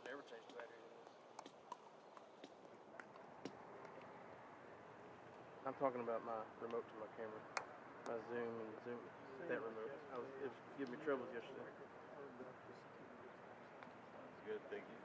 Never changed the battery in this. I'm talking about my remote to my camera. My zoom and zoom, that remote. It was giving me troubles yesterday. That's good, thank you.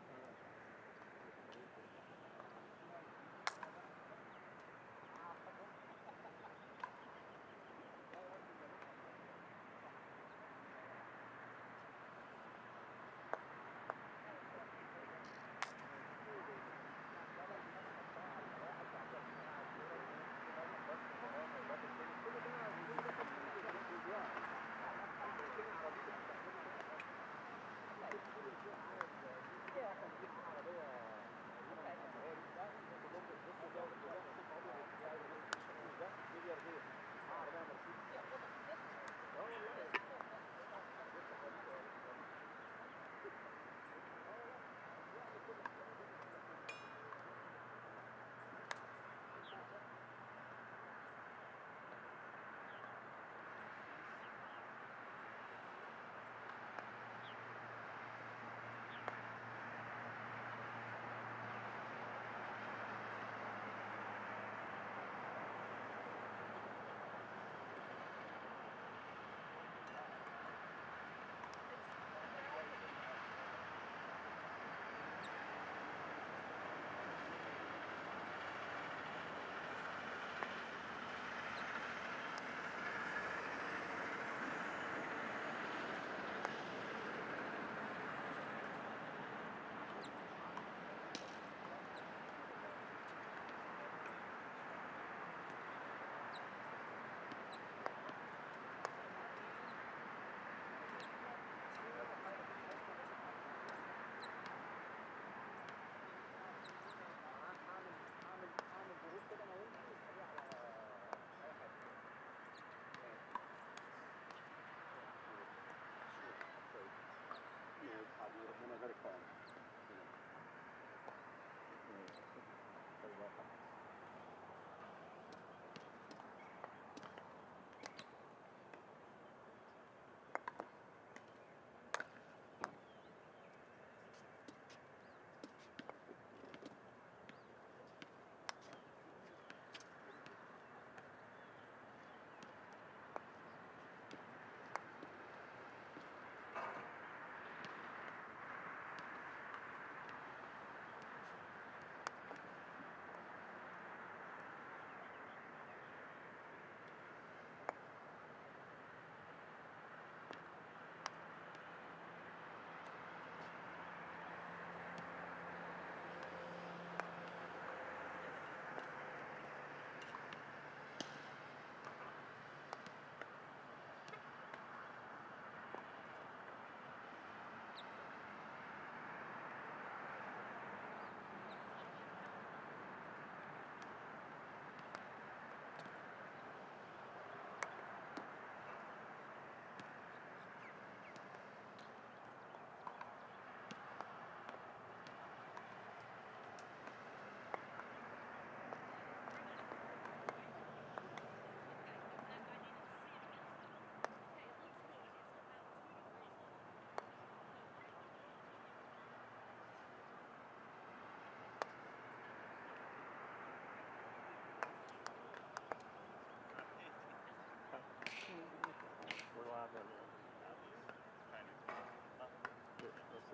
We're live right now.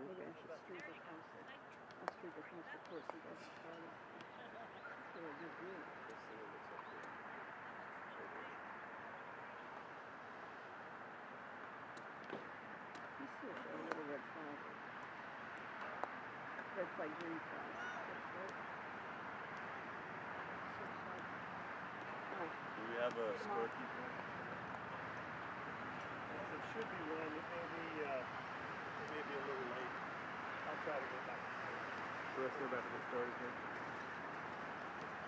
Maybe I should streak across it. I'll streak across the course and go to Charlie. That's what I did do. Let's see what it looks like here. You still show a little red flag. Red flag, green flag. That's right. Oh. Do we have a scorekeeper? It should be one. It may be a little late. I'll try to get back. We're still about to get started here.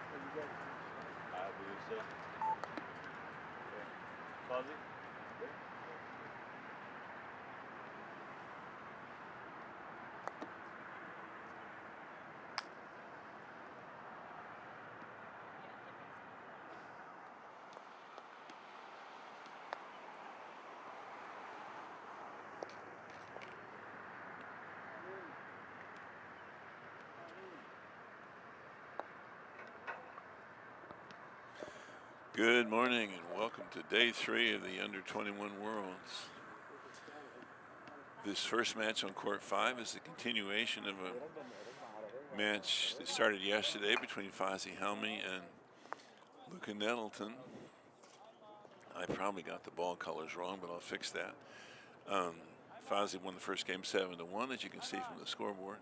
Are you ready? I believe so. Okay. Fawzy? Good morning and welcome to day 3 of the Under 21 Worlds. This first match on court 5 is the continuation of a match that started yesterday between Fawzy, Helmy and Luca Nettleton. I probably got the ball colors wrong, but I'll fix that. Fawzy won the first game 7-1, as you can see from the scoreboard.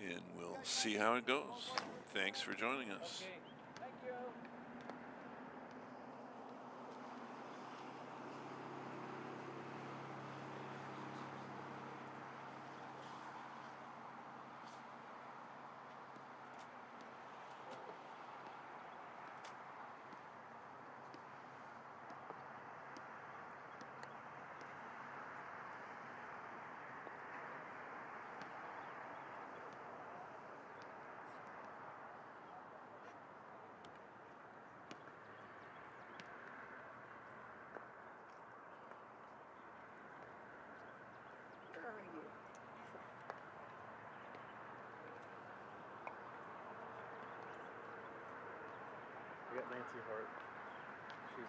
And we'll see how it goes. Thanks for joining us. I got Nancy Hart. She's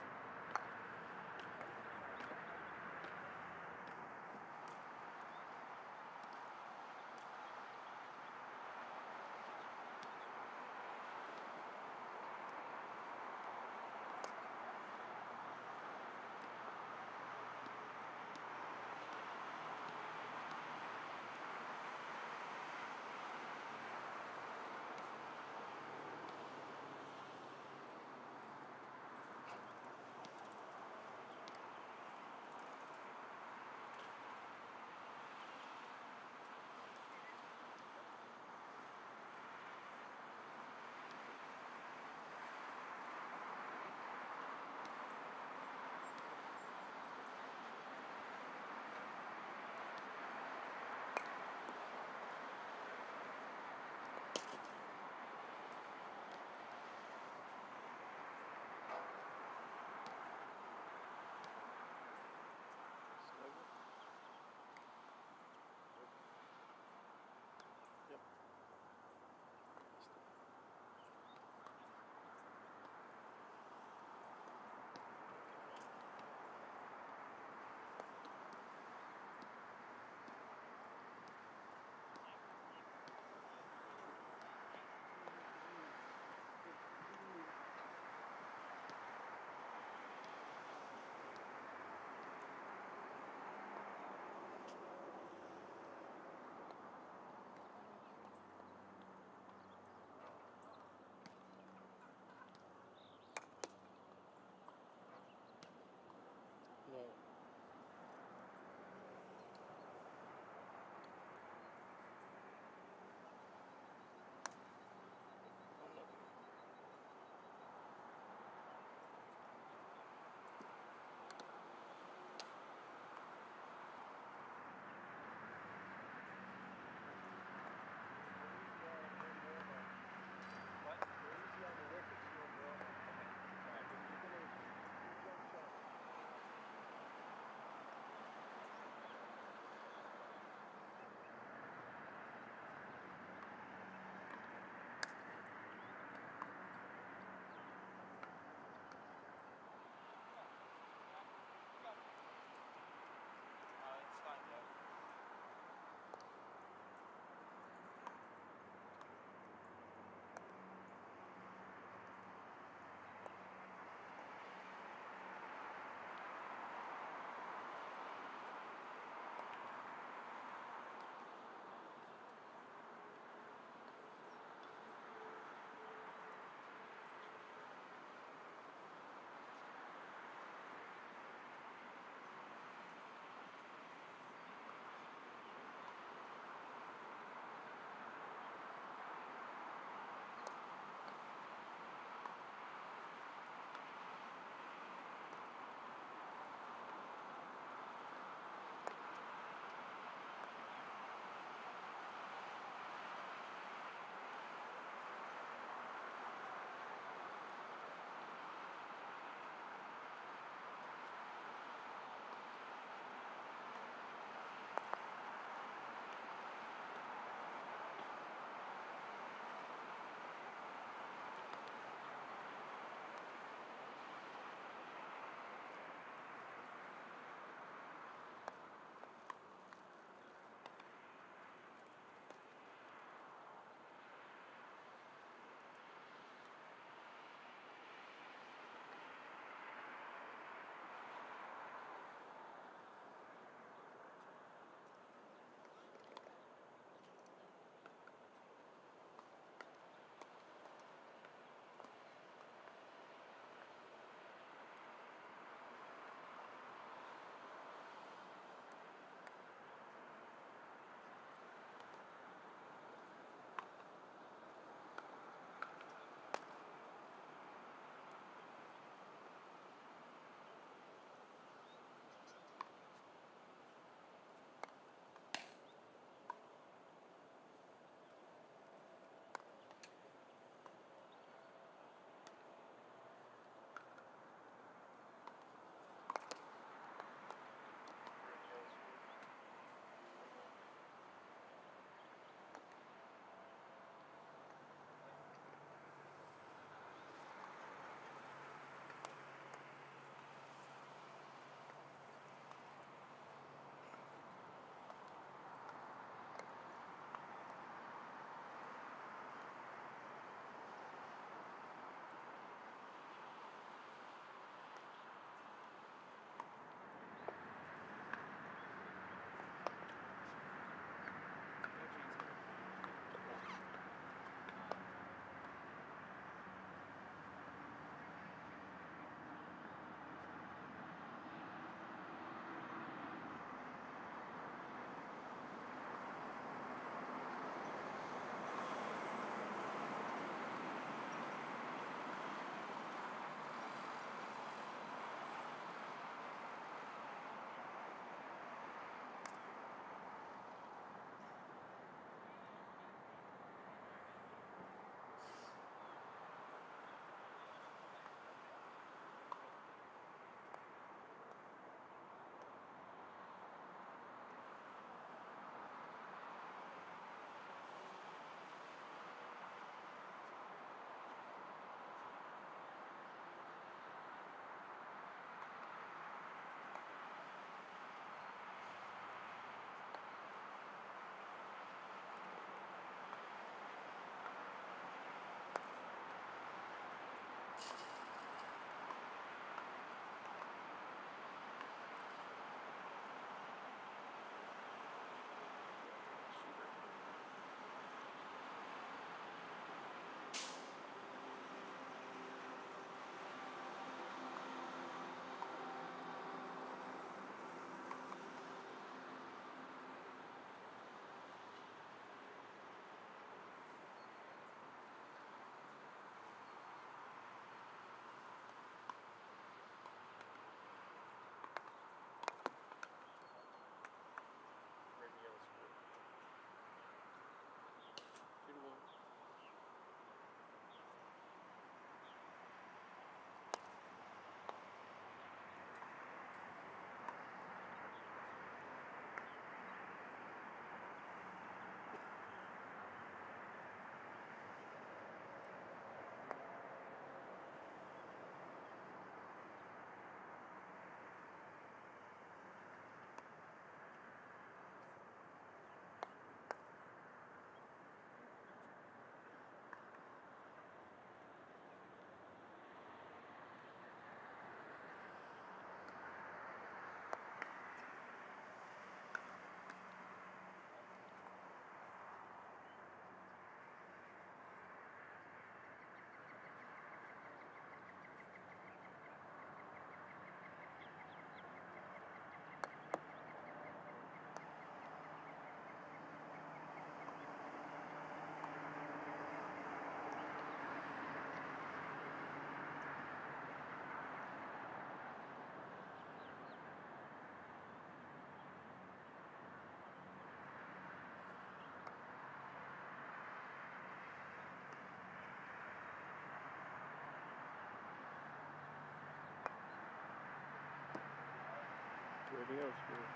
Anything else score?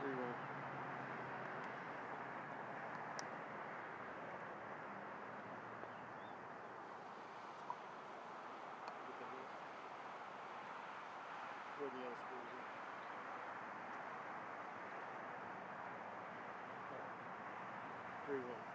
3-1. What the other scores? 3-1.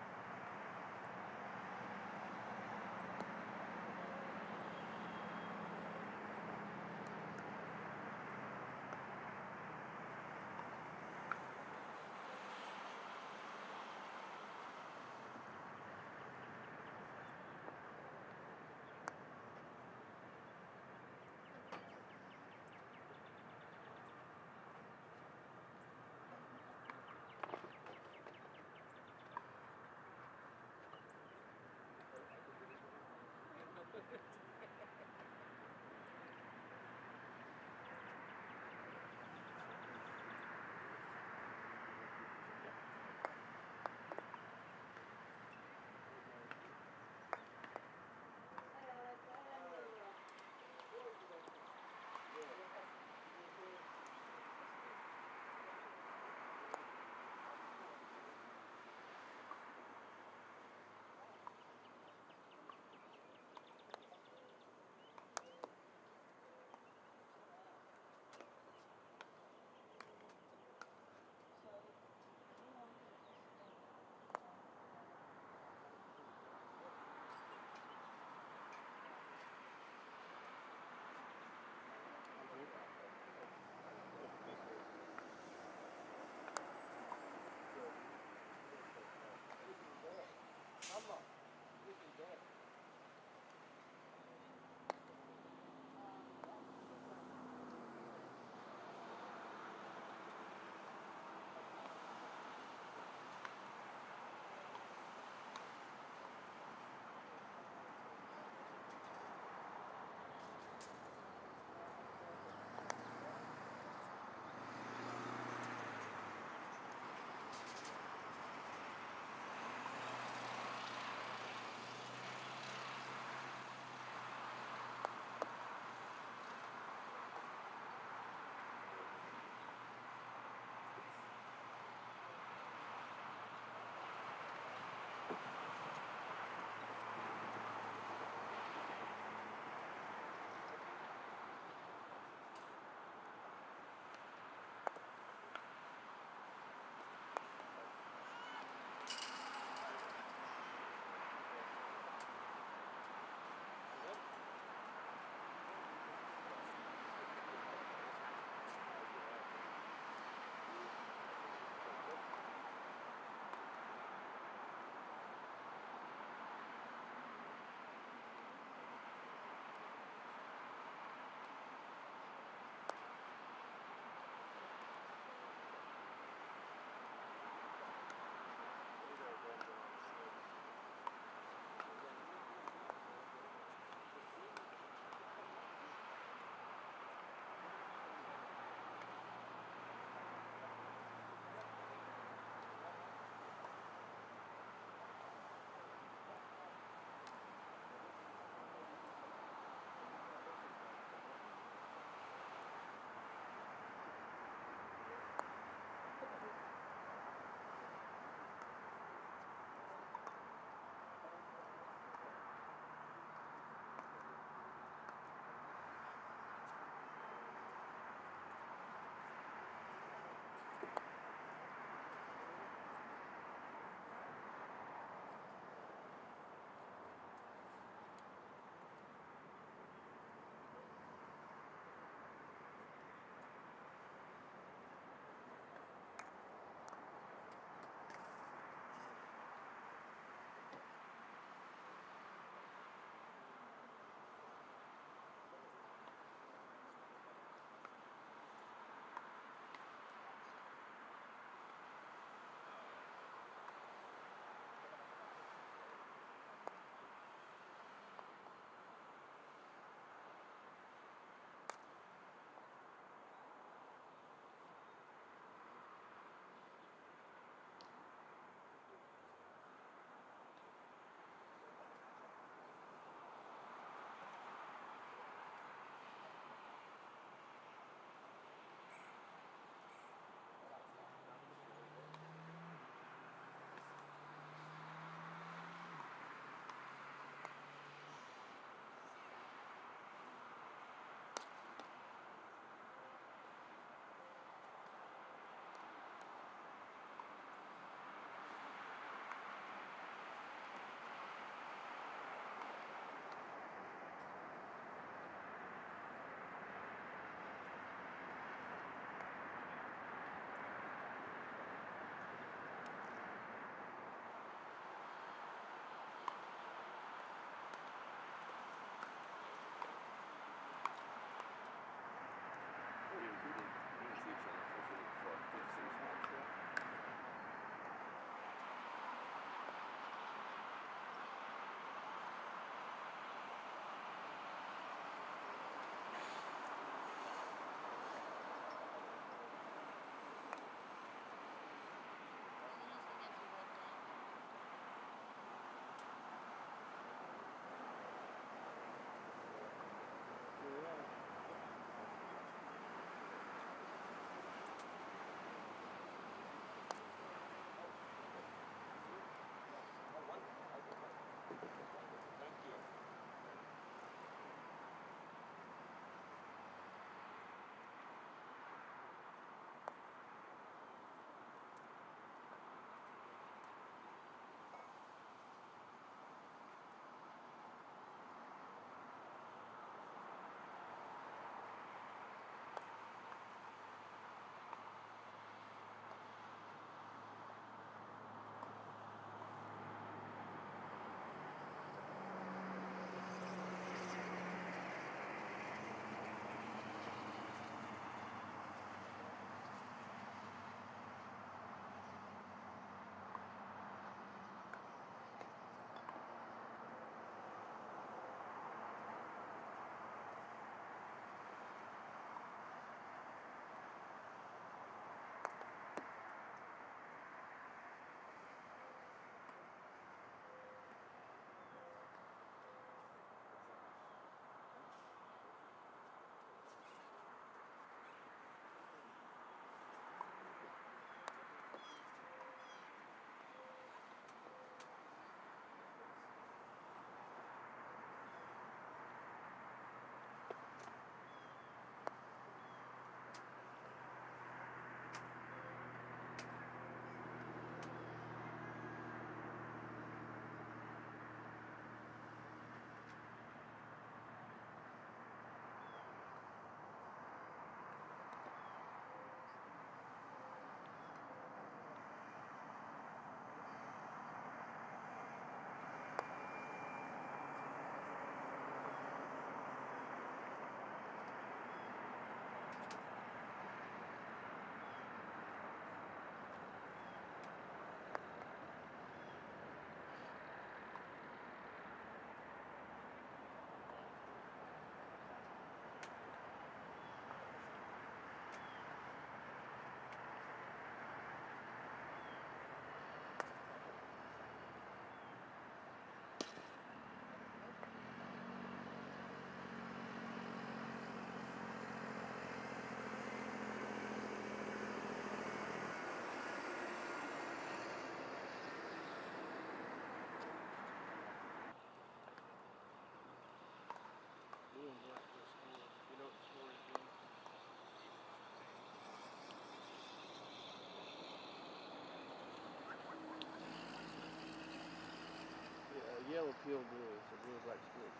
real deal. It's a real black split.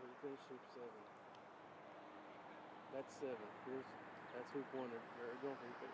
We finished hoop 7. That's 7. That's hoop 1. They're going for hoop 8.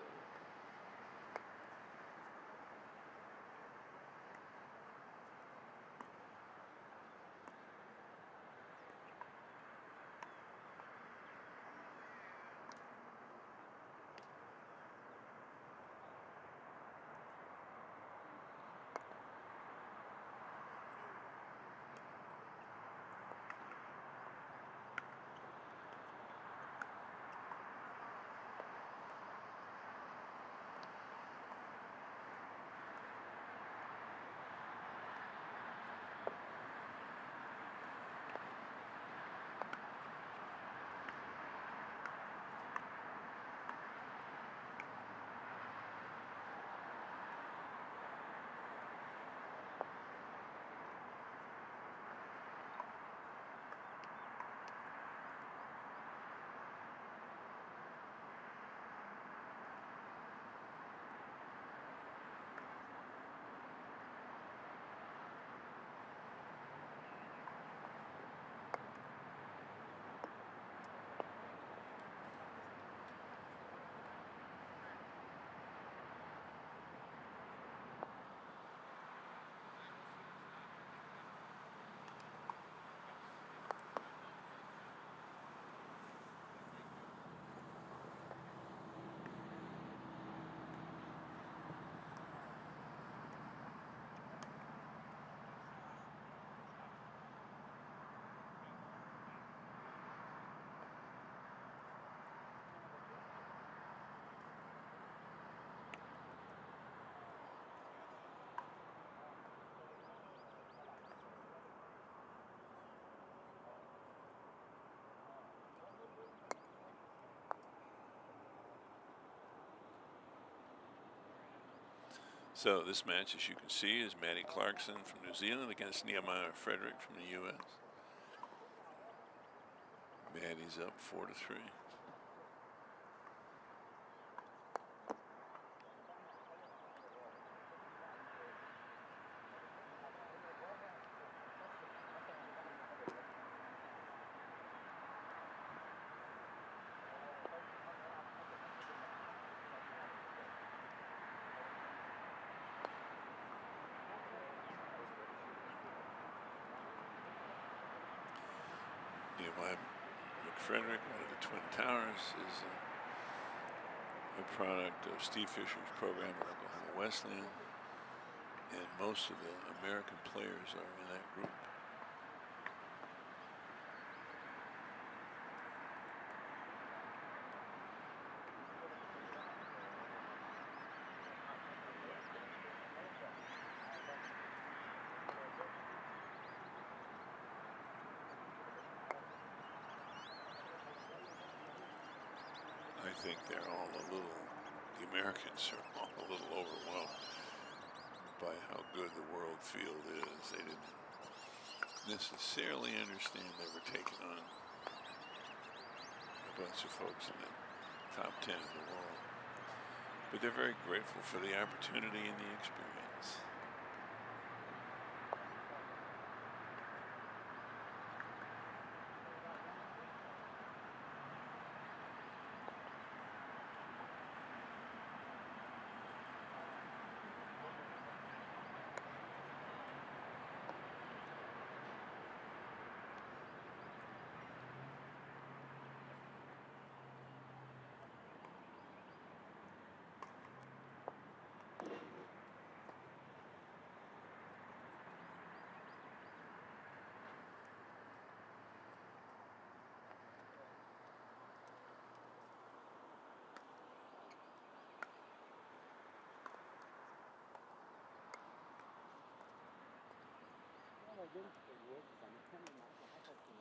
So this match, as you can see, is Mattie Clarkson from New Zealand against Nehemiah McFrederick from the U.S. Mattie's up 4-3. Nehemiah McFrederick out of the Twin Towers is a product of Steve Fisher's program at Oklahoma Wesleyan, and most of the American players are in that group. I think they're all the Americans are all a little overwhelmed by how good the world field is. They didn't necessarily understand they were taking on a bunch of folks in the top 10 in the world. But they're very grateful for the opportunity and the experience.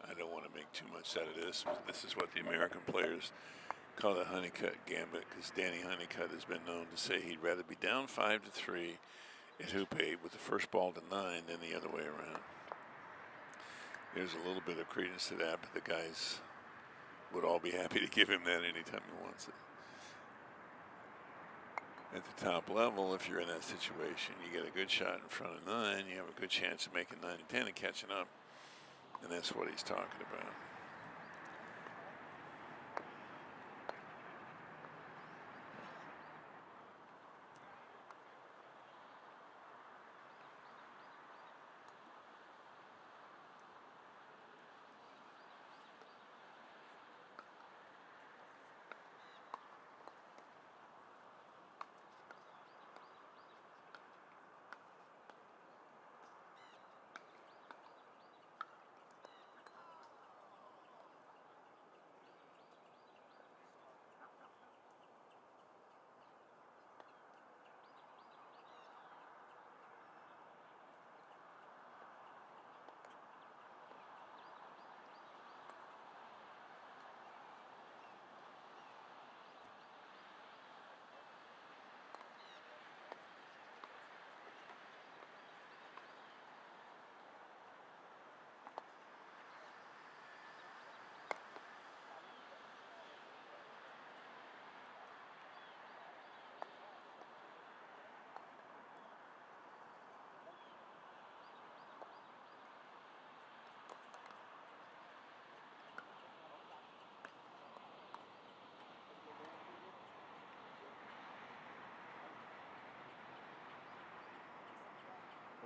I don't want to make too much out of this. This is what the American players call the Honeycutt gambit, because Danny Honeycutt has been known to say he'd rather be down 5-3 at hoop 8 with the first ball to 9 than the other way around. There's a little bit of credence to that, but the guy's would all be happy to give him that anytime he wants it. At the top level, if you're in that situation, you get a good shot in front of 9, you have a good chance of making 9 and 10 and catching up. And that's what he's talking about.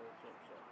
Jump shot.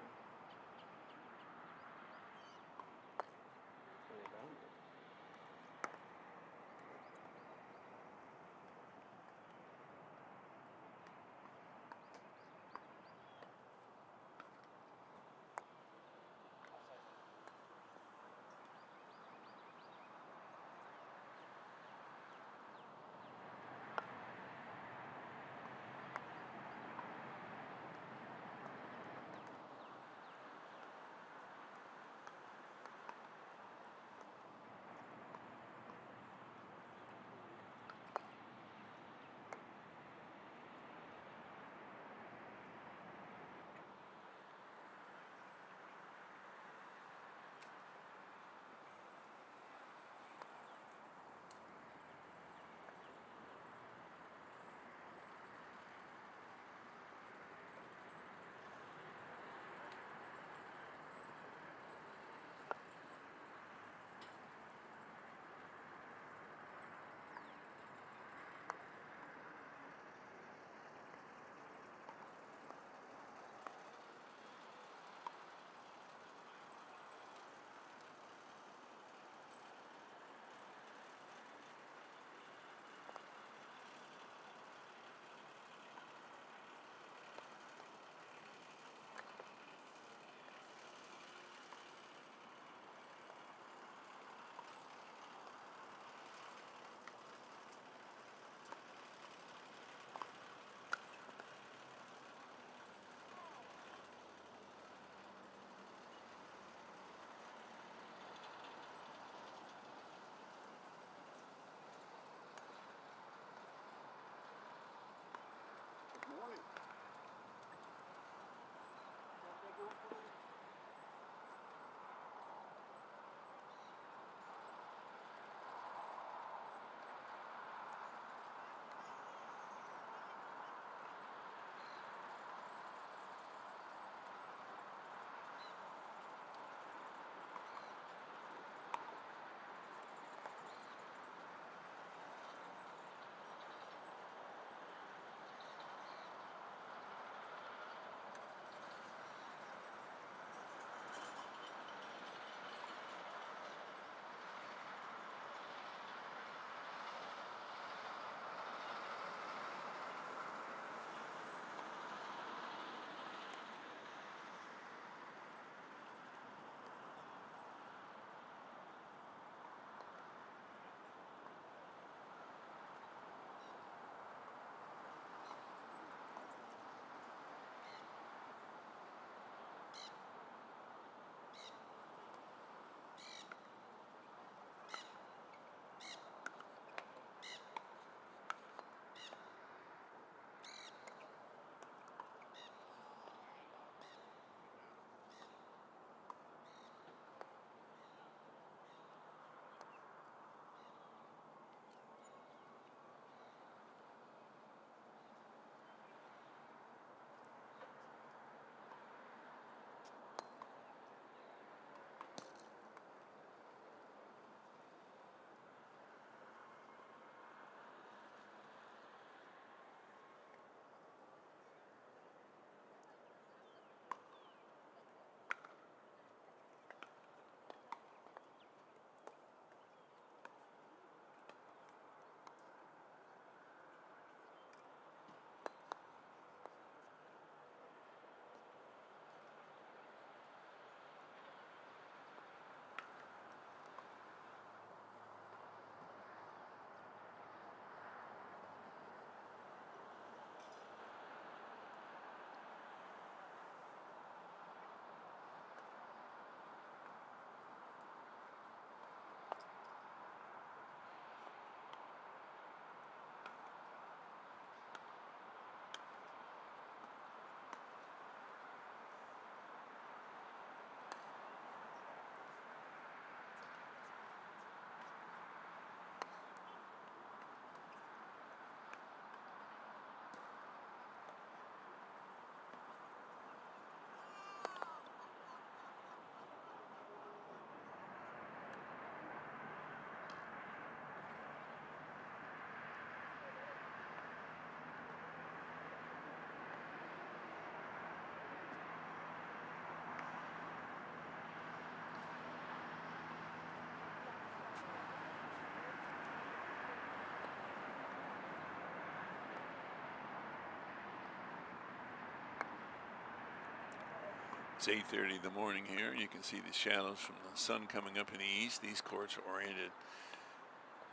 It's 8:30 in the morning here. You can see the shadows from the sun coming up in the east. These courts are oriented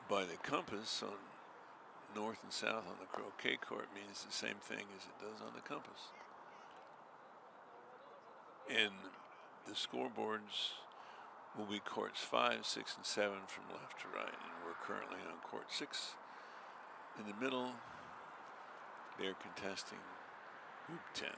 by the compass on north and south on the croquet court means the same thing as it does on the compass. And the scoreboards will be courts 5, 6, and 7 from left to right. And we're currently on court 6. In the middle, they're contesting hoop 10.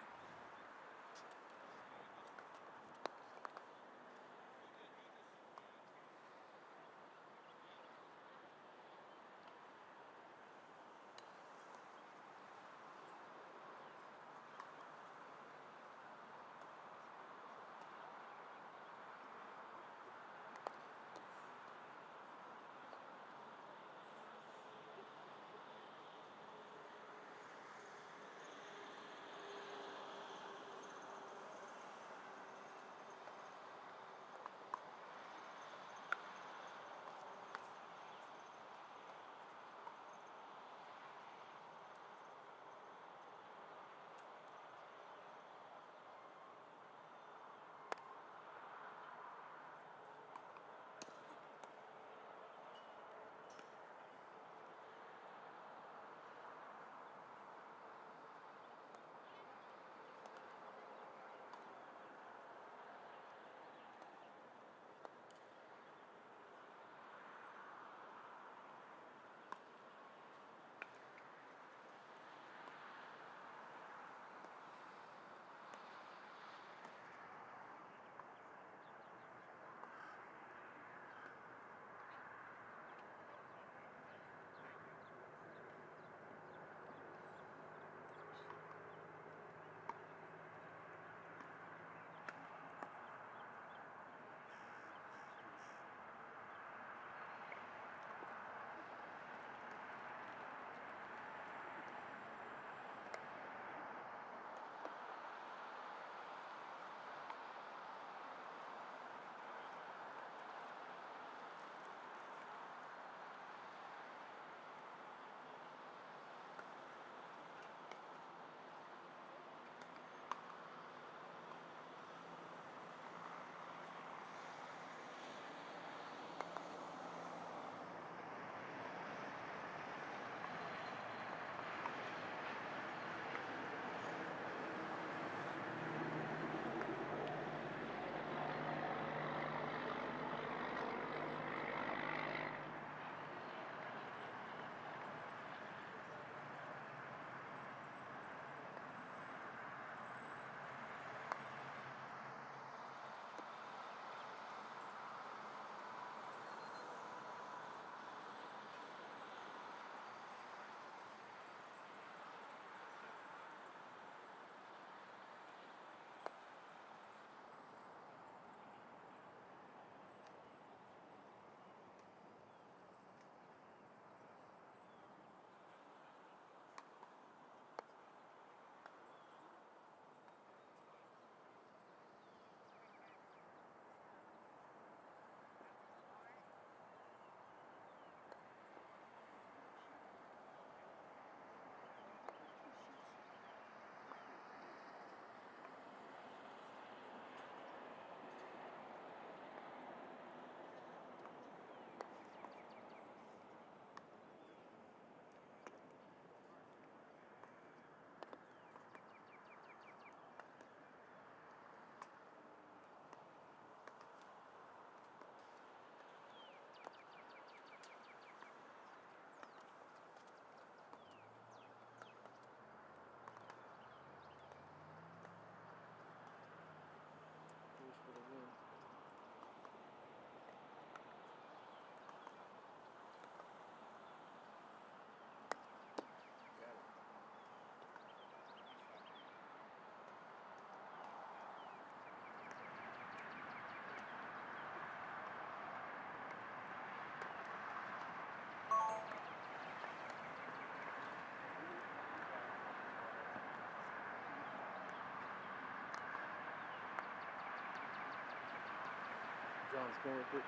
John's camera quick.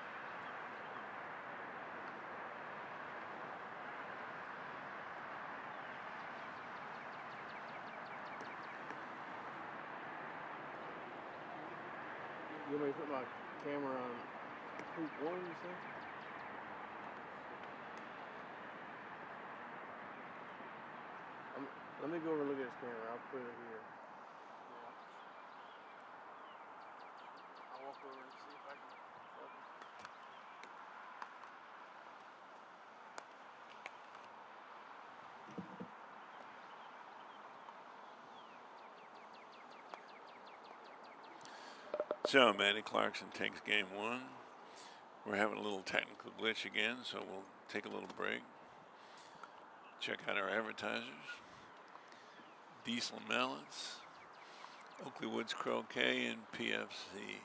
You want me to put my camera on hoop 1, you say? Let me go over and look at his camera. I'll put it here. Yeah. I'll walk over and see if I can. So Mattie Clarkson takes game 1. We're having a little technical glitch again, so we'll take a little break. Check out our advertisers. Diesel Mallets, Oakley Woods Croquet, and PFC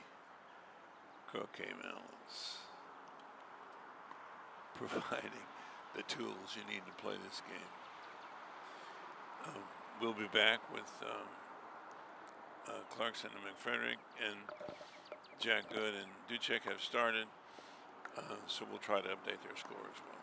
Croquet Mallets, providing the tools you need to play this game. We'll be back with Clarkson and McFrederick, and Jack Good and Duchek have started, so we'll try to update their score as well.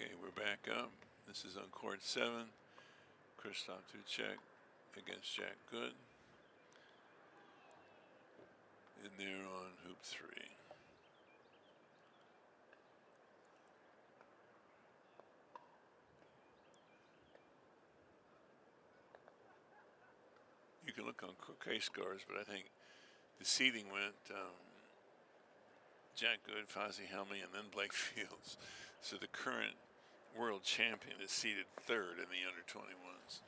Okay, we're back up. This is on court 7. Krystof to check against Jack Good. And they're on hoop 3. You can look on K scores, but I think the seeding went Jack Good, Fawzy, Helmy, and then Blake Fields. So the current world champion is seeded 3rd in the under 21s.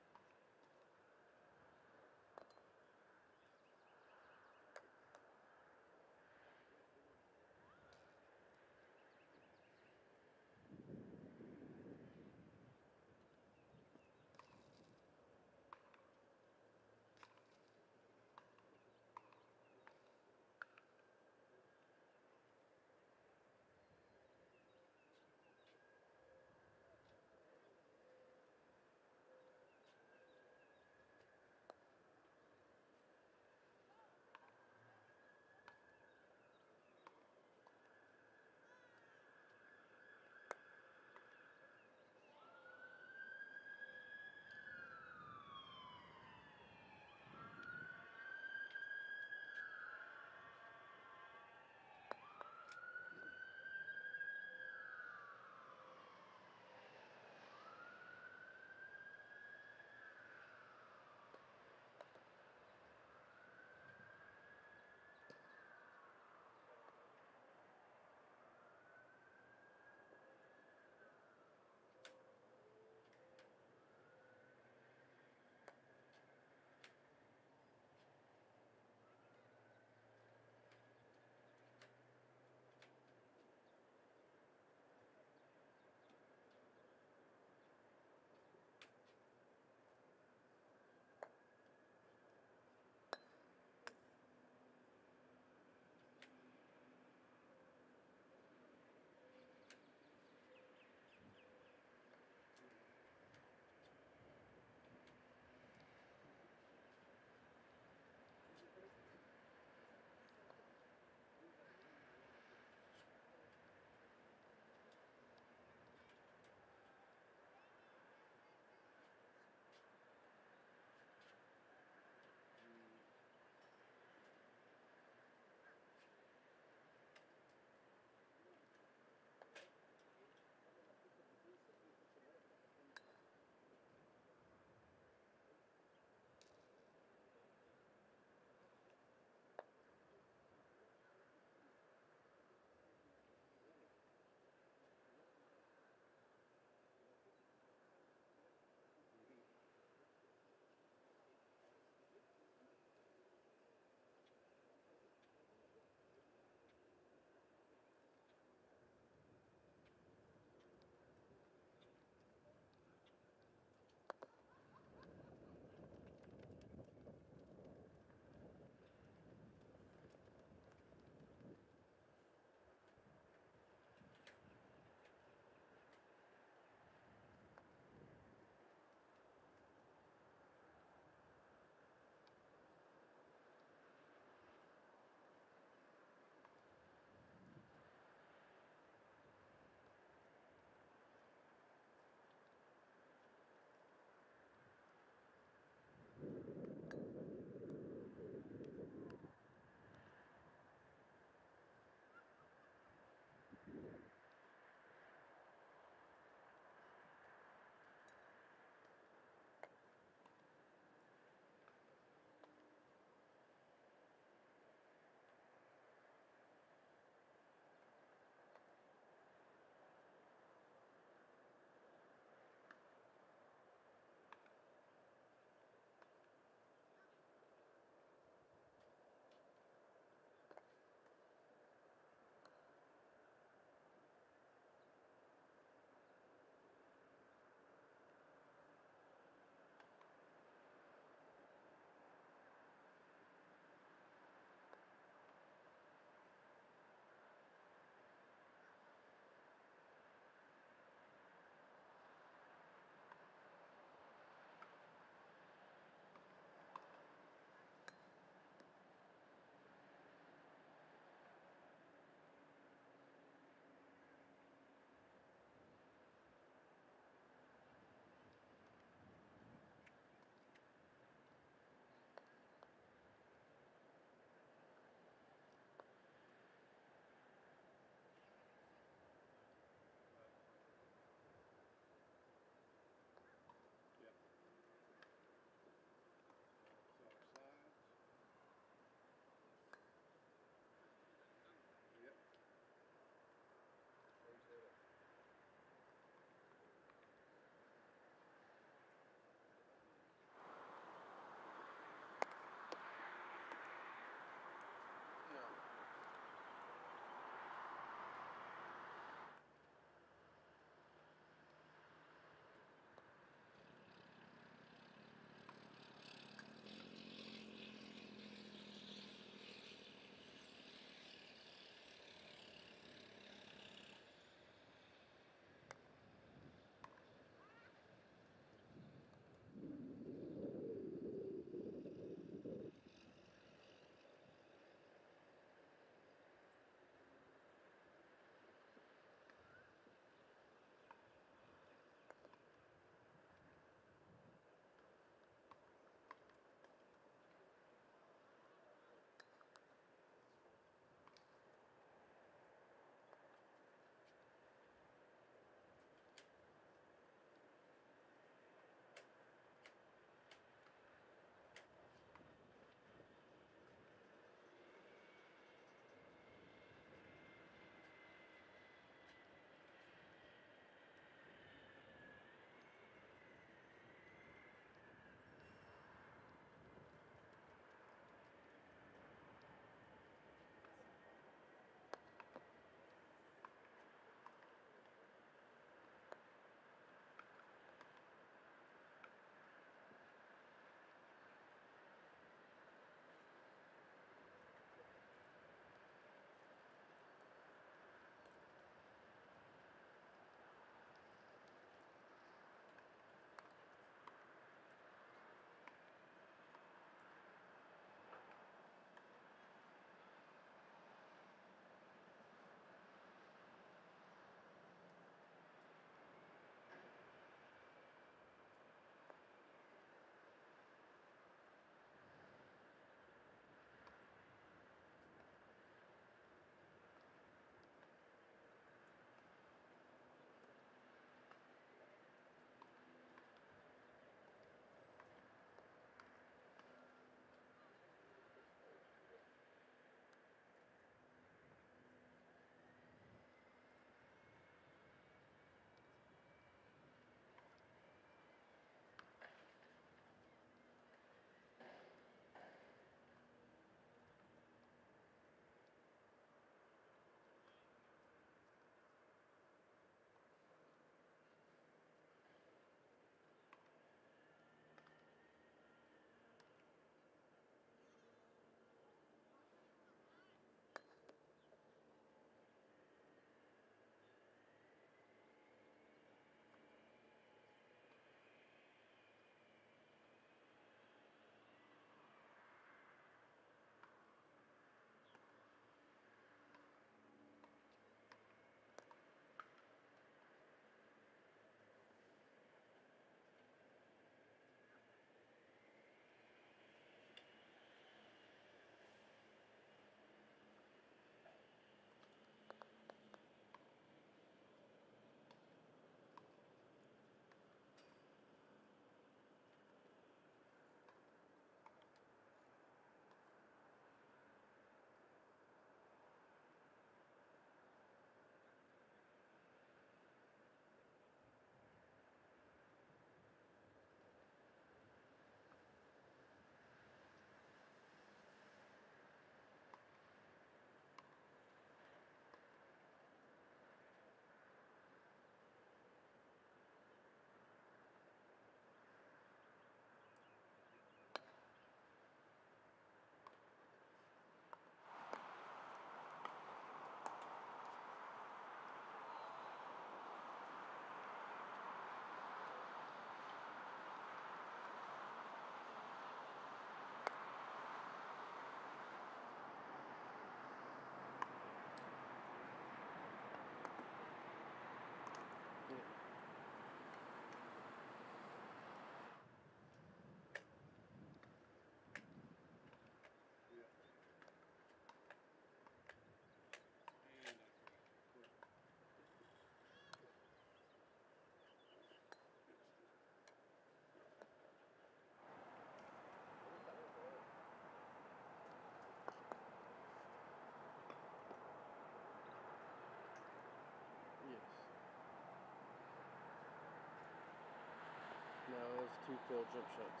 2 failed jump shots.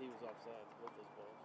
He was offside with those balls.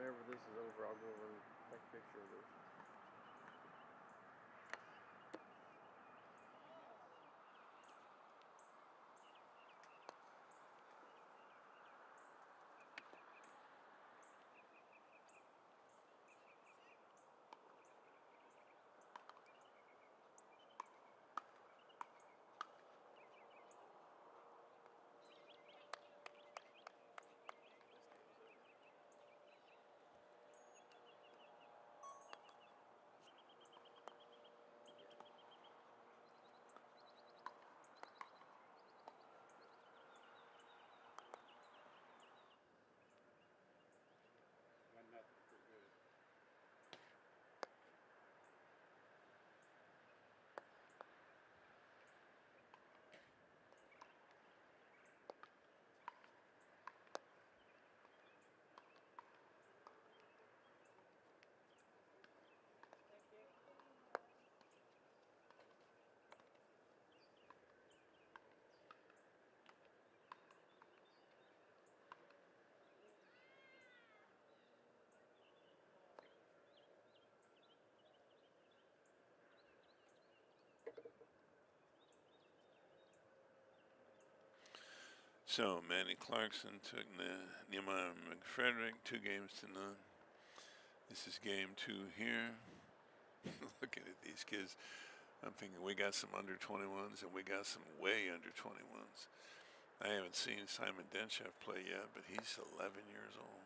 whenever this is over, I'll go over and take a picture of this. So, Mattie Clarkson took Nehemiah McFrederick 2 games to none. This is game 2 here. Looking at these kids, I'm thinking we got some under 21s and we got some way under 21s. I haven't seen Simon Denchev play yet, but he's 11 years old.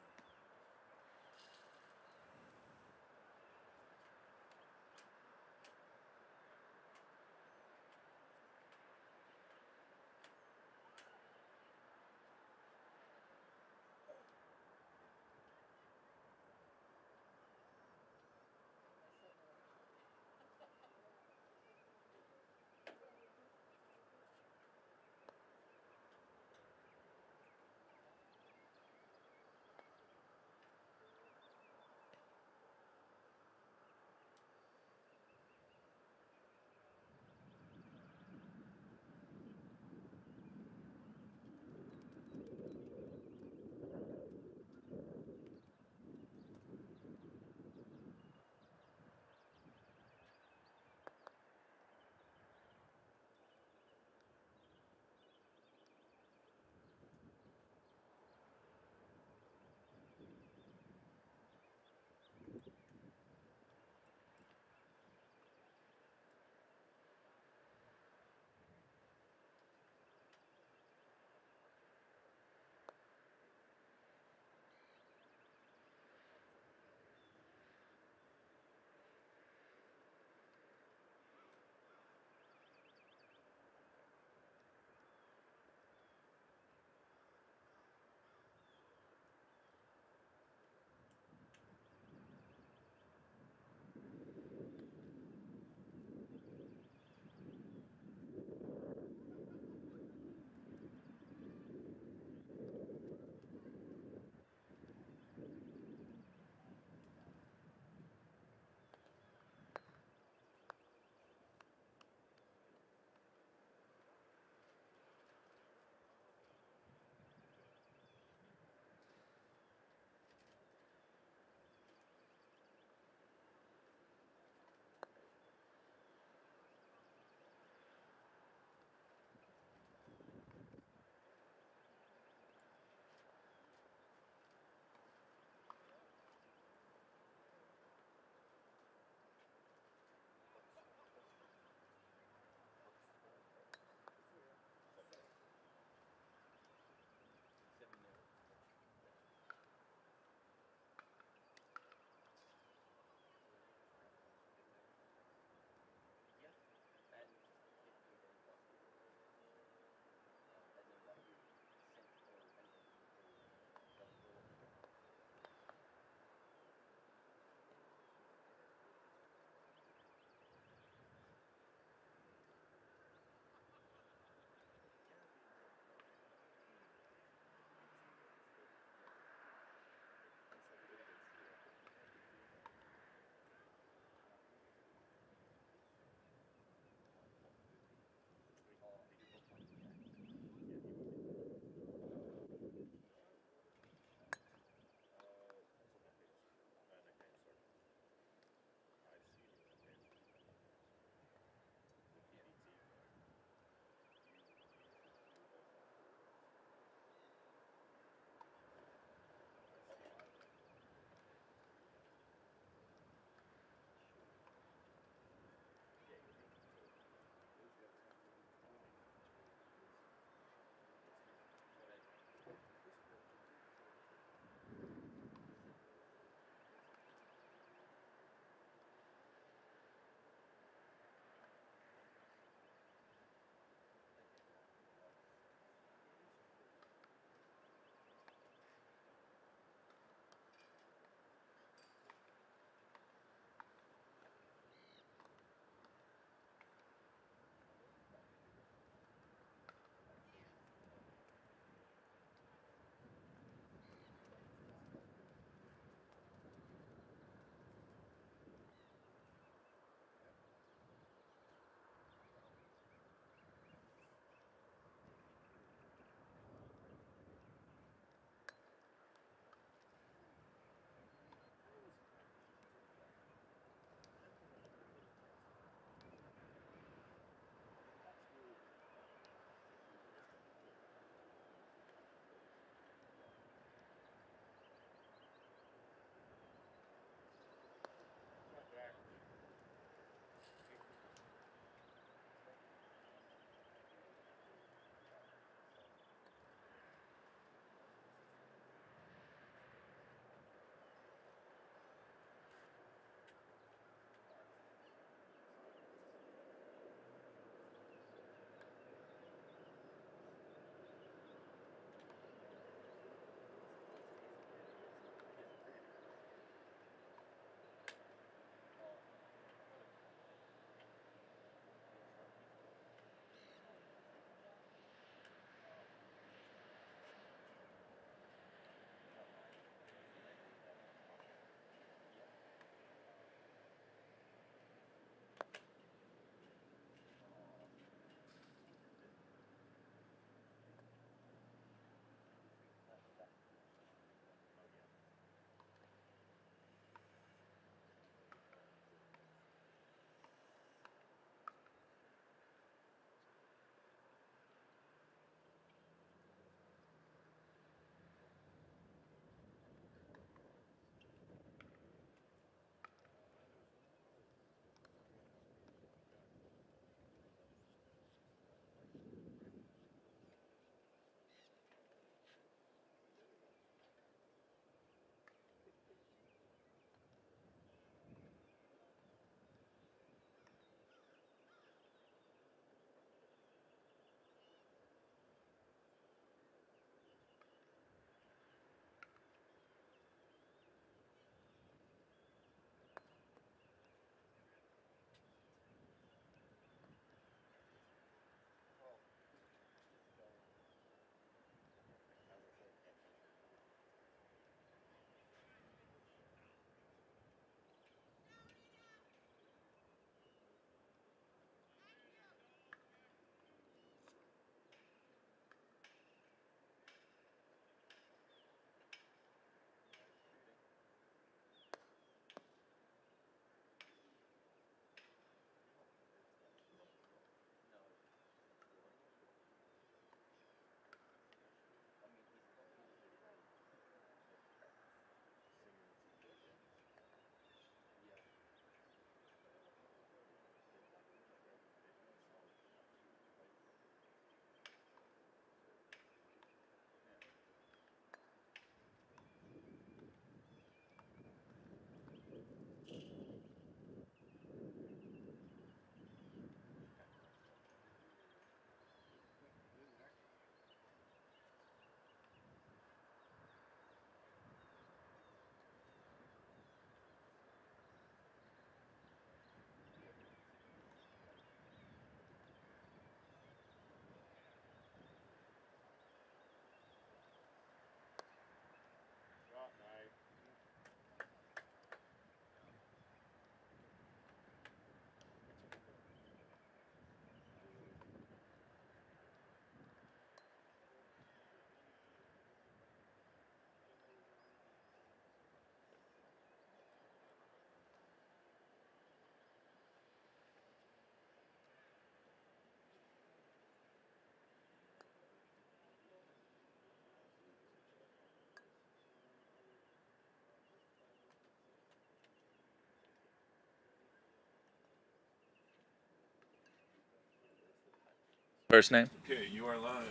First name? Okay, you are live.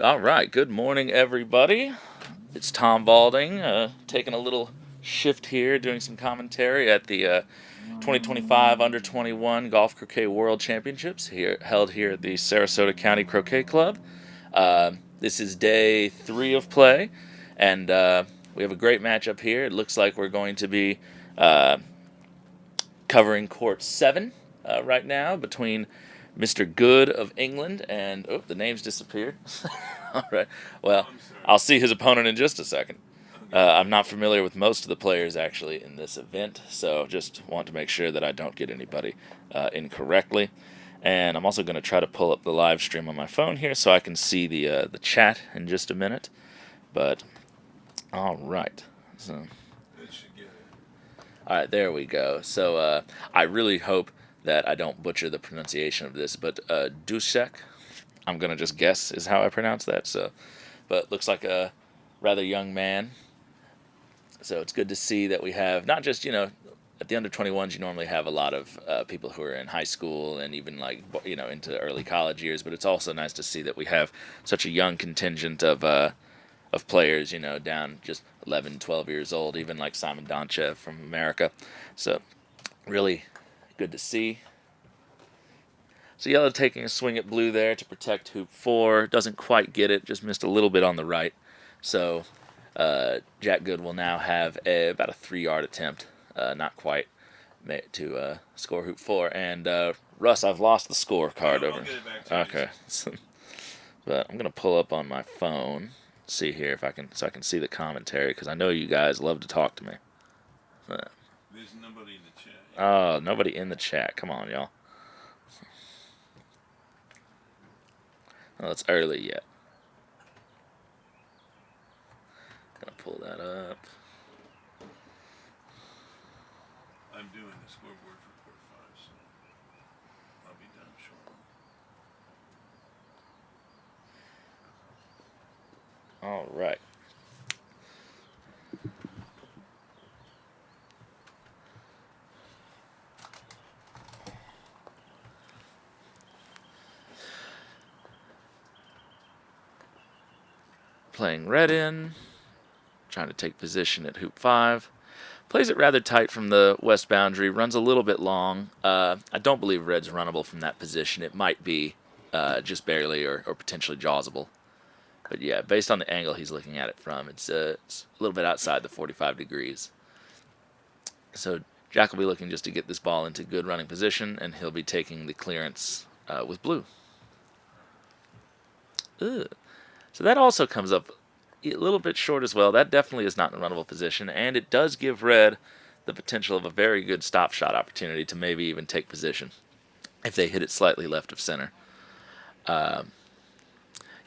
All right. Good morning, everybody. It's Tom Balding, taking a little shift here, doing some commentary at the 2025 Under-21 Golf Croquet World Championships held here at the Sarasota County Croquet Club. This is day 3 of play, and we have a great matchup here. It looks like we're going to be covering court 7 right now between Mr. Good of England and... Oh, the name's disappeared. All right. Well, I'll see his opponent in just a second. I'm not familiar with most of the players, actually, in this event, so just want to make sure that I don't get anybody incorrectly. And I'm also going to try to pull up the live stream on my phone here so I can see the chat in just a minute. But, all right. So, all right, there we go. So I really hope that I don't butcher the pronunciation of this, but Dusek, I'm going to just guess is how I pronounce that. So, but looks like a rather young man. So it's good to see that we have not just, at the under-21s you normally have a lot of people who are in high school and even into early college years, but it's also nice to see that we have such a young contingent of players, down just 11, 12 years old, even like Simon Donchev from America. So really good to see. So yellow taking a swing at blue there to protect hoop 4. Doesn't quite get it, just missed a little bit on the right. So Jack Good will now have about a 3-yard attempt, not quite, to score hoop 4. And Russ, I've lost the scorecard over. Okay. But I'm going to pull up on my phone, see here if I can see the commentary, because I know you guys love to talk to me. There's nobody in the chat. Oh, nobody in the chat. Come on, y'all. Well, it's early yet. Gonna pull that up. I'm doing the scoreboard for court 5, so I'll be done shortly. All right. Playing red in, trying to take position at hoop 5. Plays it rather tight from the west boundary, runs a little bit long. I don't believe red's runnable from that position. It might be just barely or potentially jawsable. But yeah, based on the angle he's looking at it from, it's a little bit outside the 45 degrees. So Jack will be looking just to get this ball into good running position, and he'll be taking the clearance with blue. Ugh. So that also comes up a little bit short as well. That definitely is not in a runnable position, and it does give red the potential of a very good stop shot opportunity to maybe even take position if they hit it slightly left of center.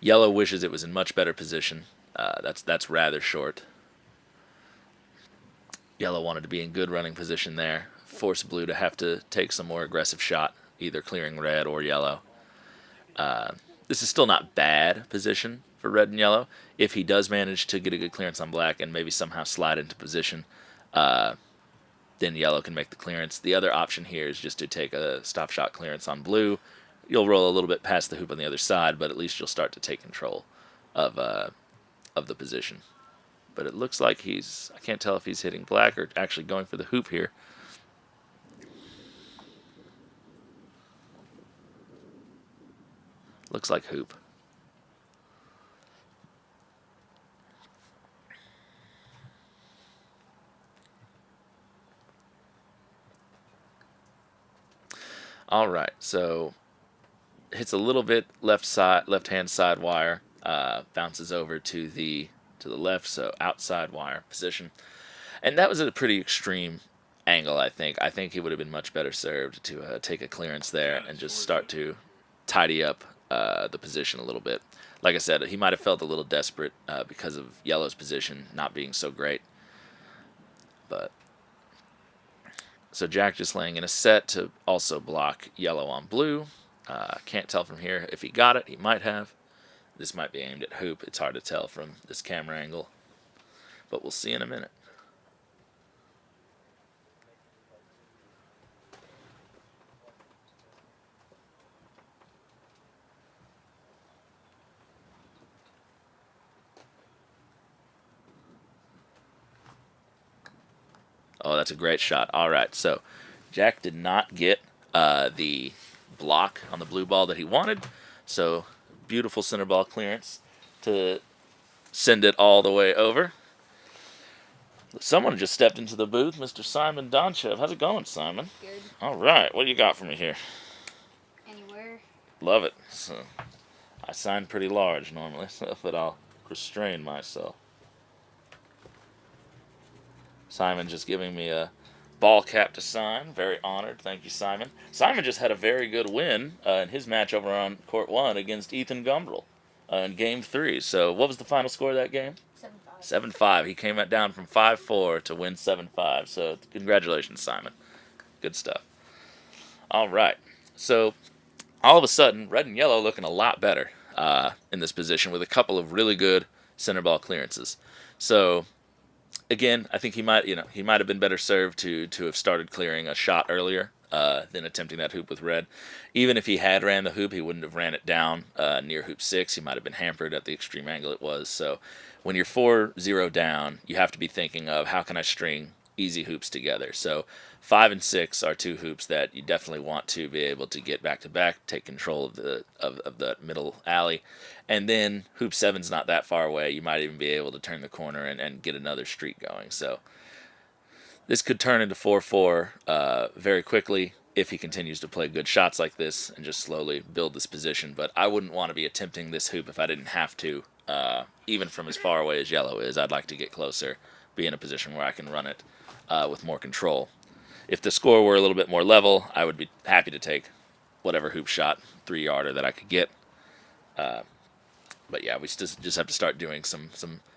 Yellow wishes it was in much better position. That's rather short. Yellow wanted to be in good running position there, force blue to have to take some more aggressive shot, either clearing red or yellow. This is still not bad position for red and yellow. If he does manage to get a good clearance on black and maybe somehow slide into position, then yellow can make the clearance. The other option here is just to take a stop shot clearance on blue. You'll roll a little bit past the hoop on the other side, but at least you'll start to take control of the position. But it looks like I can't tell if he's hitting black or actually going for the hoop here. Looks like hoop. All right, so hits a little bit left-hand side wire, bounces over to the left, so outside wire position. And that was a pretty extreme angle, I think. I think he would have been much better served to take a clearance there and just start to tidy up the position a little bit. Like I said, he might have felt a little desperate because of yellow's position not being so great. But so Jack just laying in a set to also block yellow on blue. Can't tell from here if he got it. He might have. This might be aimed at hoop. It's hard to tell from this camera angle, but we'll see in a minute. Oh, that's a great shot. All right, so Jack did not get the block on the blue ball that he wanted. So beautiful center ball clearance to send it all the way over. Someone just stepped into the booth, Mr. Simon Donchev. How's it going, Simon? Good. All right, what do you got for me here? Anywhere. Love it. So I sign pretty large normally, but I'll restrain myself. Simon just giving me a ball cap to sign. Very honored. Thank you, Simon. Simon just had a very good win in his match over on Court 1 against Ethan Gumbrell in Game 3. So what was the final score of that game? 7-5. 7-5. He came down from 5-4 to win 7-5. So congratulations, Simon. Good stuff. All right. So all of a sudden, red and yellow looking a lot better in this position with a couple of really good center ball clearances. So again, I think he might have been better served to have started clearing a shot earlier than attempting that hoop with red. Even if he had ran the hoop, he wouldn't have ran it down near hoop 6. He might have been hampered at the extreme angle it was. So when you're 4-0 down, you have to be thinking of how can I string easy hoops together. So 5 and 6 are two hoops that you definitely want to be able to get back to back, take control of the middle alley, and then hoop 7's not that far away. You might even be able to turn the corner and get another streak going. So this could turn into 4-4 very quickly if he continues to play good shots like this and just slowly build this position. But I wouldn't want to be attempting this hoop if I didn't have to, even from as far away as yellow is. I'd like to get closer, be in a position where I can run it with more control. If the score were a little bit more level, I would be happy to take whatever hoop shot, 3-yarder that I could get. But yeah, we just have to start doing some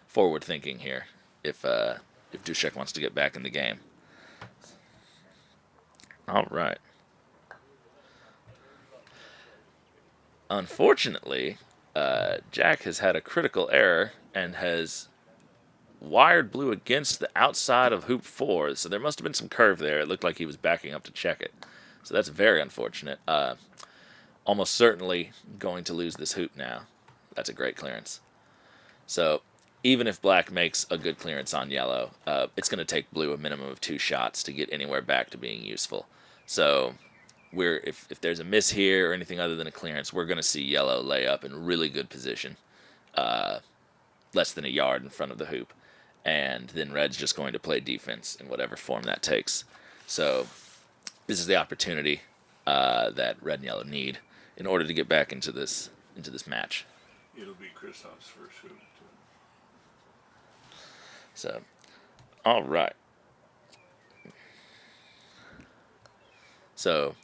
forward thinking here if Dusek wants to get back in the game. All right. Unfortunately, Jack has had a critical error and has wired blue against the outside of hoop 4, so there must have been some curve there. It looked like he was backing up to check it. So that's very unfortunate. Almost certainly going to lose this hoop now. That's a great clearance. So even if black makes a good clearance on yellow, it's going to take blue a minimum of 2 shots to get anywhere back to being useful. So if there's a miss here or anything other than a clearance, we're going to see yellow lay up in really good position, less than a yard in front of the hoop. And then red's just going to play defense in whatever form that takes. So this is the opportunity that red and yellow need in order to get back into this match. It'll be Krystof's first hoop. So, all right. So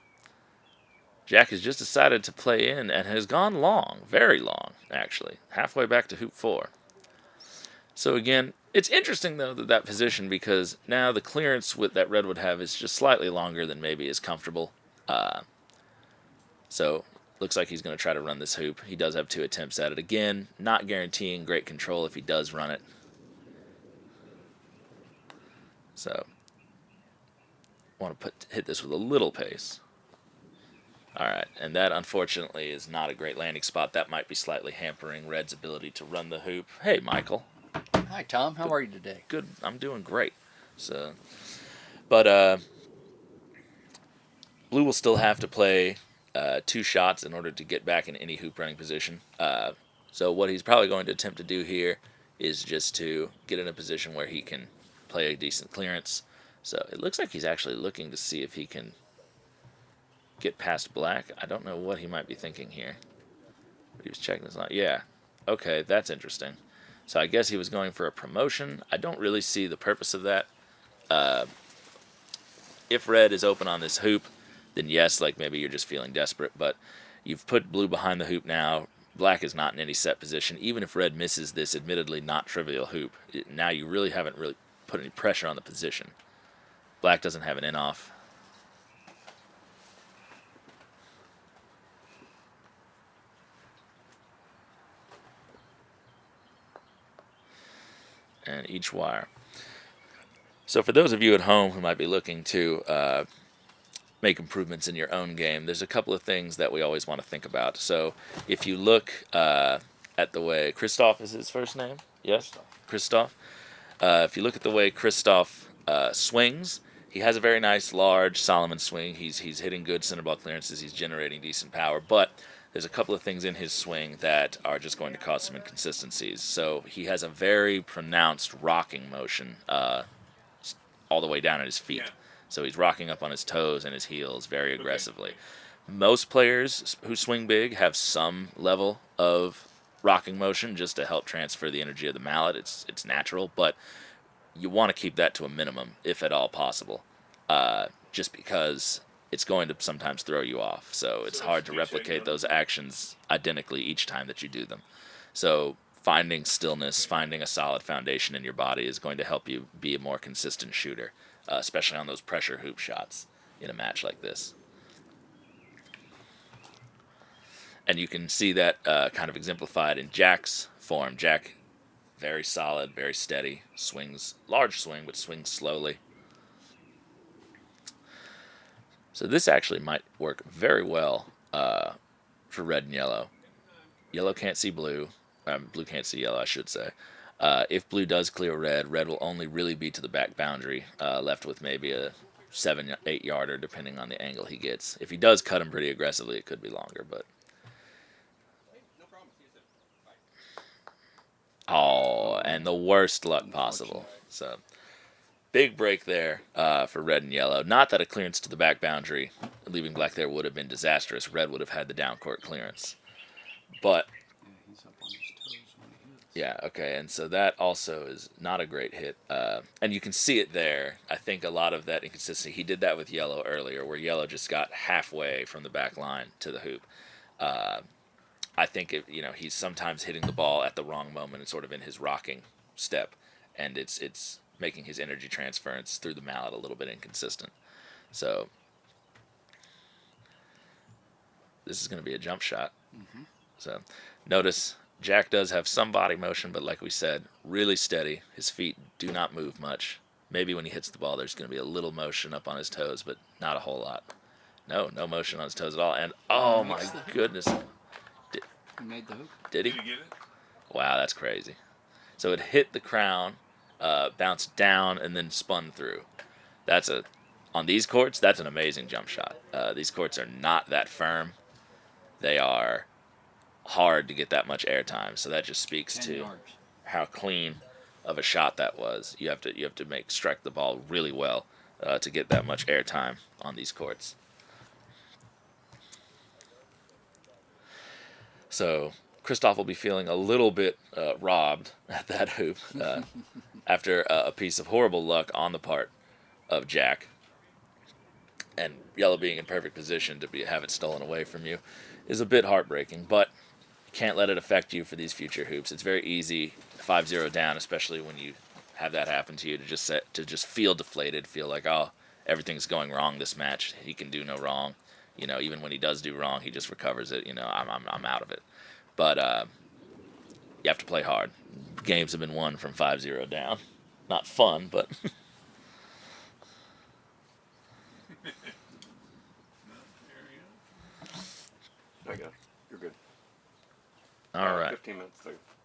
Jack has just decided to play in and has gone long, very long, actually, halfway back to hoop 4. So again, it's interesting, though, that position, because now the clearance that red would have is just slightly longer than maybe is comfortable. So looks like he's going to try to run this hoop. He does have 2 attempts at it. Again, not guaranteeing great control if he does run it. So want to hit this with a little pace. All right, and that unfortunately is not a great landing spot. That might be slightly hampering red's ability to run the hoop. Hey, Michael. Hi, Tom. How are you today? Good. I'm doing great. So, but blue will still have to play 2 shots in order to get back in any hoop running position. So what he's probably going to attempt to do here is just to get in a position where he can play a decent clearance. So it looks like he's actually looking to see if he can get past black. I don't know what he might be thinking here. But he was checking this out. Yeah. Okay, that's interesting. So I guess he was going for a promotion. I don't really see the purpose of that. If red is open on this hoop, then yes, like maybe you're just feeling desperate. But you've put blue behind the hoop now. Black is not in any set position. Even if red misses this admittedly not trivial hoop, now you really haven't really put any pressure on the position. Black doesn't have an in-off. And each wire. So for those of you at home who might be looking to make improvements in your own game, there's a couple of things that we always want to think about. So if you look at the way Krystof is his first name, yes, Krystof. If you look at the way Krystof Swings. He has a very nice, large Solomon swing. He's hitting good center ball clearances. He's generating decent power, but there's a couple of things in his swing that are just going to cause some inconsistencies. So he has a very pronounced rocking motion all the way down at his feet. Yeah. So he's rocking up on his toes and his heels very aggressively. Most players who swing big have some level of rocking motion just to help transfer the energy of the mallet. It's natural, but you want to keep that to a minimum, if at all possible, just because it's going to sometimes throw you off. So it's hard to replicate those actions identically each time that you do them. So finding stillness, finding a solid foundation in your body is going to help you be a more consistent shooter, especially on those pressure hoop shots in a match like this. And you can see that kind of exemplified in Jack's form. Jack, very solid, very steady, swings, large swing, but swings slowly. So this actually might work very well for red and yellow. Yellow can't see blue. Blue can't see yellow, I should say. If blue does clear red, red will only really be to the back boundary, left with maybe a 7-8 yarder, depending on the angle he gets. If he does cut him pretty aggressively, it could be longer, but... Oh, and the worst luck possible. So, big break there for red and yellow. Not that a clearance to the back boundary, leaving black there, would have been disastrous. Red would have had the down court clearance. But, yeah, okay, and so that also is not a great hit. And you can see it there. I think a lot of that inconsistency, he did that with yellow earlier, where yellow just got halfway from the back line to the hoop. I think he's sometimes hitting the ball at the wrong moment and sort of in his rocking step, and it's making his energy transference through the mallet a little bit inconsistent. So this is going to be a jump shot. So notice Jack does have some body motion, but like we said, really steady. His feet do not move much. Maybe when he hits the ball, there's going to be a little motion up on his toes, but not a whole lot. No motion on his toes at all. And oh my goodness. He made the hoop. Did he? Did you get it? Wow, that's crazy. So it hit the crown, bounced down, and then spun through. On these courts, that's an amazing jump shot. These courts are not that firm. They are hard to get that much airtime. So that just speaks to how clean of a shot that was. You have to strike the ball really well to get that much airtime on these courts. So Krystof will be feeling a little bit robbed at that hoop after a piece of horrible luck on the part of Jack. And yellow being in perfect position to have it stolen away from you is a bit heartbreaking, but you can't let it affect you for these future hoops. It's very easy 5-0 down, especially when you have that happen to you, to just feel deflated, feel like, oh, everything's going wrong this match. He can do no wrong. Even when he does do wrong, he just recovers it. I'm out of it. But you have to play hard. Games have been won from 5-0 down. Not fun, but... I got it. You're good. All right. 15 minutes.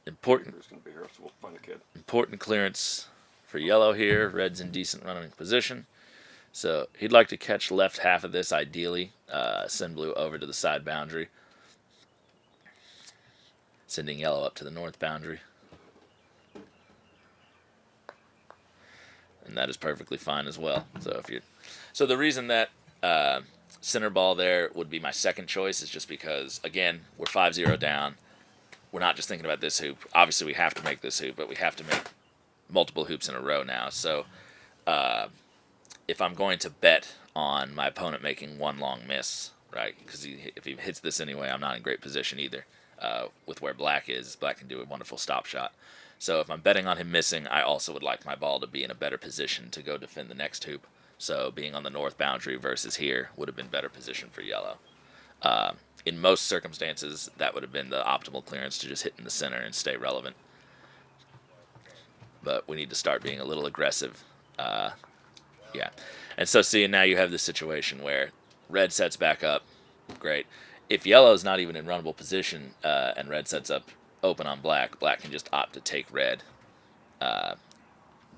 Important. Who's going to be here, so we'll find a kid. Important clearance for yellow here. Red's in decent running position. So he'd like to catch left half of this ideally. Send blue over to the side boundary. Sending yellow up to the north boundary. And that is perfectly fine as well. So the reason that center ball there would be my second choice is just because, again, we're 5-0 down. We're not just thinking about this hoop. Obviously, we have to make this hoop, but we have to make multiple hoops in a row now. So if I'm going to bet on my opponent making one long miss, right, because if he hits this anyway, I'm not in great position either. With where black is, black can do a wonderful stop shot. So if I'm betting on him missing, I also would like my ball to be in a better position to go defend the next hoop. So being on the north boundary versus here would have been better position for yellow. In most circumstances, that would have been the optimal clearance to just hit in the center and stay relevant. But we need to start being a little aggressive. Yeah. And so see, now you have this situation where red sets back up. Great. If yellow's not even in runnable position and red sets up open on black, black can just opt to take red.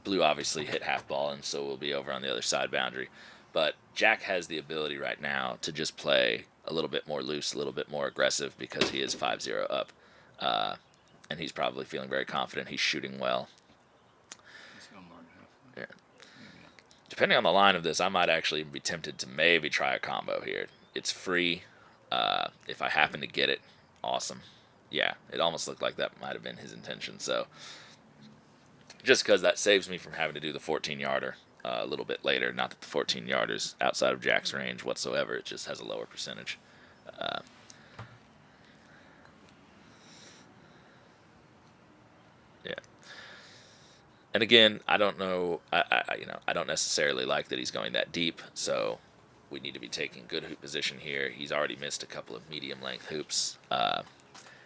Blue obviously hit half ball, and so we'll be over on the other side boundary. But Jack has the ability right now to just play a little bit more loose, a little bit more aggressive because he is 5-0 up. And he's probably feeling very confident. He's shooting well. Yeah. Depending on the line of this, I might actually be tempted to maybe try a combo here. It's free. If I happen to get it, awesome. Yeah, it almost looked like that might have been his intention. So just because that saves me from having to do the 14-yarder a little bit later. Not that the 14-yarder's outside of Jack's range whatsoever. It just has a lower percentage. Yeah. And again, I don't know. I don't necessarily like that he's going that deep. So we need to be taking good hoop position here. He's already missed a couple of medium-length hoops.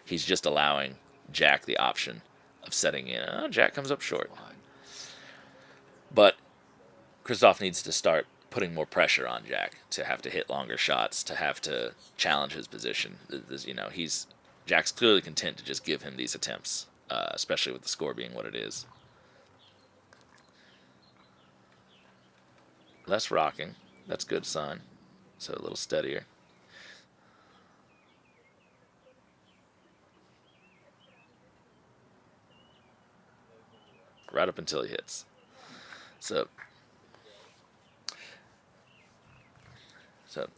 He's just allowing Jack the option of setting in. Jack comes up short. But Krystof needs to start putting more pressure on Jack to have to hit longer shots, to have to challenge his position. Jack's clearly content to just give him these attempts, especially with the score being what it is. Less rocking. That's a good sign. So a little steadier. Right up until he hits. So,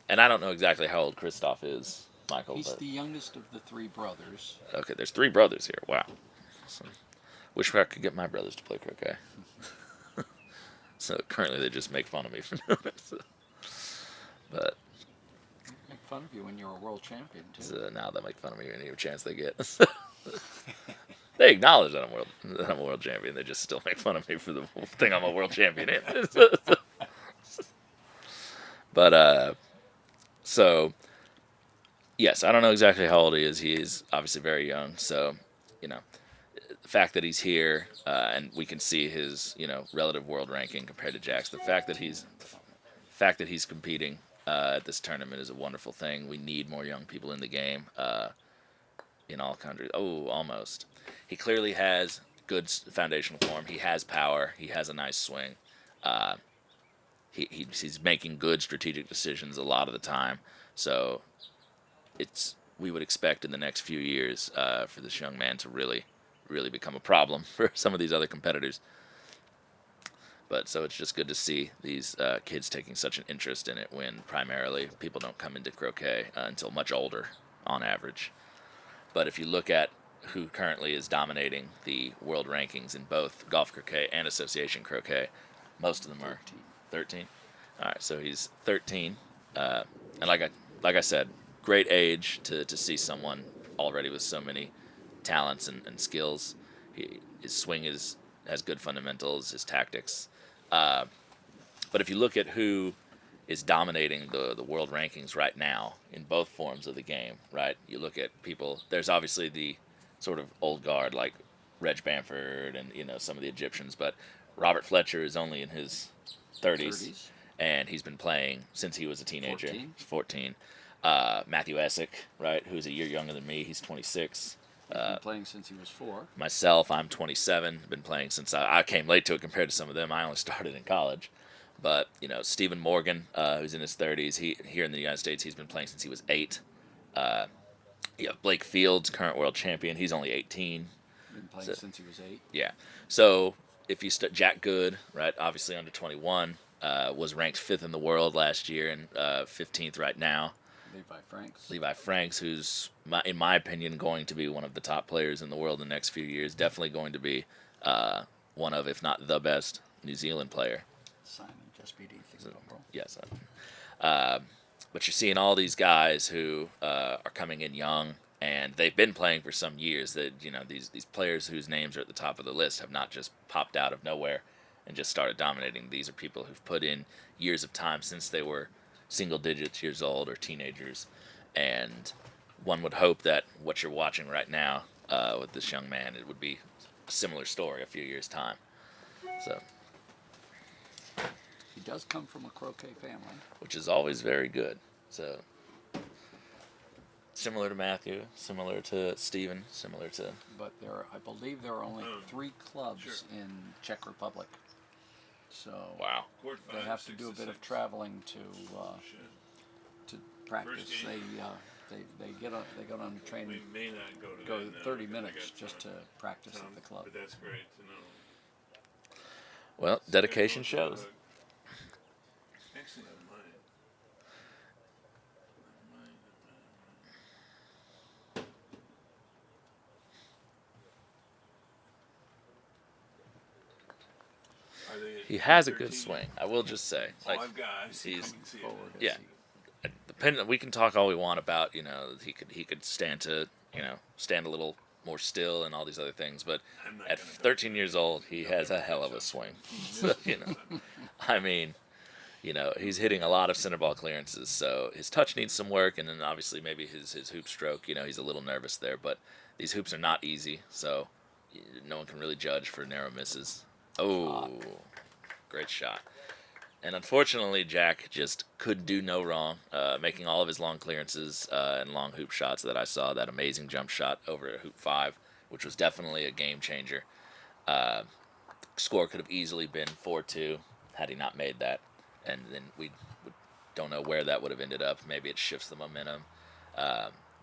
and I don't know exactly how old Krystof is, Michael. He's the youngest of the three brothers. Okay, there's 3 brothers here. Wow. So, wish I could get my brothers to play croquet. So currently they just make fun of me for doing it. So. But Make fun of you when you're a world champion too. So now they make fun of me any chance they get. They acknowledge that I'm a world champion. They just still make fun of me for the thing I'm a world champion in. But so yes, I don't know exactly how old he is. He is obviously very young. So the fact that he's here and we can see his relative world ranking compared to Jack's. The fact that he's competing at this tournament is a wonderful thing. We need more young people in the game in all countries. Oh, almost. He clearly has good foundational form. He has power. He has a nice swing. He's making good strategic decisions a lot of the time. So we would expect in the next few years for this young man to really become a problem for some of these other competitors. But so it's just good to see these kids taking such an interest in it when primarily people don't come into croquet until much older on average. But if you look at who currently is dominating the world rankings in both golf croquet and association croquet, most of them are 13. All right, so he's 13. And like I said, great age to see someone already with so many talents and skills. His swing has good fundamentals, his tactics. But if you look at who is dominating the world rankings right now in both forms of the game, right? You look at people, there's obviously the sort of old guard like Reg Bamford and some of the Egyptians, but Robert Fletcher is only in his 30s. And he's been playing since he was a teenager. 14. Matthew Essick, right, who's a year younger than me, he's 26. He's been playing since he was 4. Myself, I'm 27. Been playing since I came late to it compared to some of them. I only started in college. But, Stephen Morgan, who's in his 30s, here in the United States, he's been playing since he was 8. Blake Fields, current world champion, he's only 18. Been playing since he was 8. Yeah. So if you Jack Good, right, obviously under 21, was ranked 5th in the world last year and 15th right now. Levi Franks, who's, in my opinion, going to be one of the top players in the world in the next few years. Definitely going to be one of, if not the best, New Zealand player. Simon just beat Ethan Gumbrell. Yes. But you're seeing all these guys who are coming in young, and they've been playing for some years. That these players whose names are at the top of the list have not just popped out of nowhere and just started dominating. These are people who've put in years of time since they were single digits years old or teenagers, and one would hope that what you're watching right now with this young man, it would be a similar story a few years' time. So he does come from a croquet family, which is always very good. So similar to Matthew, similar to Stephen, similar to. But I believe there are only 3 clubs in Czech Republic. So Wow. Court they five, have to do a 6 bit to of 6. traveling to practice. First game. They get on the train. We may not go to Go that now 30 because I minutes got just to practice Tom, at the club. but that's great to know. Well, dedication shows. Actually, I might. He has a good swing. I will just say, like, 5 guys. he's Come and see it. Forward, yeah. Depending, we can talk all we want about, you know, he could stand to, you know, stand a little more still and all these other things, but I'm not at gonna go 13 years old, he has a hell of a swing. So, you know, I mean, you know, he's hitting a lot of center ball clearances, so his touch needs some work, and then obviously maybe his hoop stroke, you know, he's a little nervous there, but these hoops are not easy, so no one can really judge for narrow misses. Oh, great shot. And unfortunately, Jack just could do no wrong, making all of his long clearances and long hoop shots that I saw. That amazing jump shot over at hoop 5, which was definitely a game changer. Score could have easily been 4-2 had he not made that. And then we don't know where that would have ended up. Maybe it shifts the momentum.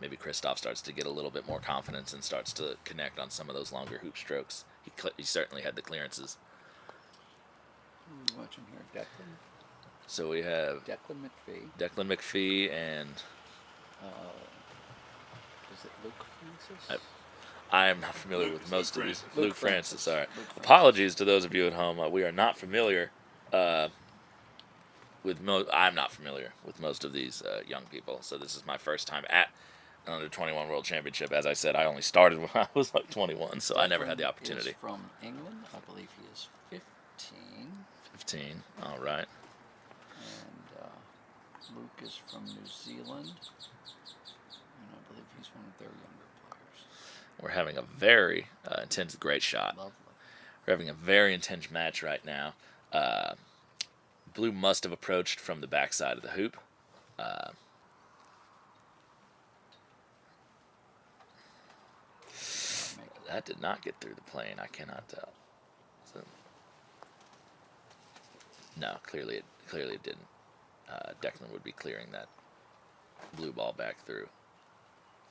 Maybe Krystof starts to get a little bit more confidence and starts to connect on some of those longer hoop strokes. He certainly had the clearances. Watching here, Declan. So we have Declan McPhee. McPhee and Is it Luke Francis? I am not familiar with most of these. Francis. Luke Francis, all right. Apologies to those of you at home. We are not familiar with I'm not familiar with most of these young people. So this is my first time at an under-21 World Championship. As I said, I only started when I was like 21, so I never had the opportunity. Is from England. I believe he is 15. 15, all right. And Luke is from New Zealand. And I believe he's one of their younger players. We're having a very intense, great shot. Lovely. We're having a very intense match right now. Blue must have approached from the backside of the hoop. That did not get through the plane. I cannot tell. So, no, clearly it didn't. Declan would be clearing that blue ball back through.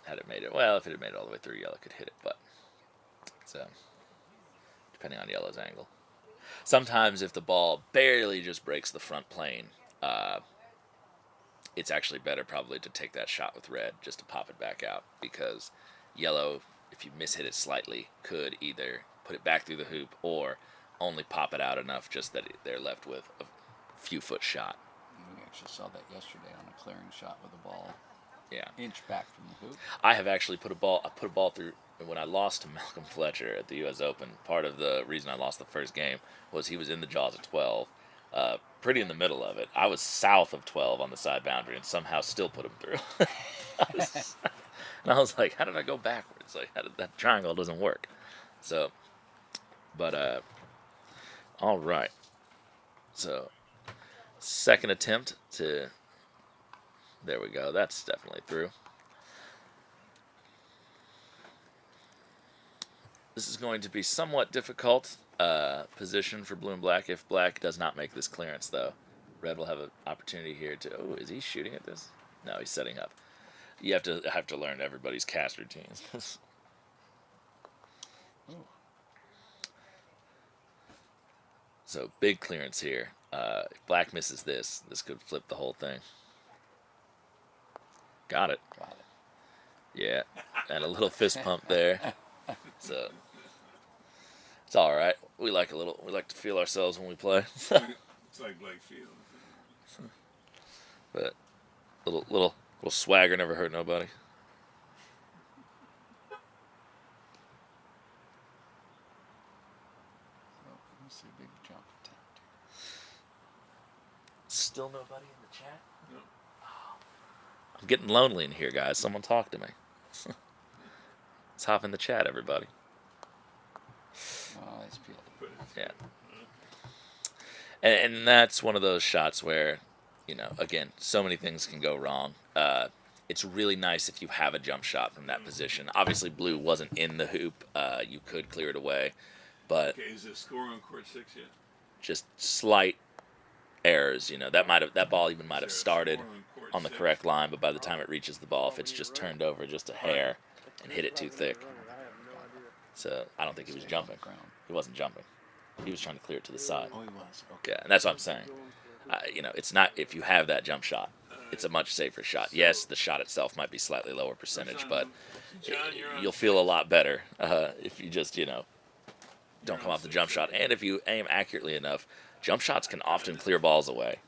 Had it made it, well, if it had made it all the way through, yellow could hit it, but so depending on yellow's angle. Sometimes if the ball barely just breaks the front plane, it's actually better probably to take that shot with red just to pop it back out, because yellow, if you miss hit it slightly, could either put it back through the hoop or only pop it out enough just that they're left with a few foot shot. We actually saw that yesterday on a clearing shot with a ball. Yeah. Inch back from the hoop. I have actually put a ball through when I lost to Malcolm Fletcher at the U.S. Open. Part of the reason I lost the first game was he was in the jaws at 12, pretty in the middle of it. I was south of 12 on the side boundary and somehow still put him through. And I was like, how did I go backwards? Like, that triangle doesn't work. So, but, all right. So, second attempt to, there we go. That's definitely through. This is going to be somewhat difficult position for blue and black if black does not make this clearance, though. Red will have an opportunity here to, oh, is he shooting at this? No, he's setting up. You have to learn everybody's cast routines. So big clearance here. If black misses this could flip the whole thing. Got it. Got it. Yeah, and a little fist pump there. So it's all right. We like to feel ourselves when we play. It's like Blake Field. But little swagger never hurt nobody. Let's see, big jump attempt here. Still nobody in the chat? No. Oh, I'm getting lonely in here, guys. Someone talk to me. Let's hop in the chat, everybody. Oh, that's peeled. Yeah. And that's one of those shots where, you know, again, so many things can go wrong. It's really nice if you have a jump shot from that position. Obviously, blue wasn't in the hoop. You could clear it away. But Okay, is the score on court 6 yet? just slight errors. You know, that ball even might have started on the correct line, but by the time it reaches the ball, if it's just turned over just a hair and hit it too thick. So I don't think he was jumping. He wasn't jumping. He was trying to clear it to the side. Oh, he was. Okay. Yeah, and that's what I'm saying. You know, it's not, if you have that jump shot, it's a much safer shot. Yes, the shot itself might be slightly lower percentage, but you'll feel a lot better if you just, you know, don't come off the jump shot. And if you aim accurately enough, jump shots can often clear balls away.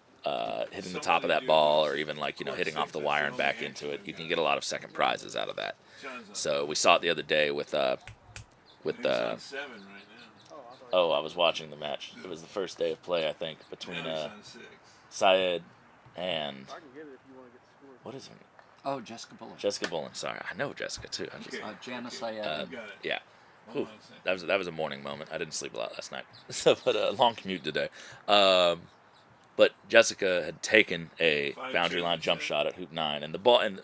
Hitting the top of that ball, or even like, you know, hitting off the wire and back into it, you can get a lot of second prizes out of that. So we saw it the other day with oh, I was watching the match. It was the first day of play, I think, between Saewert and what is her name? Oh, Jessica Bullock. Jessica Bullock. Sorry, I know Jessica too. I just Janice Saewert. yeah. Whew, that was a morning moment. I didn't sleep a lot last night, so but a long commute today. But Jessica had taken a boundary line jump shot at hoop 9, and the ball and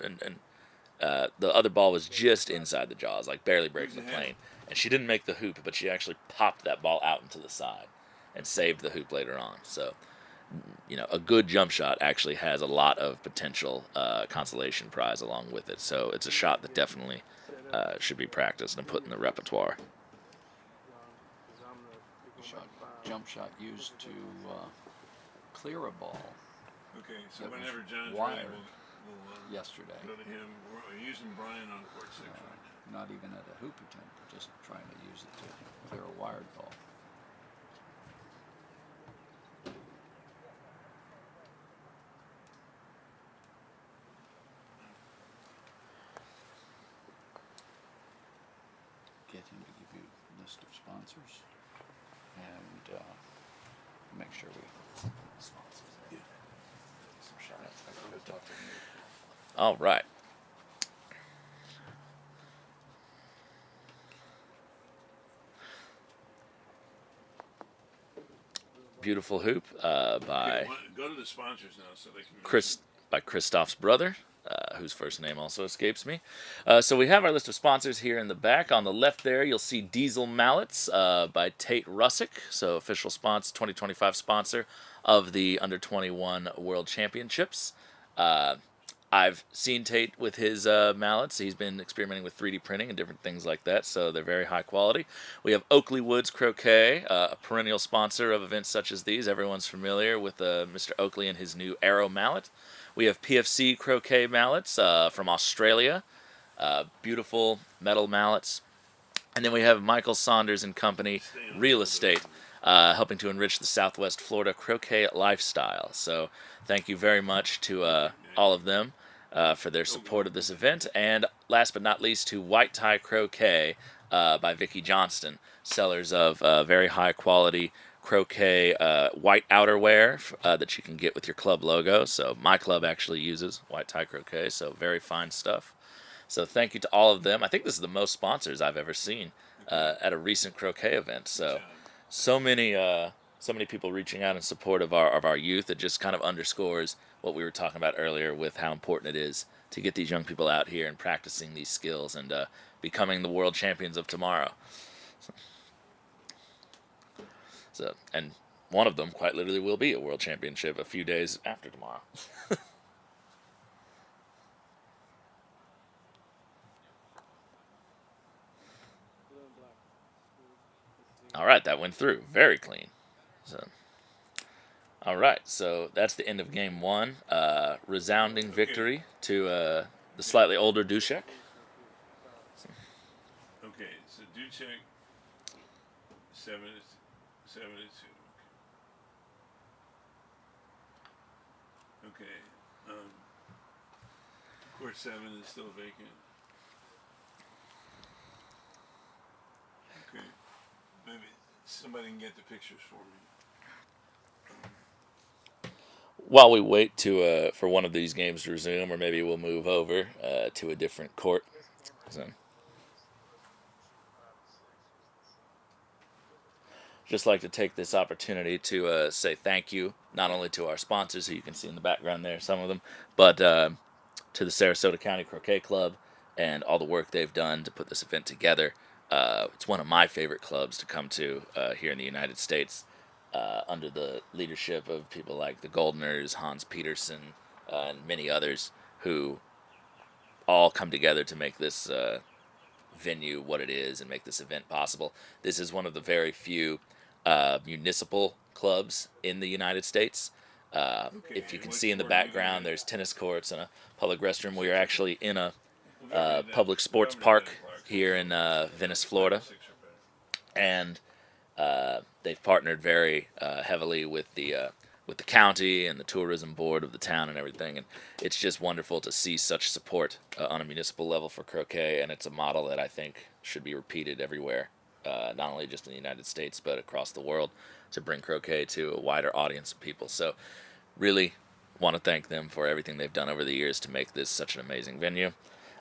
the other ball was just inside the jaws, like barely breaking the plane. And she didn't make the hoop, but she actually popped that ball out into the side and saved the hoop later on. So, you know, a good jump shot actually has a lot of potential consolation prize along with it. So it's a shot that definitely should be practiced and put in the repertoire. Jump shot used to clear a ball. Okay, so that whenever was John's wired ready, we'll yesterday. go to him. We're using Brian on court 6 right now. Not even at a hoop attempt, just trying to use it to clear a wired ball. Get him to give you a list of sponsors and make sure we sponsors. Yeah. Some shout outs. I go talk to him. All right. Beautiful hoop by Go to the sponsors now so they can Krystof's brother, whose first name also escapes me. So we have our list of sponsors here in the back. On the left there, you'll see Diesel Mallets by Tate Russick, so official sponsor, 2025 sponsor of the Under-21 World Championships. I've seen Tate with his mallets. He's been experimenting with 3D printing and different things like that, so they're very high quality. We have Oakley Woods Croquet, a perennial sponsor of events such as these. Everyone's familiar with Mr. Oakley and his new Arrow mallet. We have PFC Croquet mallets from Australia, beautiful metal mallets. And then we have Michael Saunders and Company Real Estate, helping to enrich the Southwest Florida croquet lifestyle. So thank you very much to all of them for their support of this event. And last but not least, to White Tie Croquet by Vicky Johnston, sellers of very high quality croquet white outerwear that you can get with your club logo. So my club actually uses White Tie Croquet, so very fine stuff. So thank you to all of them. I think this is the most sponsors I've ever seen at a recent croquet event. So many people reaching out in support of our youth. It just kind of underscores what we were talking about earlier with how important it is to get these young people out here and practicing these skills and becoming the world champions of tomorrow. So, and one of them quite literally will be a world championship a few days after tomorrow. All right, that went through very clean. So, all right, so that's the end of game 1. Resounding victory to the slightly older Dusek. Okay, so Dusek 7-2. Okay. Court 7 is still vacant. Okay. Maybe somebody can get the pictures for me. While we wait to for one of these games to resume, or maybe we'll move over to a different court. So, just like to take this opportunity to say thank you, not only to our sponsors, who you can see in the background there, some of them, but to the Sarasota County Croquet Club and all the work they've done to put this event together. It's one of my favorite clubs to come to here in the United States. under the leadership of people like the Goldners, Hans Peterson, and many others who all come together to make this venue what it is and make this event possible. This is one of the very few municipal clubs in the United States. If you can see in the background, there's tennis courts and a public restroom. We are actually in a public sports park here in Venice, Florida, and they've partnered very heavily with the county and the tourism board of the town and everything, and it's just wonderful to see such support on a municipal level for croquet, and it's a model that I think should be repeated everywhere, not only just in the United States but across the world, to bring croquet to a wider audience of people. So really want to thank them for everything they've done over the years to make this such an amazing venue.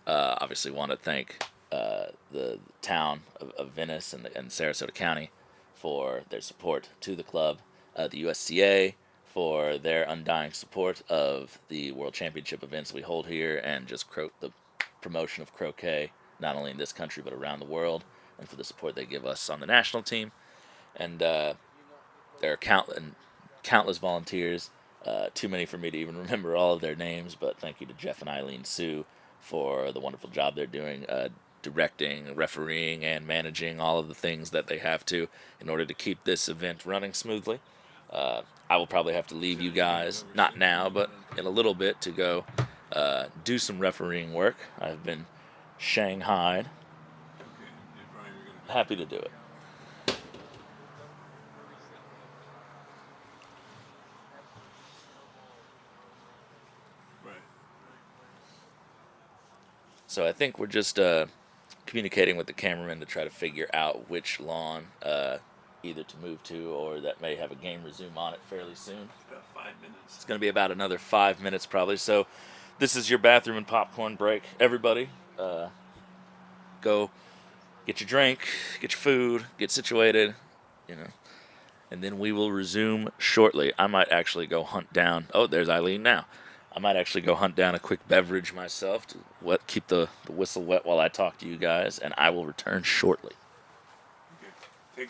Obviously want to thank the town of Venice and Sarasota County for their support to the club, the USCA for their undying support of the World Championship events we hold here, and just the promotion of croquet, not only in this country but around the world, and for the support they give us on the national team. And there are countless volunteers, too many for me to even remember all of their names, but thank you to Jeff and Eileen Sue for the wonderful job they're doing, directing, refereeing, and managing all of the things that they have to in order to keep this event running smoothly. I will probably have to leave you guys, not now, but in a little bit, to go do some refereeing work. I've been shanghaied. Happy to do it. So I think we're just communicating with the cameraman to try to figure out which lawn either to move to, or that may have a game resume on it fairly soon. About 5 minutes. It's going to be about another 5 minutes probably. So this is your bathroom and popcorn break. Everybody, go get your drink, get your food, get situated, and then we will resume shortly. I might actually go hunt down. Oh, there's Eileen now. I might actually go hunt down a quick beverage myself to keep the whistle wet while I talk to you guys, and I will return shortly. Okay.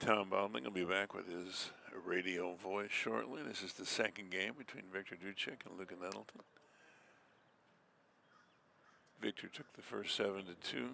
Tom Baldwin will be back with his radio voice shortly. This is the second game between Victor Duchek and Luca Nettleton. Victor took the first 7-2.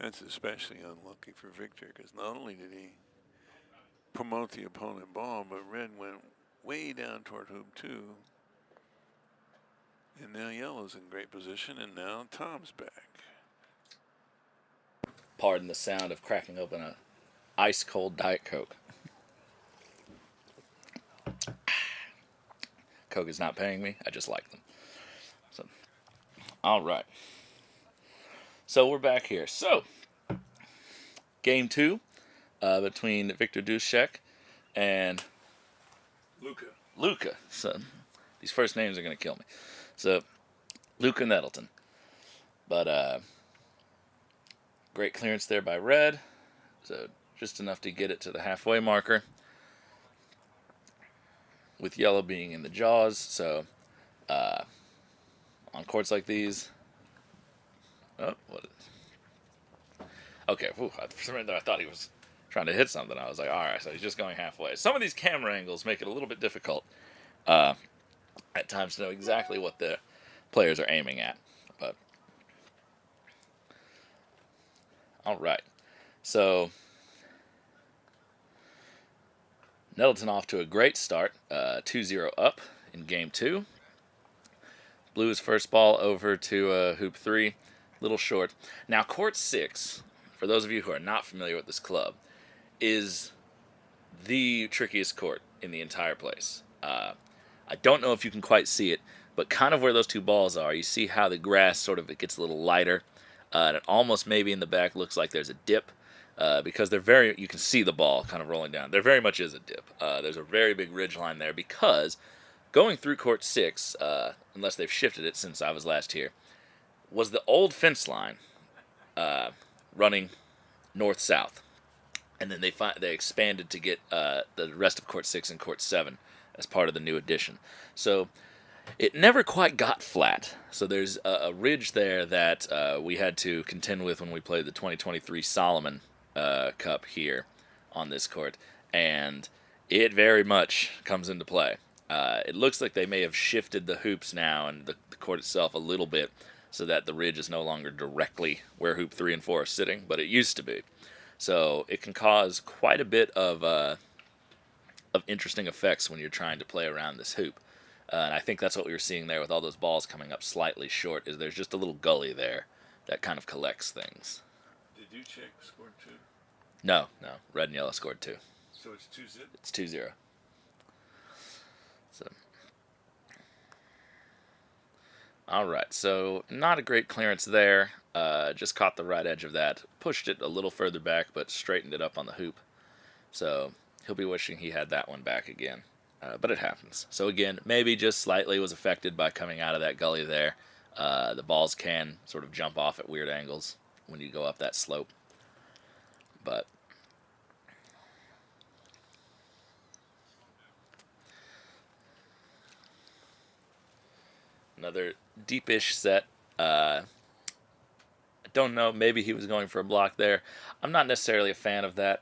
That's especially unlucky for Victor, because not only did he promote the opponent ball, but red went way down toward hoop 2. And now yellow's in great position, and now Tom's back. Pardon the sound of cracking open a ice cold Diet Coke. Coke is not paying me. I just like them. So, all right. So we're back here. So, game 2 between Victor Dusek and Luca. So these first names are going to kill me. So Luca Nettleton. But great clearance there by red. So just enough to get it to the halfway marker. With yellow being in the jaws. So on courts like these. Oh, what is... Okay, whew, for some reason I thought he was trying to hit something. I was like, all right, so he's just going halfway. Some of these camera angles make it a little bit difficult at times to know exactly what the players are aiming at. But all right, so Nettleton off to a great start, 2-0 up in game 2. Blue's first ball over to hoop 3, little short. Now court 6, for those of you who are not familiar with this club, is the trickiest court in the entire place. I don't know if you can quite see it, but kind of where those two balls are, you see how the grass sort of, it gets a little lighter, and it almost maybe in the back looks like there's a dip, because they're you can see the ball kind of rolling down. There very much is a dip. There's a very big ridge line there, because going through court 6, unless they've shifted it since I was last here, was the old fence line running north-south. And then they expanded to get the rest of court 6 and court 7 as part of the new addition. So it never quite got flat. So there's a ridge there that we had to contend with when we played the 2023 Solomon Cup here on this court. And it very much comes into play. It looks like they may have shifted the hoops now and the court itself a little bit so that the ridge is no longer directly where hoop 3 and 4 are sitting, but it used to be. So it can cause quite a bit of interesting effects when you're trying to play around this hoop. And I think that's what we were seeing there with all those balls coming up slightly short, is there's just a little gully there that kind of collects things. Did you check score 2? No. Red and yellow scored 2. So it's 2-0? It's 2-0. So, all right, so not a great clearance there. Just caught the right edge of that. Pushed it a little further back, but straightened it up on the hoop. So he'll be wishing he had that one back again. But it happens. So again, maybe just slightly was affected by coming out of that gully there. The balls can sort of jump off at weird angles when you go up that slope. But another deepish set. I don't know, maybe he was going for a block there. I'm not necessarily a fan of that.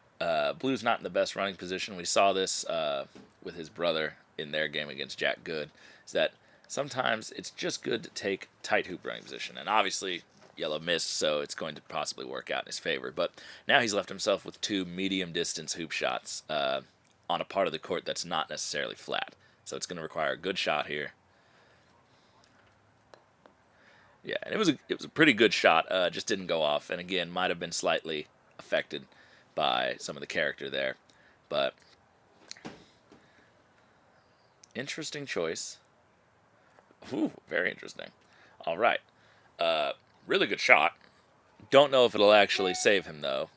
Blue's not in the best running position. We saw this with his brother in their game against Jack Good, is that sometimes it's just good to take tight hoop running position. And obviously, yellow missed, so it's going to possibly work out in his favor. But now he's left himself with 2 medium-distance hoop shots on a part of the court that's not necessarily flat. So it's going to require a good shot here. Yeah, and it was a pretty good shot, just didn't go off, and again, might have been slightly affected by some of the character there, but interesting choice. Ooh, very interesting. All right, really good shot. Don't know if it'll actually save him, though,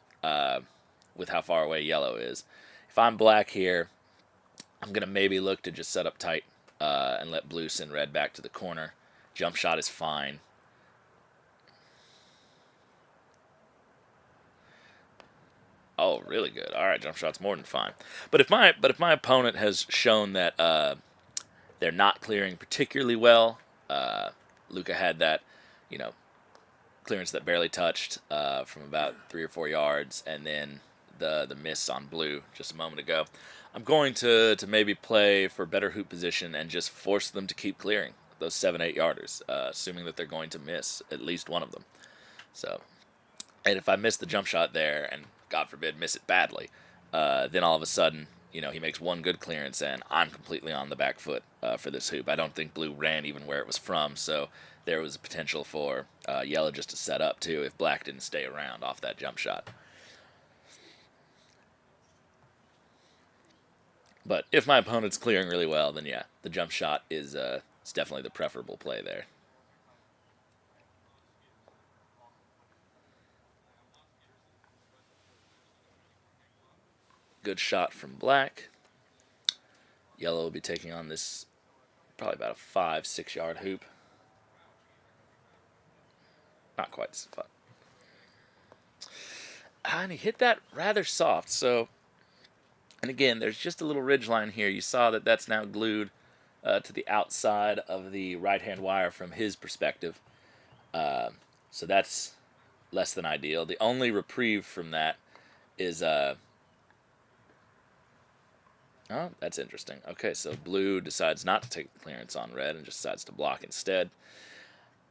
with how far away yellow is. If I'm black here, I'm going to maybe look to just set up tight and let blue send red back to the corner. Jump shot is fine. Oh, really good. All right, jump shot's more than fine. But if my opponent has shown that they're not clearing particularly well, Luca had that, clearance that barely touched from about 3 or 4 yards, and then the miss on blue just a moment ago. I'm going to maybe play for better hoop position and just force them to keep clearing those 7-8 yarders, assuming that they're going to miss at least one of them. So And if I miss the jump shot there, and God forbid miss it badly, then all of a sudden, you know, he makes one good clearance, and I'm completely on the back foot for this hoop. I don't think blue ran even where it was from, so there was potential for yellow just to set up too if black didn't stay around off that jump shot. But if my opponent's clearing really well, then yeah, the jump shot is it's definitely the preferable play there. Good shot from black. Yellow will be taking on this probably about a 5-6 yard hoop. Not quite so far. And he hit that rather soft, so, and again, there's just a little ridge line here. You saw that that's now glued to the outside of the right-hand wire from his perspective. So that's less than ideal. The only reprieve from that is, oh, that's interesting. Okay, so blue decides not to take the clearance on red and just decides to block instead.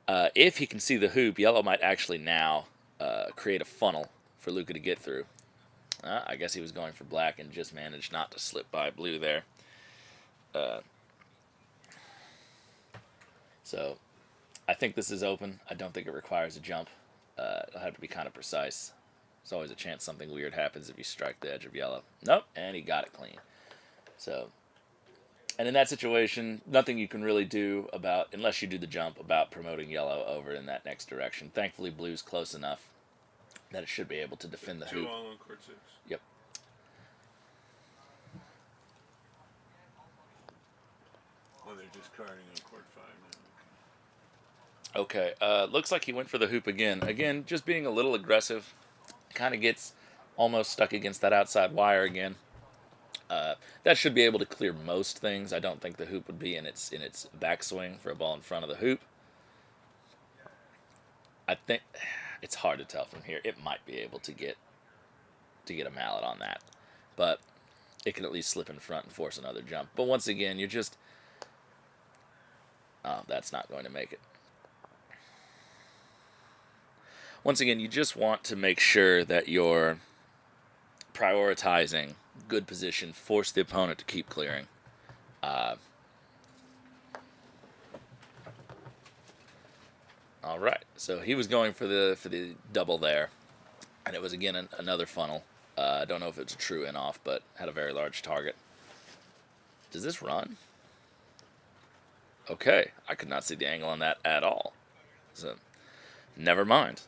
If he can see the hoop, yellow might actually now create a funnel for Luca to get through. I guess he was going for black and just managed not to slip by blue there. So I think this is open. I don't think it requires a jump. It'll have to be kind of precise. There's always a chance something weird happens if you strike the edge of yellow. Nope, and he got it clean. So, and in that situation, nothing you can really do about, unless you do the jump, about promoting yellow over in that next direction. Thankfully, blue's close enough that it should be able to defend the hoop. 2 all on court 6. Yep. Well, they're discarding on court 5 now. Okay, looks like he went for the hoop again. Again, just being a little aggressive. Kind of gets almost stuck against that outside wire again. That should be able to clear most things. I don't think the hoop would be in its backswing for a ball in front of the hoop. I think it's hard to tell from here. It might be able to get a mallet on that, but it can at least slip in front and force another jump. But once again, you're just, oh, that's not going to make it. Once again, you just want to make sure that you're prioritizing good position, force the opponent to keep clearing. All right, so he was going for the double there, and it was again another funnel. I don't know if it's a true in off, but had a very large target. Does this run? Okay, I could not see the angle on that at all. So, never mind.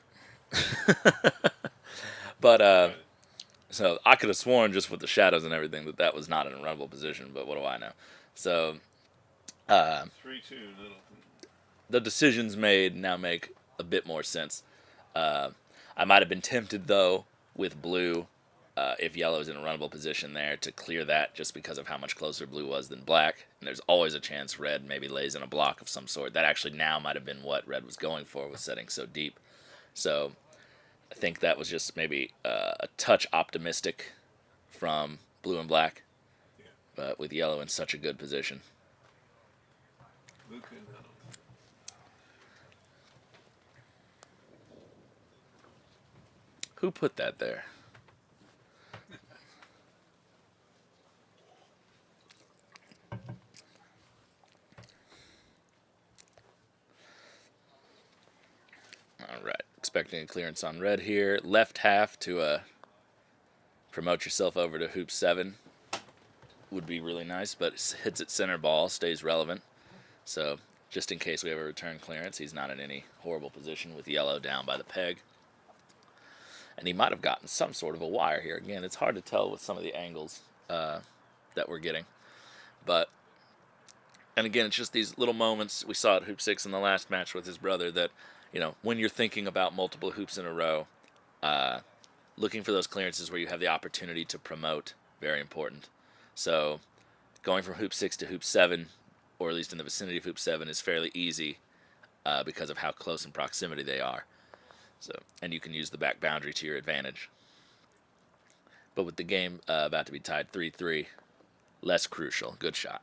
But so I could have sworn just with the shadows and everything that was not in a runnable position, but what do I know? So 3-2 Nettleton. The decisions made now make a bit more sense. I might have been tempted though with blue, if yellow's in a runnable position there, to clear that just because of how much closer blue was than black. And there's always a chance red maybe lays in a block of some sort. That actually now might have been what red was going for with setting so deep. So I think that was just maybe a touch optimistic from blue and black, Yeah. but with yellow in such a good position. Luca and Nettleton. Who put that there? All right, expecting a clearance on red here. Left half to promote yourself over to hoop 7 would be really nice, but it hits at center ball, stays relevant. So just in case we have a return clearance, he's not in any horrible position with yellow down by the peg. And he might have gotten some sort of a wire here. Again, it's hard to tell with some of the angles that we're getting. But, and again, it's just these little moments. We saw at hoop 6 in the last match with his brother that, you know, when you're thinking about multiple hoops in a row, looking for those clearances where you have the opportunity to promote, very important. So going from hoop 6 to hoop 7, or at least in the vicinity of hoop 7, is fairly easy because of how close in proximity they are. So, and you can use the back boundary to your advantage. But with the game about to be tied 3-3, less crucial. Good shot.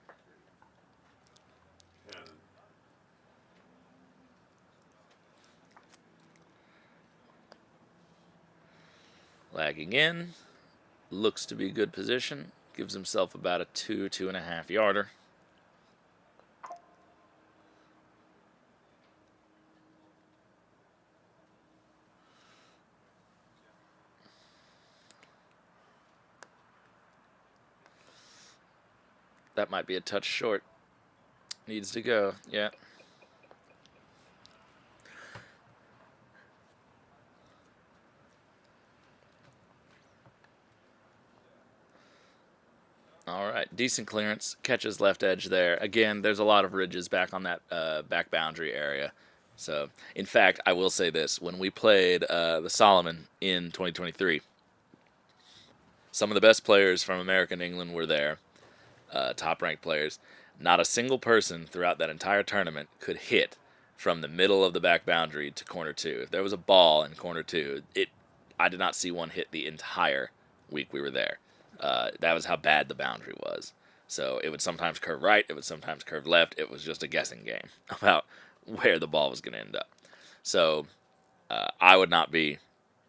Lagging in. Looks to be good position. Gives himself about a 2.5 yarder. That might be a touch short. Needs to go. Yeah. All right, decent clearance. Catches left edge there. Again, there's a lot of ridges back on that back boundary area. So, in fact, I will say this. When we played the Solomon in 2023, some of the best players from American England were there, top-ranked players. Not a single person throughout that entire tournament could hit from the middle of the back boundary to corner 2. If there was a ball in corner 2, I did not see one hit the entire week we were there. That was how bad the boundary was. So it would sometimes curve right, it would sometimes curve left. It was just a guessing game about where the ball was going to end up. So I would not be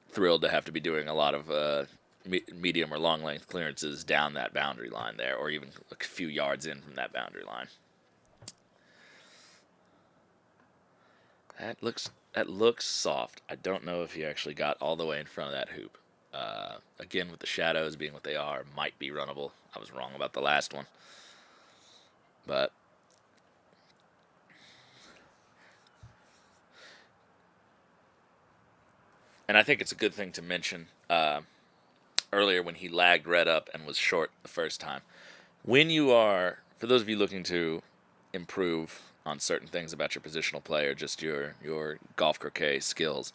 thrilled to have to be doing a lot of medium or long length clearances down that boundary line there, or even a few yards in from that boundary line. That looks soft. I don't know if he actually got all the way in front of that hoop. Again, with the shadows being what they are, might be runnable. I was wrong about the last one. But and I think it's a good thing to mention earlier when he lagged red up and was short the first time. When you are, for those of you looking to improve on certain things about your positional play or just your golf croquet skills,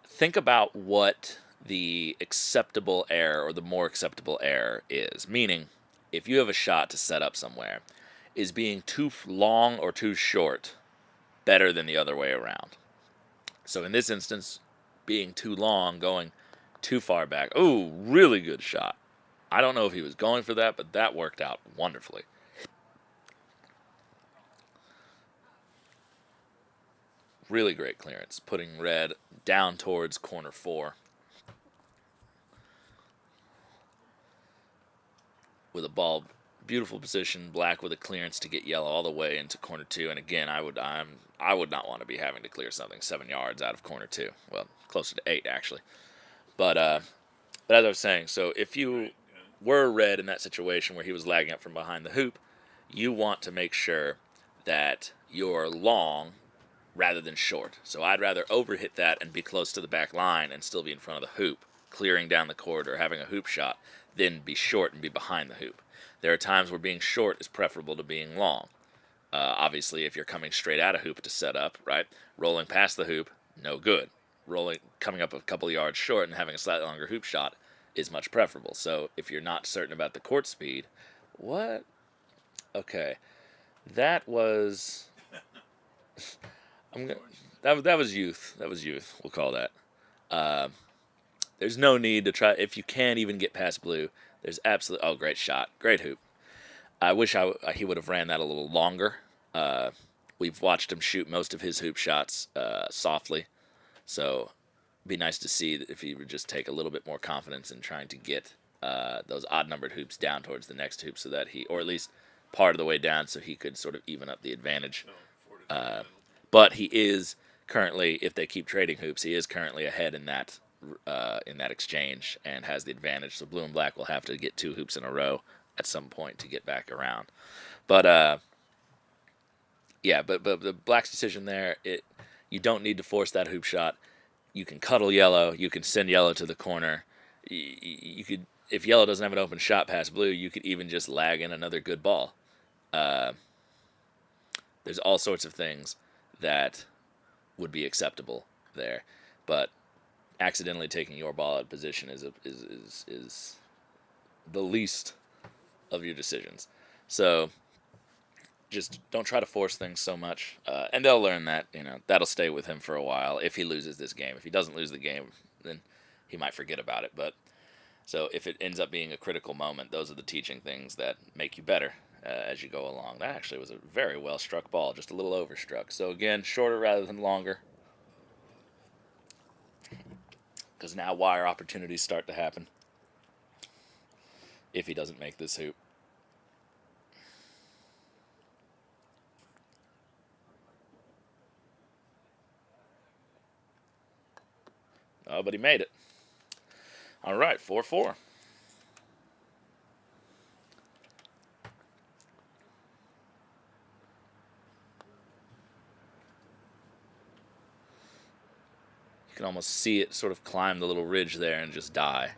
think about what the acceptable error or the more acceptable error is. Meaning, if you have a shot to set up somewhere, is being too long or too short better than the other way around? So in this instance, being too long, going too far back. Ooh, really good shot. I don't know if he was going for that, but that worked out wonderfully. Really great clearance, putting red down towards corner 4. With a ball, beautiful position, black with a clearance to get yellow all the way into corner 2. And again, I would not want to be having to clear something 7 yards out of corner 2. Well, closer to 8 actually. But as I was saying, so if you were red in that situation where he was lagging up from behind the hoop, you want to make sure that you're long rather than short. So I'd rather overhit that and be close to the back line and still be in front of the hoop, clearing down the corridor, having a hoop shot, than be short and be behind the hoop. There are times where being short is preferable to being long. Obviously, if you're coming straight out of hoop to set up, right, rolling past the hoop, no good. Coming up a couple yards short and having a slightly longer hoop shot is much preferable. So if you're not certain about the court speed, what? Okay, that was that was youth. That was youth. We'll call that. There's no need to try. If you can't even get past blue, there's absolutely... Oh, great shot. Great hoop. I wish he would have ran that a little longer. We've watched him shoot most of his hoop shots softly. So it'd be nice to see that if he would just take a little bit more confidence in trying to get those odd-numbered hoops down towards the next hoop so that he... Or at least part of the way down so he could sort of even up the advantage. But he is currently, if they keep trading hoops, he is currently ahead in that exchange and has the advantage. So blue and black will have to get 2 hoops in a row at some point to get back around. But yeah, but the black's decision there, you don't need to force that hoop shot. You can cuddle yellow. You can send yellow to the corner. You could, if yellow doesn't have an open shot past blue, you could even just lag in another good ball. There's all sorts of things that would be acceptable there, but accidentally taking your ball out of position is the least of your decisions. So just don't try to force things so much, and they'll learn that. That'll stay with him for a while if he loses this game. If he doesn't lose the game, then he might forget about it. But so if it ends up being a critical moment, those are the teaching things that make you better as you go along. That actually was a very well struck ball, just a little overstruck. So again, shorter rather than longer. because now wire opportunities start to happen if he doesn't make this hoop. Oh, but he made it. All right, 4-4. You can almost see it sort of climb the little ridge there and just die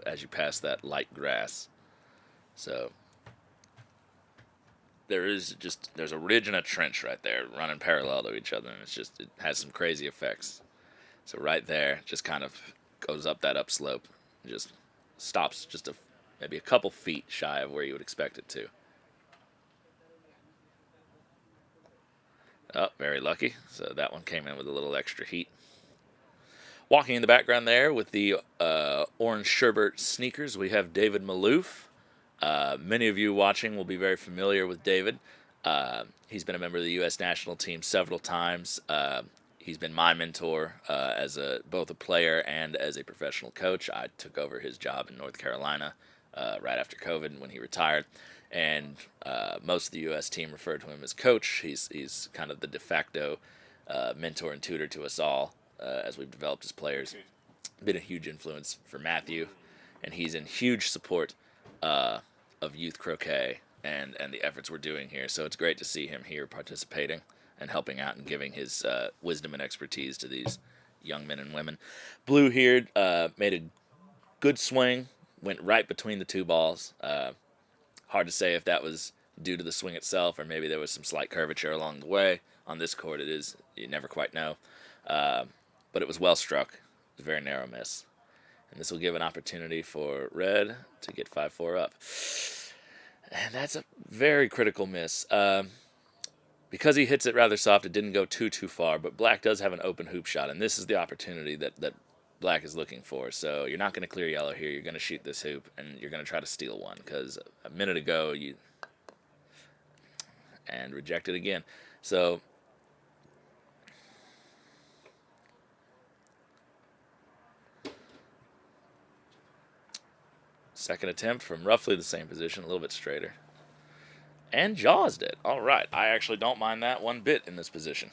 as you pass that light grass. So there's a ridge and a trench right there running parallel to each other, and it has some crazy effects. So right there, just kind of goes up that upslope, and just stops just maybe a couple feet shy of where you would expect it to. Oh, very lucky. So that one came in with a little extra heat. Walking in the background there with the orange sherbet sneakers, we have David Malouf. Many of you watching will be very familiar with David. He's been a member of the U.S. national team several times. He's been my mentor as both a player and as a professional coach. I took over his job in North Carolina right after COVID when he retired. And most of the U.S. team referred to him as coach. He's kind of the de facto mentor and tutor to us all as we've developed as players. Been a huge influence for Matthew, and he's in huge support of youth croquet and the efforts we're doing here. So it's great to see him here participating and helping out and giving his wisdom and expertise to these young men and women. Blue here made a good swing, went right between the two balls. Hard to say if that was due to the swing itself or maybe there was some slight curvature along the way. On this court, you never quite know. But it was well struck. It was a very narrow miss. And this will give an opportunity for Red to get 5-4 up. And that's a very critical miss. Because he hits it rather soft, it didn't go too far. But Black does have an open hoop shot, and this is the opportunity that Black is looking for. So you're not going to clear yellow here. You're going to shoot this hoop, and you're going to try to steal one. Because a minute ago, and reject it again. So second attempt from roughly the same position, a little bit straighter. And jawsed it. All right. I actually don't mind that one bit in this position.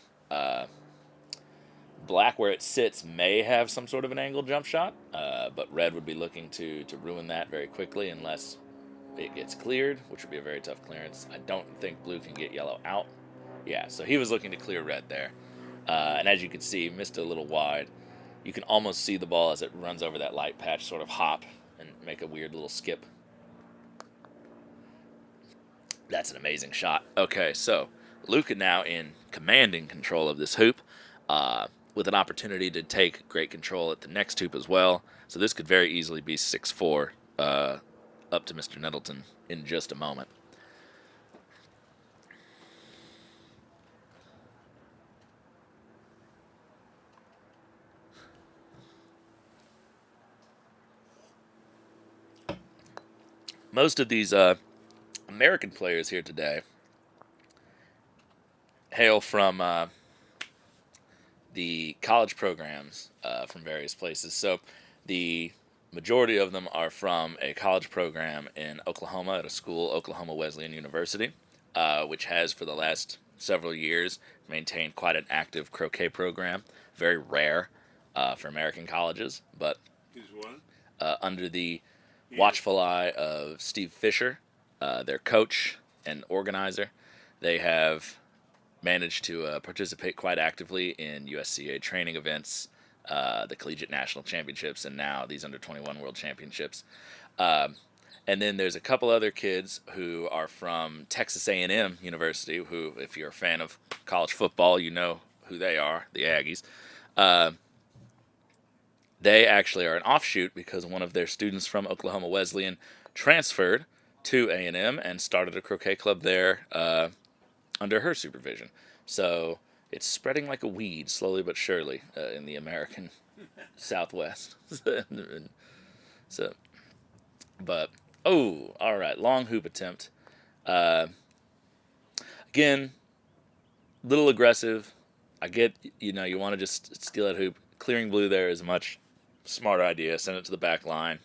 Black, where it sits, may have some sort of an angled jump shot, but Red would be looking to ruin that very quickly unless it gets cleared, which would be a very tough clearance. I don't think Blue can get yellow out. Yeah, so he was looking to clear Red there. And as you can see, missed a little wide. You can almost see the ball as it runs over that light patch sort of hop and make a weird little skip. That's an amazing shot. Okay, so Luca now in commanding control of this hoop with an opportunity to take great control at the next hoop as well. So this could very easily be 6-4 up to Mr. Nettleton in just a moment. Most of these American players here today hail from the college programs from various places. So the majority of them are from a college program in Oklahoma at a school, Oklahoma Wesleyan University, which has for the last several years maintained quite an active croquet program. Very rare for American colleges, but under the watchful eye of Steve Fisher, their coach and organizer, they have managed to participate quite actively in USCA training events, the Collegiate National Championships, and now these Under-21 World Championships. And then there's a couple other kids who are from Texas A&M University, who, if you're a fan of college football, you know who they are, the Aggies. They actually are an offshoot because one of their students from Oklahoma Wesleyan transferred to A&M and started a croquet club there under her supervision. So it's spreading like a weed, slowly but surely, in the American Southwest. So, but, oh, all right, long hoop attempt. Again, little aggressive. I get, you want to just steal that hoop. Clearing Blue there is much Smart idea. Send it to the back line.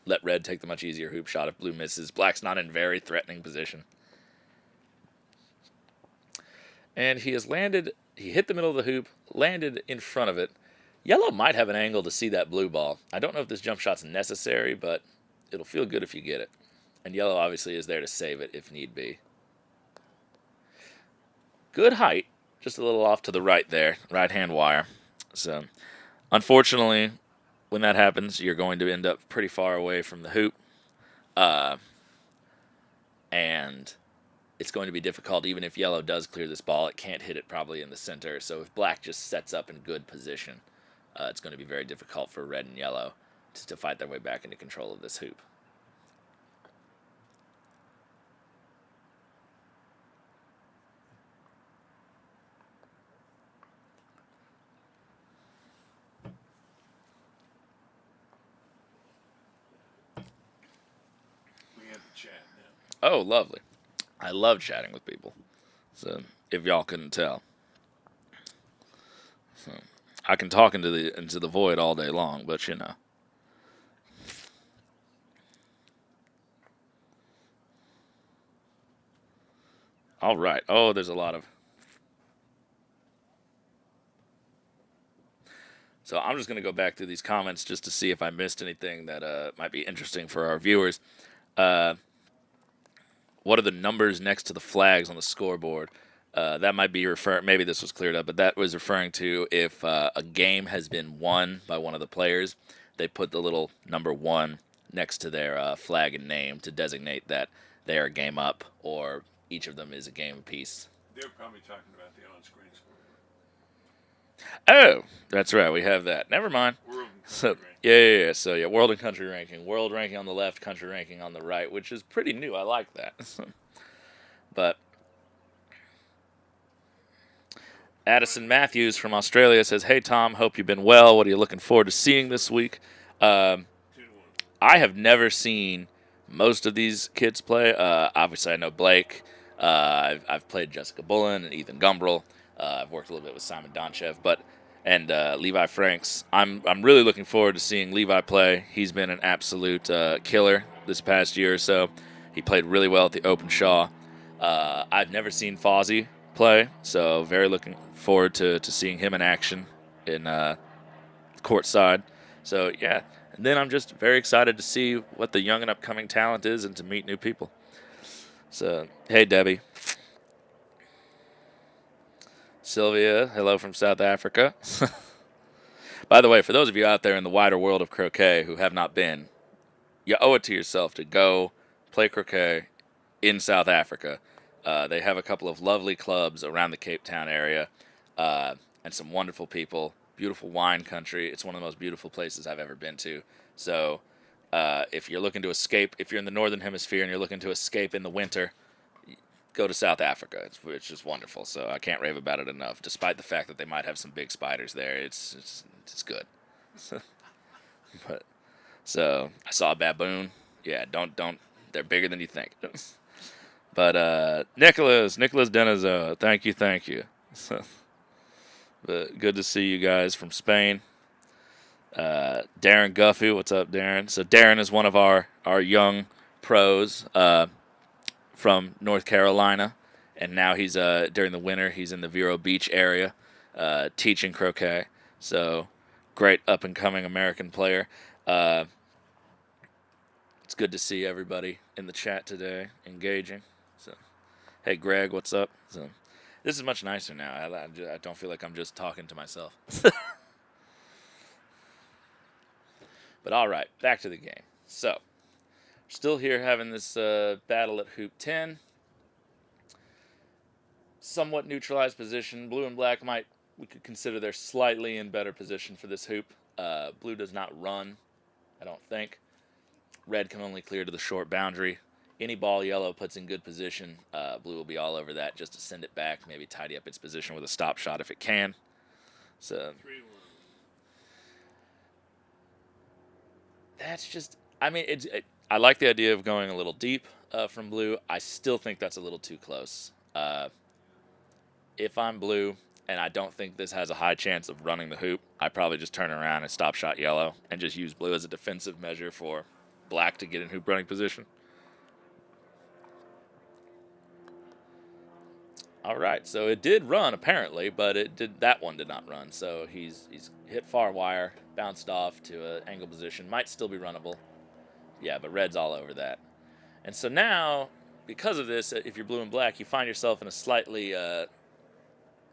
Let red take the much easier hoop shot if blue misses. Black's not in very threatening position. And he has landed, he hit the middle of the hoop, landed in front of it. Yellow might have an angle to see that blue ball. I don't know if this jump shot's necessary, but it'll feel good if you get it. And yellow obviously is there to save it if need be. Good height, just a little off to the right there, right-hand wire. So, unfortunately, when that happens, you're going to end up pretty far away from the hoop. And it's going to be difficult. Even if yellow does clear this ball, it can't hit it probably in the center. So if black just sets up in good position, it's going to be very difficult for red and yellow to fight their way back into control of this hoop. We have the chat now. Oh, lovely. I love chatting with people. So, if y'all couldn't tell. So, I can talk into the void all day long, but you know. All right. Oh, there's a lot of... So I'm just going to go back through these comments just to see if I missed anything that might be interesting for our viewers. What are the numbers next to the flags on the scoreboard? That might be maybe this was cleared up, but that was referring to if a game has been won by one of the players, they put the little number 1 next to their flag and name to designate that they are game up or each of them is a game apiece. They're probably talking about the on-screen scoreboard. Oh, that's right. We have that. Never mind. World and So country ranking. yeah. So yeah, world and country ranking. World ranking on the left, country ranking on the right, which is pretty new. I like that. But Addison Matthews from Australia says, "Hey Tom, hope you've been well. What are you looking forward to seeing this week?" 2-1. I have never seen most of these kids play. Obviously, I know Blake. I've played Jessica Bullen and Ethan Gumbrell. I've worked a little bit with Simon Donchev, and Levi Franks. I'm really looking forward to seeing Levi play. He's been an absolute killer this past year or so. He played really well at the Open Shaw. I've never seen Fawzy play, so very looking forward to seeing him in action in courtside. So yeah, and then I'm just very excited to see what the young and upcoming talent is and to meet new people. So hey Debbie. Sylvia, hello from South Africa. By the way, for those of you out there in the wider world of croquet who have not been, you owe it to yourself to go play croquet in South Africa. They have a couple of lovely clubs around the Cape Town area and some wonderful people, beautiful wine country. It's one of the most beautiful places I've ever been to. So if you're looking to escape, if you're in the Northern Hemisphere and you're looking to escape in the winter, go to South Africa. It's just wonderful. So I can't rave about it enough. Despite the fact that they might have some big spiders there, it's good. But so I saw a baboon. Yeah, don't. They're bigger than you think. But Nicholas Denizo, thank you. But good to see you guys from Spain. Darren Guffey, what's up, Darren? So Darren is one of our young pros. From North Carolina, and now he's during the winter he's in the Vero Beach area teaching croquet. So great up and coming American player. It's good to see everybody in the chat today engaging. So hey Greg, what's up? So this is much nicer now. I don't feel like I'm just talking to myself. But all right, back to the game. So still here having this battle at hoop 10. Somewhat neutralized position. Blue and black we could consider they're slightly in better position for this hoop. Blue does not run, I don't think. Red can only clear to the short boundary. Any ball yellow puts in good position, blue will be all over that just to send it back, maybe tidy up its position with a stop shot if it can. So 3-1. That's just, I mean, I like the idea of going a little deep from blue. I still think that's a little too close. If I'm blue, and I don't think this has a high chance of running the hoop, I probably just turn around and stop shot yellow and just use blue as a defensive measure for black to get in hoop running position. All right, so it did run apparently, but that one did not run. So he's hit far wire, bounced off to an angle position, might still be runnable. Yeah, but red's all over that. And so now, because of this, if you're blue and black, you find yourself in a slightly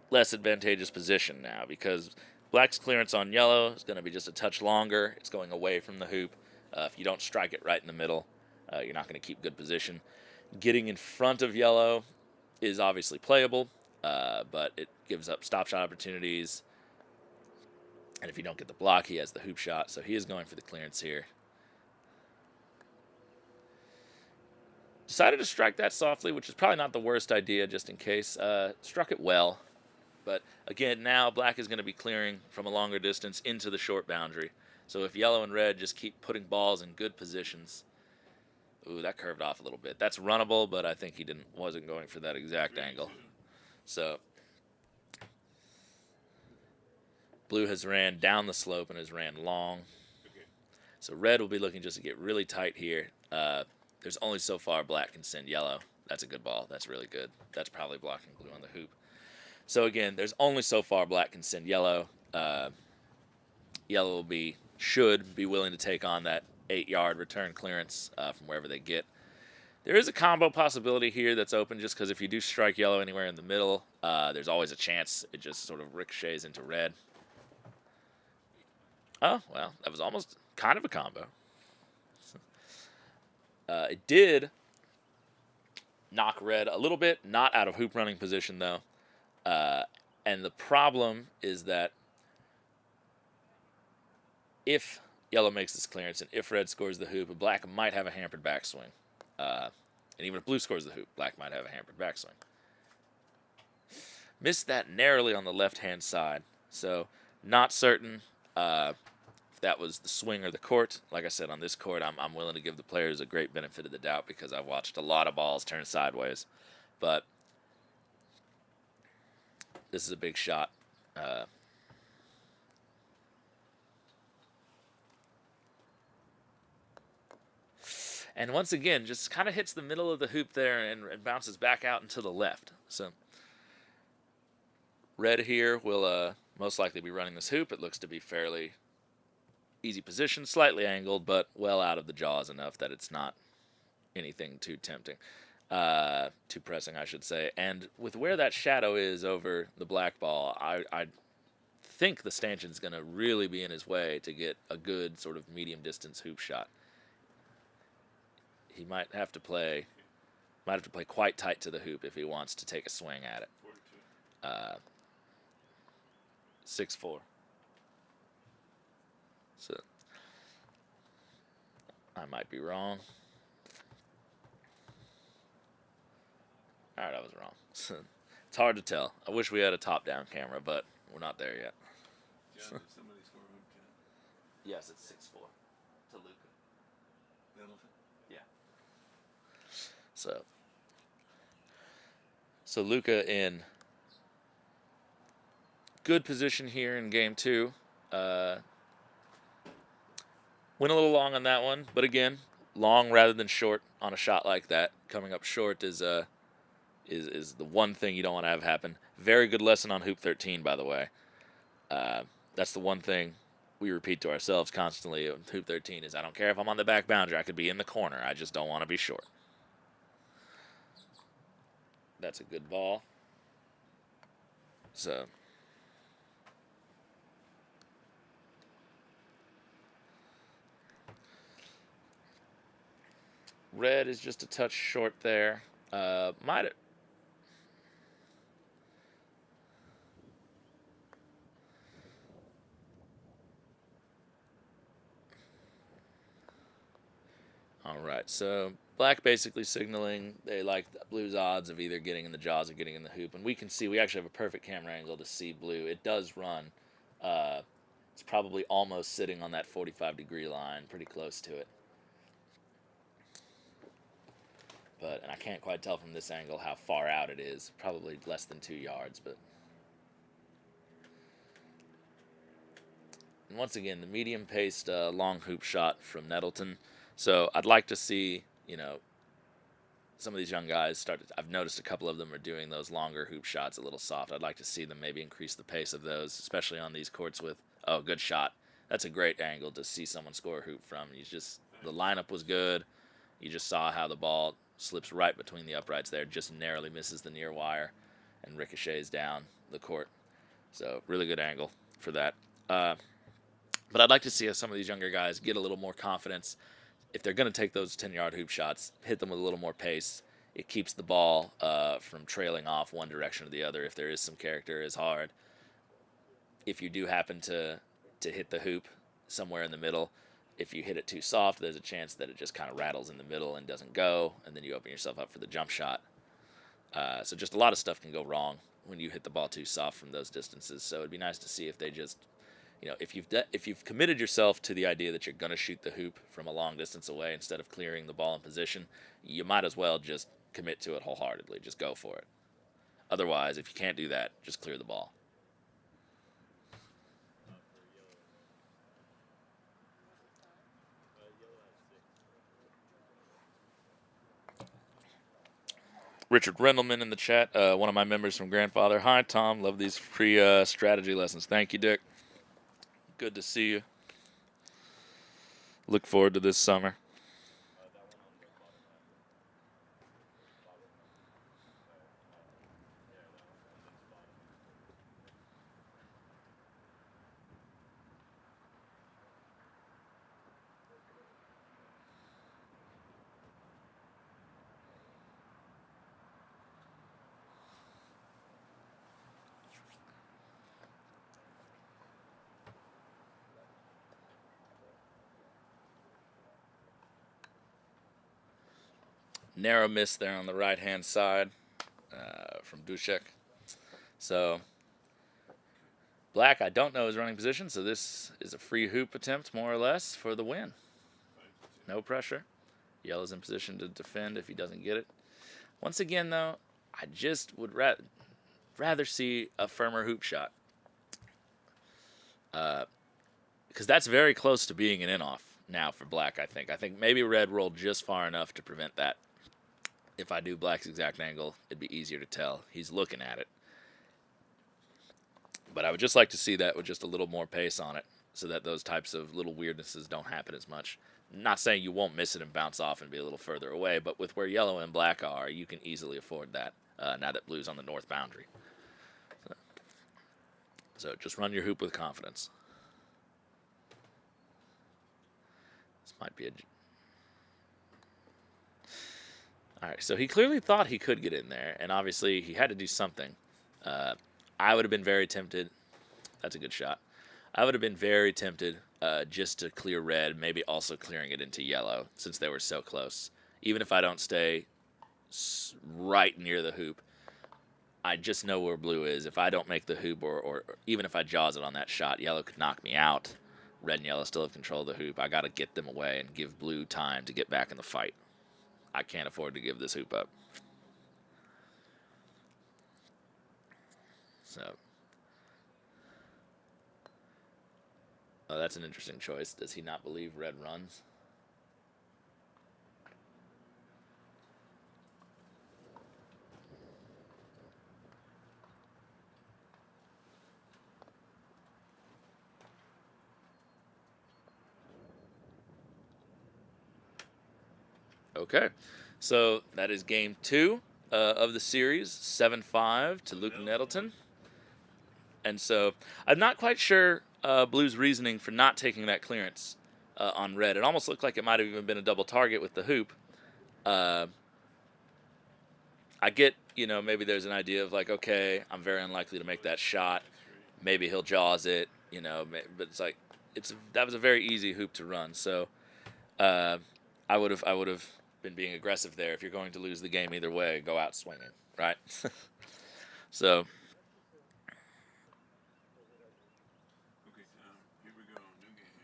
less advantageous position now, because black's clearance on yellow is going to be just a touch longer. It's going away from the hoop. If you don't strike it right in the middle, you're not going to keep good position. Getting in front of yellow is obviously playable, but it gives up stop shot opportunities. And if you don't get the block, he has the hoop shot. So he is going for the clearance here. Decided to strike that softly, which is probably not the worst idea, just in case. Struck it well. But again, now black is going to be clearing from a longer distance into the short boundary. So if yellow and red just keep putting balls in good positions. Ooh, that curved off a little bit. That's runnable, but I think he wasn't going for that exact angle. So blue has ran down the slope and has ran long. So red will be looking just to get really tight here. There's only so far black can send yellow. That's a good ball. That's really good. That's probably blocking blue on the hoop. So again, there's only so far black can send yellow. Yellow should be willing to take on that 8-yard return clearance from wherever they get. There is a combo possibility here that's open, just because if you do strike yellow anywhere in the middle, there's always a chance it just sort of ricochets into red. Oh, well, that was almost kind of a combo. It did knock red a little bit, not out of hoop running position though. And the problem is that if yellow makes this clearance and if red scores the hoop, black might have a hampered backswing. And even if blue scores the hoop, black might have a hampered backswing. Missed that narrowly on the left-hand side. So not certain if that was the swing or the court. Like I said, on this court, I'm willing to give the players a great benefit of the doubt because I've watched a lot of balls turn sideways. But this is a big shot. And once again, just kind of hits the middle of the hoop there and bounces back out and to the left. So red here will most likely be running this hoop. It looks to be fairly easy position, slightly angled, but well out of the jaws enough that it's not anything too tempting. Too pressing, I should say. And with where that shadow is over the black ball, I think the stanchion's going to really be in his way to get a good sort of medium distance hoop shot. He might have to play quite tight to the hoop if he wants to take a swing at it. 6'4". So I might be wrong. All right, I was wrong. It's hard to tell. I wish we had a top-down camera, but we're not there yet. John, did somebody score a hoop, John? Yes, it's 6'4" to Luca. Nettleton? Yeah. So Luca in good position here in game 2. Went a little long on that one, but again, long rather than short on a shot like that. Coming up short is the one thing you don't want to have happen. Very good lesson on Hoop 13, by the way. That's the one thing we repeat to ourselves constantly on Hoop 13 is I don't care if I'm on the back boundary. I could be in the corner. I just don't want to be short. That's a good ball. So red is just a touch short there. Might it? All right, so black basically signaling they like the blue's odds of either getting in the jaws or getting in the hoop. And we can see, we actually have a perfect camera angle to see blue. It does run. It's probably almost sitting on that 45-degree line, pretty close to it. And I can't quite tell from this angle how far out it is. Probably less than 2 yards, but once again, the medium-paced long hoop shot from Nettleton. So I'd like to see, you know, some of these young guys start. I've noticed a couple of them are doing those longer hoop shots a little soft. I'd like to see them maybe increase the pace of those, especially on these courts with, oh, good shot. That's a great angle to see someone score a hoop from. The lineup was good. You just saw how the ball slips right between the uprights there, just narrowly misses the near wire and ricochets down the court. So really good angle for that. But I'd like to see some of these younger guys get a little more confidence. If they're going to take those 10-yard hoop shots, hit them with a little more pace. It keeps the ball from trailing off one direction or the other if there is some character is hard. If you do happen to hit the hoop somewhere in the middle, if you hit it too soft, there's a chance that it just kind of rattles in the middle and doesn't go, and then you open yourself up for the jump shot. So just a lot of stuff can go wrong when you hit the ball too soft from those distances. So it'd be nice to see if they just, you know, if you've committed yourself to the idea that you're going to shoot the hoop from a long distance away instead of clearing the ball in position, you might as well just commit to it wholeheartedly. Just go for it. Otherwise, if you can't do that, just clear the ball. Richard Rendelman in the chat, one of my members from Grandfather. Hi, Tom. Love these free strategy lessons. Thank you, Dick. Good to see you. Look forward to this summer. Narrow miss there on the right-hand side from Dusek. So, Black, I don't know his running position, so this is a free hoop attempt, more or less, for the win. No pressure. Yellow's in position to defend if he doesn't get it. Once again, though, I just would rather see a firmer hoop shot. Because that's very close to being an in-off now for Black, I think. I think maybe Red rolled just far enough to prevent that. If I do Black's exact angle, it'd be easier to tell. He's looking at it. But I would just like to see that with just a little more pace on it so that those types of little weirdnesses don't happen as much. Not saying you won't miss it and bounce off and be a little further away, but with where Yellow and Black are, you can easily afford that now that Blue's on the north boundary. So just run your hoop with confidence. This might be a... All right, so he clearly thought he could get in there, and obviously he had to do something. I would have been very tempted. That's a good shot. I would have been very tempted just to clear Red, maybe also clearing it into Yellow, since they were so close. Even if I don't stay right near the hoop, I just know where Blue is. If I don't make the hoop, or even if I jaws it on that shot, Yellow could knock me out. Red and Yellow still have control of the hoop. I got to get them away and give Blue time to get back in the fight. I can't afford to give this hoop up. So, oh, that's an interesting choice. Does he not believe Red runs? Okay, so that is game 2 of the series, 7-5 to Luca Nettleton. And so I'm not quite sure Blue's reasoning for not taking that clearance on Red. It almost looked like it might have even been a double target with the hoop. I get, you know, maybe there's an idea of like, okay, I'm very unlikely to make that shot. Maybe he'll jaws it, you know, but it's like that was a very easy hoop to run. So I would have been being aggressive there. If you're going to lose the game either way, go out swinging, right? So.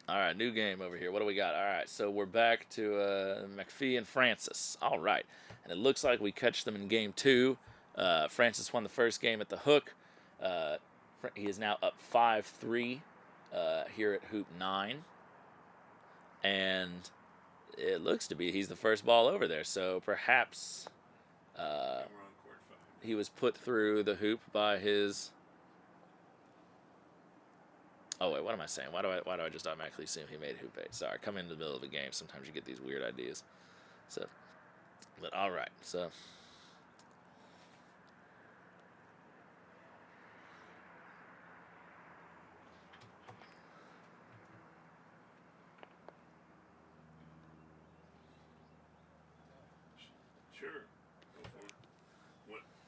All right, new game over here. What do we got? All right, so we're back to McPhee and Francis. All right, and it looks like we catch them in game 2. Francis won the first game at the hook. He is now up 5-3 here at hoop 9. And it looks to be he's the first ball over there. So perhaps he was put through the hoop by his... Oh, wait, what am I saying? Why do I just automatically assume he made hoop 8? Sorry, come in the middle of a game. Sometimes you get these weird ideas. So, but all right. So... Sure. Go for it.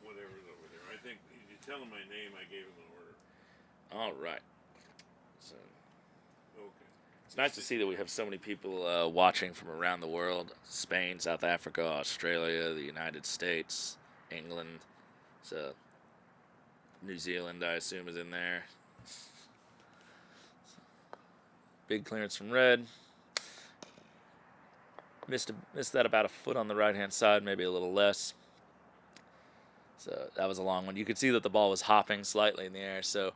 Whatever's over there. I think you tell him my name, I gave him an order. All right. So Okay. it's nice to see that we have so many people watching from around the world: Spain, South Africa, Australia, the United States, England. So New Zealand, I assume, is in there. Big clearance from Red. Missed that about a foot on the right-hand side, maybe a little less. So that was a long one. You could see that the ball was hopping slightly in the air, so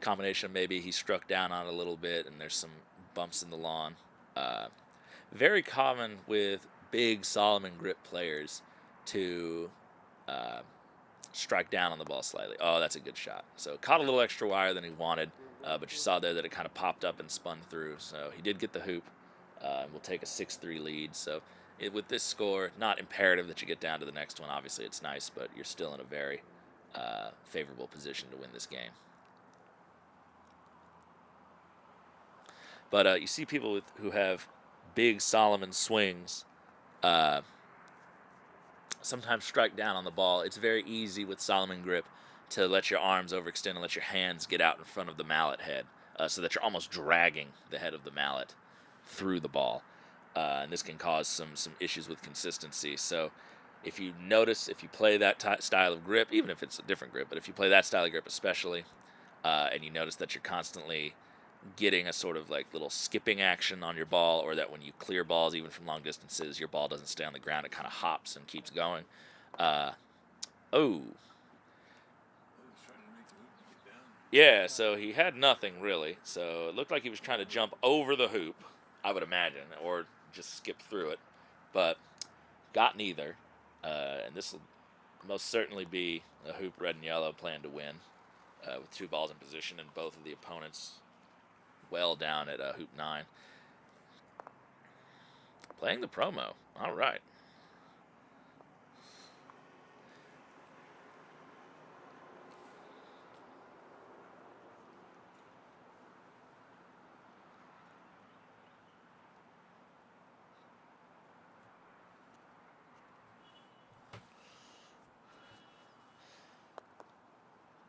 combination of maybe he struck down on it a little bit, and there's some bumps in the lawn. Very common with big Solomon grip players to strike down on the ball slightly. Oh, that's a good shot. So caught a little extra wire than he wanted, but you saw there that it kind of popped up and spun through. So he did get the hoop. We'll take a 6-3 lead. So with this score, not imperative that you get down to the next one. Obviously, it's nice, but you're still in a very favorable position to win this game. But you see people who have big Solomon swings sometimes strike down on the ball. It's very easy with Solomon grip to let your arms overextend and let your hands get out in front of the mallet head so that you're almost dragging the head of the mallet through the ball. And this can cause some issues with consistency. So if you notice, if you play that style of grip, even if it's a different grip, but if you play that style of grip especially, and you notice that you're constantly getting a sort of like little skipping action on your ball, or that when you clear balls, even from long distances, your ball doesn't stay on the ground, it kind of hops and keeps going. Yeah, so he had nothing really. So it looked like he was trying to jump over the hoop, I would imagine, or just skip through it, but got neither. And this will most certainly be a hoop red and yellow plan to win, with 2 balls in position and both of the opponents well down at hoop 9. Playing the promo. All right.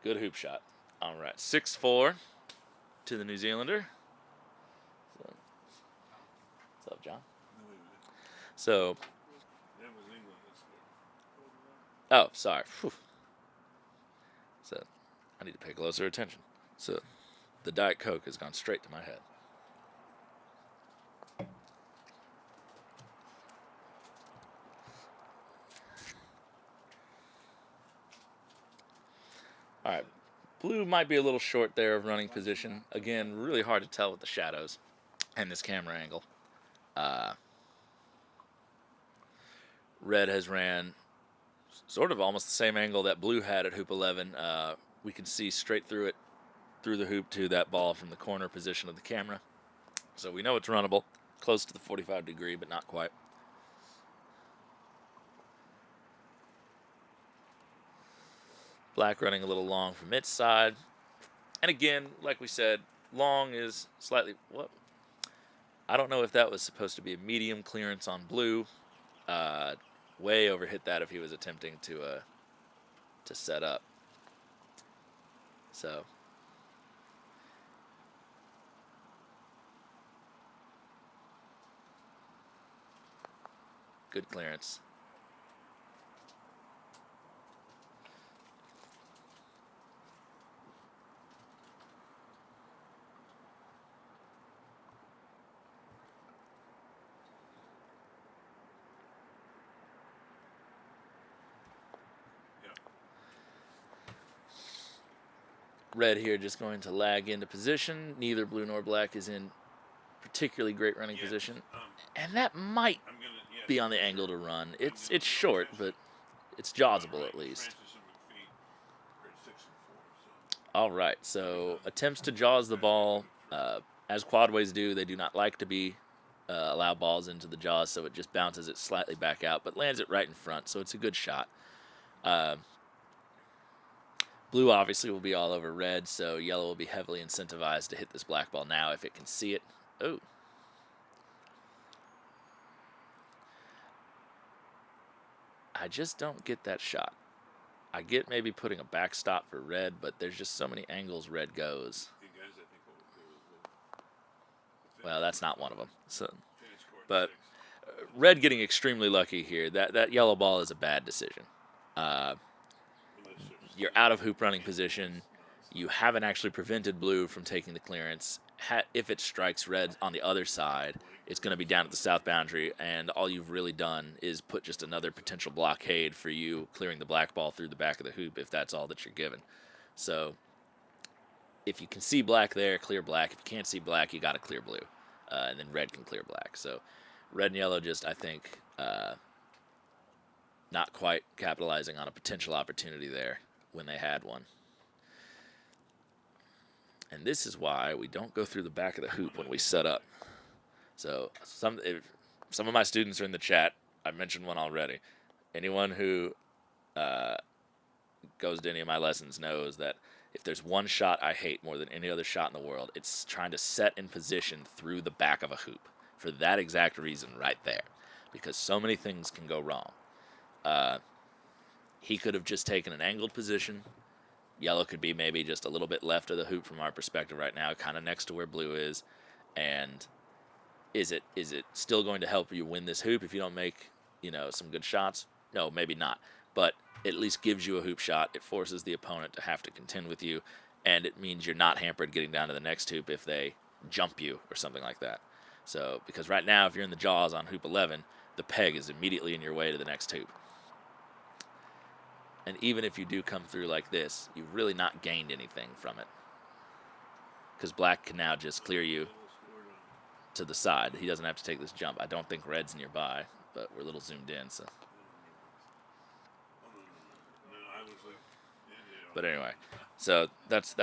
Good hoop shot. All right. 6-4 to the New Zealander. So, what's up, John? So, that was England that scored. Oh, sorry. Whew. So, I need to pay closer attention. So, the Diet Coke has gone straight to my head. All right. Blue might be a little short there of running position. Again, really hard to tell with the shadows and this camera angle. Red has ran sort of almost the same angle that blue had at hoop 11. We can see straight through it, through the hoop to that ball from the corner position of the camera. So we know it's runnable, close to the 45 degree, but not quite. Black running a little long from its side. And again, like we said, long is slightly, what? I don't know if that was supposed to be a medium clearance on blue. Way overhit that if he was attempting to set up. So good clearance. red here just going to lag into position. Neither blue nor black is in particularly great running position. And that might be on the angle to run. It's short, but it's jawsable at least. All right, so attempts to jaws the ball, as quadways do, they do not like to be allow balls into the jaws, so it just bounces it slightly back out, but lands it right in front, so it's a good shot. Blue obviously will be all over red, so yellow will be heavily incentivized to hit this black ball now if it can see it. Oh. I just don't get that shot. I get maybe putting a backstop for red, but there's just so many angles red goes. Well, that's not one of them. So, but red getting extremely lucky here. That yellow ball is a bad decision. You're out of hoop running position. You haven't actually prevented blue from taking the clearance. If it strikes red on the other side, it's going to be down at the south boundary, and all you've really done is put just another potential blockade for you clearing the black ball through the back of the hoop if that's all that you're given. So if you can see black there, clear black. If you can't see black, you got to clear blue, and then red can clear black. So red and yellow just, I think, not quite capitalizing on a potential opportunity there when they had one. And this is why we don't go through the back of the hoop when we set up. So some of my students are in the chat. I mentioned one already. Anyone who goes to any of my lessons knows that if there's one shot I hate more than any other shot in the world, it's trying to set in position through the back of a hoop. For that exact reason right there. Because so many things can go wrong. He could have just taken an angled position. Yellow could be maybe just a little bit left of the hoop from our perspective right now, kind of next to where blue is. And is it still going to help you win this hoop if you don't make, some good shots? No, maybe not. But it at least gives you a hoop shot. It forces the opponent to have to contend with you, and it means you're not hampered getting down to the next hoop if they jump you or something like that. So, because right now, if you're in the jaws on hoop 11, the peg is immediately in your way to the next hoop. And even if you do come through like this, you've really not gained anything from it. Because black can now just clear you to the side. He doesn't have to take this jump. I don't think red's nearby, but we're a little zoomed in. So. But anyway, so that's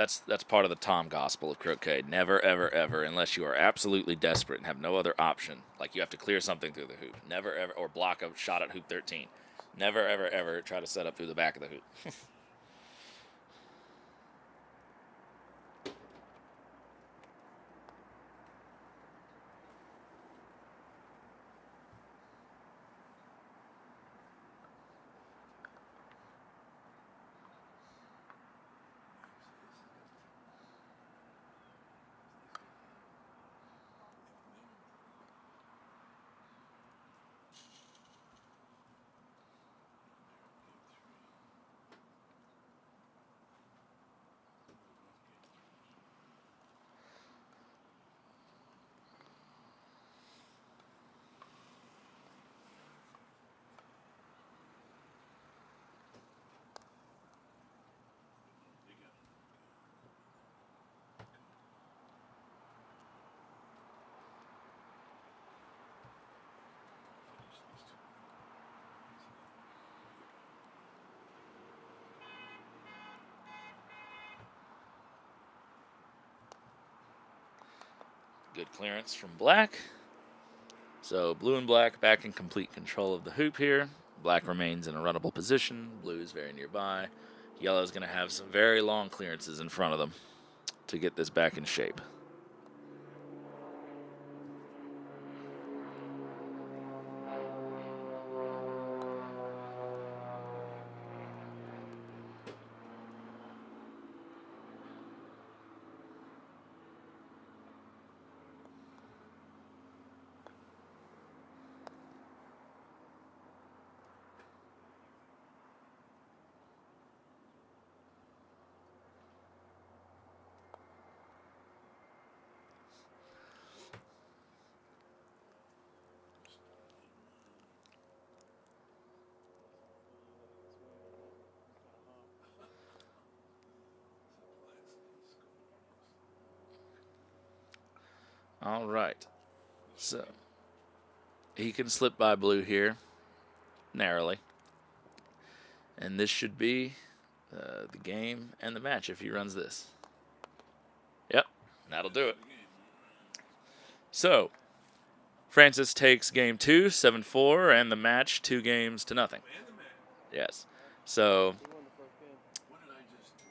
part of the Tom gospel of croquet. Never, ever, ever, unless you are absolutely desperate and have no other option, like you have to clear something through the hoop. Never, ever, or block a shot at hoop 13. Never, ever, ever try to set up through the back of the hoop. Good clearance from black. So blue and black back in complete control of the hoop here. Black remains in a runnable position. Blue is very nearby. Yellow is going to have some very long clearances in front of them to get this back in shape. All right. So he can slip by blue here narrowly. And this should be the game and the match if he runs this. Yep, that'll do it. So Francis takes game 2, 7-4, and the match 2-0. Yes. So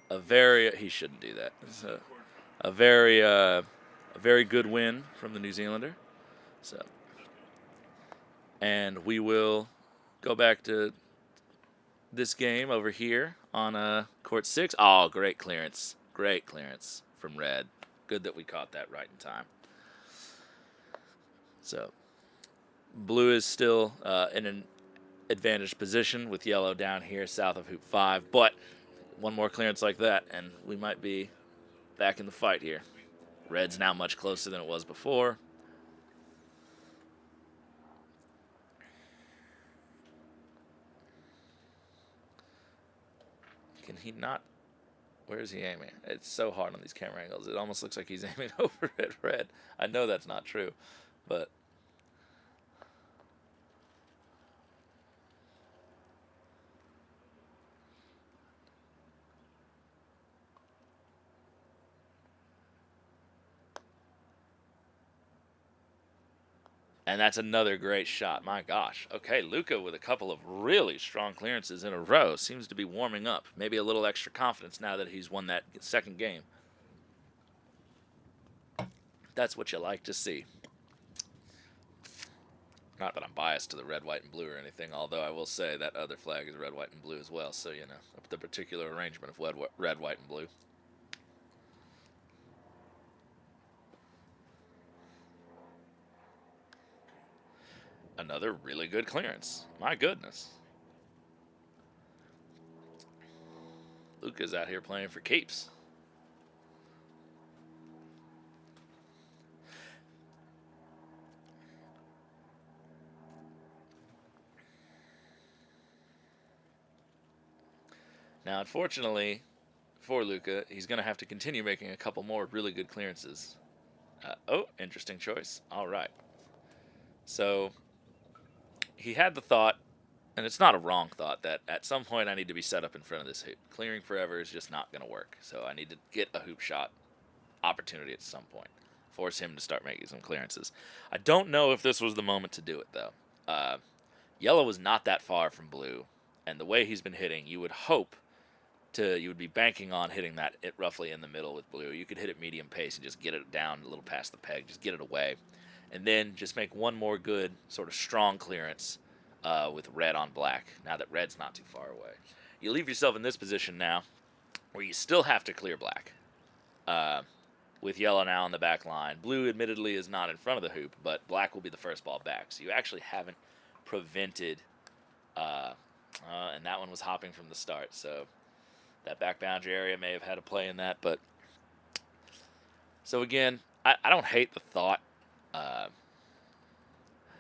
he shouldn't do that. So a very good win from the New Zealander. So, and we will go back to this game over here on court 6. Oh, great clearance from Red. Good that we caught that right in time. So blue is still in an advantaged position with yellow down here south of hoop 5, but one more clearance like that and we might be back in the fight here. Red's now much closer than it was before. Can he not? Where is he aiming? It's so hard on these camera angles. It almost looks like he's aiming over at Red. I know that's not true, but and that's another great shot. My gosh. Okay, Luca with a couple of really strong clearances in a row. Seems to be warming up. Maybe a little extra confidence now that he's won that second game. That's what you like to see. Not that I'm biased to the red, white, and blue or anything, although I will say that other flag is red, white, and blue as well. So, you know, the particular arrangement of red, white, and blue. Another really good clearance. My goodness. Luca's out here playing for keeps. Now, unfortunately for Luca, he's going to have to continue making a couple more really good clearances. Oh, interesting choice. All right. So he had the thought, and it's not a wrong thought, that at some point I need to be set up in front of this hoop. Clearing forever is just not going to work. So I need to get a hoop shot opportunity at some point. Force him to start making some clearances. I don't know if this was the moment to do it, though. Yellow was not that far from blue, and the way he's been hitting, you would hope you would be banking on hitting that roughly in the middle with blue. You could hit it medium pace and just get it down a little past the peg, just get it away. And then just make one more good sort of strong clearance with red on black, now that red's not too far away. You leave yourself in this position now where you still have to clear black with yellow now on the back line. Blue, admittedly, is not in front of the hoop, but black will be the first ball back. So you actually haven't prevented, and that one was hopping from the start, so that back boundary area may have had a play in that. But so again, I don't hate the thought.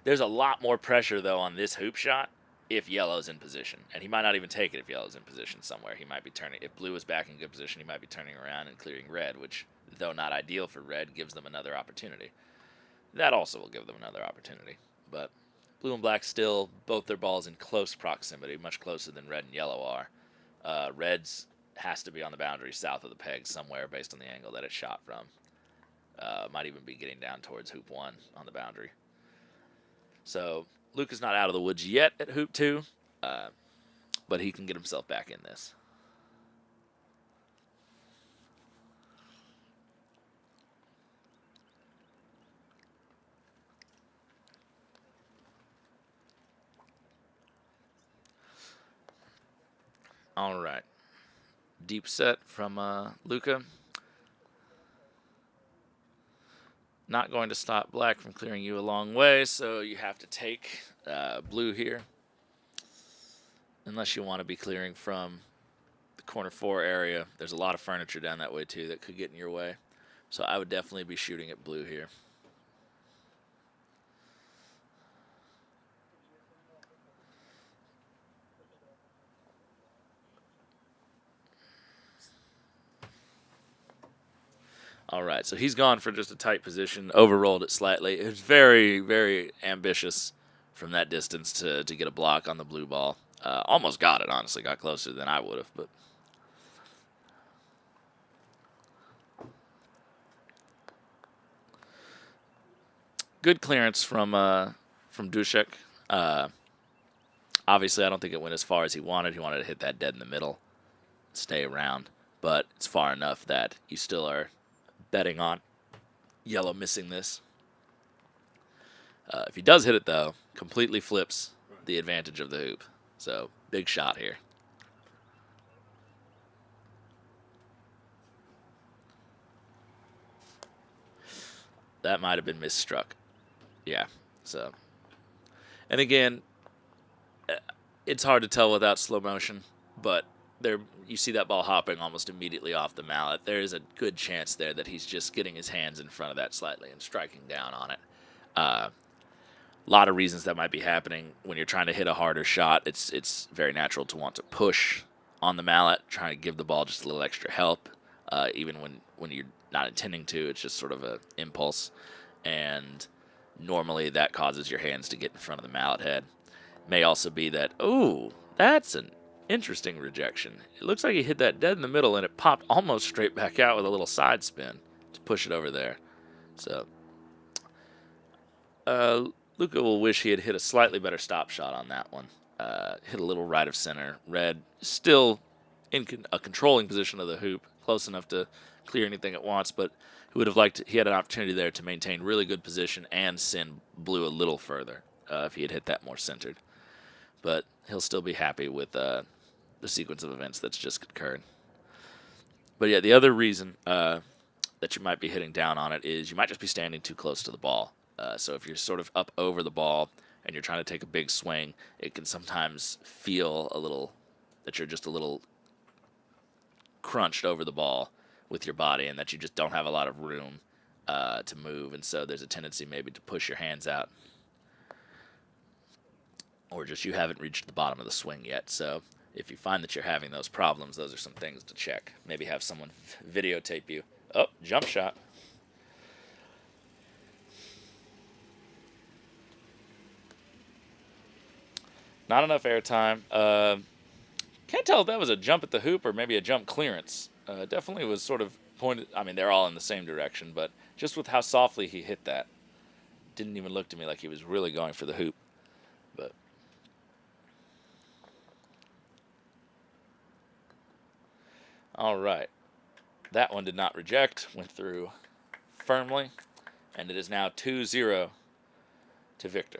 There's a lot more pressure, though, on this hoop shot if yellow's in position. And he might not even take it if yellow's in position somewhere. He might be turning, if blue is back in good position, he might be turning around and clearing red, which, though not ideal for red, gives them another opportunity. That also will give them another opportunity. But blue and black still, both their balls in close proximity, much closer than red and yellow are. Red's has to be on the boundary south of the peg somewhere based on the angle that it's shot from. Might even be getting down towards hoop 1 on the boundary. So Luca's not out of the woods yet at hoop 2, but he can get himself back in this. All right. Deep set from Luca. Not going to stop black from clearing you a long way, so you have to take blue here. Unless you want to be clearing from the corner 4 area. There's a lot of furniture down that way, too, that could get in your way. So I would definitely be shooting at blue here. All right, so he's gone for just a tight position, overrolled it slightly. It was very, very ambitious from that distance to get a block on the blue ball. Almost got it, honestly. Got closer than I would have, but... Good clearance from Dusek. Obviously, I don't think it went as far as he wanted. He wanted to hit that dead in the middle, stay around. But it's far enough that you still are betting on yellow missing this. If he does hit it, though, completely flips the advantage of the hoop. So, big shot here. That might have been misstruck. Yeah, so. And again, it's hard to tell without slow motion, but there you see that ball hopping almost immediately off the mallet. There is a good chance there that he's just getting his hands in front of that slightly and striking down on it. A lot of reasons that might be happening. When you're trying to hit a harder shot, it's very natural to want to push on the mallet, trying to give the ball just a little extra help, even when you're not intending to. It's just sort of an impulse, and normally that causes your hands to get in front of the mallet head. May also be that, oh, that's an interesting rejection. It looks like he hit that dead in the middle, and it popped almost straight back out with a little side spin to push it over there. So, Luca will wish he had hit a slightly better stop shot on that one. Hit a little right of center. Red still in a controlling position of the hoop, close enough to clear anything it wants, but he would have liked, he had an opportunity there to maintain really good position and send blue a little further if he had hit that more centered. But he'll still be happy with the sequence of events that's just occurred. But yeah, the other reason that you might be hitting down on it is you might just be standing too close to the ball. So if you're sort of up over the ball and you're trying to take a big swing, it can sometimes feel a little, that you're just a little crunched over the ball with your body and that you just don't have a lot of room to move. And so there's a tendency maybe to push your hands out. Or just you haven't reached the bottom of the swing yet. So if you find that you're having those problems, those are some things to check. Maybe have someone videotape you. Oh, jump shot. Not enough airtime. Can't tell if that was a jump at the hoop or maybe a jump clearance. Definitely was sort of pointed. I mean, they're all in the same direction, but just with how softly he hit that, didn't even look to me like he was really going for the hoop. But all right, that one did not reject. Went through firmly, and it is now 2-0 to Victor.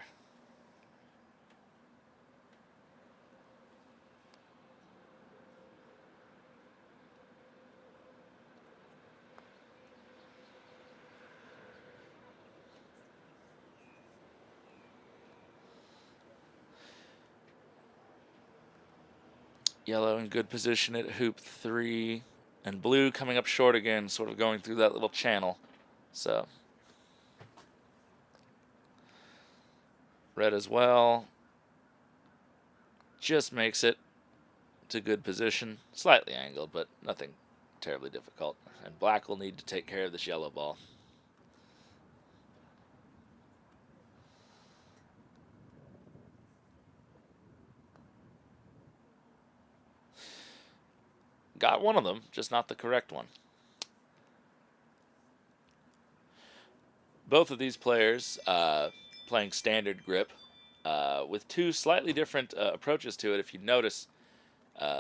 Yellow in good position at hoop 3, and blue coming up short again, sort of going through that little channel. So red as well. Just makes it to good position. Slightly angled, but nothing terribly difficult. And black will need to take care of this yellow ball. Got one of them, just not the correct one. Both of these players playing standard grip with two slightly different approaches to it. If you notice,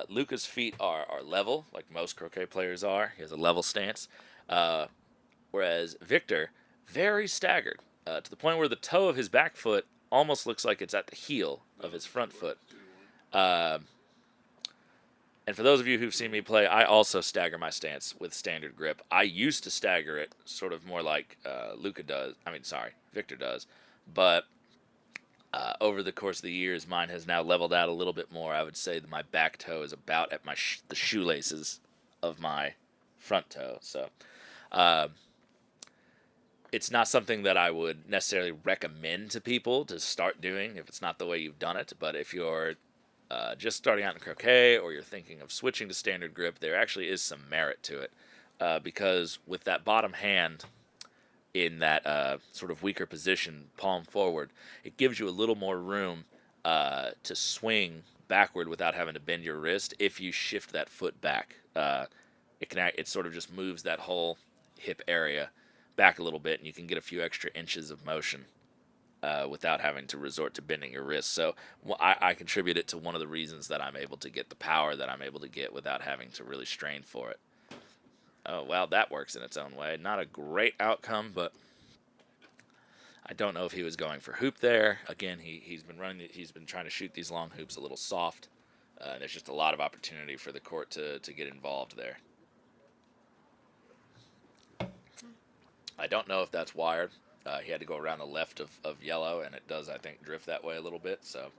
Luca's feet are level, like most croquet players are. He has a level stance. Whereas Victor, very staggered, to the point where the toe of his back foot almost looks like it's at the heel of his front foot. And for those of you who've seen me play, I also stagger my stance with standard grip. I used to stagger it sort of more like Victor does. But over the course of the years, mine has now leveled out a little bit more. I would say that my back toe is about at the shoelaces of my front toe. So it's not something that I would necessarily recommend to people to start doing if it's not the way you've done it. But if you're just starting out in croquet or you're thinking of switching to standard grip, there actually is some merit to it. because with that bottom hand in that sort of weaker position, palm forward, it gives you a little more room to swing backward without having to bend your wrist. If you shift that foot back, it sort of just moves that whole hip area back a little bit, and you can get a few extra inches of motion without having to resort to bending your wrist. So I contribute it to one of the reasons that I'm able to get the power that I'm able to get without having to really strain for it. Oh, well, that works in its own way. Not a great outcome, but I don't know if he was going for hoop there. Again, he's been trying to shoot these long hoops a little soft. There's just a lot of opportunity for the court to get involved there. I don't know if that's wired. He had to go around the left of yellow, and it does, I think, drift that way a little bit. So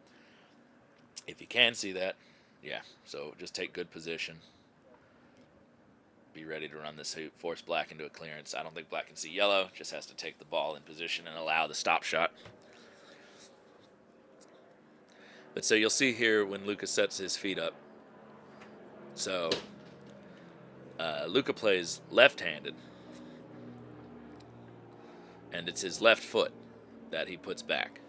if you can see that, yeah. So just take good position. Be ready to run this hoop. Force black into a clearance. I don't think black can see yellow. Just has to take the ball in position and allow the stop shot. But so you'll see here when Luca sets his feet up. So Luca plays left-handed. And it's his left foot that he puts back.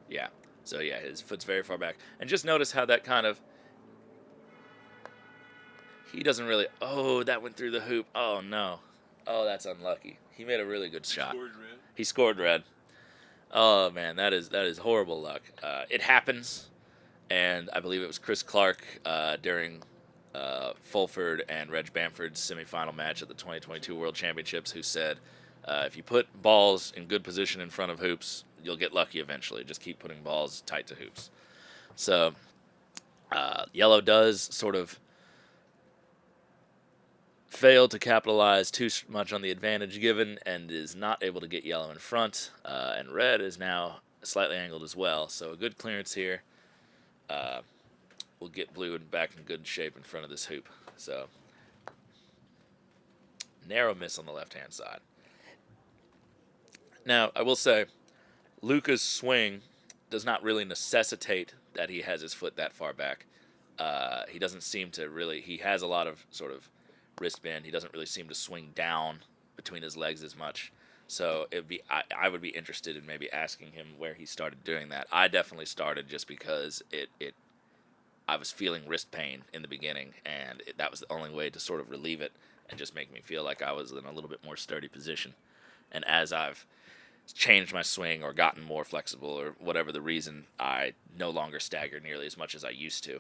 Yeah. So yeah, his foot's very far back. And just notice how that kind of... He doesn't really... Oh, that went through the hoop. Oh, no. Oh, that's unlucky. He made a really good shot. He scored red. Oh, man, that is horrible luck. It happens. And I believe it was Chris Clark during Fulford and Reg Bamford's semifinal match at the 2022 World Championships who said, if you put balls in good position in front of hoops, you'll get lucky eventually. Just keep putting balls tight to hoops. So yellow does sort of fail to capitalize too much on the advantage given and is not able to get yellow in front. And red is now slightly angled as well. So a good clearance here. We'll get blue back in good shape in front of this hoop. So narrow miss on the left-hand side. Now, I will say, Luca's swing does not really necessitate that he has his foot that far back. He doesn't seem to really... He has a lot of sort of wrist bend. He doesn't really seem to swing down between his legs as much. So I would be interested in maybe asking him where he started doing that. I definitely started just because I was feeling wrist pain in the beginning, and that was the only way to sort of relieve it and just make me feel like I was in a little bit more sturdy position. And as I've changed my swing or gotten more flexible or whatever the reason, I no longer stagger nearly as much as I used to.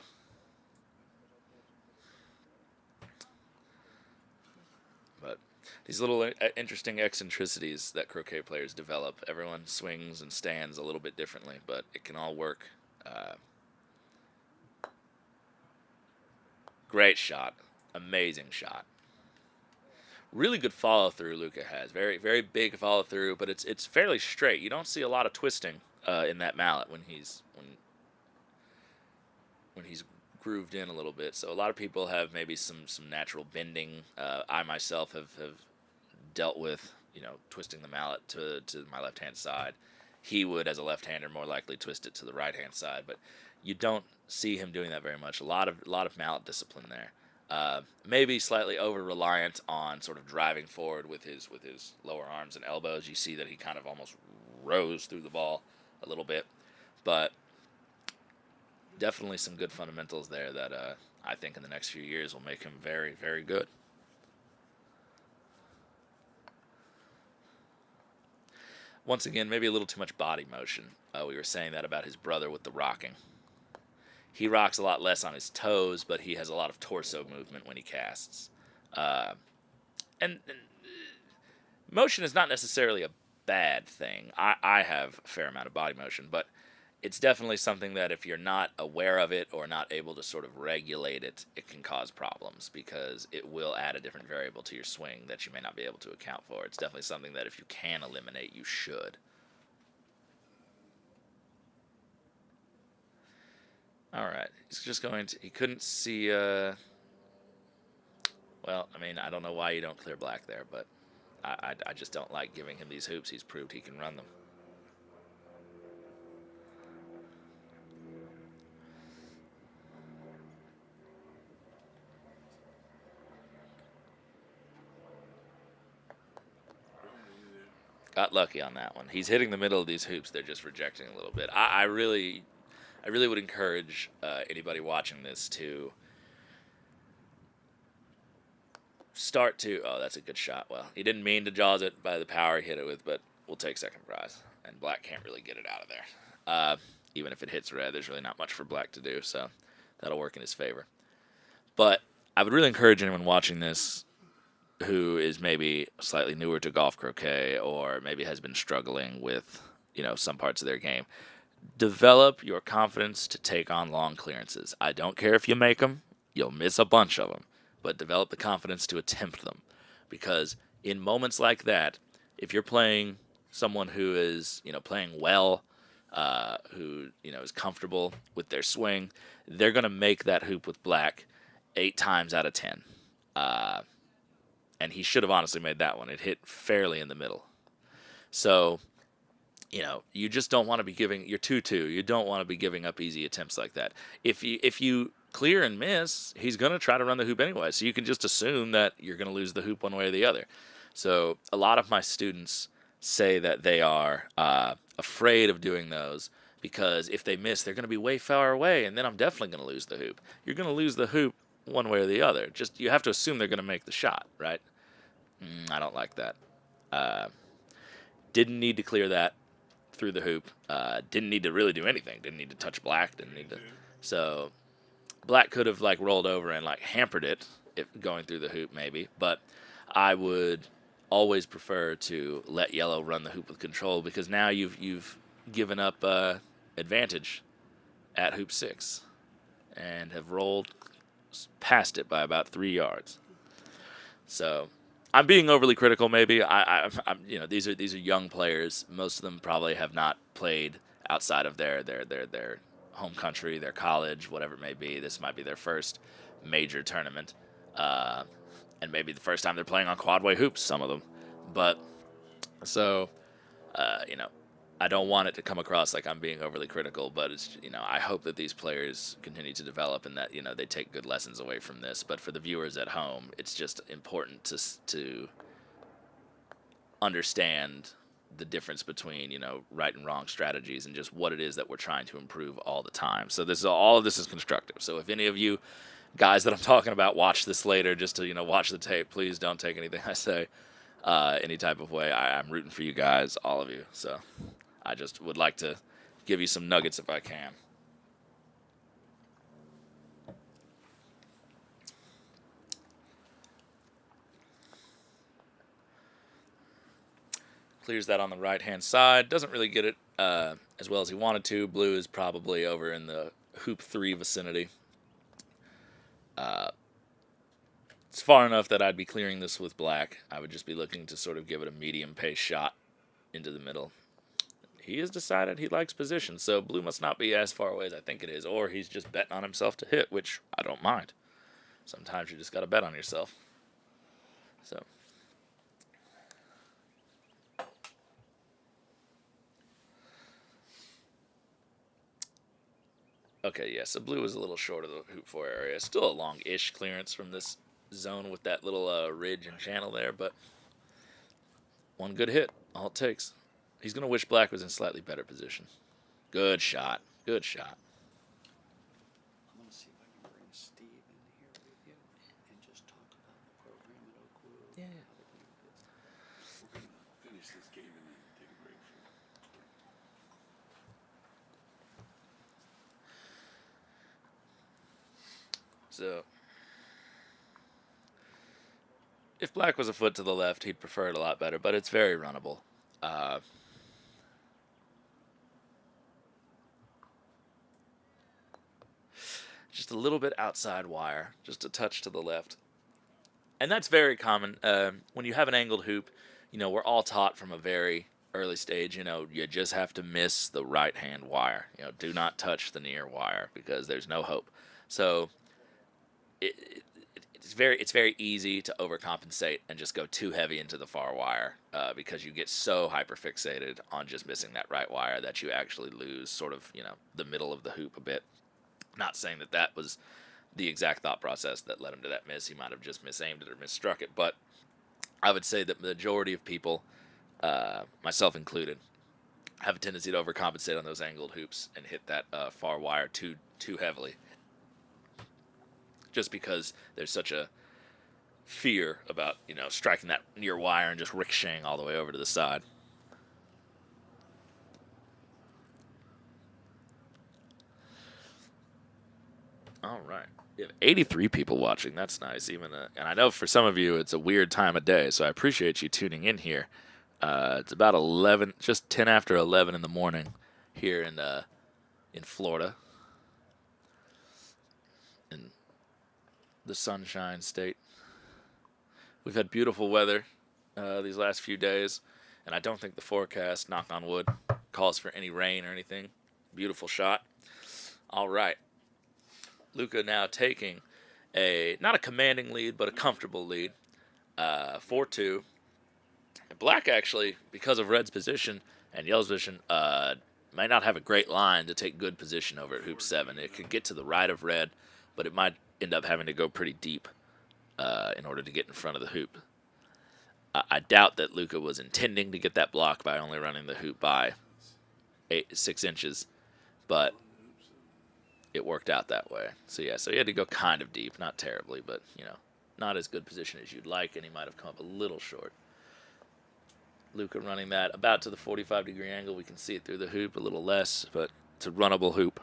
But these little interesting eccentricities that croquet players develop, everyone swings and stands a little bit differently, but it can all work. Great shot. Amazing shot. Really good follow-through Luca has. Very, very big follow-through, but it's fairly straight. You don't see a lot of twisting in that mallet when he's grooved in a little bit. So a lot of people have maybe some natural bending. I myself have dealt with, twisting the mallet to my left-hand side. He would, as a left-hander, more likely twist it to the right-hand side, but you don't see him doing that very much. A lot of mallet discipline there. Maybe slightly over-reliant on sort of driving forward with his lower arms and elbows. You see that he kind of almost rose through the ball a little bit. But definitely some good fundamentals there that I think in the next few years will make him very, very good. Once again, maybe a little too much body motion. We were saying that about his brother with the rocking. He rocks a lot less on his toes, but he has a lot of torso movement when he casts. And motion is not necessarily a bad thing. I have a fair amount of body motion, but it's definitely something that if you're not aware of it or not able to sort of regulate it, it can cause problems because it will add a different variable to your swing that you may not be able to account for. It's definitely something that if you can eliminate, you should. All right, he's just going to, he couldn't see, well, I mean, I don't know why you don't clear black there, but I just don't like giving him these hoops. He's proved he can run them. Got lucky on that one. He's hitting the middle of these hoops. They're just rejecting a little bit. I really would encourage anybody watching this to start to... Oh, that's a good shot. Well, he didn't mean to jaws it by the power he hit it with, but we'll take second prize. And black can't really get it out of there. Even if it hits red, there's really not much for black to do, so that'll work in his favor. But I would really encourage anyone watching this who is maybe slightly newer to golf croquet or maybe has been struggling with, some parts of their game. Develop your confidence to take on long clearances. I don't care if you make them. You'll miss a bunch of them. But develop the confidence to attempt them. Because in moments like that, if you're playing someone who is, playing well, who, is comfortable with their swing, they're going to make that hoop with black 8 times out of 10. And he should have honestly made that one. It hit fairly in the middle. So, you just don't want to be giving... You're 2-2. You don't want to be giving up easy attempts like that. If you clear and miss, he's going to try to run the hoop anyway. So you can just assume that you're going to lose the hoop one way or the other. So a lot of my students say that they are afraid of doing those because if they miss, they're going to be way far away, and then I'm definitely going to lose the hoop. You're going to lose the hoop one way or the other. Just you have to assume they're going to make the shot, right? I don't like that. Didn't need to clear that through the hoop. Didn't need to really do anything. Didn't need to touch black. Didn't need to. So black could have rolled over and hampered it if going through the hoop maybe. But I would always prefer to let yellow run the hoop with control because now you've given up advantage at hoop 6 and have rolled past it by about 3 yards. So I'm being overly critical maybe. I'm these are young players. Most of them probably have not played outside of their home country, their college, whatever it may be. This might be their first major tournament. And maybe the first time they're playing on quadway hoops, some of them. But so I don't want it to come across like I'm being overly critical, but it's I hope that these players continue to develop and that they take good lessons away from this. But for the viewers at home, it's just important to understand the difference between right and wrong strategies and just what it is that we're trying to improve all the time. So all of this is constructive. So if any of you guys that I'm talking about watch this later just to watch the tape, please don't take anything I say any type of way. I'm rooting for you guys, all of you. So I just would like to give you some nuggets if I can. Clears that on the right-hand side. Doesn't really get it as well as he wanted to. Blue is probably over in the hoop 3 vicinity. It's far enough that I'd be clearing this with black. I would just be looking to sort of give it a medium pace shot into the middle. He has decided he likes position, so blue must not be as far away as I think it is, or he's just betting on himself to hit, which I don't mind. Sometimes you just got to bet on yourself. So okay, yeah, so blue is a little short of the hoop 4 area. Still a long-ish clearance from this zone with that little ridge and channel there, but one good hit, all it takes. He's going to wish black was in slightly better position. Good shot. Good shot. I'm going to see if I can bring Steve in here with you and just talk about the program at Oakwood. Yeah. We're going to finish this game and then take a break. So if black was a foot to the left, he'd prefer it a lot better, but it's very runnable. Just a little bit outside wire, just a touch to the left. And that's very common. When you have an angled hoop, we're all taught from a very early stage, you just have to miss the right-hand wire. Do not touch the near wire because there's no hope. So it's very easy to overcompensate and just go too heavy into the far wire because you get so hyperfixated on just missing that right wire that you actually lose sort of, the middle of the hoop a bit. Not saying that that was the exact thought process that led him to that miss. He might have just misaimed it or misstruck it. But I would say that the majority of people myself included, have a tendency to overcompensate on those angled hoops and hit that far wire too heavily. Just because there's such a fear about, striking that near wire and just ricocheting all the way over to the side. All right. We have 83 people watching. That's nice. And I know for some of you it's a weird time of day, so I appreciate you tuning in here. It's about 11, just 10 after 11 in the morning here in Florida, in the Sunshine State. We've had beautiful weather these last few days, and I don't think the forecast, knock on wood, calls for any rain or anything. Beautiful shot. All right. Luca now taking not a commanding lead, but a comfortable lead, 4-2. And Black actually, because of Red's position and Yellow's position, might not have a great line to take good position over at hoop 7. It could get to the right of Red, but it might end up having to go pretty deep in order to get in front of the hoop. I doubt that Luca was intending to get that block by only running the hoop by 6 inches, but it worked out that way. So yeah, so he had to go kind of deep, not terribly, but not as good position as you'd like, and he might have come up a little short. Luca running that about to the 45-degree angle. We can see it through the hoop, a little less, but it's a runnable hoop.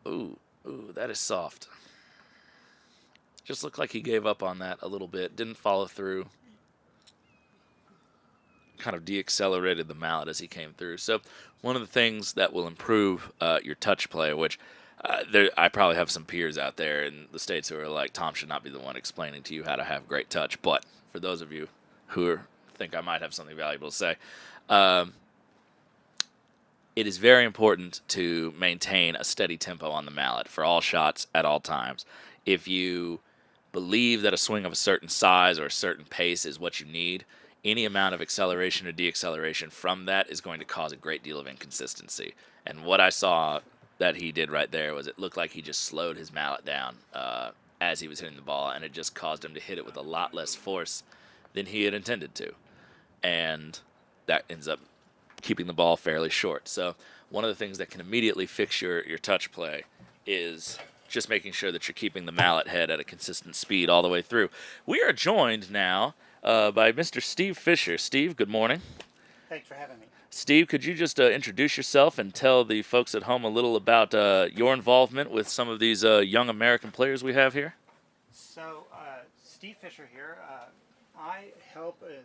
Ooh, that is soft. Just looked like he gave up on that a little bit. Didn't follow through. Kind of deaccelerated the mallet as he came through. So one of the things that will improve your touch play, which I probably have some peers out there in the States who are like, Tom should not be the one explaining to you how to have great touch. But for those of you who think I might have something valuable to say, it is very important to maintain a steady tempo on the mallet for all shots at all times. If you believe that a swing of a certain size or a certain pace is what you need, any amount of acceleration or deacceleration from that is going to cause a great deal of inconsistency. And what I saw that he did right there was it looked like he just slowed his mallet down as he was hitting the ball, and it just caused him to hit it with a lot less force than he had intended to. And that ends up keeping the ball fairly short. So one of the things that can immediately fix your touch play is just making sure that you're keeping the mallet head at a consistent speed all the way through. We are joined now by Mr. Steve Fisher. Steve, good morning. Thanks for having me. Steve, could you just introduce yourself and tell the folks at home a little about your involvement with some of these young American players we have here? So, Steve Fisher here. I help and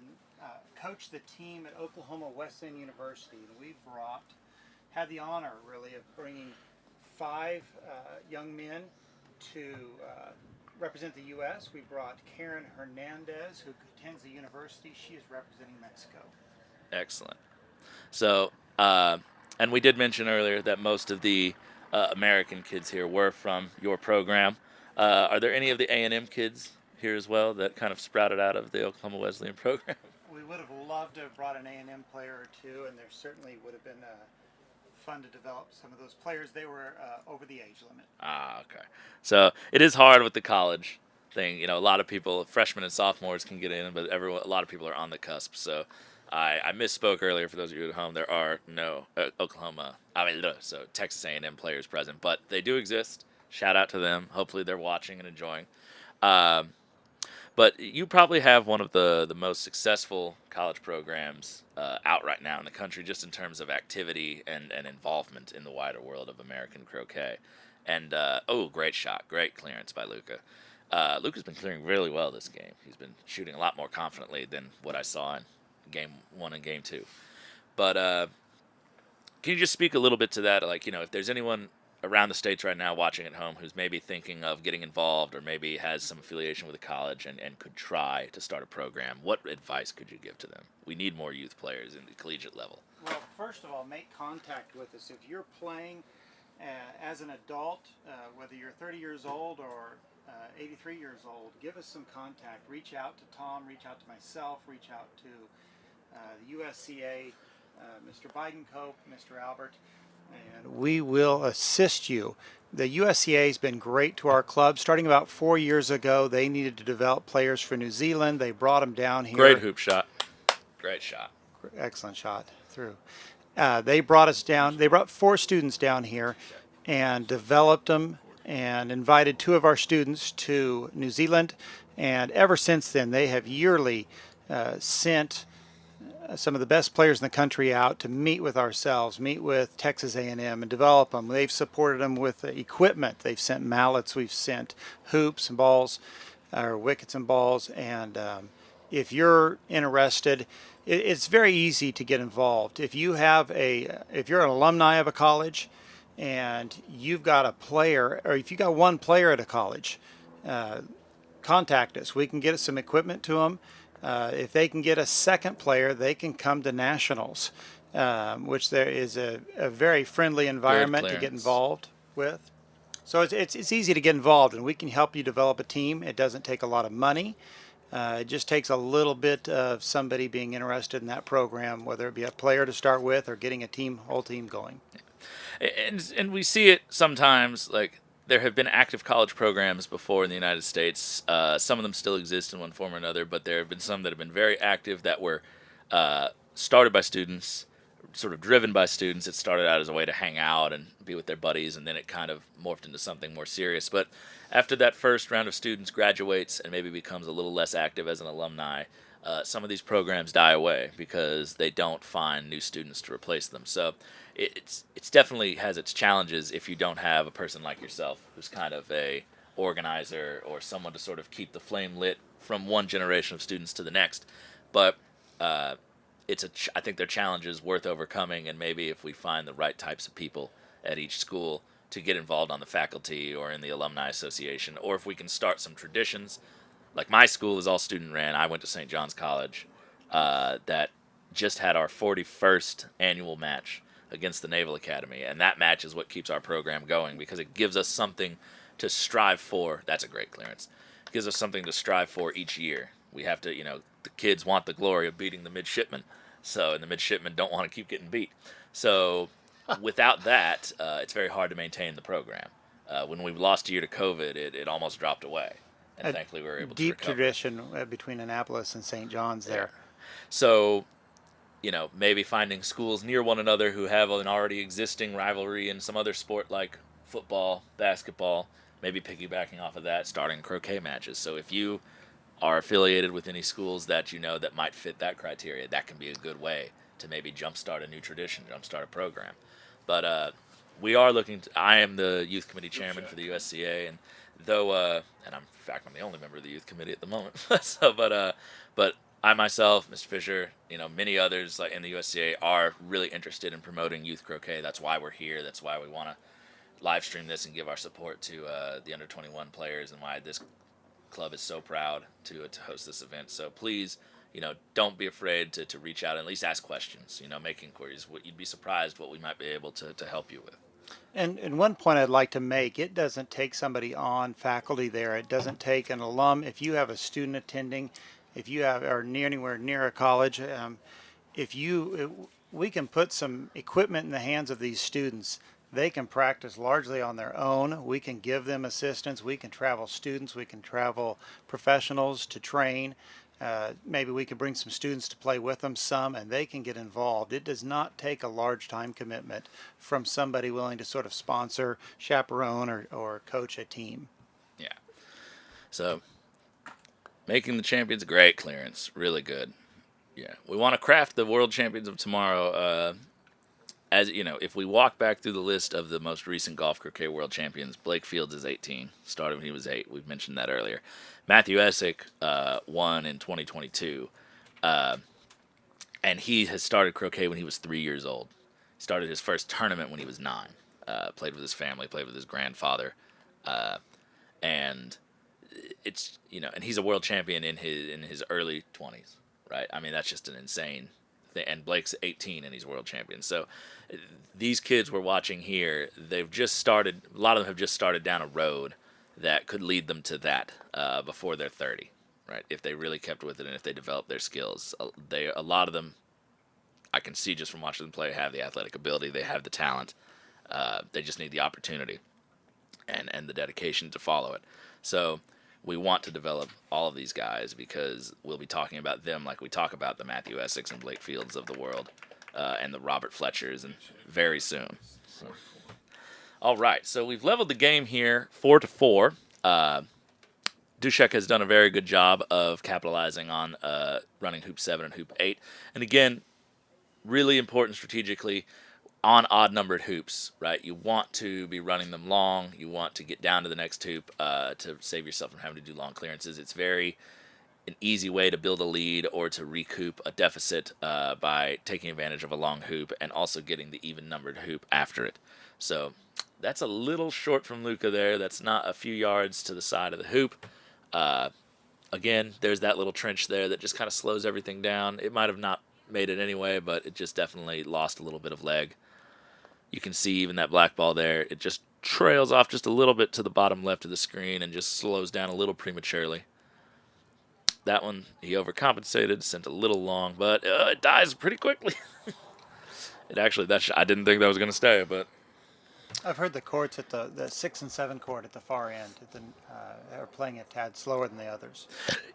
coach the team at Oklahoma Wesleyan University. And we had the honor, really, of bringing 5 young men to represent the U.S. We brought Karen Hernandez, who attends the university. She is representing Mexico. Excellent. So, and we did mention earlier that most of the American kids here were from your program. Are there any of the A&M kids here as well that kind of sprouted out of the Oklahoma Wesleyan program? We would have loved to have brought an A&M player or two, and there certainly would have been fun to develop some of those players. They were over the age limit. Ah, okay. So it is hard with the college thing. A lot of people, freshmen and sophomores, can get in, but a lot of people are on the cusp. So I misspoke earlier. For those of you at home, there are no Texas A&M players present, but they do exist. Shout out to them. Hopefully they're watching and enjoying. But you probably have one of the most successful college programs out right now in the country, just in terms of activity and involvement in the wider world of American croquet. And, great shot. Great clearance by Luca. Luca's been clearing really well this game. He's been shooting a lot more confidently than what I saw in Game 1 and Game 2. But can you just speak a little bit to that? Like, if there's anyone around the States right now watching at home who's maybe thinking of getting involved or maybe has some affiliation with a college and could try to start a program, what advice could you give to them? We need more youth players in the collegiate level. Well, first of all, make contact with us. If you're playing as an adult, whether you're 30 years old or 83 years old, give us some contact. Reach out to Tom, reach out to myself, reach out to the USCA, Mr. Bidencope, Mr. Albert. and we will assist you. The USCA has been great to our club. Starting about 4 years ago, they needed to develop players for New Zealand. They brought them down here. Great hoop shot. Great shot. Excellent shot through. They brought us down. They brought 4 students down here and developed them and invited 2 of our students to New Zealand. And ever since then, they have yearly sent some of the best players in the country out to meet with ourselves, meet with Texas A&M, and develop them. They've supported them with equipment. They've sent mallets. We've sent hoops and balls, or wickets and balls. And if you're interested, it's very easy to get involved. If you're an alumni of a college, and you've got a player, or if you got one player at a college, contact us. We can get some equipment to them. If they can get a second player, they can come to nationals, which there is a very friendly environment to get involved with. So it's easy to get involved, and we can help you develop a team. It doesn't take a lot of money. It just takes a little bit of somebody being interested in that program, whether it be a player to start with or getting a whole team going. And we see it sometimes, like, there have been active college programs before in the United States. Some of them still exist in one form or another, but there have been some that have been very active that were started by students, sort of driven by students. It started out as a way to hang out and be with their buddies, and then it kind of morphed into something more serious. But after that first round of students graduates and maybe becomes a little less active as an alumni, some of these programs die away because they don't find new students to replace them. So it's definitely has its challenges if you don't have a person like yourself who's kind of a organizer or someone to sort of keep the flame lit from one generation of students to the next. But I think they're challenges worth overcoming, and maybe if we find the right types of people at each school to get involved on the faculty or in the alumni association, or if we can start some traditions. Like my school is all student ran. I went to St. John's College that just had our 41st annual match against the Naval Academy, and that match is what keeps our program going because it gives us something to strive for. That's a great clearance. It gives us something to strive for each year. We have to, the kids want the glory of beating the midshipmen, and the midshipmen don't want to keep getting beat. So without that, it's very hard to maintain the program. When we lost a year to COVID, it almost dropped away. And thankfully we were able to recover. Deep tradition between Annapolis and St. John's there. So, maybe finding schools near one another who have an already existing rivalry in some other sport like football, basketball, maybe piggybacking off of that, starting croquet matches. So if you are affiliated with any schools that that might fit that criteria, that can be a good way to maybe jumpstart a new tradition, jumpstart a program. But we are looking to, I am the youth committee chairman for the USCA, and though, and I'm the only member of the youth committee at the moment. But I myself, Mr. Fisher, many others like in the USCA are really interested in promoting youth croquet. That's why we're here. That's why we want to live stream this and give our support to the under 21 players, and why this club is so proud to host this event. So please, don't be afraid to reach out and at least ask questions. Make inquiries. You'd be surprised what we might be able to help you with. And one point I'd like to make, it doesn't take somebody on faculty there. It doesn't take an alum. If you have a student attending, if you are anywhere near a college, we can put some equipment in the hands of these students. They can practice largely on their own. We can give them assistance. We can travel students. We can travel professionals to train. Maybe we could bring some students to play with them and they can get involved. It does not take a large time commitment from somebody willing to sort of sponsor, chaperone, or coach a team. Yeah. So, making the champions, great clearance, really good. Yeah. We want to craft the world champions of tomorrow. If we walk back through the list of the most recent golf croquet world champions, Blake Fields is 18, started when he was 8. We've mentioned that earlier. Matthew Essick won in 2022, and he has started croquet when he was 3 years old. He started his first tournament when he was 9. Played with his family, played with his grandfather, and it's and he's a world champion in his early 20s, right? I mean, that's just an insane thing. And Blake's 18 and he's world champion. So these kids we're watching here, they've just started. A lot of them have just started down a road that could lead them to that before they're 30, right? If they really kept with it and if they developed their skills. A lot of them, I can see just from watching them play, have the athletic ability, they have the talent, They just need the opportunity and the dedication to follow it. So we want to develop all of these guys because we'll be talking about them like we talk about the Matthew Essex and Blake Fields of the world, and the Robert Fletchers, and very soon. So. All right, so we've leveled the game here 4-4. Dusek has done a very good job of capitalizing on running Hoop 7 and Hoop 8. And again, really important strategically on odd-numbered hoops, right? You want to be running them long. You want to get down to the next hoop to save yourself from having to do long clearances. It's an easy way to build a lead or to recoup a deficit by taking advantage of a long hoop and also getting the even-numbered hoop after it. So that's a little short from Luca there. That's not a few yards to the side of the hoop. Again, there's that little trench there that just kind of slows everything down. It might have not made it anyway, but it just definitely lost a little bit of leg. You can see even that black ball there. It just trails off just a little bit to the bottom left of the screen and just slows down a little prematurely. That one, he overcompensated, sent a little long, but it dies pretty quickly. It actually, I didn't think that was going to stay, but... I've heard the courts at the 6 and 7 court at the far end are playing a tad slower than the others.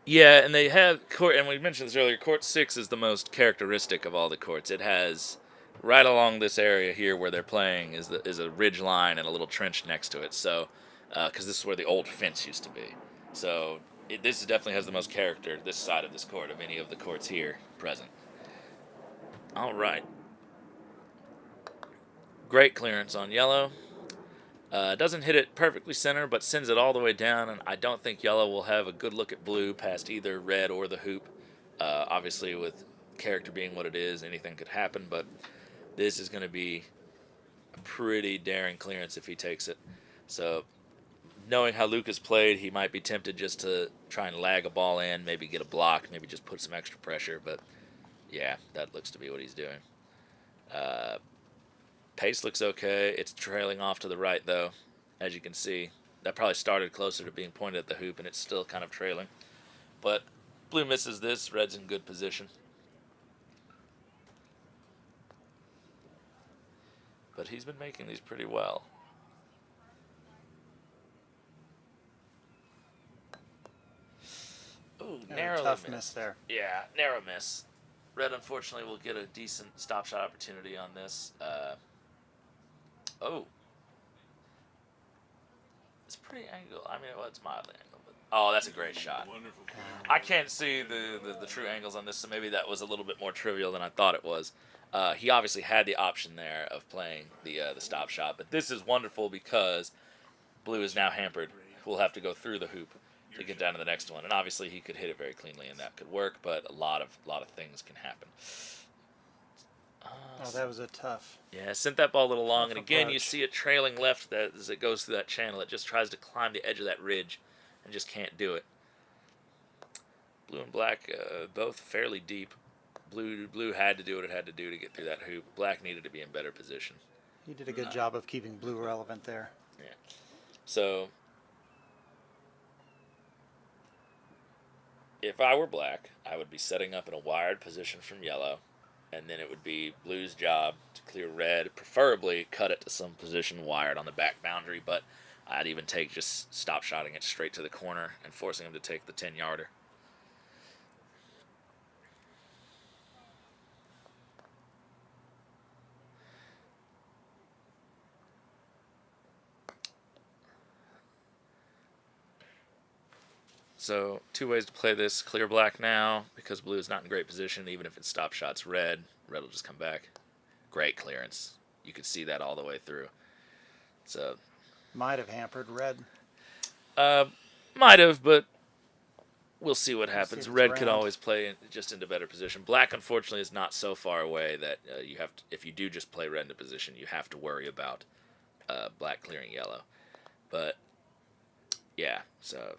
Yeah, and they have court, and we mentioned this earlier. Court 6 is the most characteristic of all the courts. It has right along this area here where they're playing is a ridge line and a little trench next to it. So, because this is where the old fence used to be. So this definitely has the most character, this side of this court, of any of the courts here present. All right. Great clearance on yellow. Doesn't hit it perfectly center, but sends it all the way down, and I don't think yellow will have a good look at blue past either red or the hoop. Obviously, with character being what it is, anything could happen, but this is going to be a pretty daring clearance if he takes it. So, knowing how Luca's played, he might be tempted just to try and lag a ball in, maybe get a block, maybe just put some extra pressure, but yeah, that looks to be what he's doing. Pace looks okay. It's trailing off to the right, though, as you can see. That probably started closer to being pointed at the hoop, and it's still kind of trailing. But blue misses this. Red's in good position. But he's been making these pretty well. Ooh, narrow tough miss there. Yeah, narrow miss. Red, unfortunately, will get a decent stop shot opportunity on this. Oh. It's pretty angled. I mean, well, it's mildly angled. But, oh, that's a great shot. Wonderful. I can't see the true angles on this, so maybe that was a little bit more trivial than I thought it was. He obviously had the option there of playing the stop shot, but this is wonderful because blue is now hampered. We'll have to go through the hoop to get down to the next one, and obviously he could hit it very cleanly, and that could work. But a lot of things can happen. Oh, that was a tough. Yeah, sent that ball a little long, and again approach. you see it trailing left as it goes through that channel. It just tries to climb the edge of that ridge, and just can't do it. Blue and black both fairly deep. Blue had to do what it had to do to get through that hoop. Black needed to be in better position. He did a good job of keeping blue relevant there. Yeah. So, if I were black, I would be setting up in a wired position from yellow, and then it would be blue's job to clear red, preferably cut it to some position wired on the back boundary, but I'd even take just stop shotting it straight to the corner and forcing him to take the 10-yarder. So, two ways to play this. Clear black now, because blue is not in great position. Even if it stop shots red, red will just come back. Great clearance. You could see that all the way through. So, Might have hampered red. might have, but we'll see what We'll see happens. if it's Red could round. always play just into better position. Black, unfortunately, is not so far away that you have to, if you do just play red into position, you have to worry about black clearing yellow. But, yeah, so...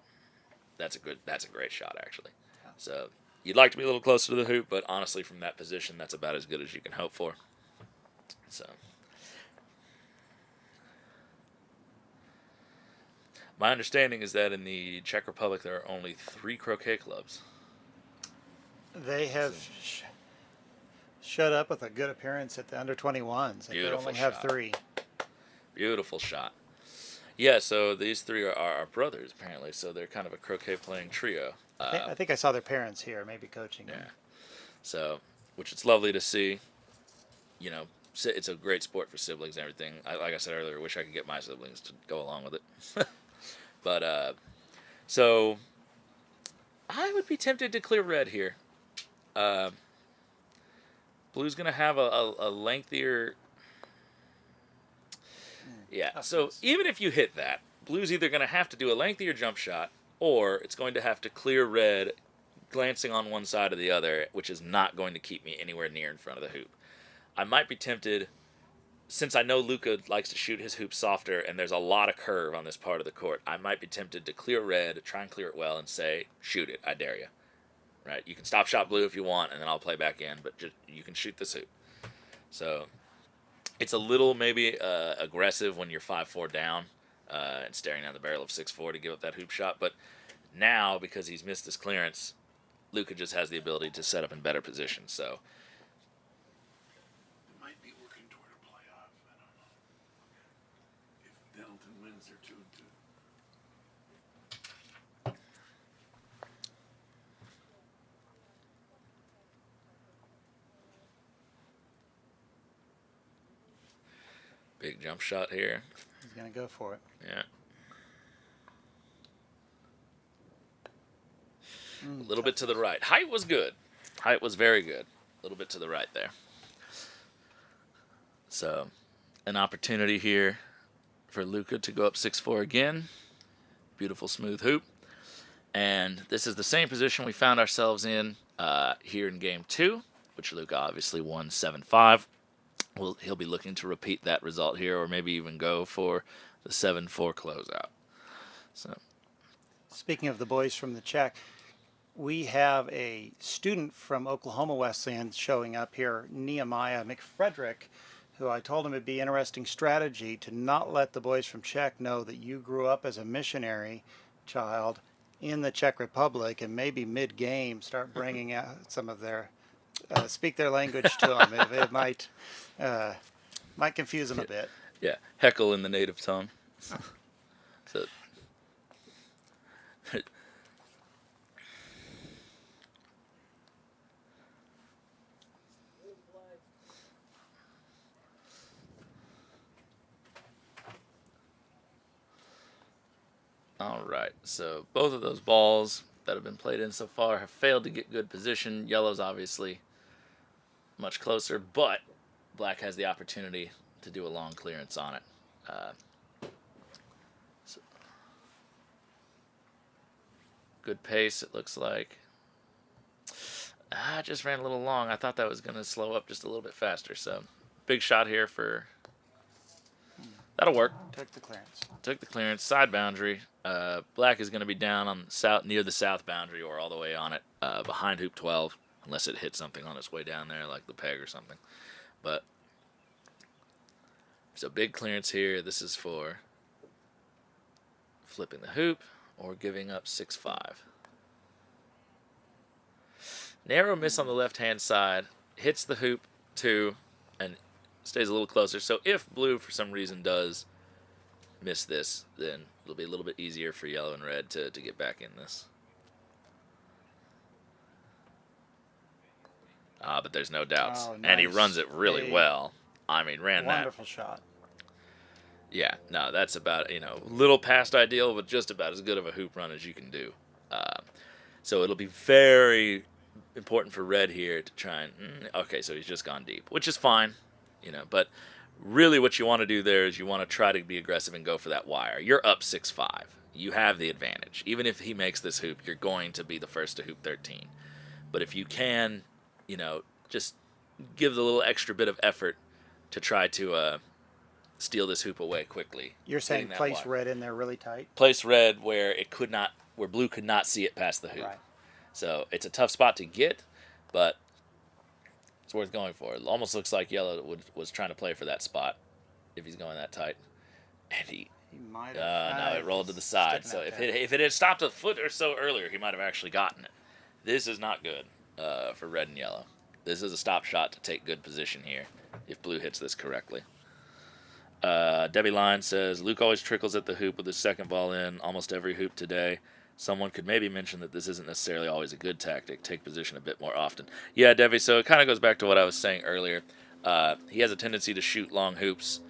That's a great shot, actually. Yeah. So you'd like to be a little closer to the hoop, but honestly, from that position, that's about as good as you can hope for. So my understanding is that in the Czech Republic, there are only 3 croquet clubs. They have showed up with a good appearance at the under-21s. They Beautiful only have shot. 3. Beautiful shot. Yeah, so these three are brothers, apparently, so they're kind of a croquet-playing trio. I think I saw their parents here, maybe coaching them. Yeah. So, which it's lovely to see. You know, it's a great sport for siblings and everything. Like I said earlier, I wish I could get my siblings to go along with it. But, so, I would be tempted to clear red here. Blue's going to have a lengthier... Yeah, so even if you hit that, Blue's either going to have to do a lengthier jump shot, or it's going to have to clear red glancing on one side or the other, which is not going to keep me anywhere near in front of the hoop. I might be tempted, since I know Luca likes to shoot his hoop softer and there's a lot of curve on this part of the court, I might be tempted to clear red, try and clear it well, and say, shoot it, I dare you. Right? You can stop shot Blue if you want, and then I'll play back in, but just, you can shoot this hoop. So... it's a little maybe aggressive when you're 5'4" down and staring down the barrel of 6'4" to give up that hoop shot. But now, because he's missed his clearance, Luca just has the ability to set up in better position. So It might be working toward a playoff. I don't know. If Nettleton wins, they're 2-2. big jump shot here. He's going to go for it. Yeah. A little bit to the right. Height was good. Height was very good. A little bit to the right there. So, an opportunity here for Luca to go up 6'4" again. Beautiful smooth hoop. And this is the same position we found ourselves in here in game 2, which Luca obviously won 7-5. Well, he'll be looking to repeat that result here, or maybe even go for the 7-4 closeout. So, speaking of the boys from the Czech, we have a student from Oklahoma Wesleyan showing up here, Nehemiah McFrederick, who I told him it'd be interesting strategy to not let the boys from Czech know that you grew up as a missionary child in the Czech Republic, and maybe mid-game start bringing out some of their, speak their language to them. It might confuse them a bit. yeah, heckle in the native tongue. So, all right, so both of those balls that have been played in so far have failed to get good position. Yellow's obviously much closer, but Black has the opportunity to do a long clearance on it. So good pace, it looks like. I just ran a little long. I thought that was going to slow up just a little bit faster. So big shot here for... that'll work. Took the clearance. Took the clearance, side boundary. Black is going to be down on south, near the south boundary, or all the way on it, behind hoop 12, unless it hits something on its way down there, like the peg or something. But so big clearance here. This is for flipping the hoop or giving up 6-5. Narrow miss on the left-hand side, hits the hoop 2, and stays a little closer. So if Blue, for some reason, does miss this, then it'll be a little bit easier for Yellow and Red to get back in this. But there's no doubts. Oh, And he nice. runs it really well. I mean, ran that. Wonderful shot. Yeah, no, that's about, little past ideal, but just about as good of a hoop run as you can do. So it'll be very important for Red here to try and, okay, so he's just gone deep, which is fine, but really what you want to do there is you want to try to be aggressive and go for that wire. You're up 6-5. You have the advantage. Even if he makes this hoop, you're going to be the first to hoop 13. But if you can, just give the little extra bit of effort to try to steal this hoop away quickly. You're saying that place wire. Red in there really tight? Place Red where where Blue could not see it past the hoop. Right. So it's a tough spot to get, but it's worth going for. It almost looks like Yellow was trying to play for that spot if he's going that tight. And he might have. no, it rolled to the side. So if it had stopped a foot or so earlier, he might have actually gotten it. This is not good for Red and Yellow. This is a stop shot to take good position here if Blue hits this correctly. Debbie Line says, Luke always trickles at the hoop with his second ball in almost every hoop today. Someone could maybe mention that this isn't necessarily always a good tactic. Take position a bit more often. Yeah, Debbie, so it kind of goes back to what I was saying earlier. He has a tendency to shoot long hoops,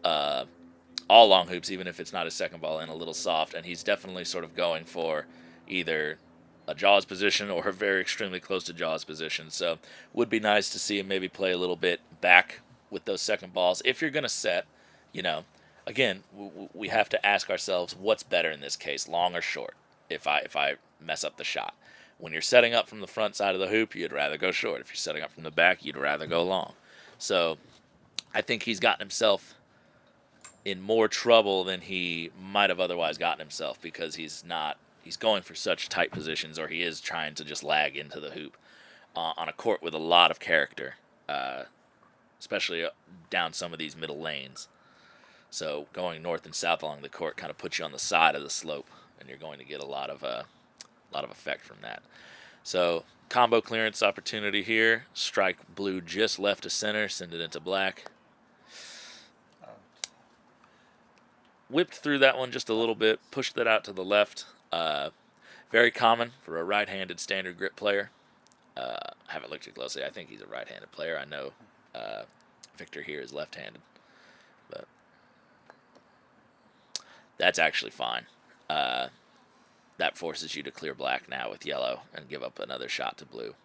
all long hoops, even if it's not his second ball in, a little soft, and he's definitely sort of going for either a Jaws position or a very extremely close to Jaws position. So would be nice to see him maybe play a little bit back with those second balls. If you're going to set, again, we have to ask ourselves what's better in this case, long or short, if I mess up the shot. When you're setting up from the front side of the hoop, you'd rather go short. If you're setting up from the back, you'd rather go long. So I think he's gotten himself in more trouble than he might have otherwise gotten himself, because he's going for such tight positions, or he is trying to just lag into the hoop on a court with a lot of character, especially down some of these middle lanes. So going north and south along the court kind of puts you on the side of the slope, and you're going to get a lot of effect from that. So combo clearance opportunity here. Strike blue just left to center, send it into black. Whipped through that one just a little bit, pushed that out to the left. Very common for a right-handed standard grip player. Haven't looked too closely. I think he's a right-handed player. I know Victor here is left-handed, but that's actually fine. That forces you to clear black now with yellow and give up another shot to blue.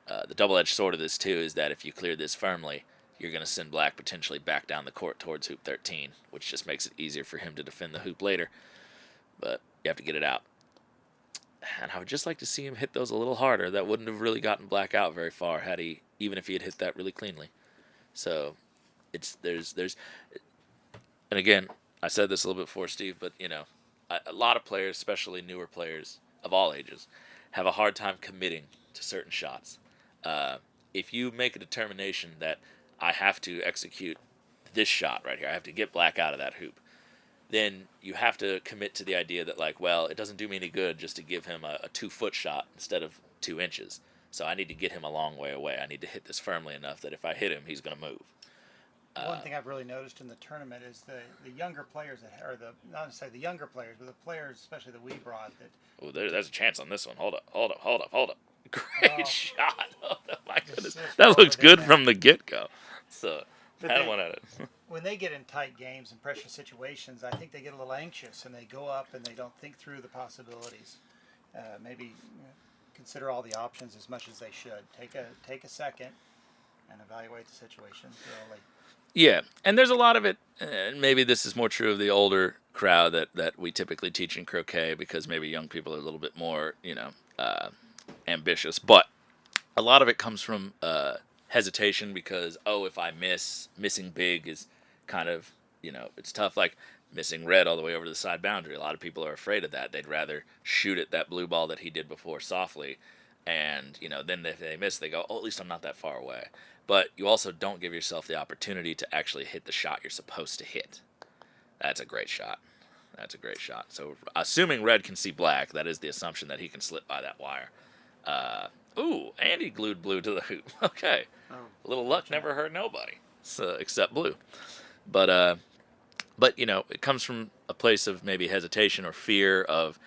The double-edged sword of this, too, is that if you clear this firmly, you're going to send black potentially back down the court towards hoop 13, which just makes it easier for him to defend the hoop later. But you have to get it out. And I would just like to see him hit those a little harder. That wouldn't have really gotten black out very far even if he had hit that really cleanly. So there's and again, I said this a little bit before, Steve, but a lot of players, especially newer players of all ages, have a hard time committing to certain shots. If you make a determination that I have to execute this shot right here, I have to get black out of that hoop, then you have to commit to the idea that, it doesn't do me any good just to give him a 2-foot shot instead of 2 inches. So I need to get him a long way away. I need to hit this firmly enough that if I hit him, he's going to move. One thing I've really noticed in the tournament is the younger players, not necessarily the younger players, but the players, especially that we brought. There's a chance on this one. Hold up. Great shot. Oh, my goodness. That looks good from the get-go. So, had one at it. When they get in tight games and pressure situations, I think they get a little anxious and they go up and they don't think through the possibilities. Maybe consider all the options as much as they should. Take a second and evaluate the situation thoroughly. Yeah, and there's a lot of it, and maybe this is more true of the older crowd that we typically teach in croquet, because maybe young people are a little bit more, ambitious. But a lot of it comes from hesitation, because, if I missing big is kind of, it's tough. Like missing red all the way over to the side boundary. A lot of people are afraid of that. They'd rather shoot at that blue ball that he did before softly, and, then if they miss, they go, at least I'm not that far away. But you also don't give yourself the opportunity to actually hit the shot you're supposed to hit. That's a great shot. So assuming red can see black, that is the assumption that he can slip by that wire. And he glued blue to the hoop. Okay. A little luck never hurt nobody, except blue. But it comes from a place of maybe hesitation or fear of,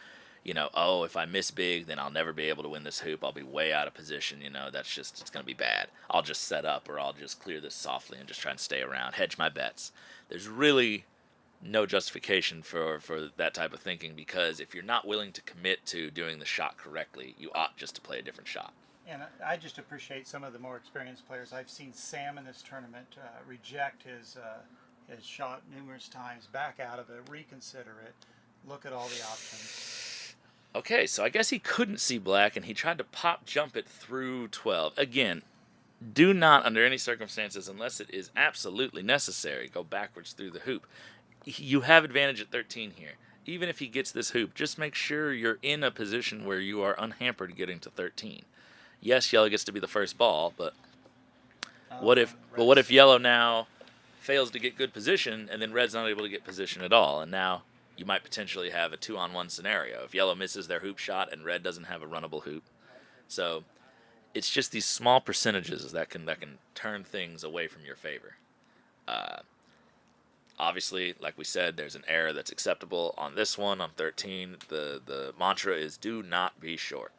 if I miss big, then I'll never be able to win this hoop. I'll be way out of position. It's going to be bad. I'll just set up, or I'll just clear this softly and just try and stay around, hedge my bets. There's really no justification for that type of thinking, because if you're not willing to commit to doing the shot correctly, you ought just to play a different shot. And I just appreciate some of the more experienced players. I've seen Sam in this tournament reject his shot numerous times, back out of it, reconsider it, look at all the options. Okay, so I guess he couldn't see black, and he tried to pop jump it through 12. Again, do not, under any circumstances, unless it is absolutely necessary, go backwards through the hoop. You have advantage at 13 here. Even if he gets this hoop, just make sure you're in a position where you are unhampered getting to 13. Yes, yellow gets to be the first ball, but what if yellow now fails to get good position, and then red's not able to get position at all, and now you might potentially have a 2-on-1 scenario if yellow misses their hoop shot and red doesn't have a runnable hoop. So it's just these small percentages that can turn things away from your favor. Obviously, like we said, there's an error that's acceptable on this one, on 13. The mantra is do not be short.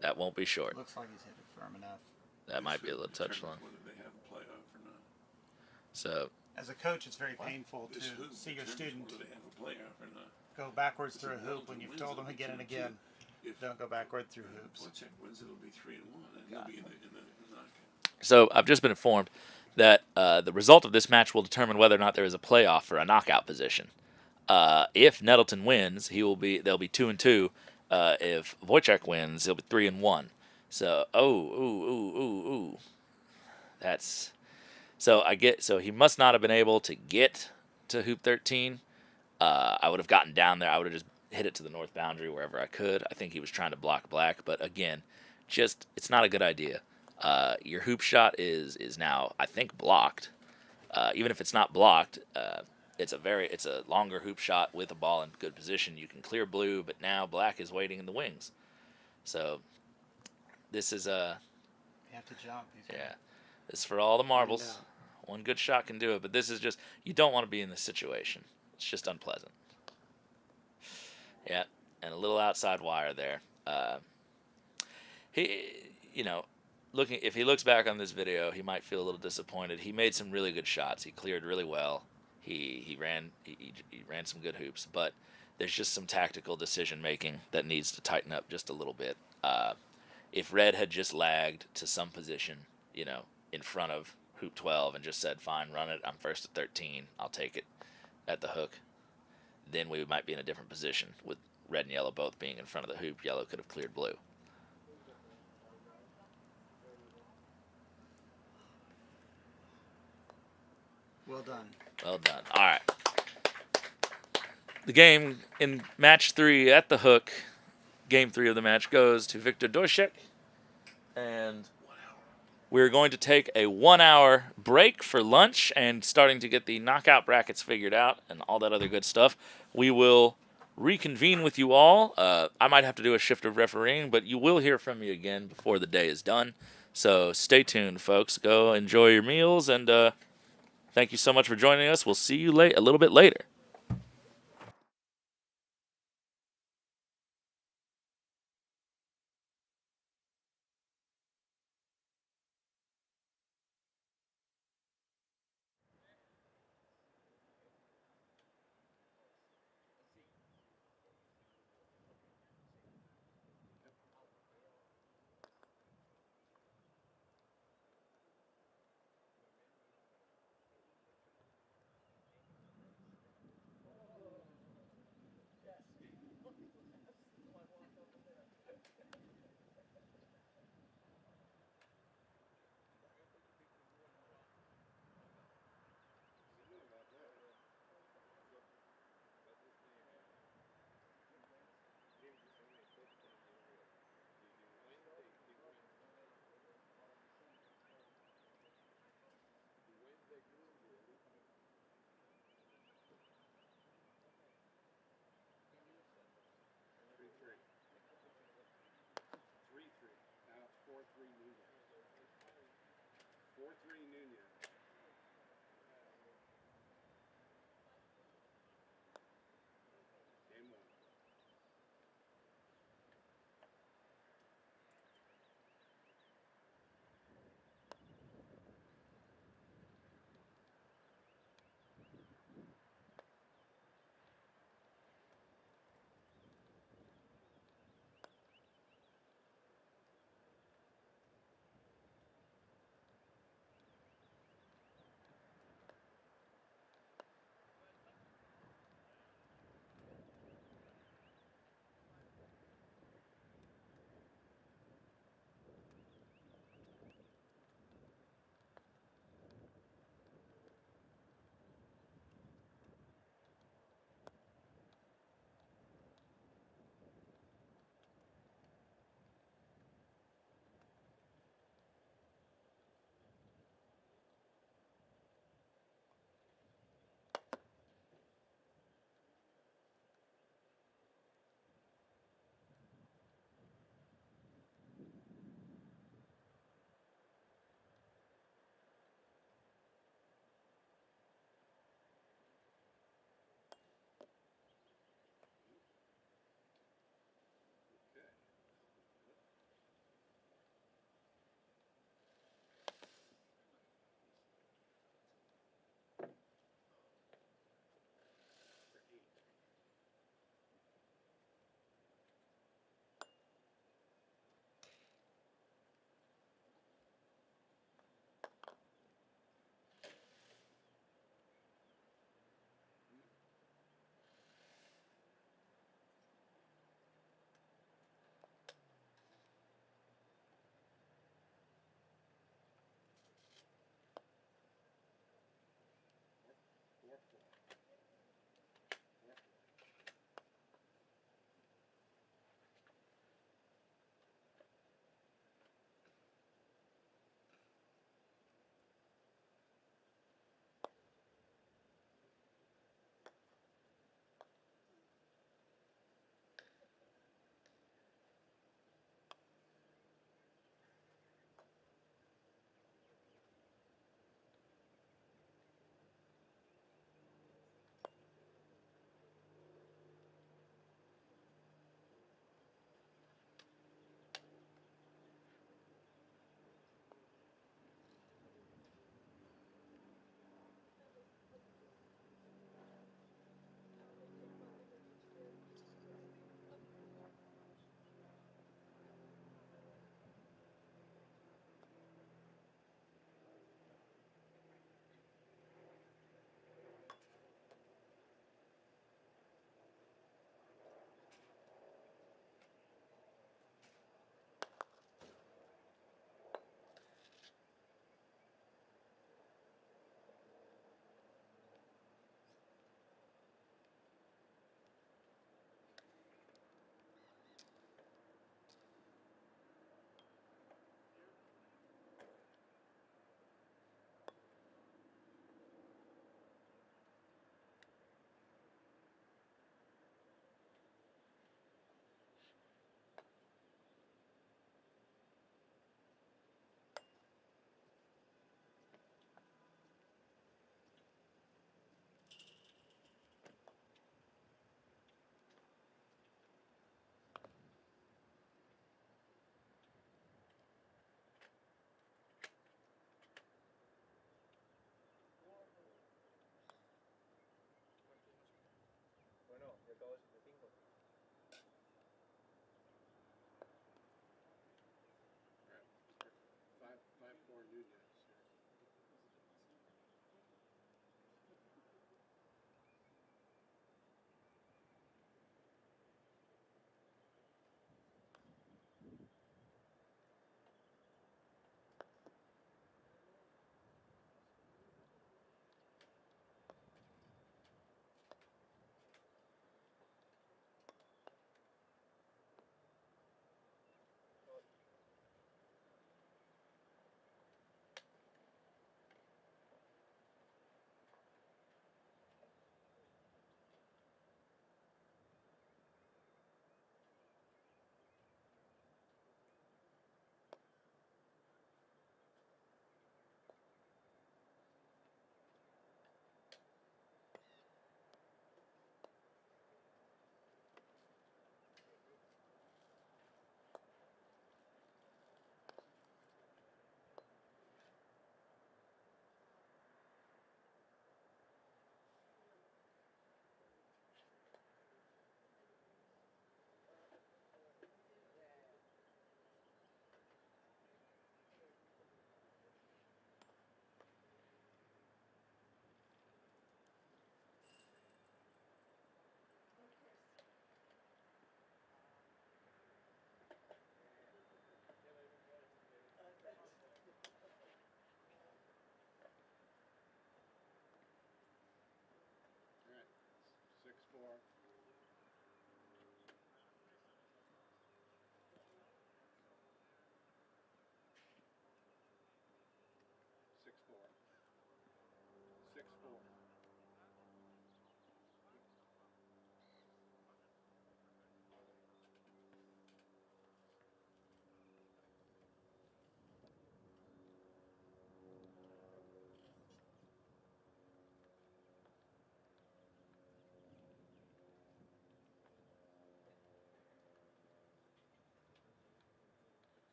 That won't be short. Looks like he's hit it firm enough. That might be a little touch long. Whether they have a playoff or not. So, as a coach, it's very painful to see your student Whether they have a playoff or not. go backwards through a hoop when you've told them again and again, don't go backward through hoops. Wojtech wins, it'll be 3-1, and he'll be in the knockout. so I've just been informed that the result of this match will determine whether or not there is a playoff for a knockout position. If Nettleton wins, they'll be 2-2. If Vojtech wins, he'll be 3-1. So, that's so he must not have been able to get to hoop 13. I would have gotten down there. I would have just hit it to the north boundary wherever I could. I think he was trying to block black, but again, it's not a good idea. Your hoop shot is now, I think, blocked. Even if it's not blocked, it's a longer hoop shot with a ball in good position. You can clear blue, but now black is waiting in the wings. So this is You have to jump. yeah, this is for all the marbles. One good shot can do it, but this is just, you don't want to be in this situation. It's just unpleasant. Yeah, and a little outside wire there. If he looks back on this video, he might feel a little disappointed. He made some really good shots. He cleared really well. He ran some good hoops, but there's just some tactical decision making that needs to tighten up just a little bit. If Red had just lagged to some position, in front of hoop 12 and just said, fine, run it, I'm first at 13, I'll take it at the hook, then we might be in a different position. With red and yellow both being in front of the hoop, yellow could have cleared blue. Well done. Well done. All right. The game in match 3 at the hook, game 3 of the match, goes to Victor Dusek. And we're going to take a 1-hour break for lunch and starting to get the knockout brackets figured out and all that other good stuff. We will reconvene with you all. I might have to do a shift of refereeing, but you will hear from me again before the day is done. So stay tuned, folks. Go enjoy your meals, and thank you so much for joining us. We'll see you a little bit later.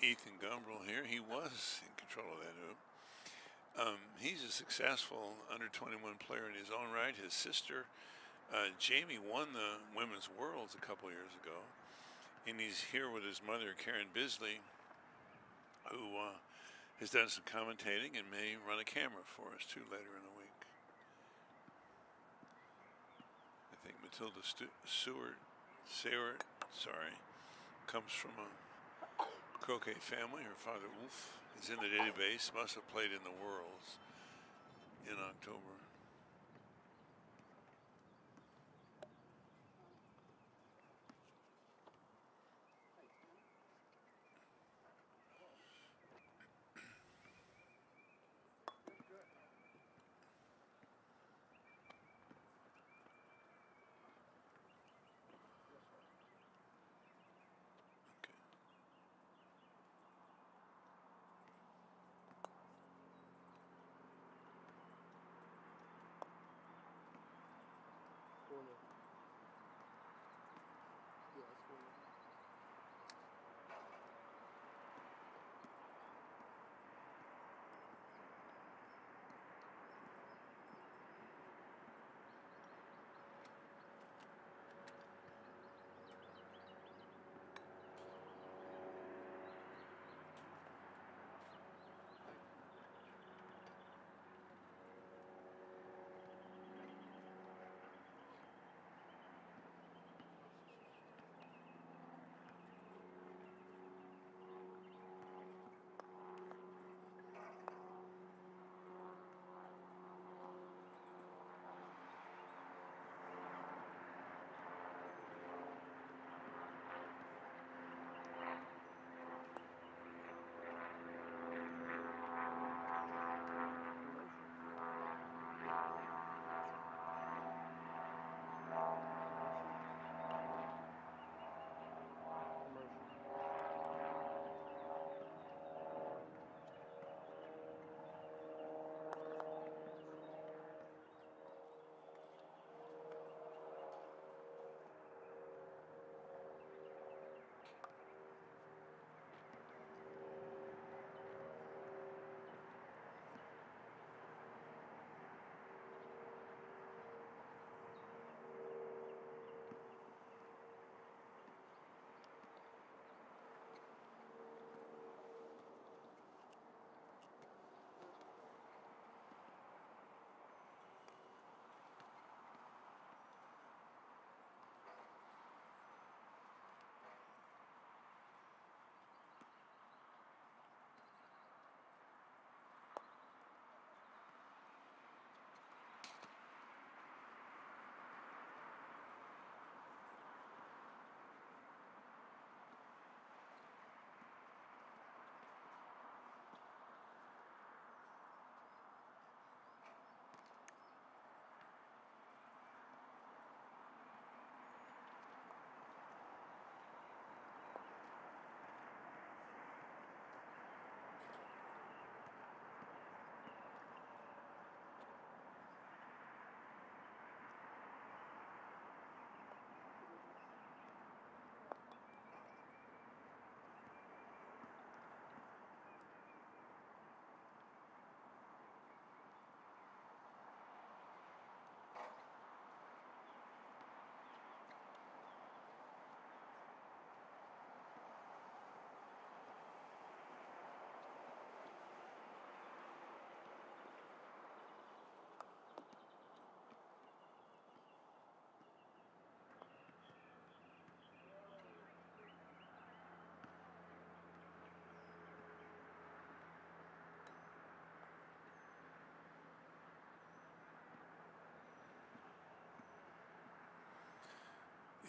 Ethan Gumbrell here. He was in control of that hoop. He's a successful under-21 player in his own right. His sister, Jamie, won the Women's Worlds a couple years ago. And he's here with his mother, Karen Bisley, who has done some commentating and may run a camera for us, too, later in the week. I think Matilda Saewert, comes from a croquet family. Her father, Wolf, is in the database, must have played in the Worlds in October.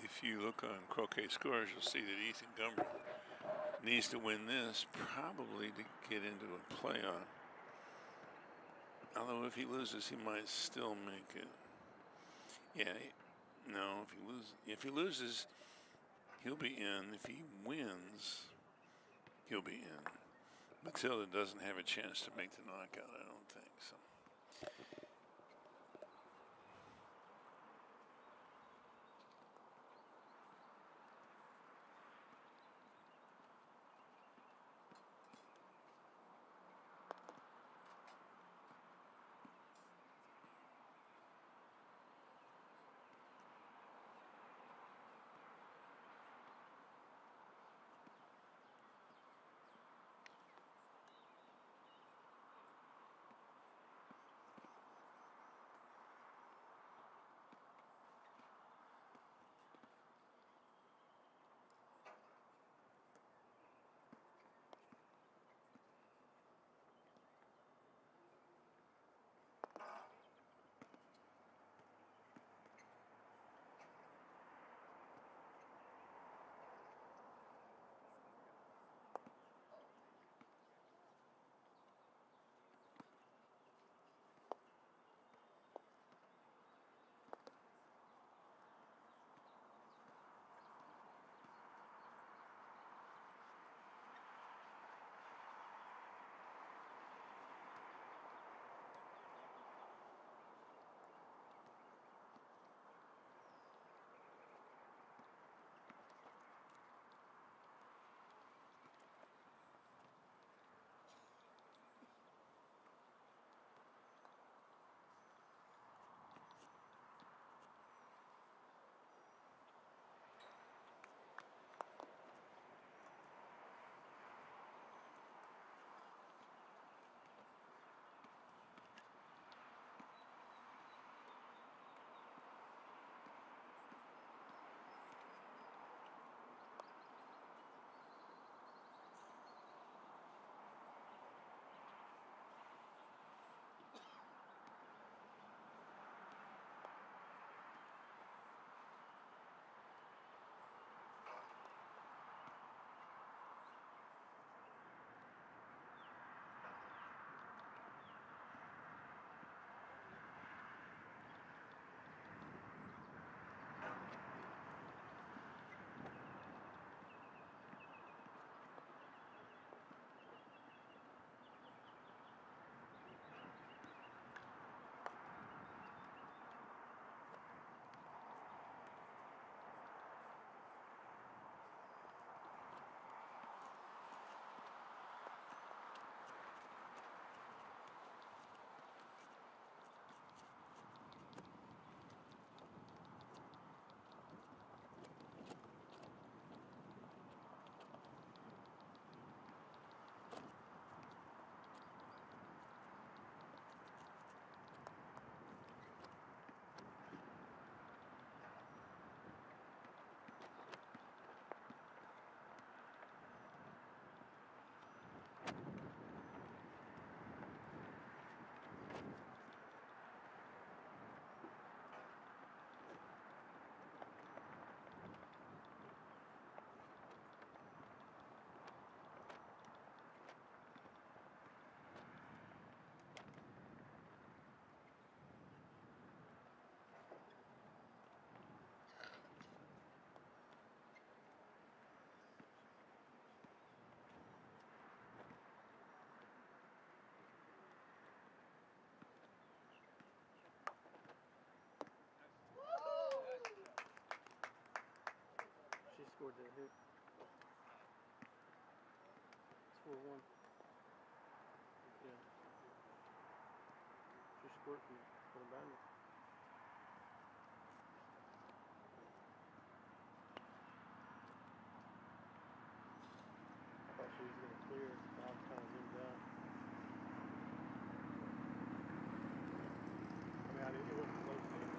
If you look on croquet scores, you'll see that Ethan Gumbrell needs to win this probably to get into a playoff. Although if he loses, he might still make it. Yeah, no, if he loses, he'll be in. If he wins, he'll be in. Matilda doesn't have a chance to make the knockout, I don't think so. here. It's 4-1. Yeah. Just scored from the band. I thought she was going to clear. I was kind of zoomed out. I mean, it wasn't close to it.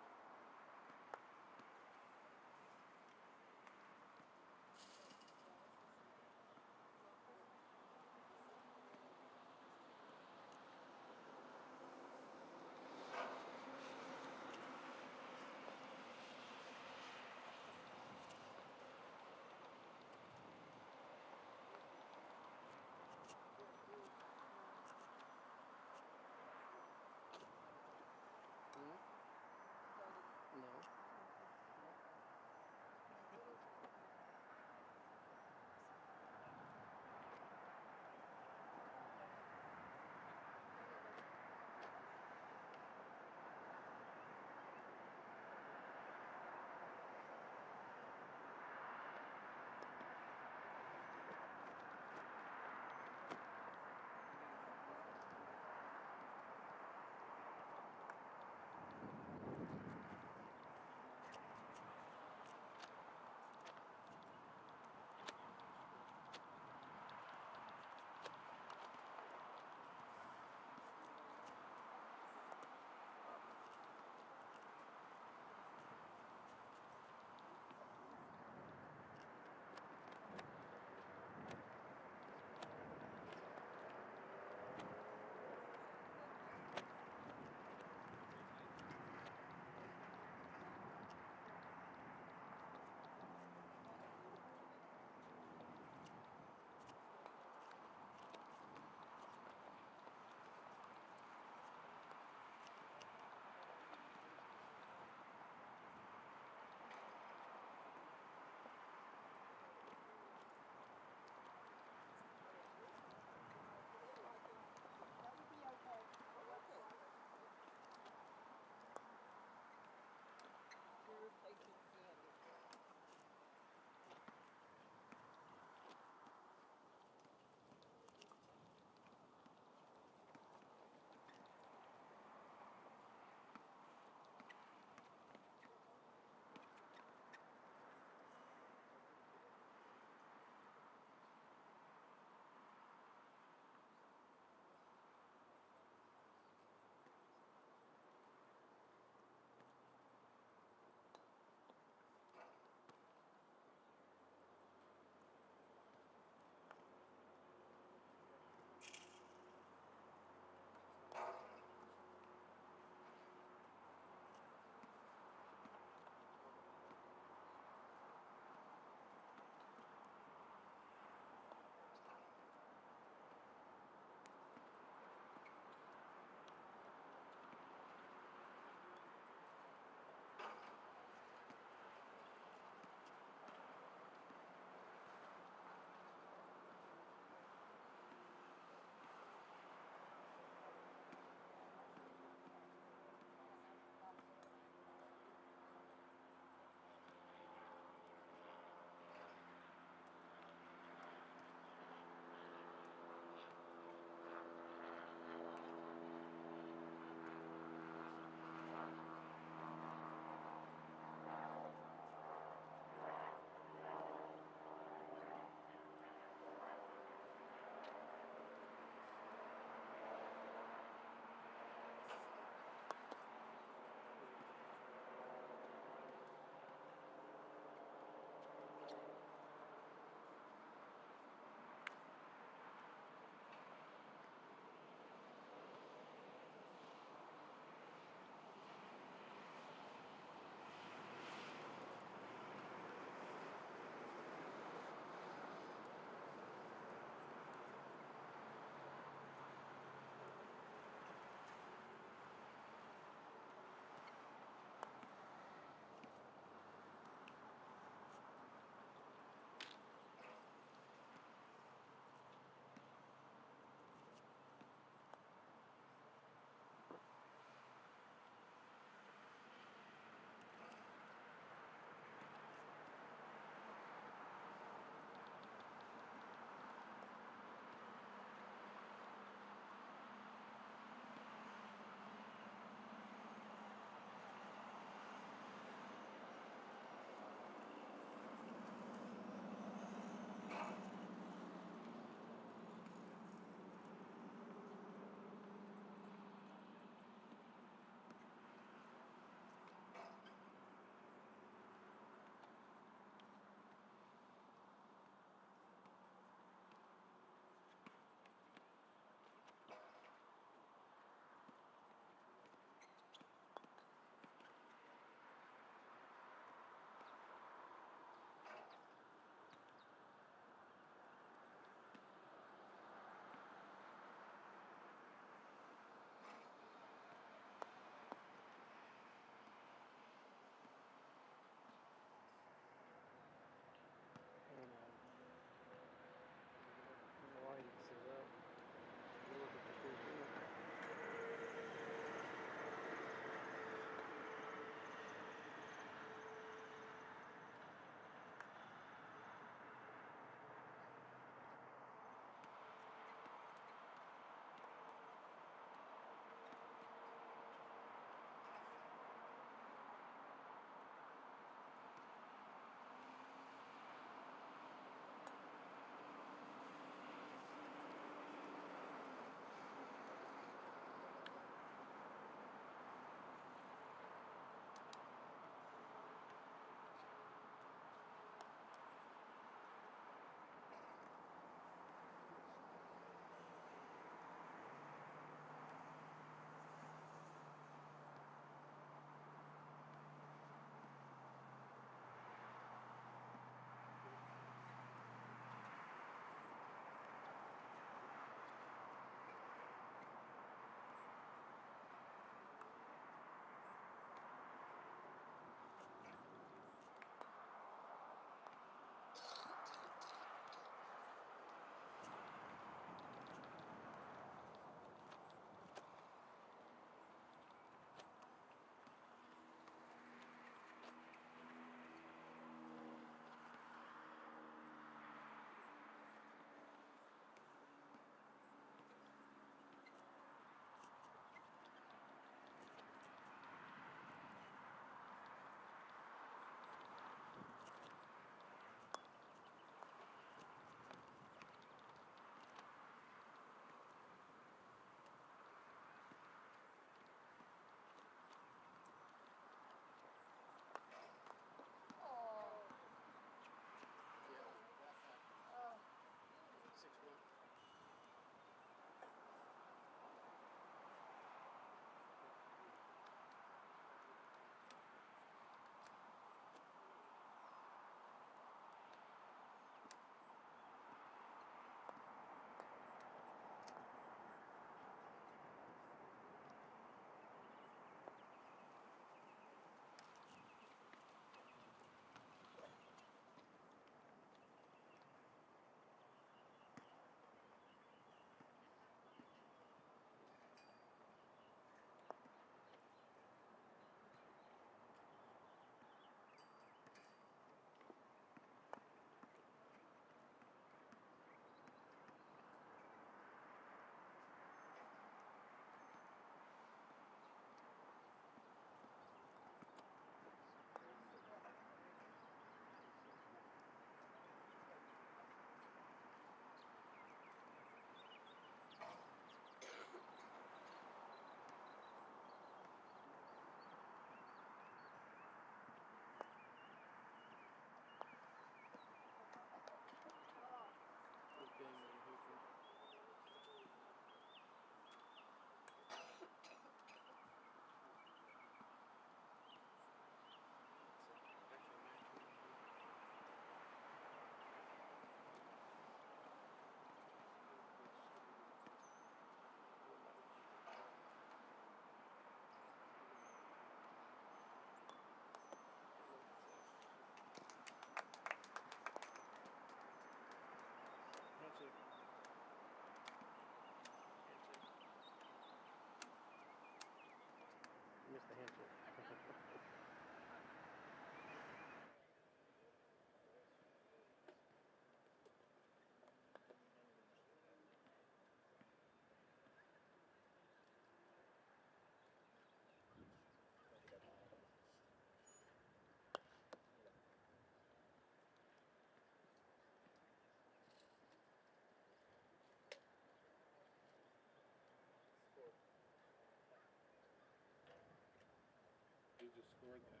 scored that.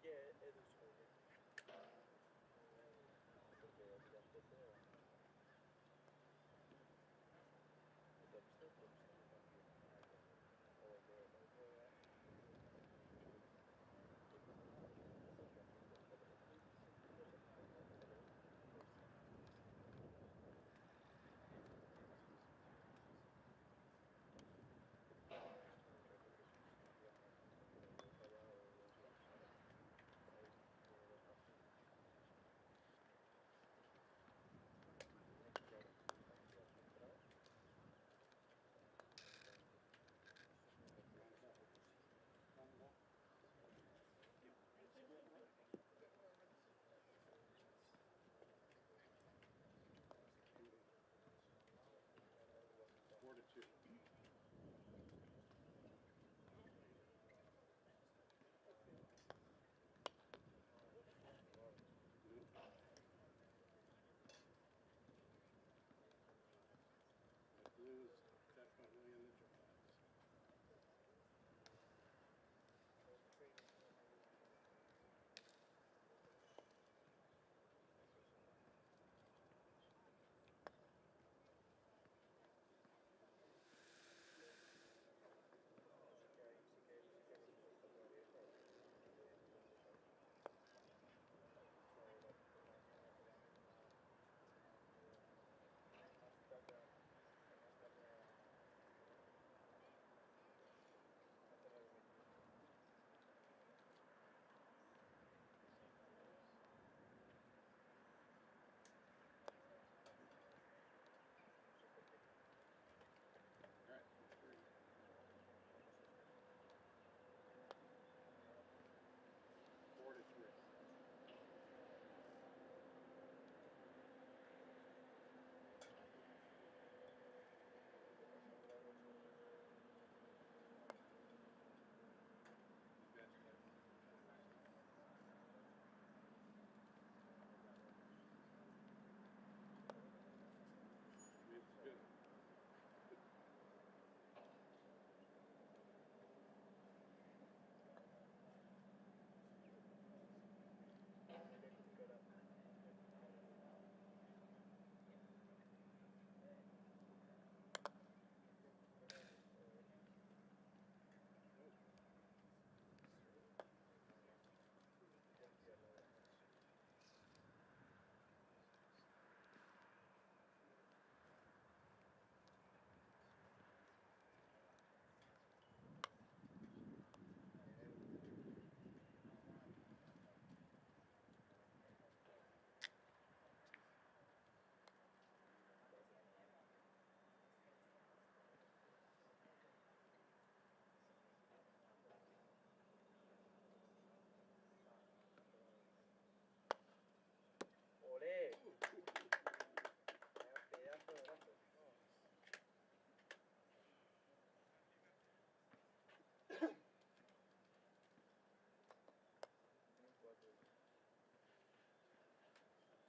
Yeah, Edu scored it. Porque ya tiraste feo. Four to two. The Blues definitely in the draws. All right, three. 4 to 3. It's good. ¡Olé! Pedazo de brazo.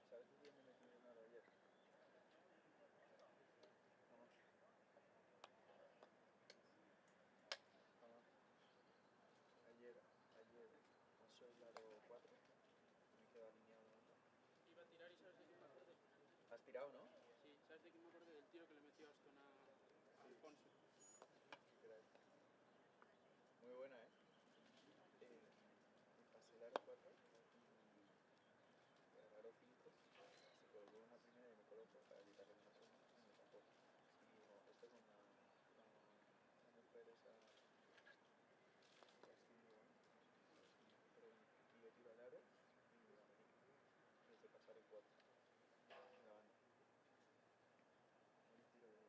¿Sabes si tiene metido nada ayer? Ayer pasó el lado 4 y me quedó alineado. Iba a tirar y sabes de qué me acordé. ¿Has tirado, no? Sí, ¿sabes de qué me acordé? Del tiro que le metió Aston a Alfonso. Muy buena, ¿eh? Pasé el aro 4 y el aro 5 se colocó una primera y me coloco para evitarle una segunda y me tapó. Sí, no, esto con la mujer esa pero y yo tiro al aro y es de pasar el 4 en la banda. Un tiro de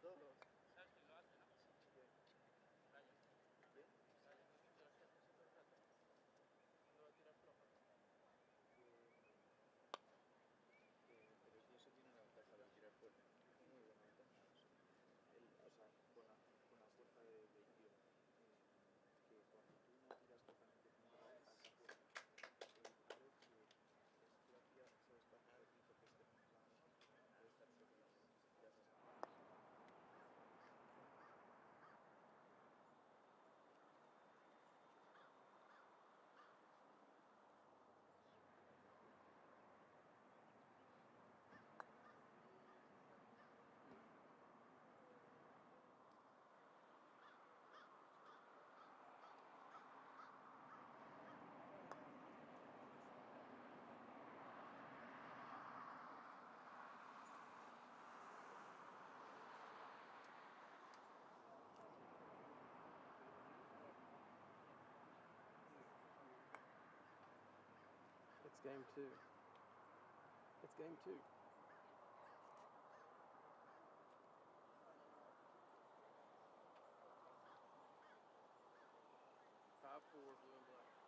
Todos. ¿Sabes quién lo hace, no? ¿Quién? Brian. ¿Quién? Brian, ¿no viste lo hacía hace todo el rato? Cuando va a tirar floja. Pero el tío se tiene una ventaja de tirar fuerte. Muy buena ventaja. O sea, con la fuerza del tío. Que cuando tú no tiras totalmente centrado a esa fuerza, el aro se desplaza y entonces en plan, al estar sobre si tiras esa mano. It's game two. It's game two. Five, 4, blue and black.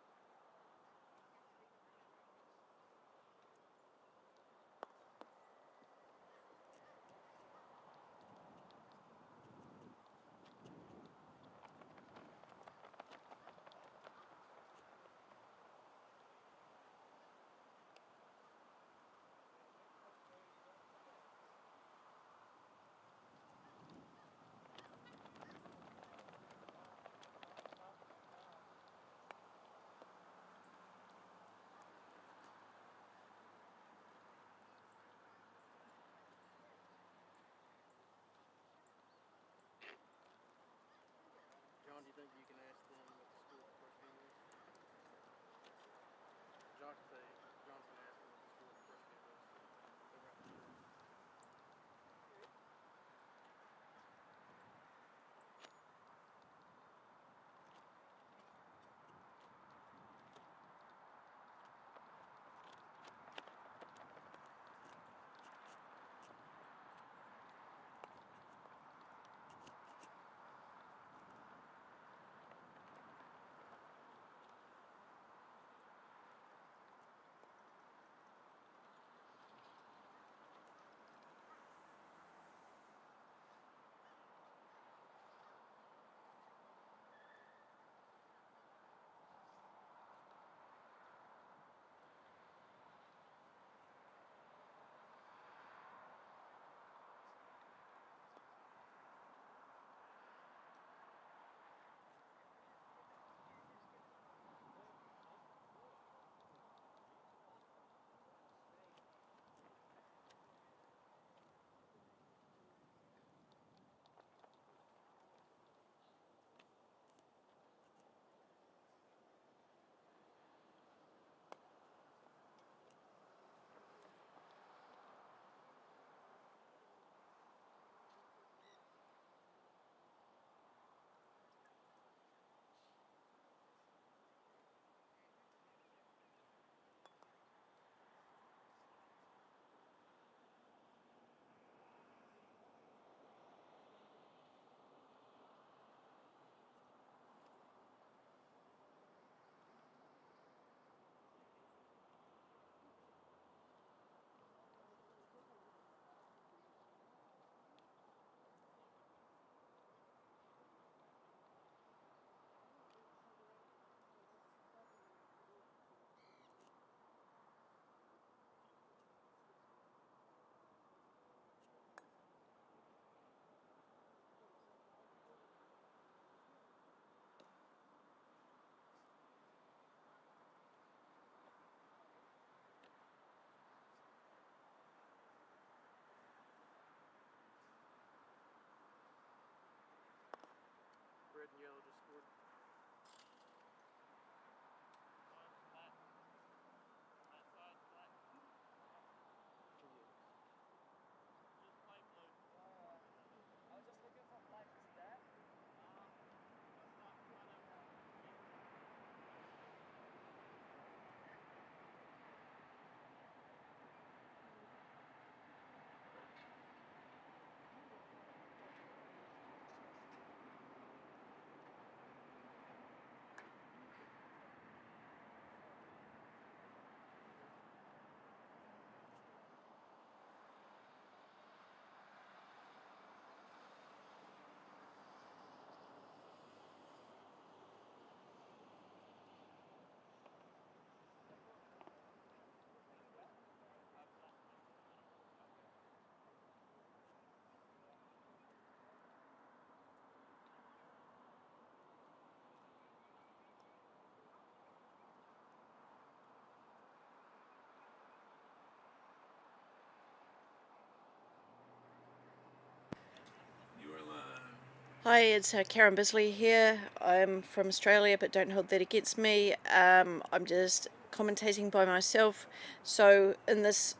Hi, it's Karen Bisley here. I'm from Australia, but don't hold that against me. I'm just commentating by myself. So in this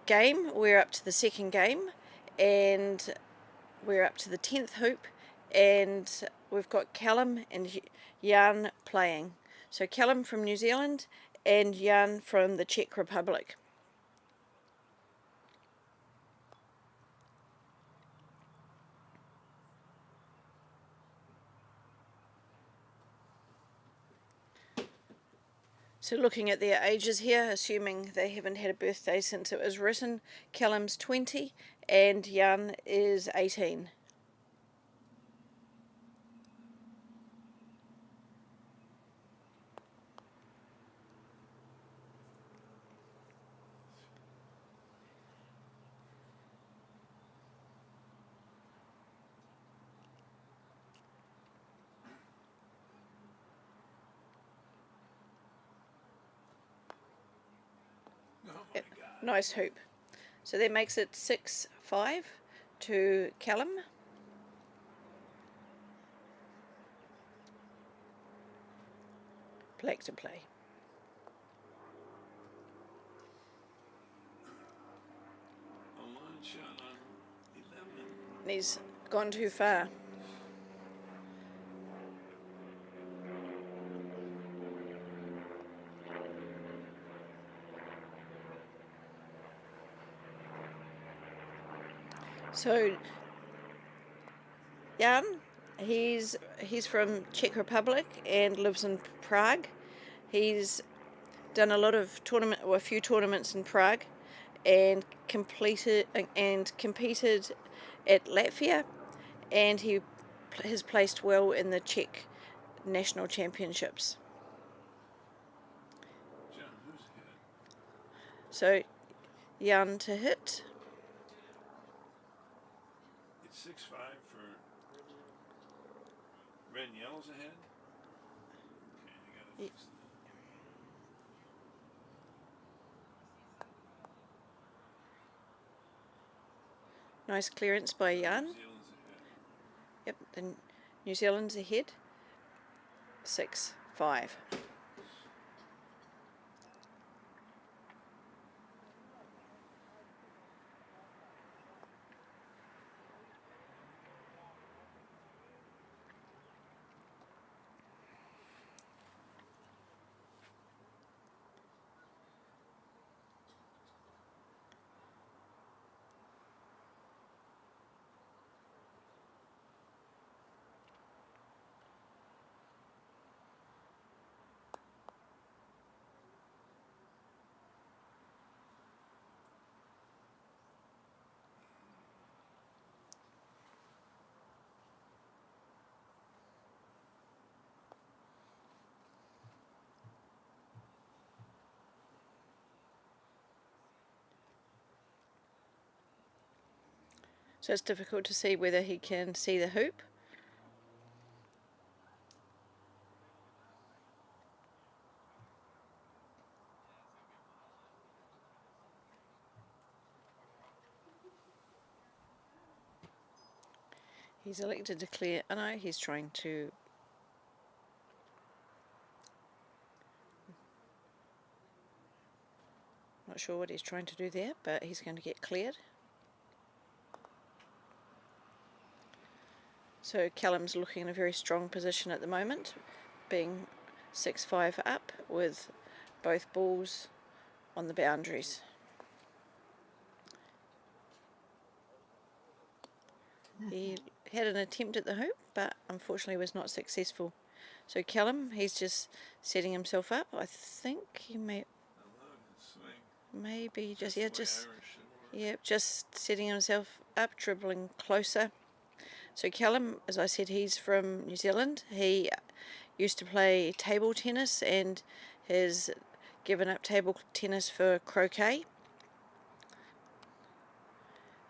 game, we're up to the second game, and we're up to the 10th hoop, and we've got Callum and Jan playing. So Callum from New Zealand and Jan from the Czech Republic. So looking at their ages here, assuming they haven't had a birthday since it was written, Callum's 20 and Jan is 18. Yep, nice hoop. So that makes it 6-5 to Callum. Black to play. A long shot on 11. And he's gone too far. So Jan, he's from Czech Republic and lives in Prague. He's done a lot of a few tournaments in Prague, and competed at Latvia, and he has placed well in the Czech national championships. John, who's hit? So Jan to hit. It's 6-5 for red and yellow's ahead. Okay, you gotta fix that. Nice clearance by Jan. New Zealand's ahead. Yep, then New Zealand's ahead. 6-5. So it's difficult to see whether he can see the hoop. He's elected to clear. Oh no, he's trying to. Not sure what he's trying to do there, but he's going to get cleared. So Callum's looking in a very strong position at the moment, being 6-5 up with both balls on the boundaries. He had an attempt at the hoop, but unfortunately was not successful. So Callum, he's just setting himself up. I think he maybe just setting himself up, dribbling closer. So Callum, as I said, he's from New Zealand. He used to play table tennis and has given up table tennis for croquet.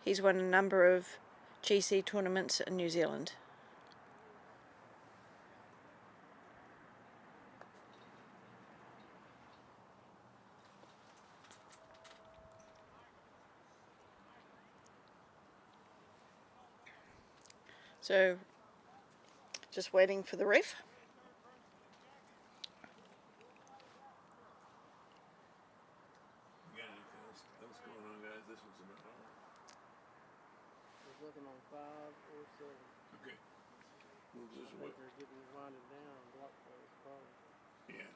He's won a number of GC tournaments in New Zealand. So Just waiting for the ref. You got anything else going on, guys? This one's about all. I was looking on 5 or 7. Okay. We'll I just think wait. they're getting winded down. Block those probably. Yeah.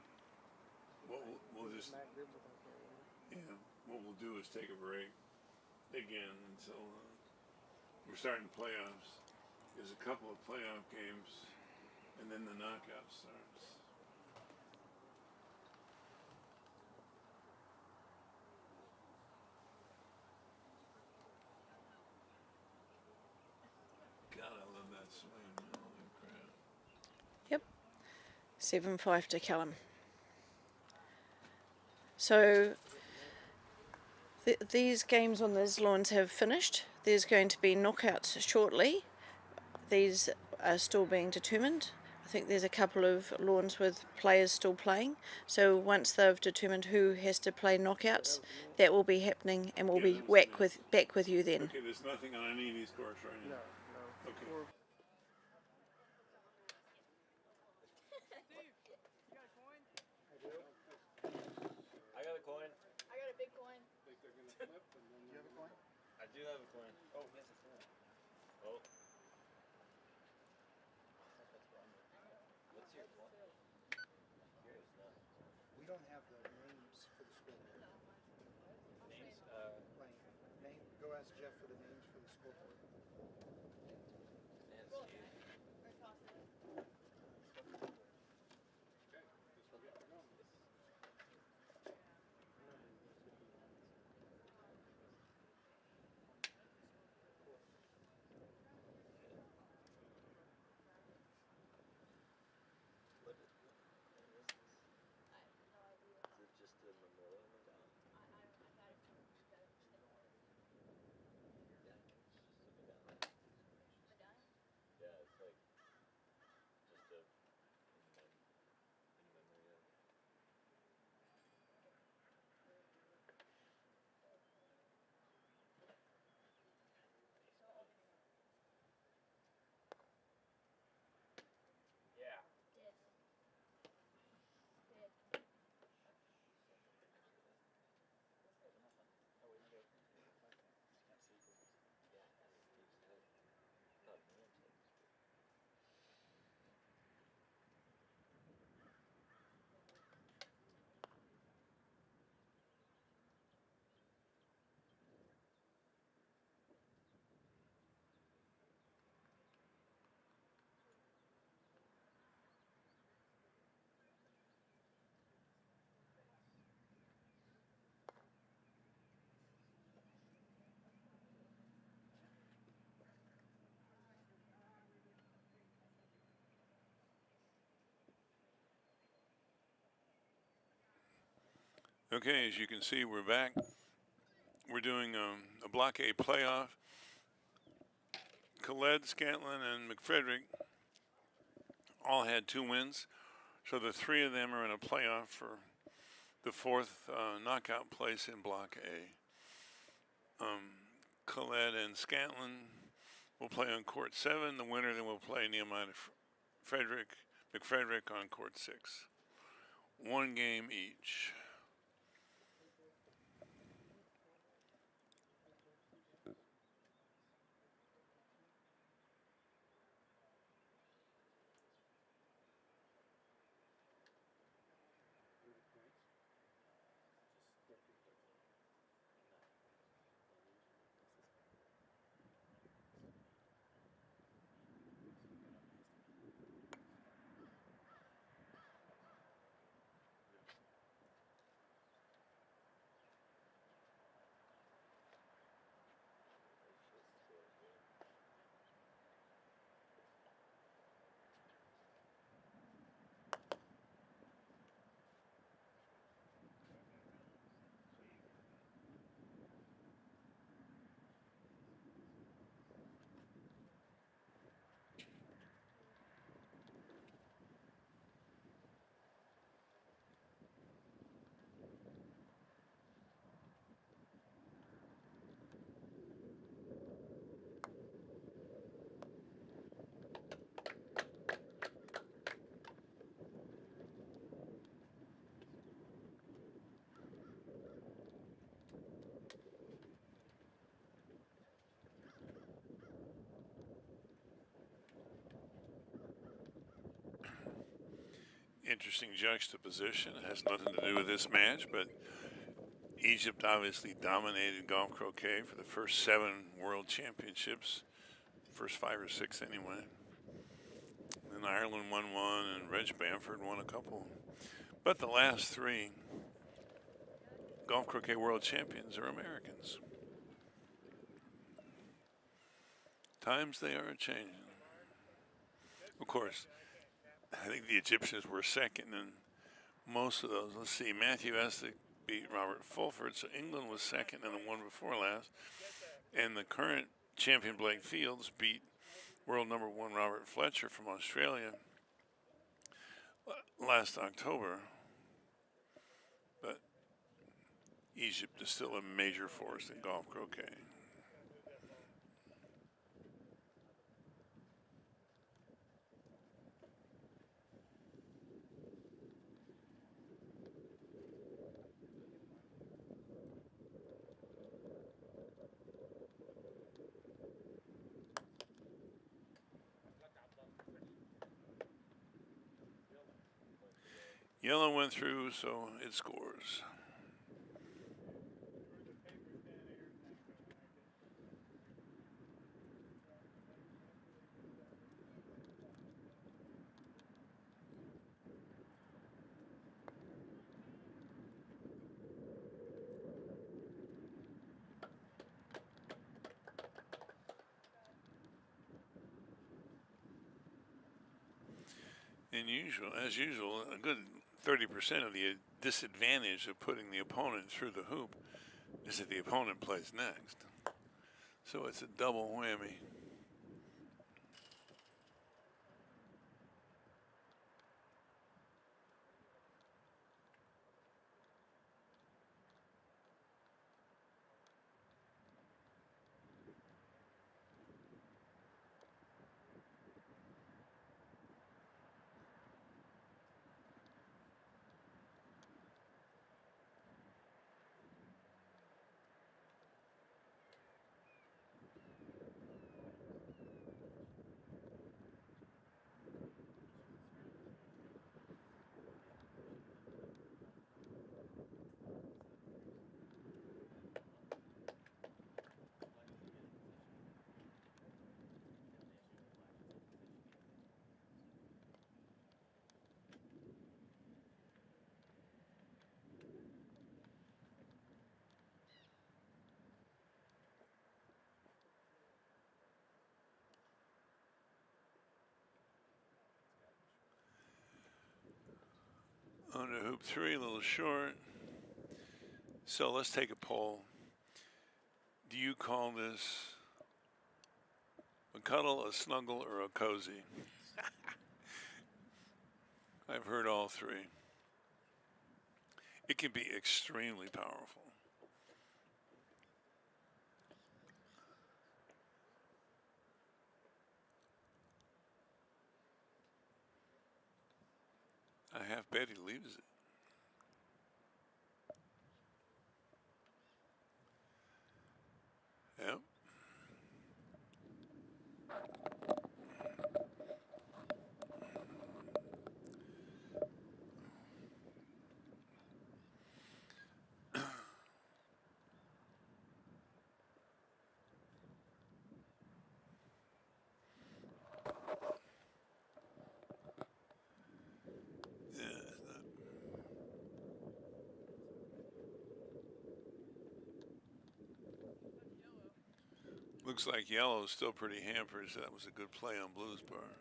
We'll just. McFrederick, I can't remember. Yeah. What we'll do is take a break again until we're starting playoffs. There's a couple of playoff games, and then the knockout starts. God, I love that swing. Holy crap. Yep. 7-5 to Callum. So these games on these lawns have finished. There's going to be knockouts shortly. These are still being determined. I think there's a couple of lawns with players still playing. So once they've determined who has to play knockouts, that will be happening, and we'll be back with you then. Okay, there's nothing on any of these courts right now. No. Okay. I got a coin. I got a big coin. Think they're gonna flip, and then you have a coin? I do have a coin. Oh, yes, it's there. Oh. What's your coin? Curious now. We don't have the names for the scoreboard. Names? Go ask Jeff for the names for the scoreboard. And Steve. Okay, guess we'll get to go. Is it just a memorial medallion? Yeah, it's just a medallion. Yeah, it's like just a in memory of. Yeah. Okay, as you can see, we're back. We're doing a Block A playoff. Khaled, Scantlin, and McFrederick all had 2 wins. So the 3 of them are in a playoff for the 4th knockout place in Block A. Khaled and Scantlin will play on court 7. The winner then will play Nehemiah McFrederick on court 6. 1 game each. interesting juxtaposition. It has nothing to do with this match, but Egypt obviously dominated golf croquet for the first 7 world championships, first 5 or 6 anyway. Then Ireland won one, and Reg Bamford won a couple. But the last 3 golf croquet world champions are Americans. Times they are changing. Of course, I think the Egyptians were second in most of those. Let's see, Matthew Estick beat Robert Fulford, so England was second in the one before last. And the current champion Blake Fields beat world number 1 Robert Fletcher from Australia last October. But Egypt is still a major force in golf croquet. Yellow went through, so it scores. As usual, a good 30% of the disadvantage of putting the opponent through the hoop is that the opponent plays next. So it's a double whammy. Under hoop 3, a little short. So let's take a poll. Do you call this a cuddle, a snuggle, or a cozy? I've heard all 3. It can be extremely powerful. I half bet he leaves it. Yep. Looks like yellow is still pretty hampered, so that was a good play on blue's part.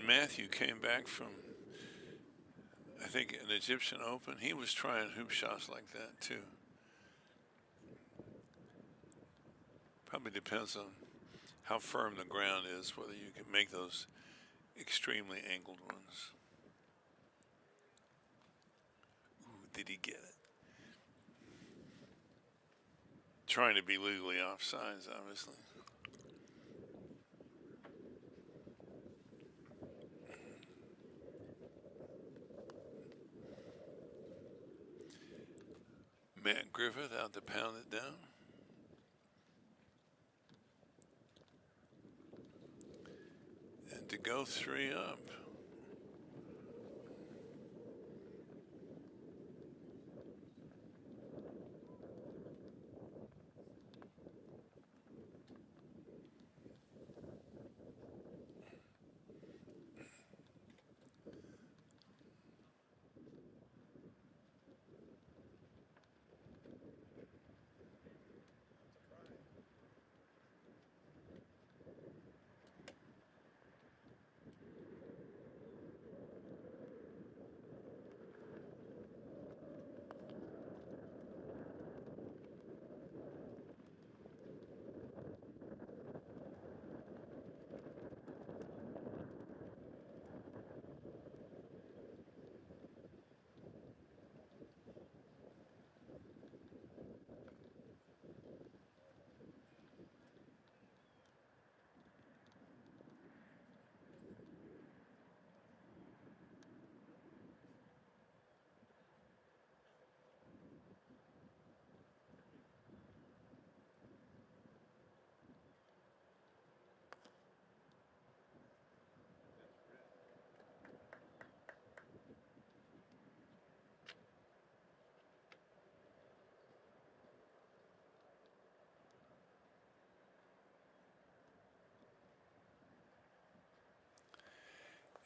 Matthew came back from, I think, an Egyptian Open. He was trying hoop shots like that too. Probably depends on how firm the ground is, whether you can make those extremely angled ones. Ooh, did he get it? Trying to be legally offsides, obviously. Matt Griffith out to pound it down. And to go 3 up.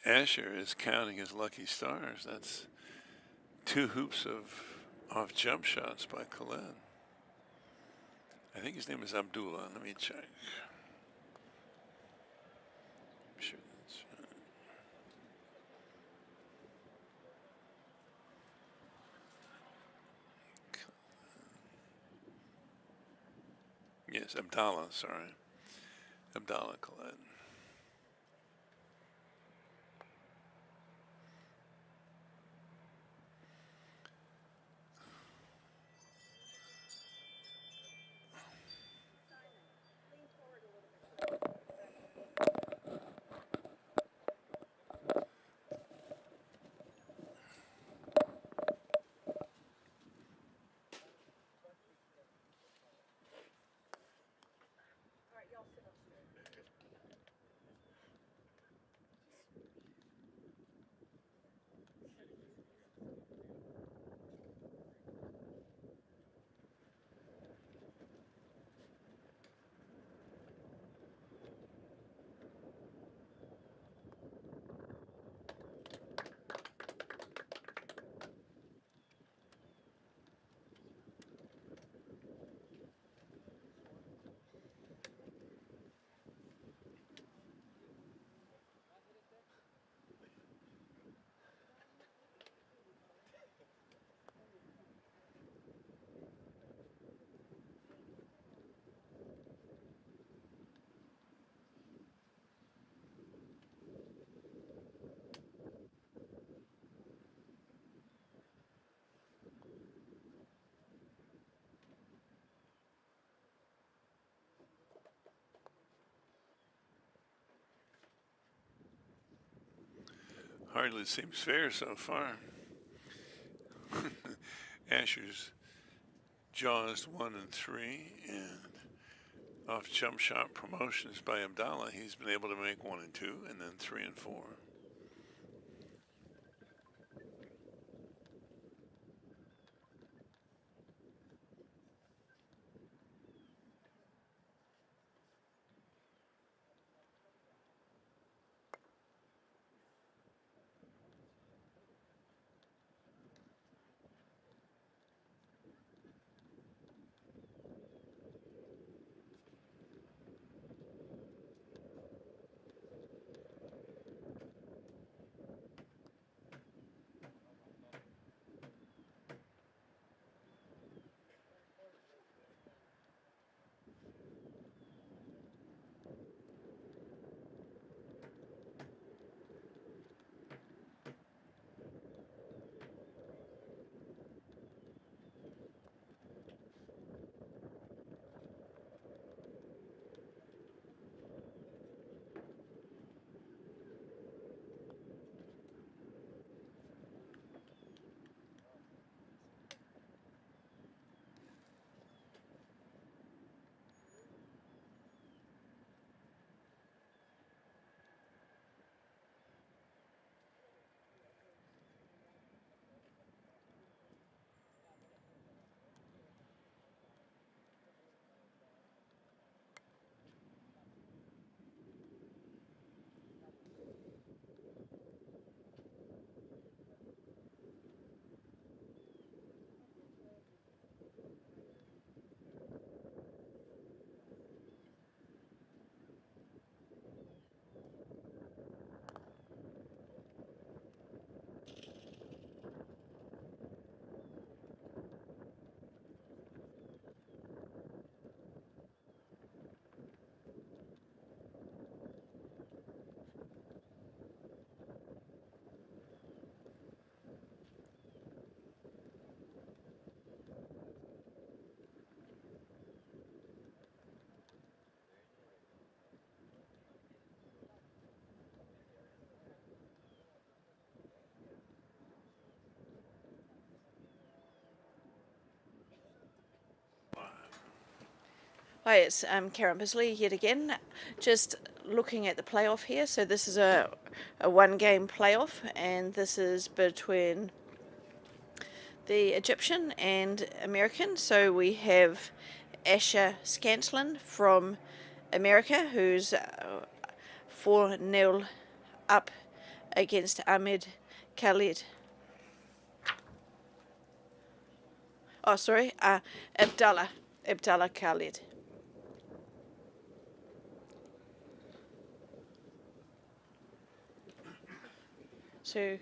Asher is counting his lucky stars. That's 2 hoops of off jump shots by Khaled. I think his name is Abdalla. Let me check. I'm sure that's right. Yes, Abdalla, sorry. Abdalla Khaled. Hardly seems fair so far. Asher's jaws 1 and 3, and off jump shot promotions by Abdalla, he's been able to make 1 and 2, and then 3 and 4. Hi, it's Karen Bisley yet again. Just looking at the playoff here. So this is a one-game playoff, and this is between the Egyptian and American. So we have Asher Scantlin from America, who's 4-0 up against Ahmed Khaled. Oh, sorry, Abdalla Khaled. So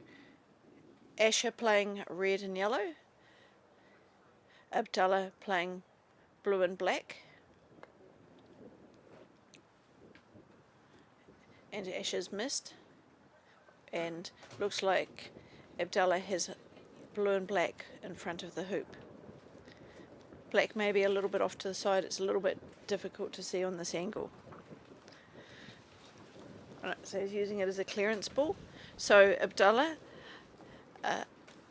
Asher playing red and yellow, Abdalla playing blue and black, and Asher's missed, and looks like Abdalla has blue and black in front of the hoop. Black may be a little bit off to the side, it's a little bit difficult to see on this angle. Right, so he's using it as a clearance ball. So Abdalla,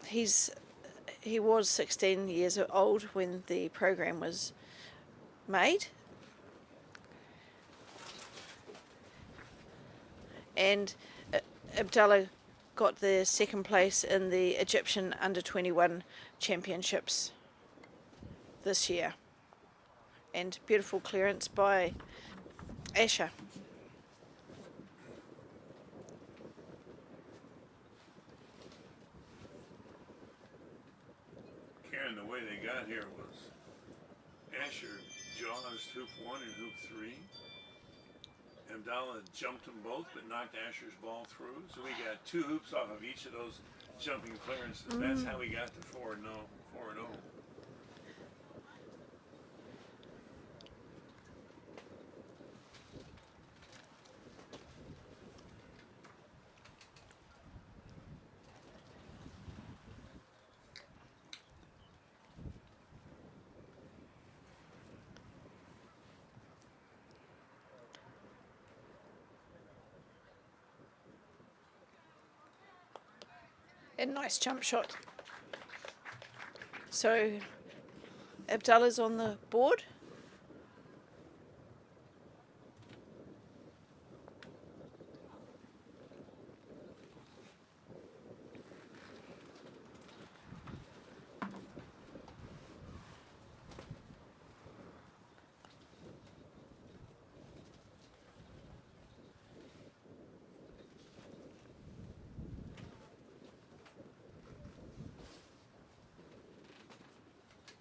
he was 16 years old when the program was made, and Abdalla got the second place in the Egyptian under-21 championships this year, and beautiful clearance by Asher. Karen, the way they got here was Asher jaws hoop 1 and hoop 3. Abdalla jumped them both but knocked Asher's ball through. So we got 2 hoops off of each of those jumping clearances. That's how we got to 4-0. A nice jump shot. So Abdalla's on the board.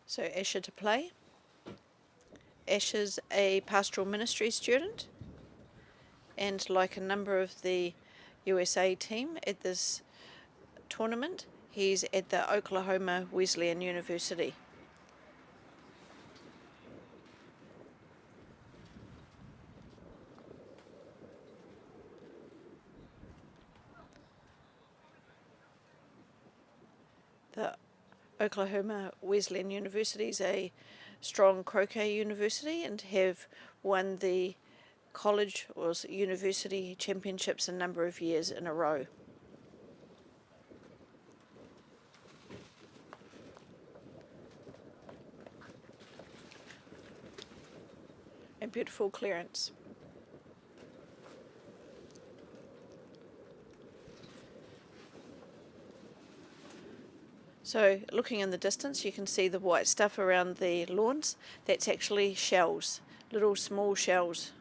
So Asher to play. Asher's a pastoral ministry student, and like a number of the USA team at this tournament, he's at the Oklahoma Wesleyan University. The Oklahoma Wesleyan University is a strong croquet university and have won the college or university championships a number of years in a row. A beautiful clearance. So looking in the distance, you can see the white stuff around the lawns. That's actually shells, little small shells.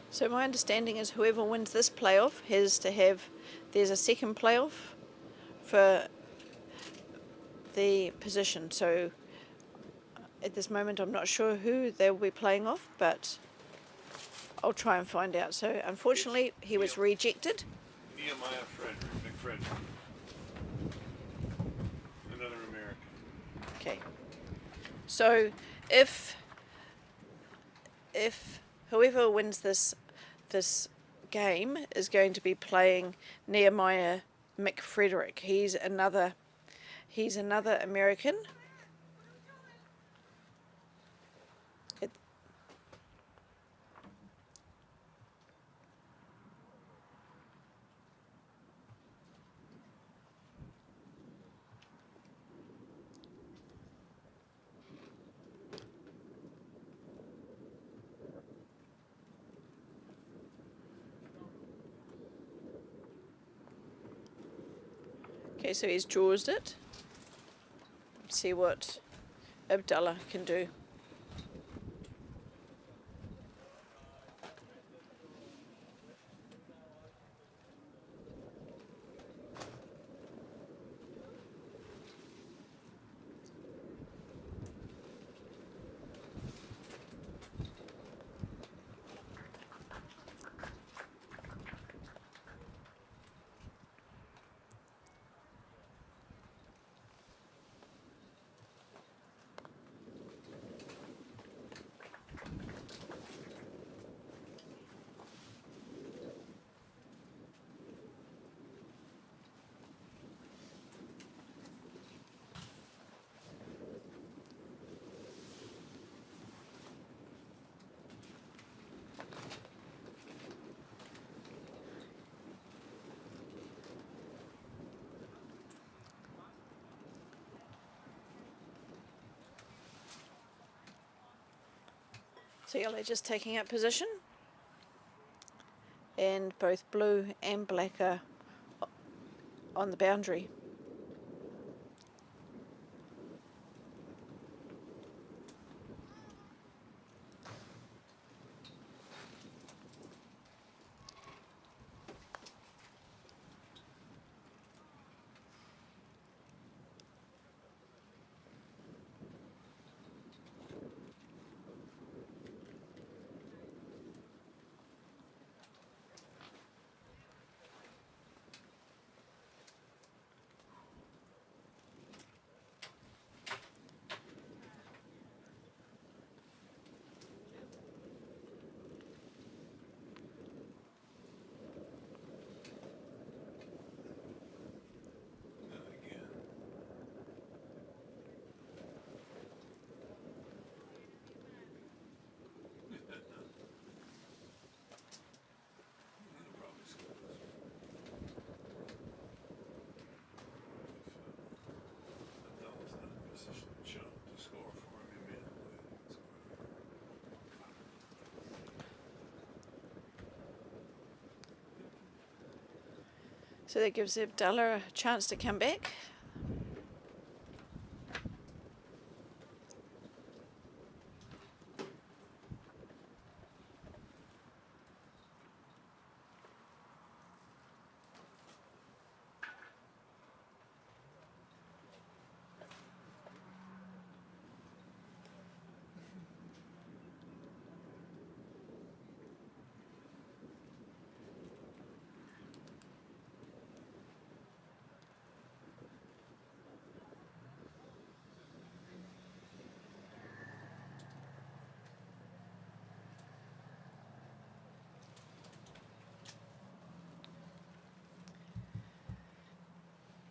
So my understanding is whoever wins this playoff has to have, there's a second playoff for the position. So at this moment I'm not sure who they'll be playing off, but I'll try and find out. So unfortunately he was rejected. Nehemiah McFrederick. Another American. Okay. So if if whoever wins this game is going to be playing Nehemiah McFrederick. He's another American. Okay, so he's jawsed it. See what Abdalla can do. So yellow just taking up position, and both blue and black are on the boundary. So that gives Abdalla a chance to come back.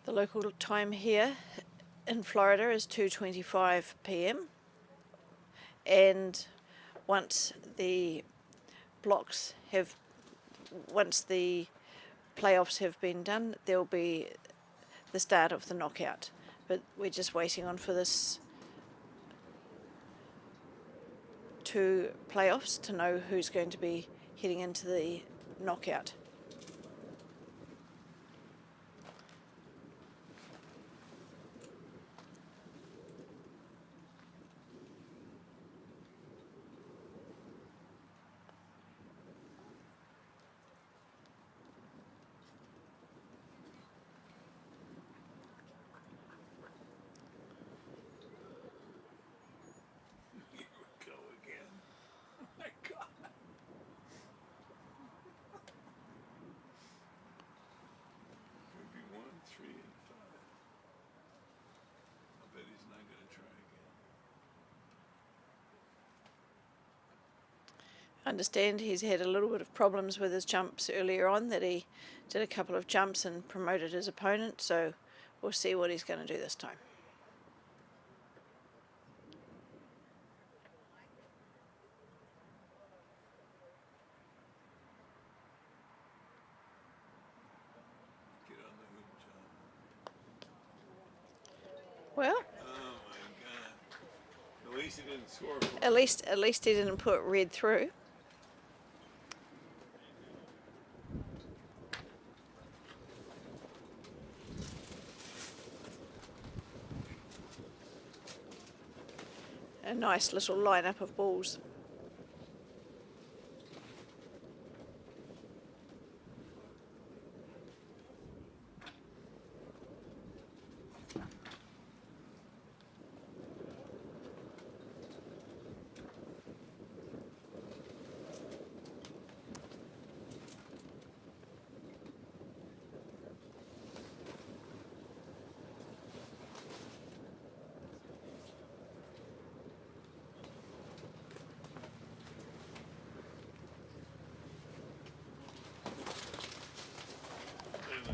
The local time here in Florida is 2:25 p.m. and once the playoffs have been done, there'll be the start of the knockout. But we're just waiting on for this 2 playoffs to know who's going to be heading into the knockout. understand he's had a little bit of problems with his jumps earlier on, that he did a couple of jumps and promoted his opponent, so we'll see what he's going to do this time. Get on the hoop, John. Well, Oh my God. At least he didn't score. at least he didn't put red through. A nice little lineup of balls.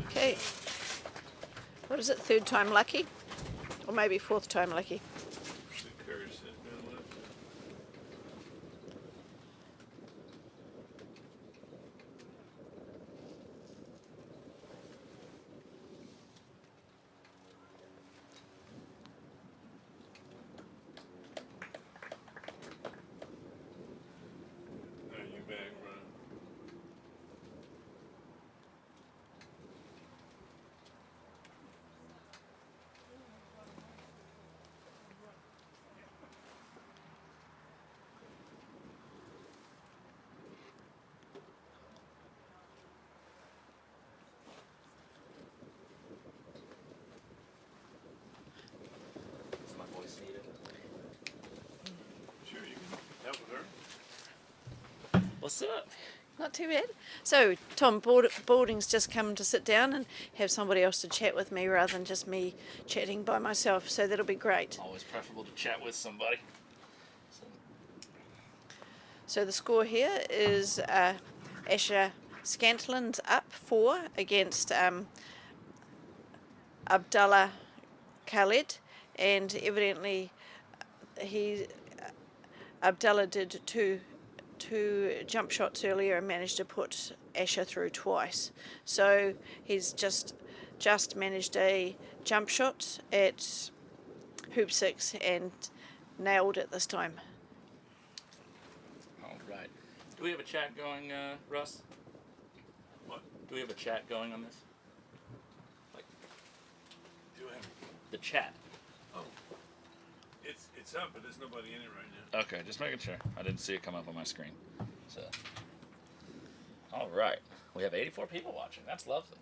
Okay. What is it? Third time lucky? Or maybe fourth time lucky? What's up? Not too bad. So, Tom, Balding's just come to sit down and have somebody else to chat with me rather than just me chatting by myself, so that'll be great. Always preferable to chat with somebody. So the score here is Asher Scantlin's up 4 against Abdalla Khaled, and evidently Abdalla did two jump shots earlier and managed to put Asher through twice. So he's just managed a jump shot at hoop 6 and nailed it this time. All right. Do we have a chat going, Russ? What? Do we have a chat going on this? Like, Do have the chat. Oh, it's up, but there's nobody in it right now. Okay, just making sure. I didn't see it come up on my screen. So, all right. We have 84 people watching. That's lovely.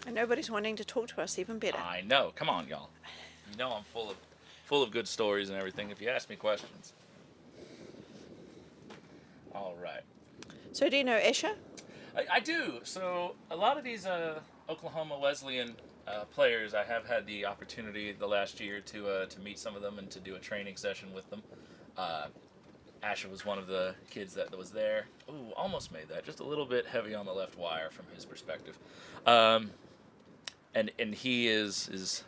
And nobody's wanting to talk to us, even better. I know. Come on, y'all. You know I'm full of good stories and everything if you ask me questions. All right. So do you know Asher? I do. So a lot of these Oklahoma Wesleyan players, I have had the opportunity the last year to meet some of them and to do a training session with them. Asher was one of the kids that was there. Ooh, almost made that. Just a little bit heavy on the left wire from his perspective. And he is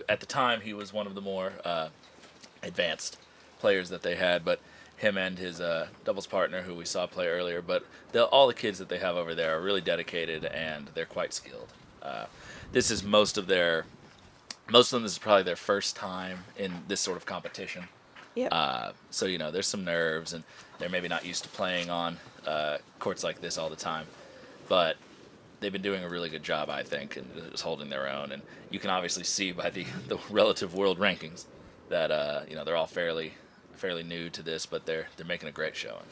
at the time he was one of the more advanced players that they had, but him and his doubles partner who we saw play earlier, but all the kids that they have over there are really dedicated and they're quite skilled. This is most of them, this is probably their first time in this sort of competition. Yep. So, you know, there's some nerves and they're maybe not used to playing on courts like this all the time, but they've been doing a really good job, I think, and just holding their own. And you can obviously see by the relative world rankings that, you know, they're all fairly new to this, but they're making a great showing.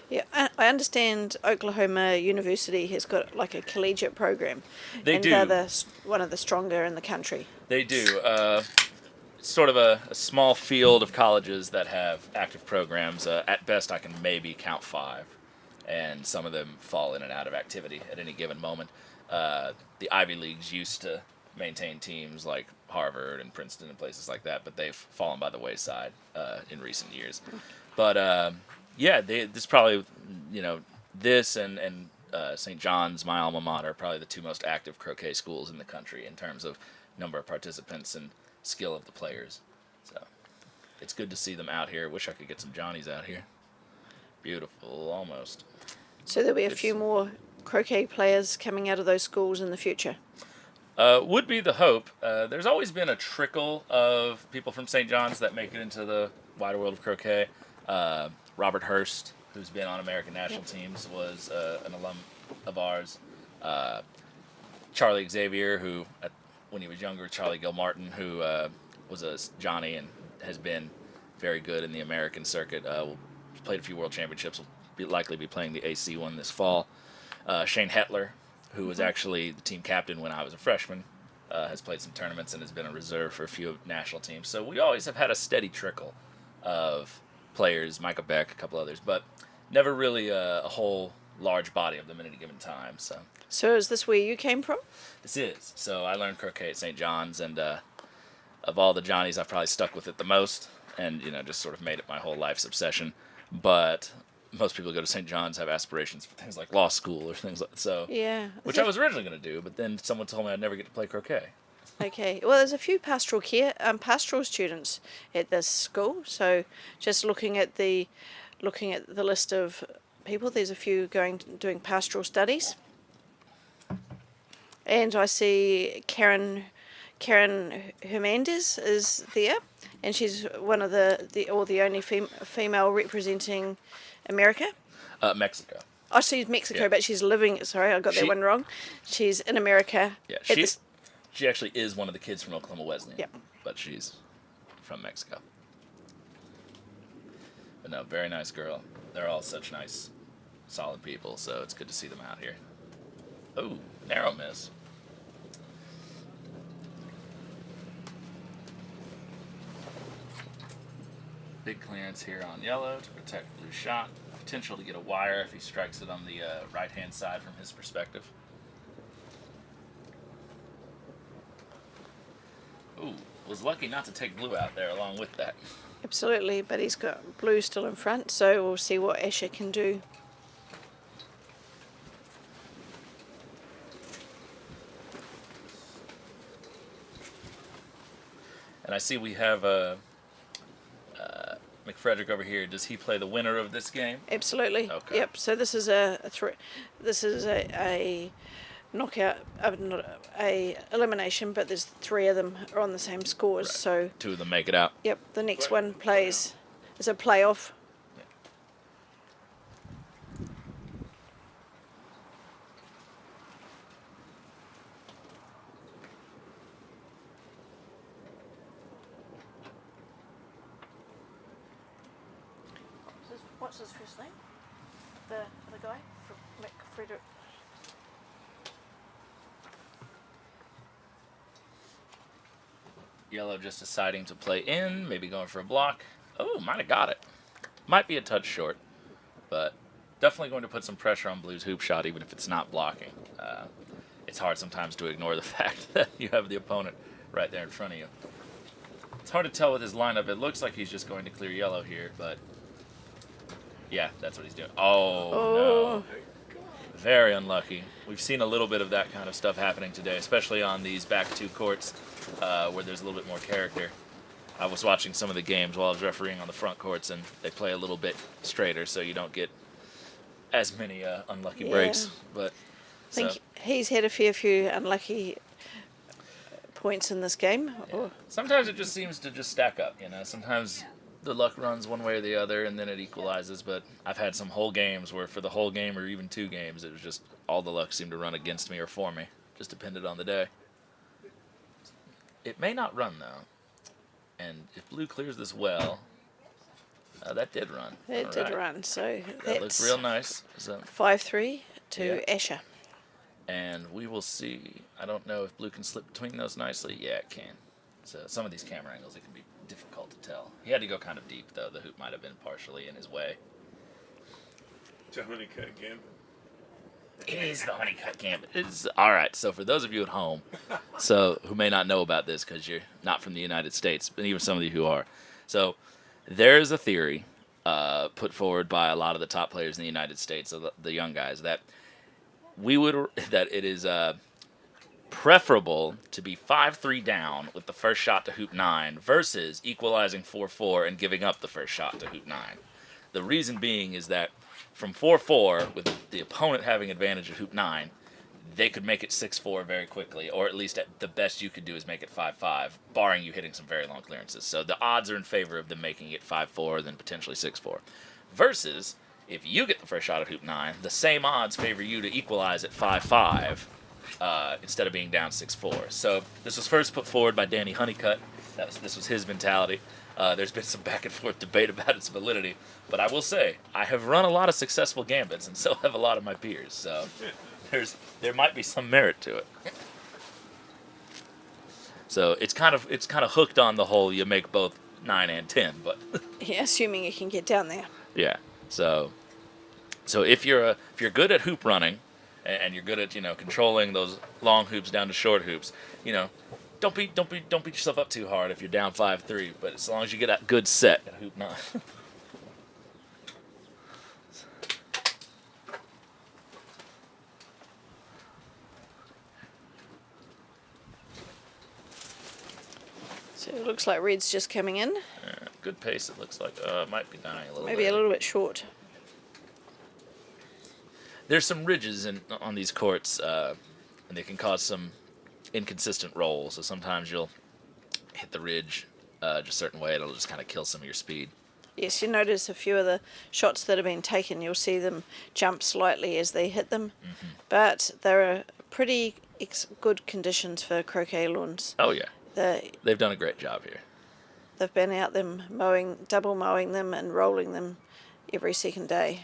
Yeah, I understand Oklahoma University has got like a collegiate program. They do. And they're one of the stronger in the country. They do. Sort of a small field of colleges that have active programs. At best, I can maybe count 5, and some of them fall in and out of activity at any given moment. The Ivy Leagues used to maintain teams like Harvard and Princeton and places like that, but they've fallen by the wayside in recent years. But yeah, this probably, this and St. John's, my alma mater, are probably the two most active croquet schools in the country in terms of number of participants and skill of the players. So it's good to see them out here. Wish I could get some Johnnies out here. Beautiful, almost. So there'll be a few more croquet players coming out of those schools in the future. Would be the hope. There's always been a trickle of people from St. John's that make it into the wider world of croquet. Robert Hurst, who's been on American national teams, was an alum of ours. Charlie Xavier, who, when he was younger, Charlie Gilmartin, who was a Johnny and has been very good in the American circuit. Played a few world championships. Will likely be playing the AC one this fall. Shane Hetler, who was actually the team captain when I was a freshman, has played some tournaments and has been a reserve for a few national teams. So we always have had a steady trickle of players, Micah Beck, a couple others, but never really a whole large body of them at any given time. So is this where you came from? This is. So I learned croquet at St. John's, and of all the Johnnies, I've probably stuck with it the most, and just sort of made it my whole life's obsession. But most people who go to St. John's have aspirations for things like law school or things like that. So, yeah, which I was originally going to do, but then someone told me I'd never get to play croquet. Okay. Well, there's a few pastoral students at this school. So, just looking at the list of people, there's a few doing pastoral studies. And I see Karen Hernandez is there, and she's one of the only female representing America. Mexico. Oh, she's Mexico, but she's living. Sorry, I got that one wrong. She's in America. Yeah, she actually is one of the kids from Oklahoma Wesleyan. Yep. But she's from Mexico. But no, very nice girl. They're all such nice, solid people, so it's good to see them out here. Oh, narrow miss. Big clearance here on yellow to protect blue shot. Potential to get a wire if he strikes it on the right-hand side from his perspective. Ooh, was lucky not to take blue out there along with that. Absolutely, but he's got blue still in front, so we'll see what Asher can do. And I see we have McFrederick over here. Does he play the winner of this game? Absolutely. Okay. Yep. So this is a knockout, not a elimination, but there's 3 of them are on the same scores. Right. So 2 of them make it out. Yep. The next one plays is a playoff. What's his first name? The guy from McFrederick. Yellow just deciding to play in, maybe going for a block. Oh, might have got it. Might be a touch short, but definitely going to put some pressure on Blue's hoop shot, even if it's not blocking. It's hard sometimes to ignore the fact that you have the opponent right there in front of you. It's hard to tell with his lineup. It looks like he's just going to clear yellow here, but yeah, that's what he's doing. Oh, no. Very unlucky. We've seen a little bit of that kind of stuff happening today, especially on these back 2 courts where there's a little bit more character. I was watching some of the games while I was refereeing on the front courts, and they play a little bit straighter, so you don't get as many unlucky breaks. But I think he's had a fair few unlucky points in this game. Yeah. Sometimes it just seems to just stack up, Sometimes the luck runs one way or the other, and then it equalizes. But I've had some whole games where for the whole game or even 2 games, it was just all the luck seemed to run against me or for me. Just depended on the day. It may not run, though. And if Blue clears this well, that did run. It did run, so that looks real nice. So 5-3 to Asher. And we will see. I don't know if Blue can slip between those nicely. Yeah, it can. So some of these camera angles, it can be difficult to tell. He had to go kind of deep, though. The hoop might have been partially in his way. Dominica again. It is the honeycut gambit. It's all right. So for those of you at home, who may not know about this because you're not from the United States, but even some of you who are, so there's a theory put forward by a lot of the top players in the United States, so the young guys, that it is preferable to be 5-3 down with the first shot to hoop 9 versus equalizing 4-4 and giving up the first shot to hoop 9. The reason being is that from 4-4, with the opponent having advantage at hoop 9, they could make it 6-4 very quickly, or at least the best you could do is make it 5-5, barring you hitting some very long clearances. So the odds are in favor of them making it 5-4, then potentially 6-4. Versus, if you get the first shot at hoop 9, the same odds favor you to equalize at 5-5 instead of being down 6-4. So this was first put forward by Danny Honeycutt. This was his mentality. There's been some back and forth debate about its validity, but I will say I have run a lot of successful gambits, and so have a lot of my peers. So there might be some merit to it. So it's kind of hooked on the whole you make both 9 and 10, but yeah, assuming you can get down there. Yeah. So if you're good at hoop running, and you're good at controlling those long hoops down to short hoops, don't beat yourself up too hard if you're down 5-3. But as long as you get a good set at hoop 9. So it looks like Red's just coming in. Good pace. It looks like it might be dying a little. Maybe a little bit short. There's some ridges on these courts, and they can cause some inconsistent rolls. So sometimes you'll hit the ridge just a certain way, it'll just kind of kill some of your speed. Yes, you notice a few of the shots that have been taken, you'll see them jump slightly as they hit them. Mm-hmm. But there are pretty good conditions for croquet lawns. Oh, yeah. They've done a great job here. They've been out them double mowing them and rolling them every second day.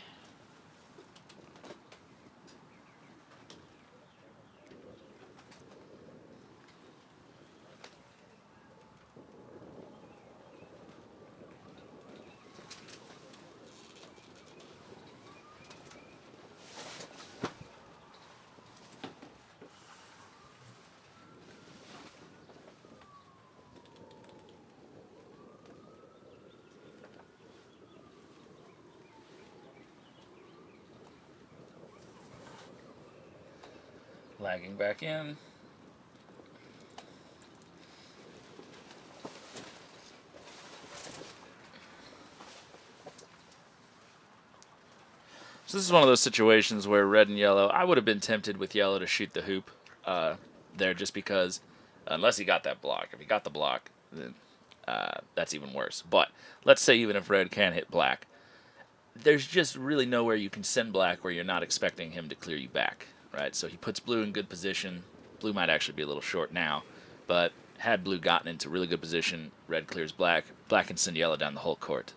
Lagging back in. So this is one of those situations where red and yellow, I would have been tempted with yellow to shoot the hoop there just because, unless he got that block. If he got the block, then that's even worse. But let's say even if red can hit black, there's just really nowhere you can send black where you're not expecting him to clear you back. Right, so he puts blue in good position. Blue might actually be a little short now, but had blue gotten into really good position, red clears black. Black can send yellow down the whole court.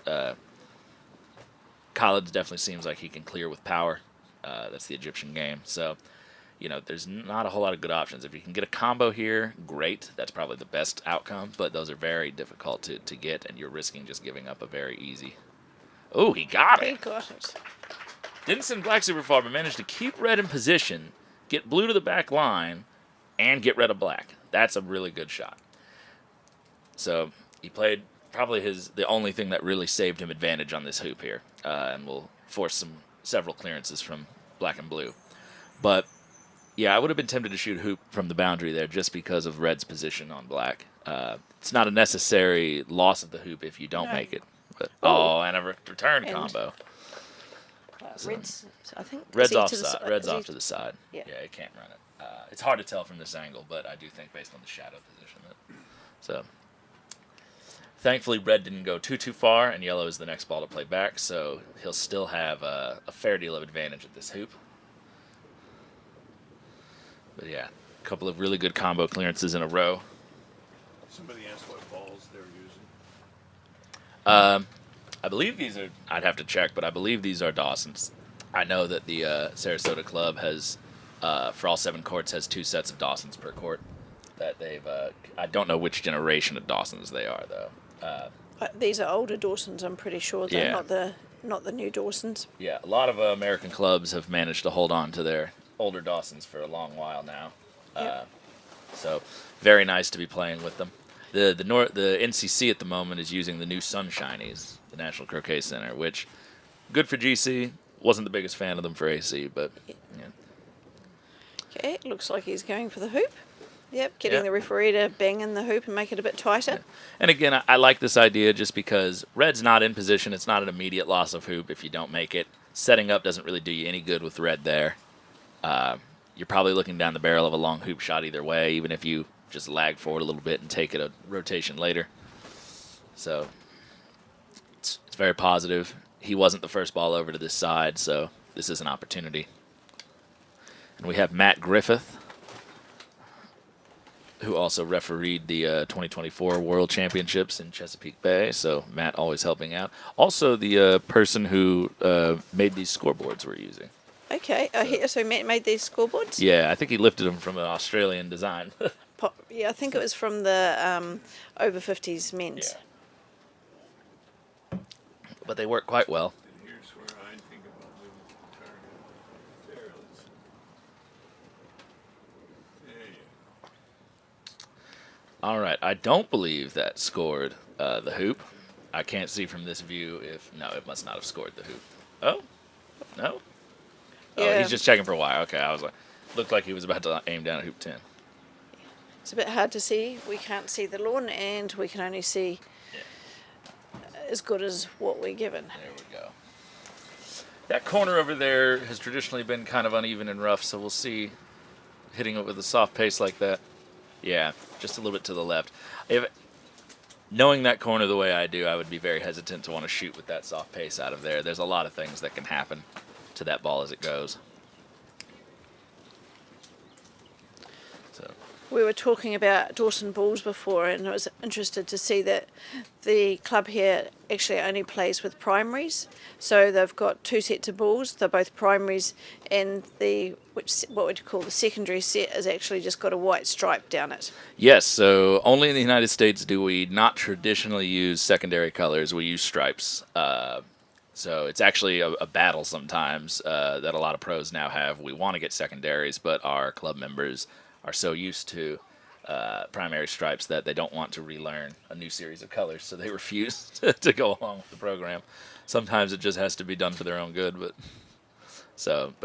Khaled definitely seems like he can clear with power. That's the Egyptian game. So, there's not a whole lot of good options. If you can get a combo here, great. That's probably the best outcome, but those are very difficult to get, and you're risking just giving up a very easy. Oh, he got it. He got it. Didn't send black super far, but managed to keep red in position, get blue to the back line, and get rid of black. That's a really good shot. So he played probably the only thing that really saved him advantage on this hoop here, and will force several clearances from black and blue. But yeah, I would have been tempted to shoot hoop from the boundary there just because of red's position on black. It's not a necessary loss of the hoop if you don't make it. But, and a return combo. Red's, I think. Red's offside. Red's off to the side. Yeah, it can't run it. It's hard to tell from this angle, but I do think based on the shadow position so. Thankfully, red didn't go too far, and yellow is the next ball to play back, so he'll still have a fair deal of advantage at this hoop. But yeah, a couple of really good combo clearances in a row. Somebody asked what balls they were using. I believe these are, I'd have to check, but I believe these are Dawson's. I know that the Sarasota Club has, for all 7 courts, has 2 sets of Dawson's per court. That they've, I don't know which generation of Dawson's they are, though. These are older Dawson's, I'm pretty sure. They're not the new Dawson's. Yeah, a lot of American clubs have managed to hold on to their older Dawsons for a long while now. Yep. So very nice to be playing with them. The NCC at the moment is using the new Sunshinies, the National Croquet Center, which good for GC. Wasn't the biggest fan of them for AC, but yeah. Okay, looks like he's going for the hoop. Yep, getting Yep. the referee to bang in the hoop and make it a bit tighter. Yeah. And again, I like this idea just because red's not in position. It's not an immediate loss of hoop if you don't make it. Setting up doesn't really do you any good with red there. You're probably looking down the barrel of a long hoop shot either way, even if you just lag forward a little bit and take it a rotation later. So it's very positive. He wasn't the first ball over to this side, so this is an opportunity. And we have Matt Griffith, who also refereed the 2024 World Championships in Chesapeake Bay, so Matt always helping out. Also the person who made these scoreboards we're using. Okay, so Matt made these scoreboards? Yeah, I think he lifted them from an Australian design. Yeah, I think it was from the over 50s men's. Yeah. But they work quite well. And here's where I think about moving the target there. There you go. All right, I don't believe that scored the hoop. I can't see from this view if... No, it must not have scored the hoop. Oh? No? Oh, Yeah. he's just checking for why. Okay, I was like... Looked like he was about to aim down at hoop 10. It's a bit hard to see. We can't see the lawn, and we can only see as good as what we're given. There we go. That corner over there has traditionally been kind of uneven and rough, so we'll see hitting it with a soft pace like that. Yeah, just a little bit to the left. Knowing that corner the way I do, I would be very hesitant to want to shoot with that soft pace out of there. There's a lot of things that can happen to that ball as it goes. So We were talking about Dawson Bulls before, and I was interested to see that the club here actually only plays with primaries. So they've got two sets of balls. They're both primaries, and what we'd call the secondary set has actually just got a white stripe down it. yes, so only in the United States do we not traditionally use secondary colors. We use stripes. So it's actually a battle sometimes that a lot of pros now have. We want to get secondaries, but our club members are so used to primary stripes that they don't want to relearn a new series of colors, so they refuse to go along with the program. Sometimes it just has to be done for their own good, but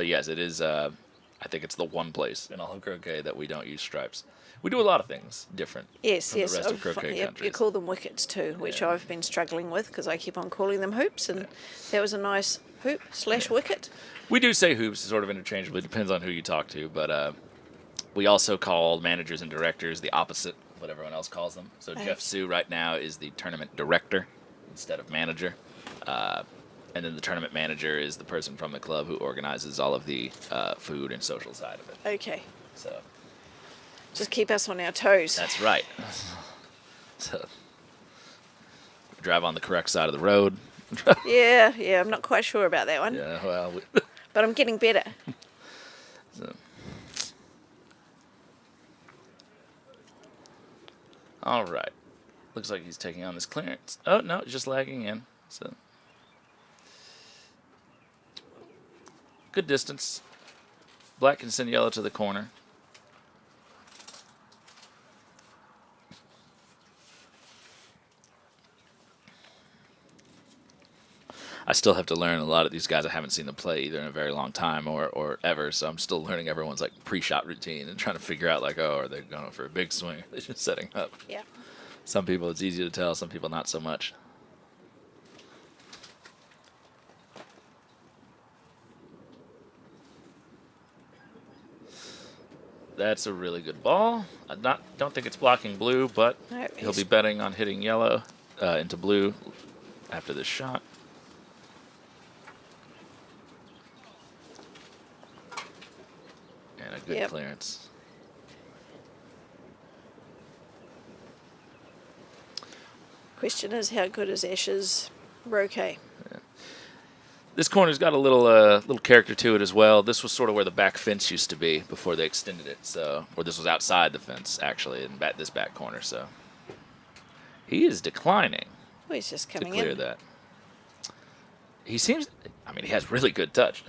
yes, it is. I think it's the one place in all of croquet that we don't use stripes. We do a lot of things different. Yes, from yes. the rest of croquet You countries. call them wickets too, which Yeah. I've been struggling with because I keep on calling them hoops, and that was a nice hoop / wicket. We do say hoops sort of interchangeably, depends on who you talk to, but we also call managers and directors the opposite of what everyone else calls them. So Jeff Sue right now is the tournament director instead of manager. And then the tournament manager is the person from the club who organizes all of the food and social side of it. Okay, So just keep us on our toes. that's right. So drive on the correct side of the road. Yeah, I'm not quite sure about that one, Yeah, well, but I'm getting better. so. All right. Looks like he's taking on this clearance. Oh, no, just lagging in. So good distance. Black can send yellow to the corner. I still have to learn a lot of these guys. I haven't seen them play either in a very long time or ever, so I'm still learning everyone's like pre-shot routine and trying to figure out like, oh, are they going for a big swing? They're just setting up. Yeah. Some people it's easy to tell, some people not so much. That's a really good ball. I don't think it's blocking blue, but No, he'll be betting on hitting yellow into blue after this shot. And a good Yep. clearance. Question is, how good is Ash's roquet? This corner's got a little character to it as well. This was sort of where the back fence used to be before they extended it. Or this was outside the fence actually, in this back corner. So he is declining Oh, he's just to coming clear in. that. He seems. I mean, he has really good touch.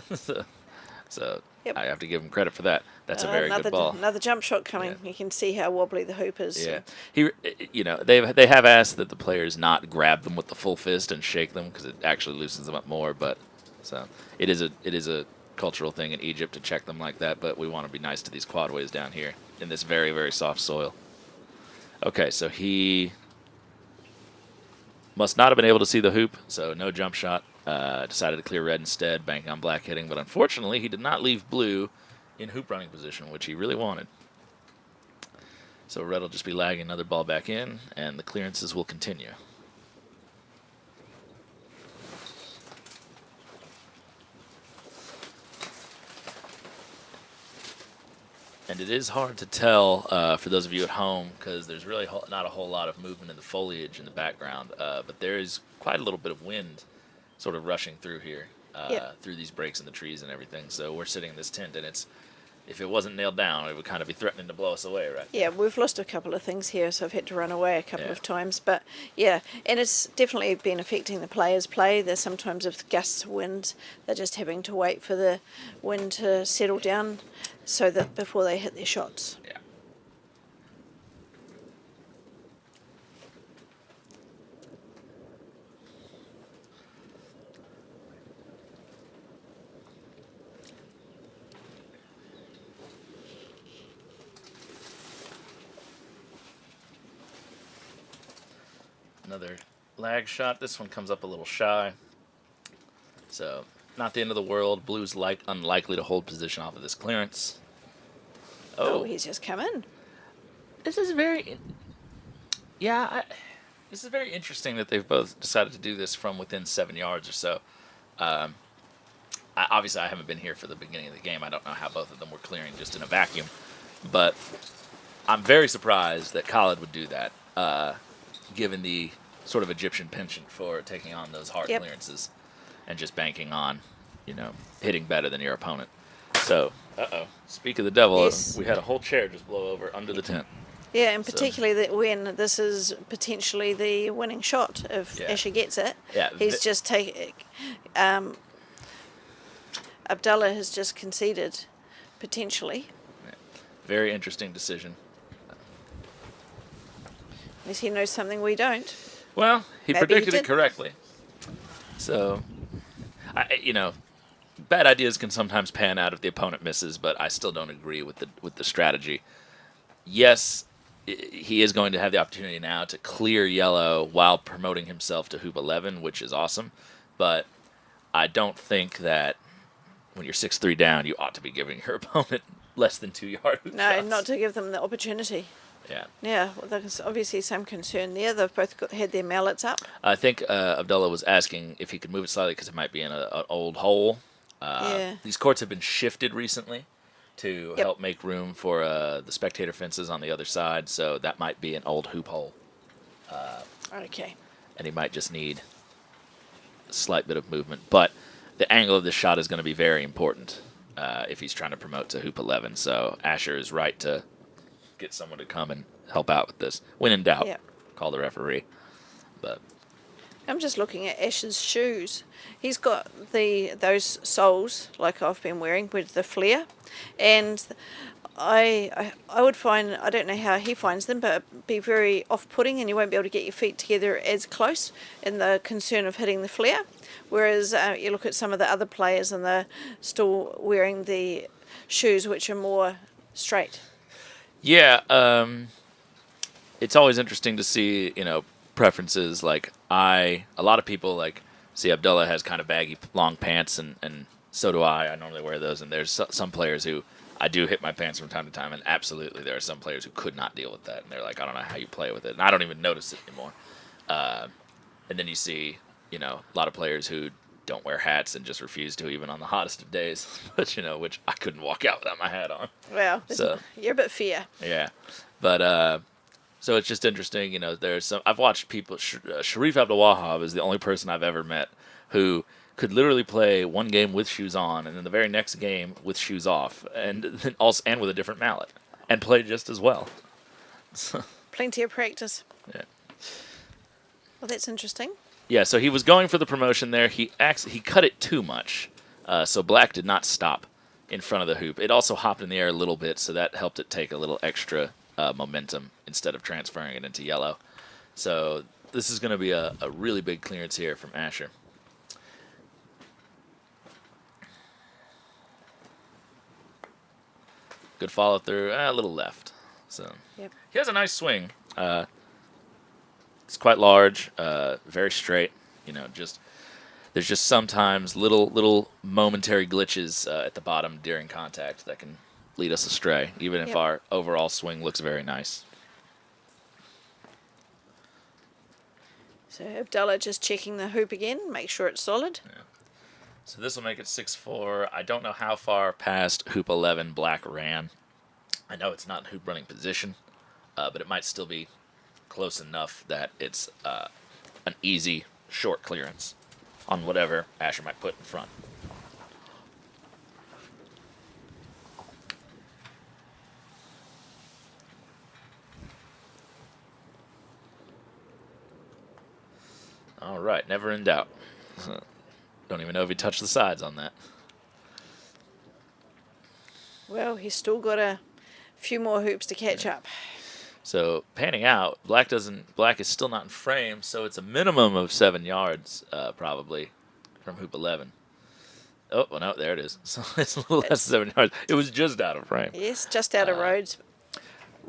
so Yep. I have to give him credit for that. That's a very good ball. Another jump shot coming. Yeah. You can see how wobbly the hoop is. Yeah, you know, they have asked that the players not grab them with the full fist and shake them because it actually loosens them up more. But so it is a cultural thing in Egypt to check them like that. But we want to be nice to these quadways down here in this very, very soft soil. Okay, so he must not have been able to see the hoop, so no jump shot. Decided to clear red instead, banking on black hitting. But unfortunately, he did not leave blue in hoop running position, which he really wanted. So red will just be lagging another ball back in, and the clearances will continue. And it is hard to tell for those of you at home because there's really not a whole lot of movement in the foliage in the background, but there is quite a little bit of wind sort of rushing through here, through these breaks in the trees and everything. So we're sitting in this tent, and if it wasn't nailed down, it would kind of be threatening to blow us away, right? Yeah, we've lost a couple of things here, so I've had to run away a couple of times. But yeah, and it's definitely been affecting the players' play. There's sometimes if gusts of wind, they're just having to wait for the wind to settle down so that before they hit their shots. Yeah. Another lag shot. This one comes up a little shy. So, not the end of the world. Blue's unlikely to hold position off of this clearance. Oh, he's just come in. This is very... this is very interesting that they've both decided to do this from within 7 yards or so. Obviously, I haven't been here for the beginning of the game. I don't know how both of them were clearing just in a vacuum. But I'm very surprised that Khaled would do that. Given the sort of Egyptian penchant for taking on those hard clearances and just banking on, hitting better than your opponent. So, speak of the devil, we had a whole chair just blow over under the tent. Yeah, and particularly that when this is potentially the winning shot if Asher gets it. Yeah, he's just taken. Abdalla has just conceded, potentially. Very interesting decision. Unless he knows something we don't. Well, he predicted it correctly. So, bad ideas can sometimes pan out if the opponent misses, but I still don't agree with the strategy. Yes, he is going to have the opportunity now to clear yellow while promoting himself to hoop 11, which is awesome. But I don't think that when you're 6'3" down, you ought to be giving your opponent less than 2 yard hoop No, shots. not to give them the opportunity. Yeah. Yeah, well, there's obviously some concern there. They've both had their mallets up. I think Abdalla was asking if he could move it slightly because it might be in an old hole. These courts have been shifted recently to help make room for the spectator fences on the other side, so that might be an old hoop hole. Okay. And he might just need a slight bit of movement. But the angle of this shot is going to be very important if he's trying to promote to hoop 11. So Asher is right to get someone to come and help out with this. When in doubt, call the referee. But I'm just looking at Asher's shoes. He's got those soles like I've been wearing with the flare, and I would find, I don't know how he finds them, but it'd be very off-putting, and you won't be able to get your feet together as close in the concern of hitting the flare. Whereas you look at some of the other players and they're still wearing the shoes which are more straight. Yeah, it's always interesting to see, preferences. Like a lot of people see Abdalla has kind of baggy long pants, and so do I. I normally wear those, and there's some players who I do hit my pants from time to time, and absolutely there are some players who could not deal with that, and they're like, I don't know how you play with it, and I don't even notice it anymore. And then you see, a lot of players who don't wear hats and just refuse to even on the hottest of days, which I couldn't walk out without my hat on. Well, so you're a bit fair. Yeah, but so it's just interesting. There's some I've watched people. Sharif Abdul-Wahab is the only person I've ever met who could literally play one game with shoes on, and then the very next game with shoes off, and then also and with a different mallet, and play just as well. Plenty of practice. Yeah. Well, that's interesting. Yeah, so he was going for the promotion there. He cut it too much, so black did not stop in front of the hoop. It also hopped in the air a little bit, so that helped it take a little extra momentum instead of transferring it into yellow. So this is going to be a really big clearance here from Asher. Good follow through, a little left. So Yep. he has a nice swing. It's quite large, very straight. You know, there's just sometimes little momentary glitches at the bottom during contact that can lead us astray, even if our overall swing looks very nice. So Abdalla just checking the hoop again, make sure it's solid. Yeah. So this will make it 6-4. I don't know how far past hoop 11 Black ran. I know it's not in hoop running position, but it might still be close enough that it's an easy short clearance on whatever Asher might put in front. All right, never in doubt. Don't even know if he touched the sides on that. Well, he's still got a few more hoops to catch up. So panning out, Black is still not in frame, so it's a minimum of 7 yards probably from hoop 11. Oh, well, no, there it is. So it's a little less than 7 yards. It was just out of frame. Yes, just out of roads.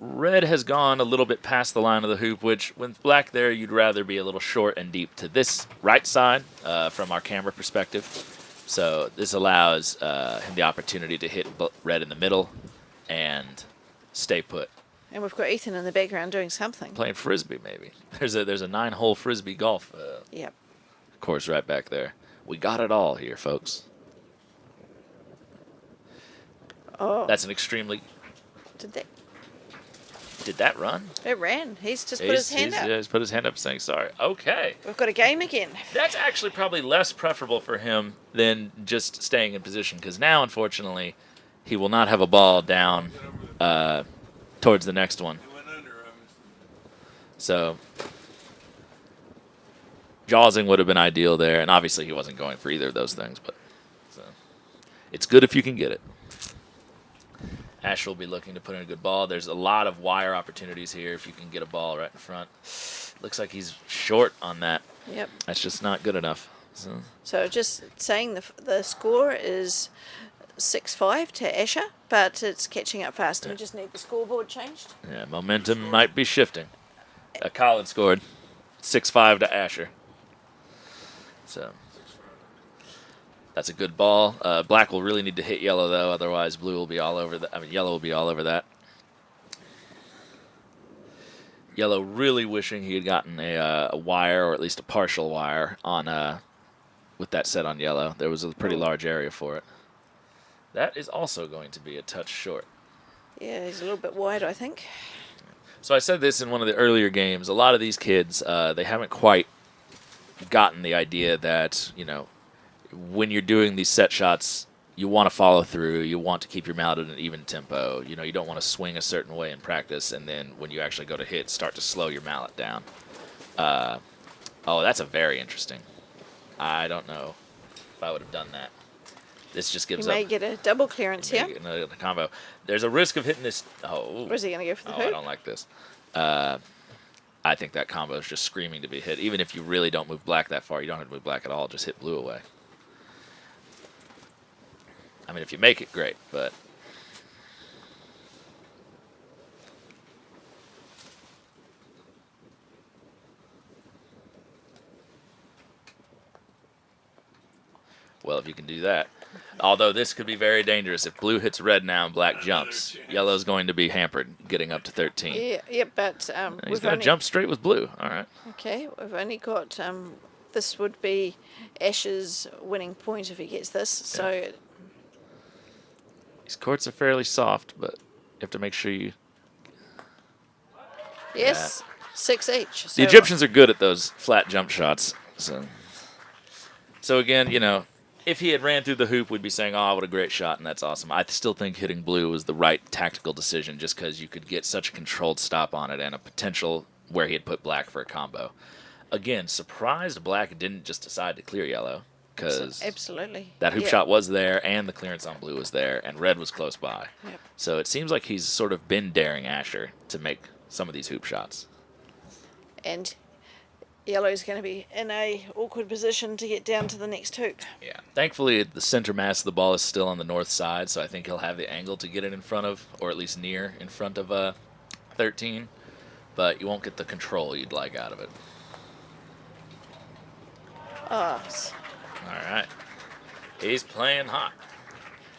Red has gone a little bit past the line of the hoop, which with Black there, you'd rather be a little short and deep to this right side from our camera perspective. So this allows him the opportunity to hit Red in the middle and stay put. And we've got Ethan in the background doing something. Playing Frisbee, maybe. There's a 9-hole Frisbee golf yep. course right back there. We got it all here, folks. Oh. That's an extremely... Did that run? It ran. He's just put his hand up. Yeah, he's put his hand up saying sorry. Okay. We've got a game again. That's actually probably less preferable for him than just staying in position, because now, unfortunately, he will not have a ball down towards the next one. So jawsing would have been ideal there, and obviously he wasn't going for either of those things, but so, it's good if you can get it. Ash will be looking to put in a good ball. There's a lot of wire opportunities here if you can get a ball right in front. Looks like he's short on that. Yep. That's just not good enough. So just saying the score is 6-5 to Asher, but it's catching up fast. We just need the scoreboard changed. Yeah, momentum might be shifting. Khaled scored 6-5 to Asher. So that's a good ball. Black will really need to hit yellow, though. Otherwise, blue will be all over that. I mean, yellow will be all over that. Yellow really wishing he had gotten a wire, or at least a partial wire, on with that set on yellow. There was a pretty large area for it. That is also going to be a touch short. Yeah, he's a little bit wide, I think. So I said this in one of the earlier games. A lot of these kids, they haven't quite gotten the idea that, you know, when you're doing these set shots, you want to follow through. You want to keep your mallet at an even tempo. You know, you don't want to swing a certain way in practice, and then when you actually go to hit, start to slow your mallet down. Oh, that's a very interesting. I don't know if I would have done that. This just gives You up. may get a double clearance here. A combo. There's a risk of hitting this. Oh, Or is he going to go for the hoop? I don't like this. I think that combo is just screaming to be hit. Even if you really don't move Black that far, you don't have to move Black at all. Just hit blue away. I mean, if you make it, great, but... Well, if you can do that. Although this could be very dangerous. If blue hits red now and Black jumps, yellow's going to be hampered getting up to 13. Yeah, but he's going to jump straight with blue. All right. Okay, we've only got... this would be Ash's winning point if he gets this, so... Yeah. These courts are fairly soft, but you have to make sure you... Yes, 6 each. The Egyptians are good at those flat jump shots. So again, you know, if he had ran through the hoop, we'd be saying, oh, what a great shot, and that's awesome. I still think hitting blue was the right tactical decision just because you could get such a controlled stop on it and a potential where he had put Black for a combo. Again, surprised Black didn't just decide to clear yellow, because Absolutely. that hoop Yeah. shot was there and the clearance on blue was there and red was close by. Yep. So it seems like he's sort of been daring Asher to make some of these hoop shots. And yellow's going to be in a awkward position to get down to the next hoop. Yeah. Thankfully, the center mass of the ball is still on the north side, so I think he'll have the angle to get it in front of, or at least near in front of 13. But you won't get the control you'd like out of it. Oh, All right. He's playing hot.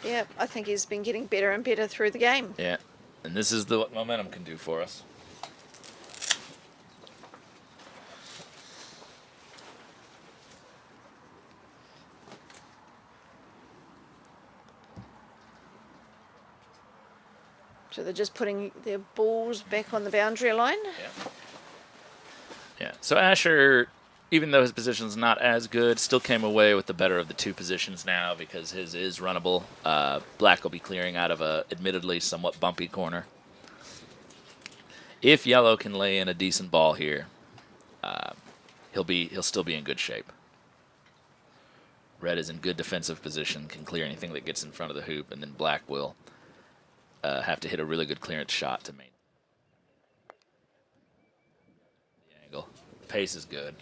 yeah, I think he's been getting better and better through the game. Yeah. And this is what momentum can do for us. So they're just putting their balls back on the boundary line. Yeah. So Asher, even though his position's not as good, still came away with the better of the two positions now because his is runnable. Black will be clearing out of a admittedly somewhat bumpy corner. If yellow can lay in a decent ball here, he'll still be in good shape. Red is in good defensive position, can clear anything that gets in front of the hoop, and then black will have to hit a really good clearance shot to maintain the angle. Pace is good.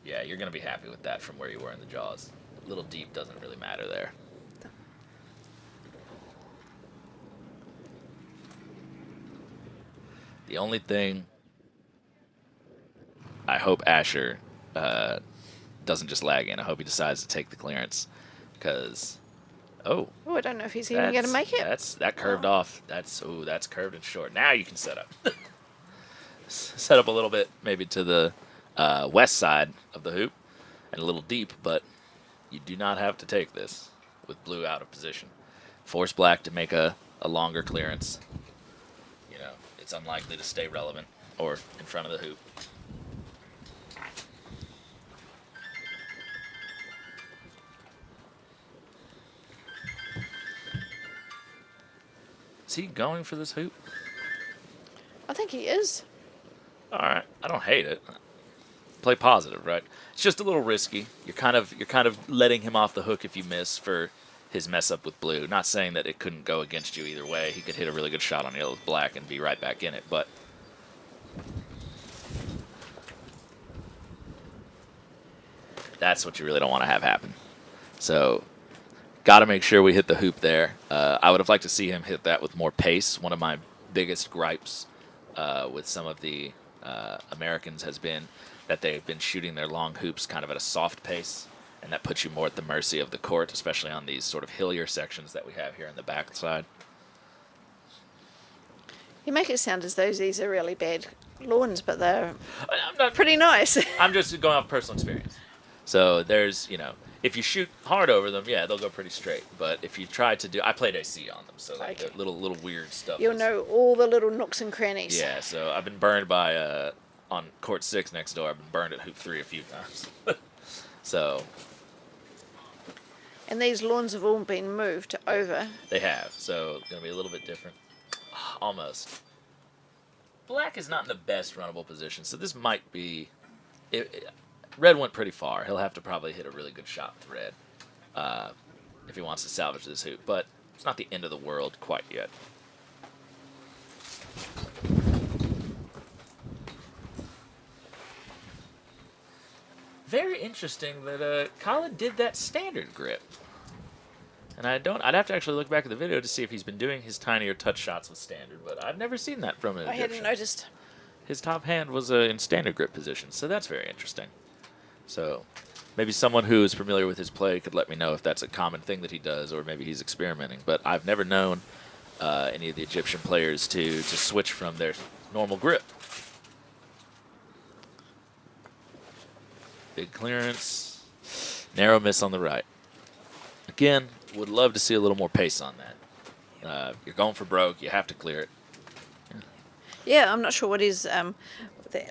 Yeah, you're going to be happy with that from where you were in the jaws. A little deep doesn't really matter there. The only thing I hope Asher doesn't just lag in. I hope he decides to take the clearance because, Oh, I don't know if he's even going to make it. That curved off. That's curved and short. Now you can set up. Set up a little bit maybe to the west side of the hoop and a little deep, but you do not have to take this with blue out of position. Force black to make a longer clearance. You know, it's unlikely to stay relevant or in front of the hoop. Is he going for this hoop? I think he is. All right, I don't hate it. Play positive, right? It's just a little risky. You're kind of letting him off the hook if you miss for his mess up with blue. Not saying that it couldn't go against you either way. He could hit a really good shot on yellow with black and be right back in it, but that's what you really don't want to have happen. So got to make sure we hit the hoop there. I would have liked to see him hit that with more pace. One of my biggest gripes with some of the Americans has been that they've been shooting their long hoops kind of at a soft pace, and that puts you more at the mercy of the court, especially on these sort of hillier sections that we have here on the back side. You make it sound as though these are really bad lawns, but they're pretty nice. I'm just going off personal experience. So there's, if you shoot hard over them, yeah, they'll go pretty straight. But if you try to I played AC on them, so like the little weird stuff. You'll know all the little nooks and crannies. Yeah, so I've been burned by, on court 6 next door, I've been burned at hoop 3 a few times. So. And these lawns have all been moved over. They have, so it's going to be a little bit different. Almost. Black is not in the best runnable position, so this might be. Red went pretty far. He'll have to probably hit a really good shot with red if he wants to salvage this hoop, but it's not the end of the world quite yet. Very interesting that Khaled did that standard grip. And I'd have to actually look back at the video to see if he's been doing his tinier touch shots with standard, but I've never seen that from an Egyptian. I hadn't noticed. His top hand was in standard grip position, so that's very interesting. So maybe someone who is familiar with his play could let me know if that's a common thing that he does, or maybe he's experimenting. But I've never known any of the Egyptian players to switch from their normal grip. Big clearance, narrow miss on the right. Again, would love to see a little more pace on that. You're going for broke, you have to clear it. Yeah, I'm not sure what is.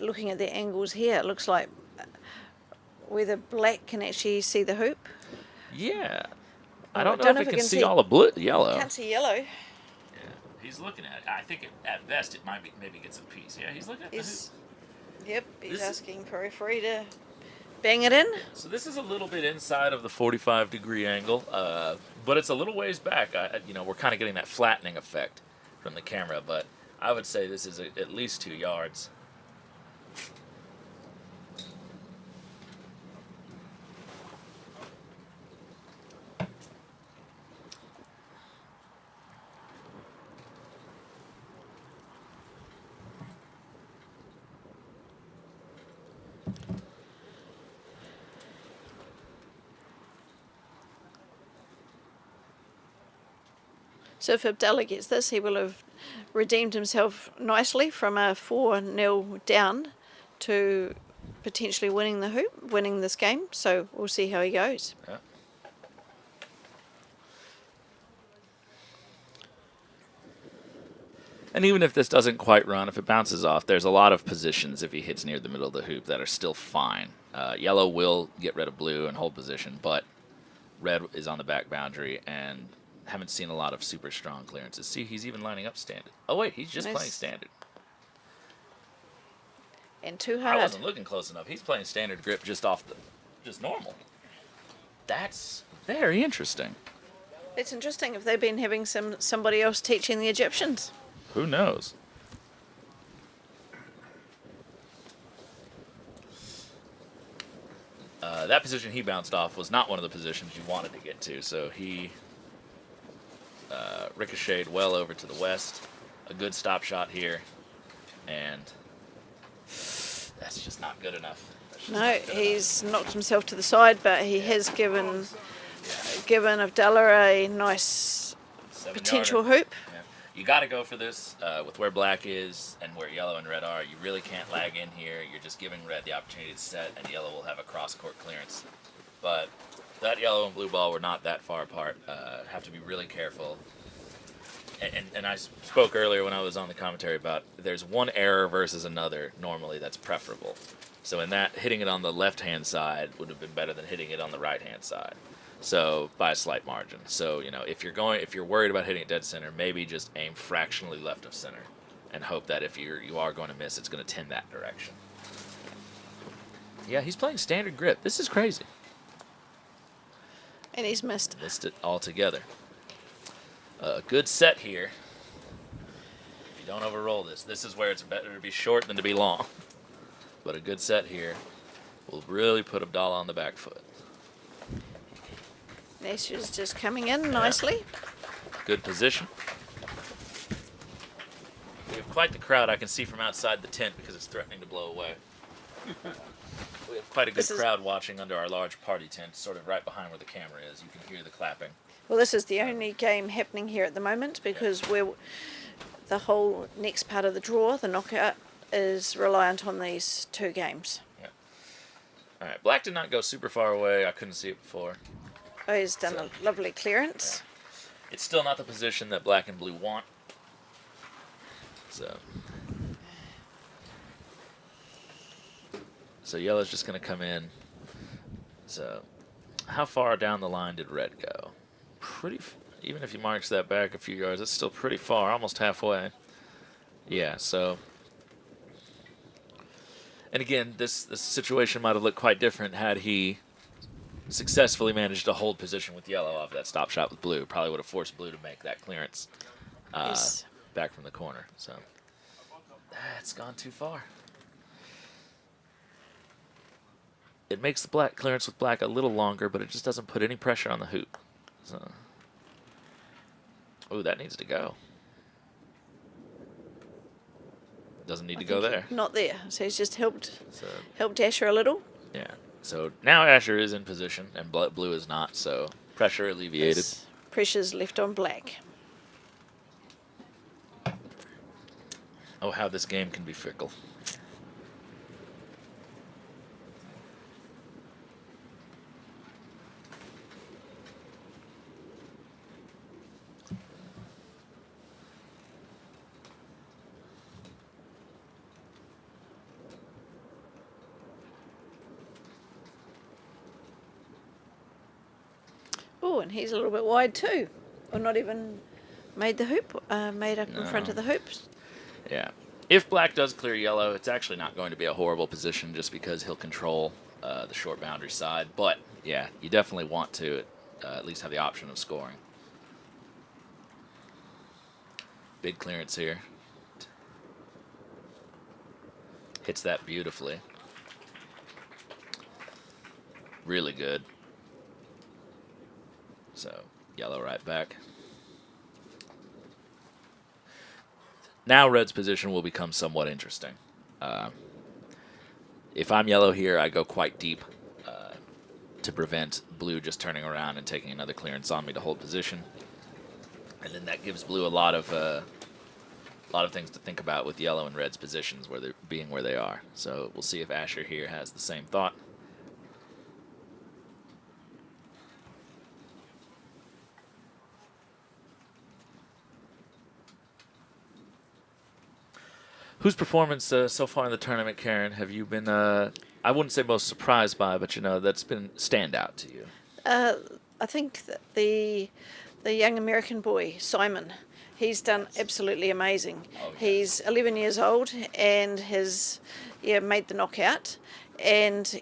Looking at the angles here, it looks like whether black can actually see the hoop. Yeah. I don't know if it can see all the yellow. Can't see yellow. Yeah, he's looking at it. I think at best it maybe gets a piece. Yeah, he's looking at the hoop. Yep, he's asking for a referee to Bang it in. So this is a little bit inside of the 45-degree angle, but it's a little ways back. You know, we're kind of getting that flattening effect from the camera, but I would say this is at least 2 yards. So if Abdalla gets this, he will have redeemed himself nicely from a 4-0 down to potentially winning the hoop, winning this game. So we'll see how he goes. Yeah. And even if this doesn't quite run, if it bounces off, there's a lot of positions if he hits near the middle of the hoop that are still fine. Yellow will get rid of blue and hold position, but red is on the back boundary, and haven't seen a lot of super strong clearances. See, he's even lining up standard. Oh, wait, he's just playing standard. And too hard. I wasn't looking close enough. He's playing standard grip just normal. That's very interesting. It's interesting if they've been having somebody else teaching the Egyptians. Who knows? That position he bounced off was not one of the positions you wanted to get to, so he ricocheted well over to the west. A good stop shot here, and that's just not good enough. No, he's knocked himself to the side, but he has given Abdalla a nice potential hoop. Yeah. You got to go for this with where black is and where yellow and red are. You really can't lag in here. You're just giving red the opportunity to set, and yellow will have a cross-court clearance. But that yellow and blue ball were not that far apart. Have to be really careful. And I spoke earlier when I was on the commentary about there's one error versus another normally that's preferable. So in that, hitting it on the left-hand side would have been better than hitting it on the right-hand side. So by a slight margin. So, you know, if you're worried about hitting it dead center, maybe just aim fractionally left of center and hope that if you are going to miss, it's going to tend that direction. Yeah, he's playing standard grip. This is crazy. And he's missed. Missed it altogether. Good set here. If you don't overroll this is where it's better to be short than to be long. But a good set here will really put Abdalla on the back foot. Nash's just coming in nicely. Good position. We have quite the crowd I can see from outside the tent because it's threatening to blow away. We have quite a good crowd watching under our large party tent, sort of right behind where the camera is. You can hear the clapping. Well, this is the only game happening here at the moment because the whole next part of the draw, the knockout, is reliant on these 2 games. Yeah. All right, black did not go super far away. I couldn't see it before. Oh, he's done a lovely clearance. Yeah. It's still not the position that black and blue want. So yellow's just going to come in. So how far down the line did red go? Even if you march that back a few yards, it's still pretty far, almost halfway. Yeah, so. And again, this situation might have looked quite different had he successfully managed to hold position with yellow off that stop shot with blue. Probably would have forced blue to make that clearance back from the corner. So that's gone too far. It makes the black clearance with black a little longer, but it just doesn't put any pressure on the hoop. So, oh, that needs to go. Doesn't need to go there. Not there. So he's just helped Asher a little. Yeah. So now Asher is in position and blue is not. So pressure alleviated. Pressure's left on black. Oh, how this game can be fickle. Oh, and he's a little bit wide too. Or not even made the hoop, made up in front of the hoops. Yeah. If black does clear yellow, it's actually not going to be a horrible position just because he'll control the short boundary side. But, yeah, you definitely want to at least have the option of scoring. Big clearance here. Hits that beautifully. Really good. So, yellow right back. Now red's position will become somewhat interesting. If I'm yellow here, I go quite deep to prevent blue just turning around and taking another clearance on me to hold position. And then that gives blue a lot of things to think about with yellow and red's positions where they're being where they are. So we'll see if Asher here has the same thought. Whose performance so far in the tournament, Karen, have you been, I wouldn't say most surprised by, but, you know, that's been standout to you? I think that the young American boy, Simon, he's done absolutely amazing. Oh, yeah. He's 11 years old and has made the knockout and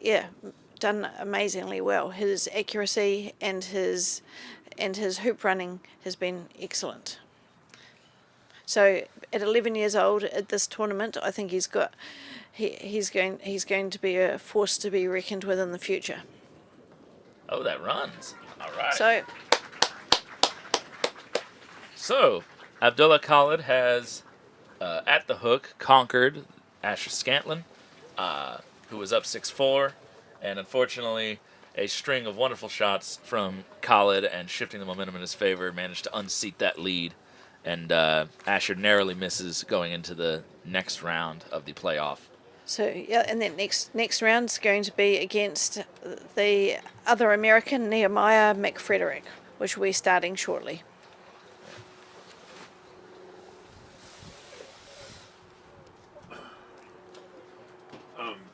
done amazingly well. His accuracy and his hoop running has been excellent. So at 11 years old at this tournament, I think he's going to be a force to be reckoned with in the future. Oh, that runs. All right. So Abdalla Khaled has, at the hook, conquered Asher Scantlin, who was up 6-4. And unfortunately, a string of wonderful shots from Khaled and shifting the momentum in his favor managed to unseat that lead. And Asher narrowly misses going into the next round of the playoff. So, yeah, and that next round's going to be against the other American, Nehemiah McFrederick, which will be starting shortly.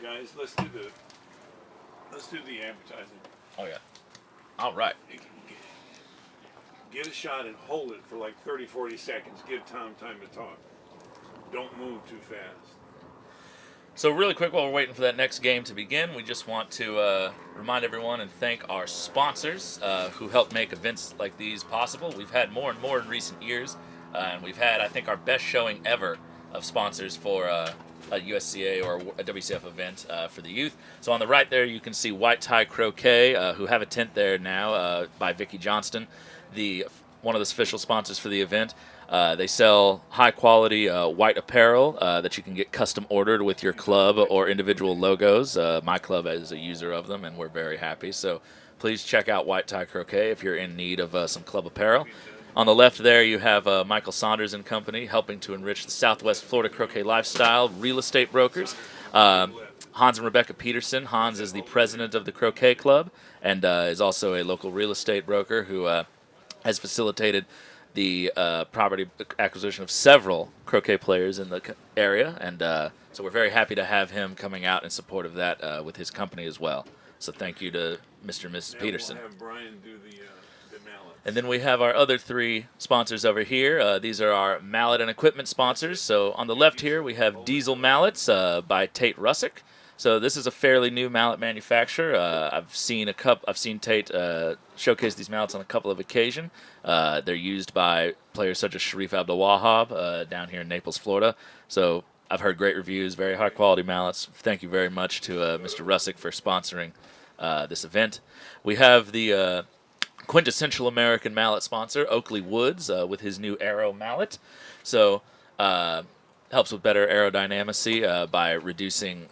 Guys, let's do the advertising. Oh, yeah. All right. Get a shot and hold it for like 30, 40 seconds. Give Tom time to talk. Don't move too fast. So really quick, while we're waiting for that next game to begin, we just want to remind everyone and thank our sponsors who help make events like these possible. We've had more and more in recent years, and we've had, I think, our best showing ever of sponsors for a USCA or a WCF event for the youth. So on the right there, you can see White Tie Croquet, who have a tent there now by Vicki Johnston, one of the official sponsors for the event. They sell high-quality white apparel that you can get custom ordered with your club or individual logos. My club is a user of them, and we're very happy. So please check out White Tie Croquet if you're in need of some club apparel. On the left there, you have Michael Saunders and Company helping to enrich the Southwest Florida croquet lifestyle, real estate brokers. Hans and Rebecca Peterson. Hans is the president of the Croquet Club and is also a local real estate broker who has facilitated the property acquisition of several croquet players in the area. And so we're very happy to have him coming out in support of that with his company as well. So thank you to Mr. and Mrs. Peterson. We'll have Brian do the mallet. And then we have our other three sponsors over here. These are our mallet and equipment sponsors. So on the left here, we have Diesel Mallets by Tate Russick. So this is a fairly new mallet manufacturer. I've seen Tate showcase these mallets on a couple of occasions. They're used by players such as Sharif Abdul-Wahab down here in Naples, Florida. So I've heard great reviews, very high quality mallets. Thank you very much to Mr. Russick for sponsoring this event. We have the quintessential American mallet sponsor, Oakley Woods, with his new Aero mallet. So helps with better aerodynamicy by reducing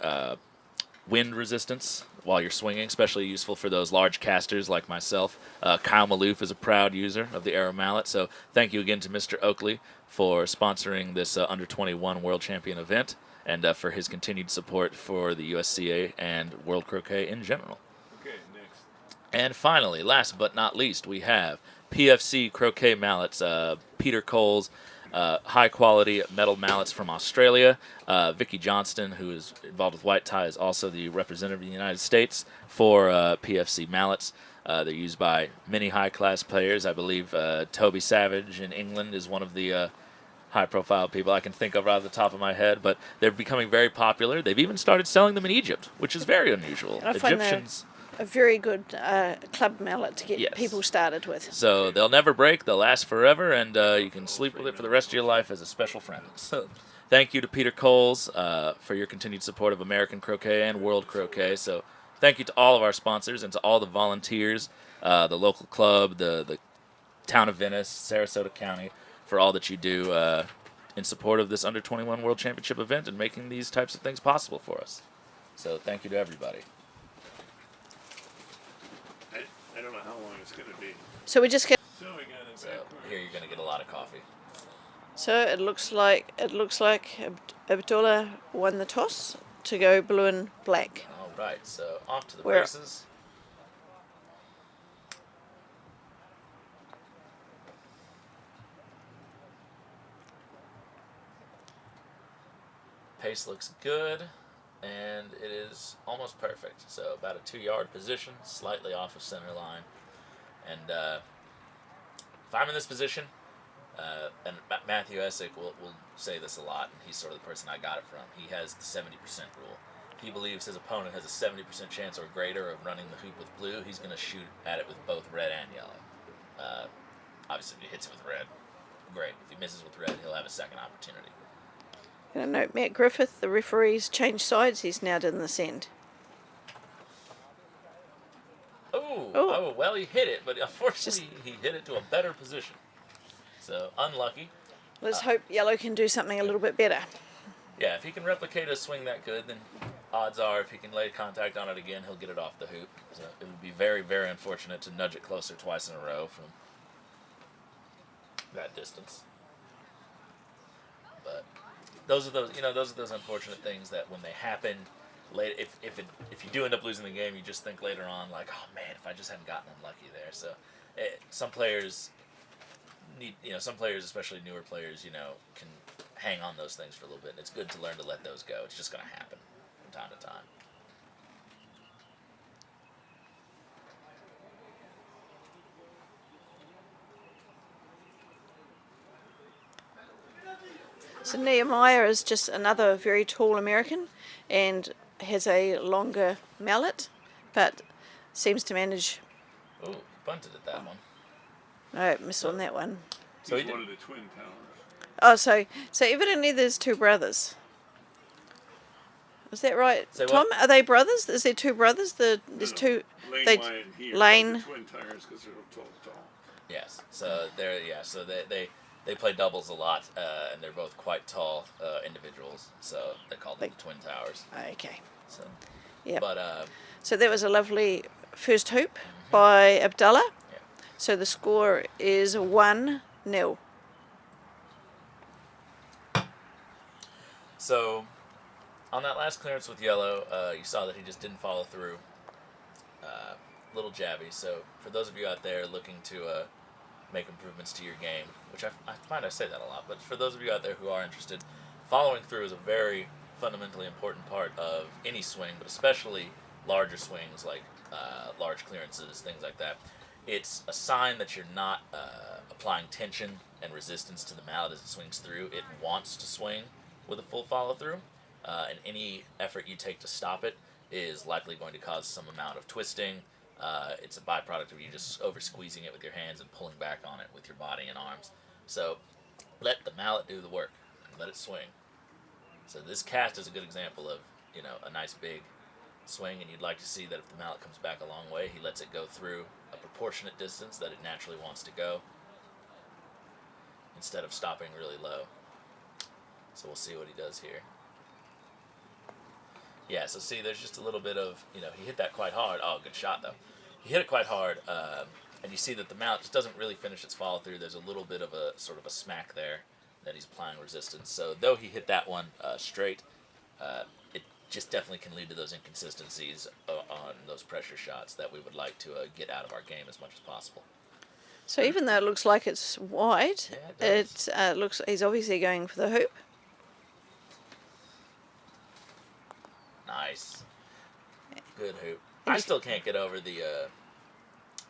wind resistance while you're swinging, especially useful for those large casters like myself. Kyle Maloof is a proud user of the Aero mallet, so thank you again to Mr. Oakley for sponsoring this Under-21 World Champion event and for his continued support for the USCA and World Croquet in general. Okay, next. And finally, last but not least, we have PFC Croquet Mallets, Peter Cole's high-quality metal mallets from Australia. Vicki Johnston, who is involved with White Tie, is also the representative of the United States for PFC mallets. They're used by many high-class players. I believe Toby Savage in England is one of the high-profile people I can think of right off the top of my head, but they're becoming very popular. They've even started selling them in Egypt, which is very unusual. And I find Egyptians, a very good club mallet to get Yes. people started with. so they'll never break. They'll last forever, and you can sleep with it for the rest of your life as a special friend. So, thank you to Peter Coles for your continued support of American croquet and world croquet. So, thank you to all of our sponsors and to all the volunteers, the local club, the town of Venice, Sarasota County, for all that you do in support of this Under-21 World Championship event and making these types of things possible for us. So thank you to everybody. I don't know how long it's going to be. So we just get. So we got it So back. here you're going to get a lot of coffee. So it looks like Abdalla won the toss to go blue and black. All right, so off to the Where- races. Pace looks good, and it is almost perfect. So about a 2-yard position, slightly off of center line. And if I'm in this position, and Matthew Essick will say this a lot, and he's sort of the person I got it from. He has the 70% rule. He believes his opponent has a 70% chance or greater of running the hoop with blue. He's going to shoot at it with both red and yellow. Obviously, if he hits it with red, great. If he misses with red, he'll have a second opportunity. And I note Matt Griffith, the referee's changed sides. He's now done this end. Oh, well, he hit it, but unfortunately, he hit it to a better position. So, unlucky. Let's hope yellow can do something a little bit better. Yeah, if he can replicate a swing that good, then odds are if he can lay contact on it again, he'll get it off the hoop. So it would be very, very unfortunate to nudge it closer twice in a row from that distance. But those are those unfortunate things that when they happen later, if you do end up losing the game, you just think later on like, oh man, if I just hadn't gotten unlucky there. So some players need, some players, especially newer players, can hang on those things for a little bit. And it's good to learn to let those go. It's just going to happen from time to time. So Nehemiah is just another very tall American and has a longer mallet, but seems to manage. Oh, bunted at that one. No, missed on that one. So He's he one did. of the twin towers. Oh, so evidently there's two brothers. Is that right, Say Tom? what? Are they brothers? Is there two brothers? There's No, two. Lane, they- Y, and he are Lane- the twin tires because they're tall. Yes. So So they play doubles a lot, and they're both quite tall individuals. So they call them the Twin Towers. Okay. So. Yeah. But So that was a lovely first hoop by Abdalla. Yeah. So the score is 1-0. So, on that last clearance with yellow, you saw that he just didn't follow through. Little jabby. So, for those of you out there looking to make improvements to your game, which I find I say that a lot, but for those of you out there who are interested, following through is a very fundamentally important part of any swing, but especially larger swings like large clearances, things like that. It's a sign that you're not applying tension and resistance to the mallet as it swings through. It wants to swing with a full follow-through, and any effort you take to stop it is likely going to cause some amount of twisting. It's a byproduct of you just over-squeezing it with your hands and pulling back on it with your body and arms. So let the mallet do the work. Let it swing. So this cast is a good example of, a nice big swing, and you'd like to see that if the mallet comes back a long way, he lets it go through a proportionate distance that it naturally wants to go instead of stopping really low. So we'll see what he does here. Yeah, so see, there's just a little bit of, he hit that quite hard. Oh, good shot, though. He hit it quite hard, and you see that the mallet just doesn't really finish its follow-through. There's a little bit of a sort of a smack there that he's applying resistance. So though he hit that one straight, it just definitely can lead to those inconsistencies on those pressure shots that we would like to get out of our game as much as possible. So even though it looks like it's wide, Yeah, it it looks he's obviously going for the hoop. Nice. Good hoop. I still can't get over the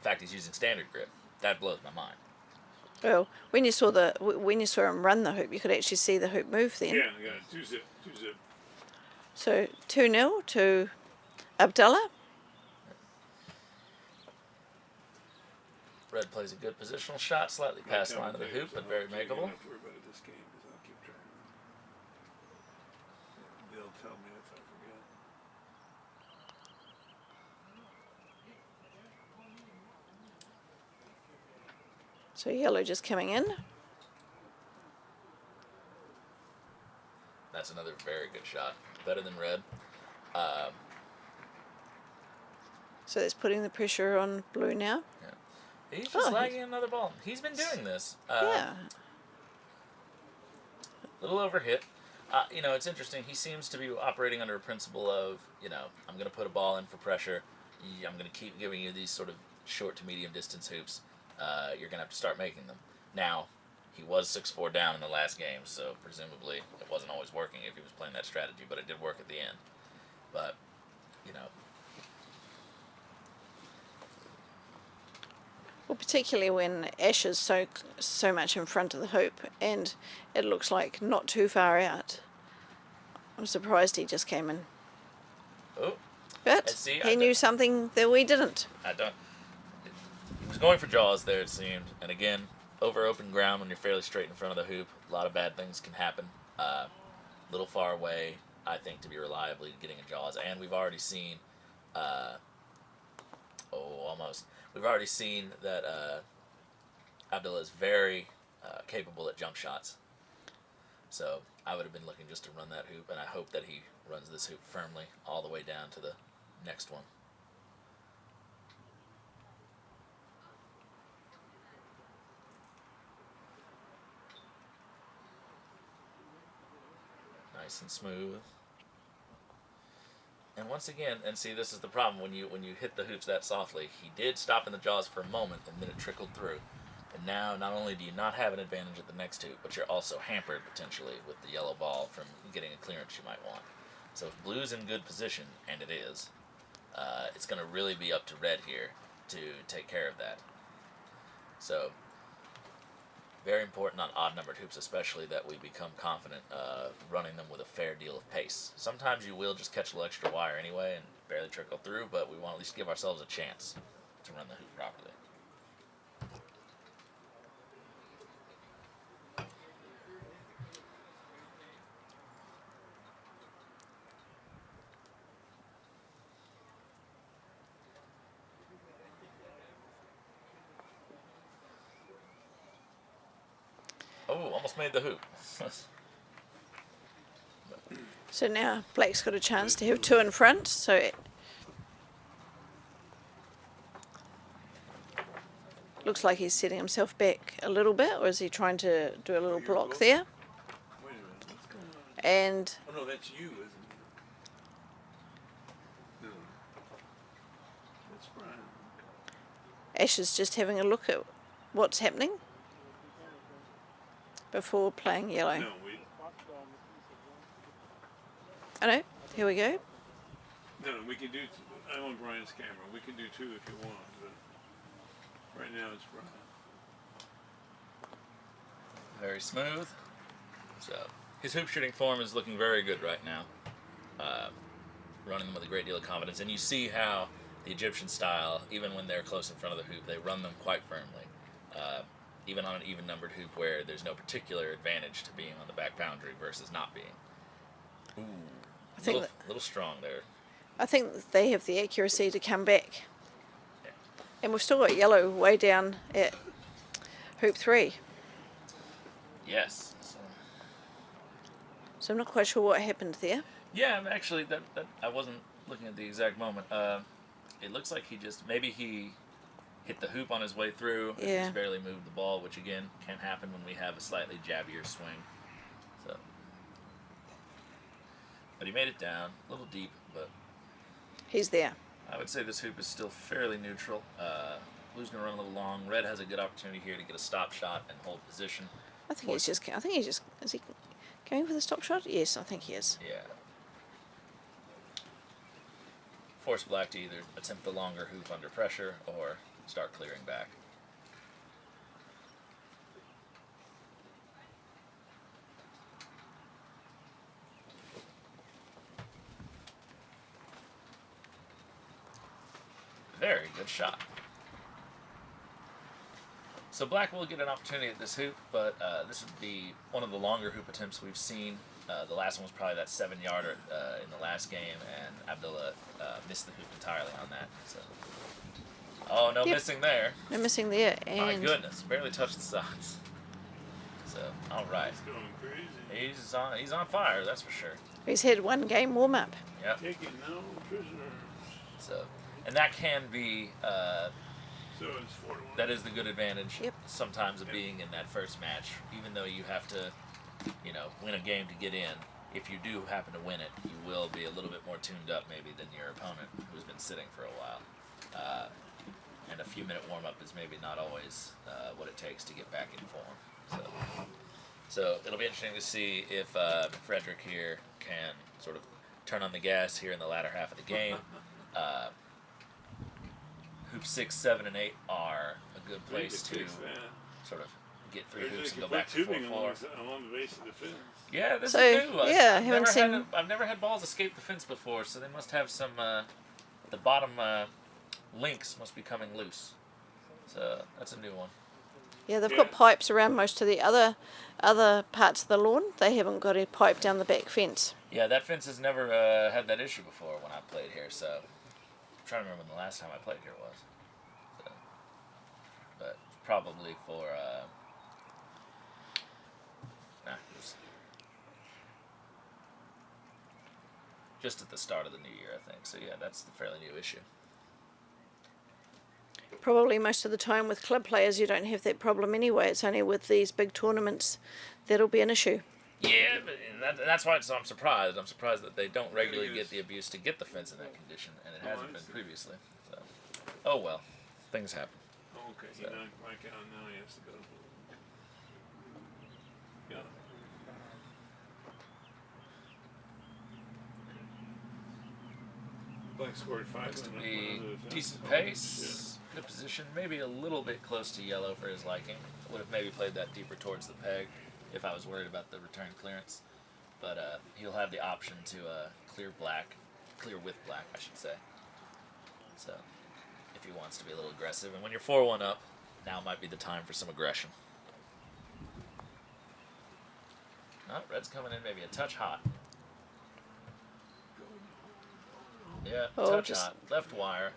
fact he's using standard grip. That blows my mind. Well, when you saw him run the hoop, you could actually see the hoop move then. Yeah, 2-zip. So 2-0 to Abdalla. Red plays a good positional shot, slightly past the line of the hoop, but very makeable. You don't have to worry about it this game because I'll keep track. They'll tell me if I forget. So yellow just coming in. That's another very good shot. Better than red. So that's putting the pressure on blue now. Yeah. He's just lagging another ball. He's been doing this. Yeah. A little overhit. You know, it's interesting. He seems to be operating under a principle of, you know, I'm going to put a ball in for pressure. I'm going to keep giving you these sort of short to medium distance hoops. You're going to have to start making them. Now, he was 6-4 down in the last game, so presumably it wasn't always working if he was playing that strategy, but it did work at the end. But, you know. Well, particularly when Ash is so much in front of the hoop and it looks like not too far out. I'm surprised he just came in. Oh. But see, he knew something that we didn't. He was going for jaws there, it seemed. And again, over open ground when you're fairly straight in front of the hoop, a lot of bad things can happen. A little far away, I think, to be reliably getting a jaws. And we've already seen, almost. We've already seen that Abdalla is very capable at jump shots. So I would have been looking just to run that hoop, and I hope that he runs this hoop firmly all the way down to the next one. Nice and smooth. And once again, and see, this is the problem when you hit the hoops that softly. He did stop in the jaws for a moment, and then it trickled through. And now, not only do you not have an advantage at the next hoop, but you're also hampered potentially with the yellow ball from getting a clearance you might want. So if blue's in good position, and it is, it's going to really be up to red here to take care of that. So very important on odd-numbered hoops, especially, that we become confident running them with a fair deal of pace. Sometimes you will just catch a little extra wire anyway and barely trickle through, but we want to at least give ourselves a chance to run the hoop properly. Oh, almost made the hoop. So now Blake's got a chance to have two in front. So it looks like he's setting himself back a little bit, or is he trying to do a little block there? Wait a minute, what's going on? And oh no, that's you, isn't it? No. That's Brian. Ash is just having a look at what's happening before playing yellow. No, I know. Here we go. No, we can do. I'm on Brian's camera. We can do two if you want, but right now it's Brian. Very smooth. So his hoop shooting form is looking very good right now. Running them with a great deal of confidence, and you see how the Egyptian style, even when they're close in front of the hoop, they run them quite firmly. Even on an even-numbered hoop where there's no particular advantage to being on the back boundary versus not being. Ooh, a little strong there. I think they have the accuracy to come back. Yeah. And we've still got yellow way down at hoop 3. Yes. So I'm not quite sure what happened there. Yeah, actually, that I wasn't looking at the exact moment. It looks like maybe he hit the hoop on his way through and just barely moved the ball, which again can happen when we have a slightly jabbier swing. So, but he made it down a little deep, but he's there. I would say this hoop is still fairly neutral. Blue's gonna run a little long. Red has a good opportunity here to get a stop shot and hold position. I think he's just. Is he going for the stop shot? Yes, I think he is. Yeah. Force black to either attempt the longer hoop under pressure or start clearing back. Very good shot. So Black will get an opportunity at this hoop, but this would be one of the longer hoop attempts we've seen. The last one was probably that 7-yarder in the last game, and Abdalla missed the hoop entirely on that. So. Oh, no missing there. No missing there. And my goodness, barely touched the sides. So, all right. He's going crazy. He's on fire, that's for sure. he's had one game warm up. Yep. Taking no prisoners. So, and that can be. So it's 4-1. That is the good advantage. Yep. Sometimes of being in that first match, even though you have to, win a game to get in. If you do happen to win it, you will be a little bit more tuned up maybe than your opponent who's been sitting for a while. And a few-minute warm-up is maybe not always what it takes to get back in form. So it'll be interesting to see if McFrederick here can sort of turn on the gas here in the latter half of the game. Hoops 6, 7, and 8 are a good place to sort of get through hoops and go back to 4-4. Along the base of the fence. Yeah, this So, is new. yeah, I've never had balls escape the fence before, so they must have some. The bottom links must be coming loose. So that's a new one. Yeah, they've got pipes around most of the other parts of the lawn. They haven't got a pipe down the back fence. Yeah, that fence has never had that issue before when I played here, so I'm trying to remember when the last time I played here was. So, but probably for it was just at the start of the new year, I think. So yeah, that's the fairly new issue. Probably most of the time with club players you don't have that problem anyway. It's only with these big tournaments that'll be an issue. Yeah, but that's why I'm surprised. I'm surprised that they don't regularly get the abuse to get the fence in that condition, and it hasn't been previously. So, oh well, things happen. Okay, he knocked Mike out, now he has to go. Yeah. Black scored 5. Looks to be decent pace, good position, maybe a little bit close to yellow for his liking. Would have maybe played that deeper towards the peg if I was worried about the return clearance. But he'll have the option to clear with black, I should say. So if he wants to be a little aggressive. And when you're 4-1 up, now might be the time for some aggression. Oh, red's coming in maybe a touch hot. Yeah, touch hot. Left wire.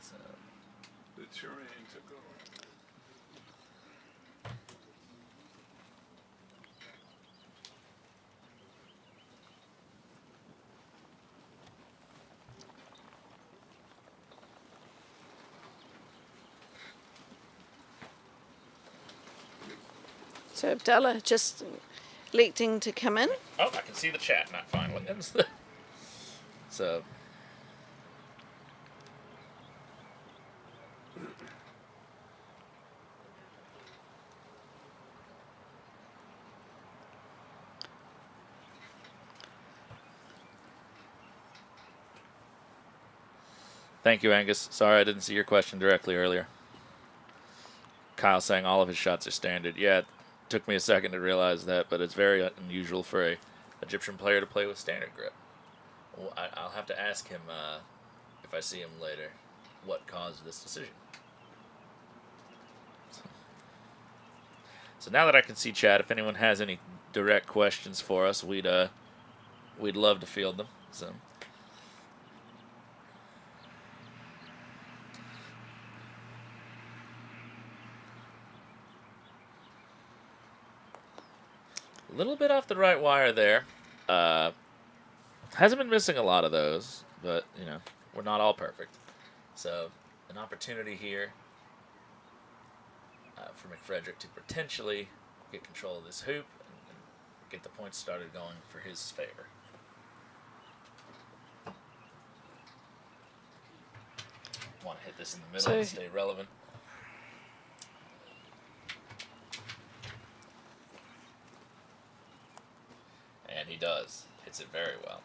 So. The terrain took over. So Abdalla just electing to come in. Oh, I can see the chat, not fine with him. So. Thank you, Angus. Sorry I didn't see your question directly earlier. Kyle saying all of his shots are standard. Yeah, it took me a second to realize that, but it's very unusual for a Egyptian player to play with standard grip. Well, I'll have to ask him if I see him later what caused this decision. So now that I can see chat, if anyone has any direct questions for us, we'd love to field them. So. A little bit off the right wire there. Hasn't been missing a lot of those, but, we're not all perfect. So, an opportunity here for McFrederick to potentially get control of this hoop and get the points started going for his favor. Want to hit this in the middle and stay relevant. And he does. Hits it very well.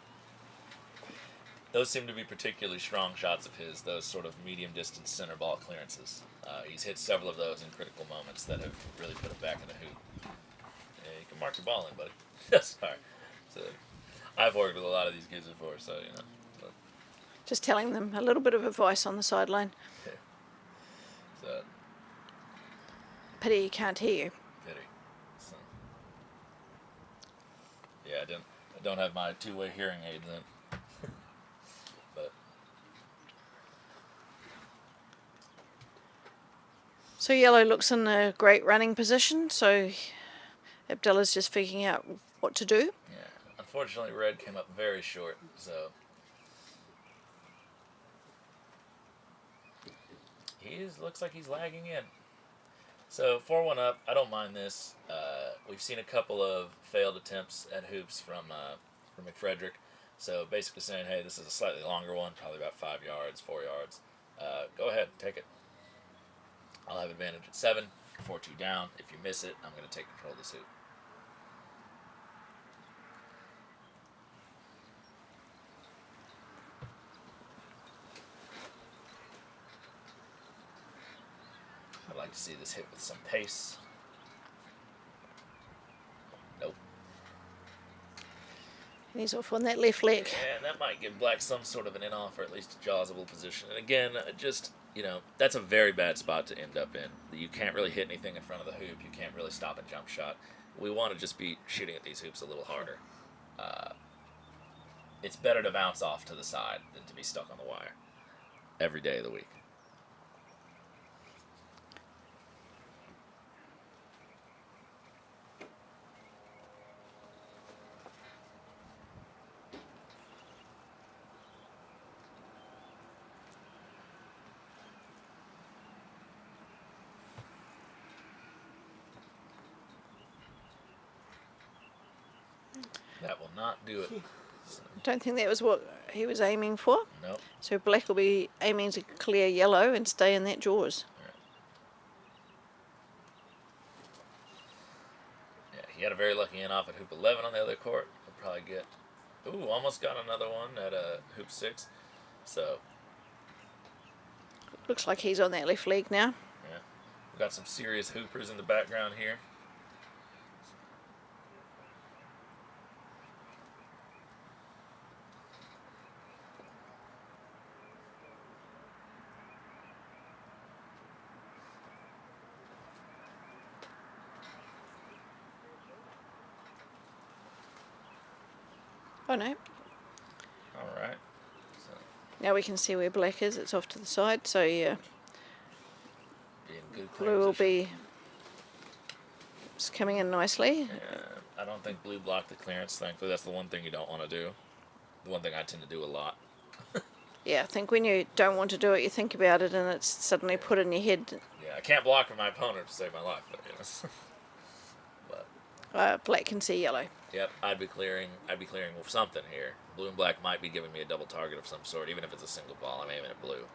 Those seem to be particularly strong shots of his, those sort of medium-distance center ball clearances. He's hit several of those in critical moments that have really put him back in the hoop. Yeah, you can mark your ball in, buddy. Sorry. So, I've worked with a lot of these kids before, so, But Just telling them a little bit of advice on the sideline. Okay. So, Pity you can't hear you. pity. So, yeah, I don't have my two-way hearing aids in. But So yellow looks in a great running position, so Abdalla's just figuring out what to do. yeah, unfortunately, red came up very short. So looks like he's lagging in. So 4-1 up. I don't mind this. We've seen a couple of failed attempts at hoops from McFrederick. So basically saying, hey, this is a slightly longer one, probably about 5 yards, 4 yards. Go ahead, take it. I'll have advantage at 7, 4-2 down. If you miss it, I'm going to take control of this hoop. I'd like to see this hit with some pace. Nope. And he's off on that left leg. And that might give black some sort of an in-off or at least a jaws-able position. And again, just, you know, that's a very bad spot to end up in. You can't really hit anything in front of the hoop. You can't really stop a jump shot. We want to just be shooting at these hoops a little harder. It's better to bounce off to the side than to be stuck on the wire every day of the week. That will not do it. Don't think that was what he was aiming for. Nope. So black will be aiming to clear yellow and stay in that jaws. Yeah, he had a very lucky in-off at hoop 11 on the other court. He'll probably get... Ooh, almost got another one at hoop 6. So... Looks like he's on that left leg now. Yeah. We've got some serious hoopers in the background here. Oh no. Alright. So, Now we can see where black is. It's off to the side. So yeah, be in good blue will position. be just coming in nicely. Yeah, I don't think blue blocked the clearance. Thankfully, that's the one thing you don't want to do. The one thing I tend to do a lot. Yeah, I think when you don't want to do it, you think about it and it's suddenly put in your head. Yeah, I can't block for my opponent to save my life, but, you know. But Black can see yellow. yep, I'd be clearing with something here. Blue and black might be giving me a double target of some sort, even if it's a single ball. I'm aiming at blue.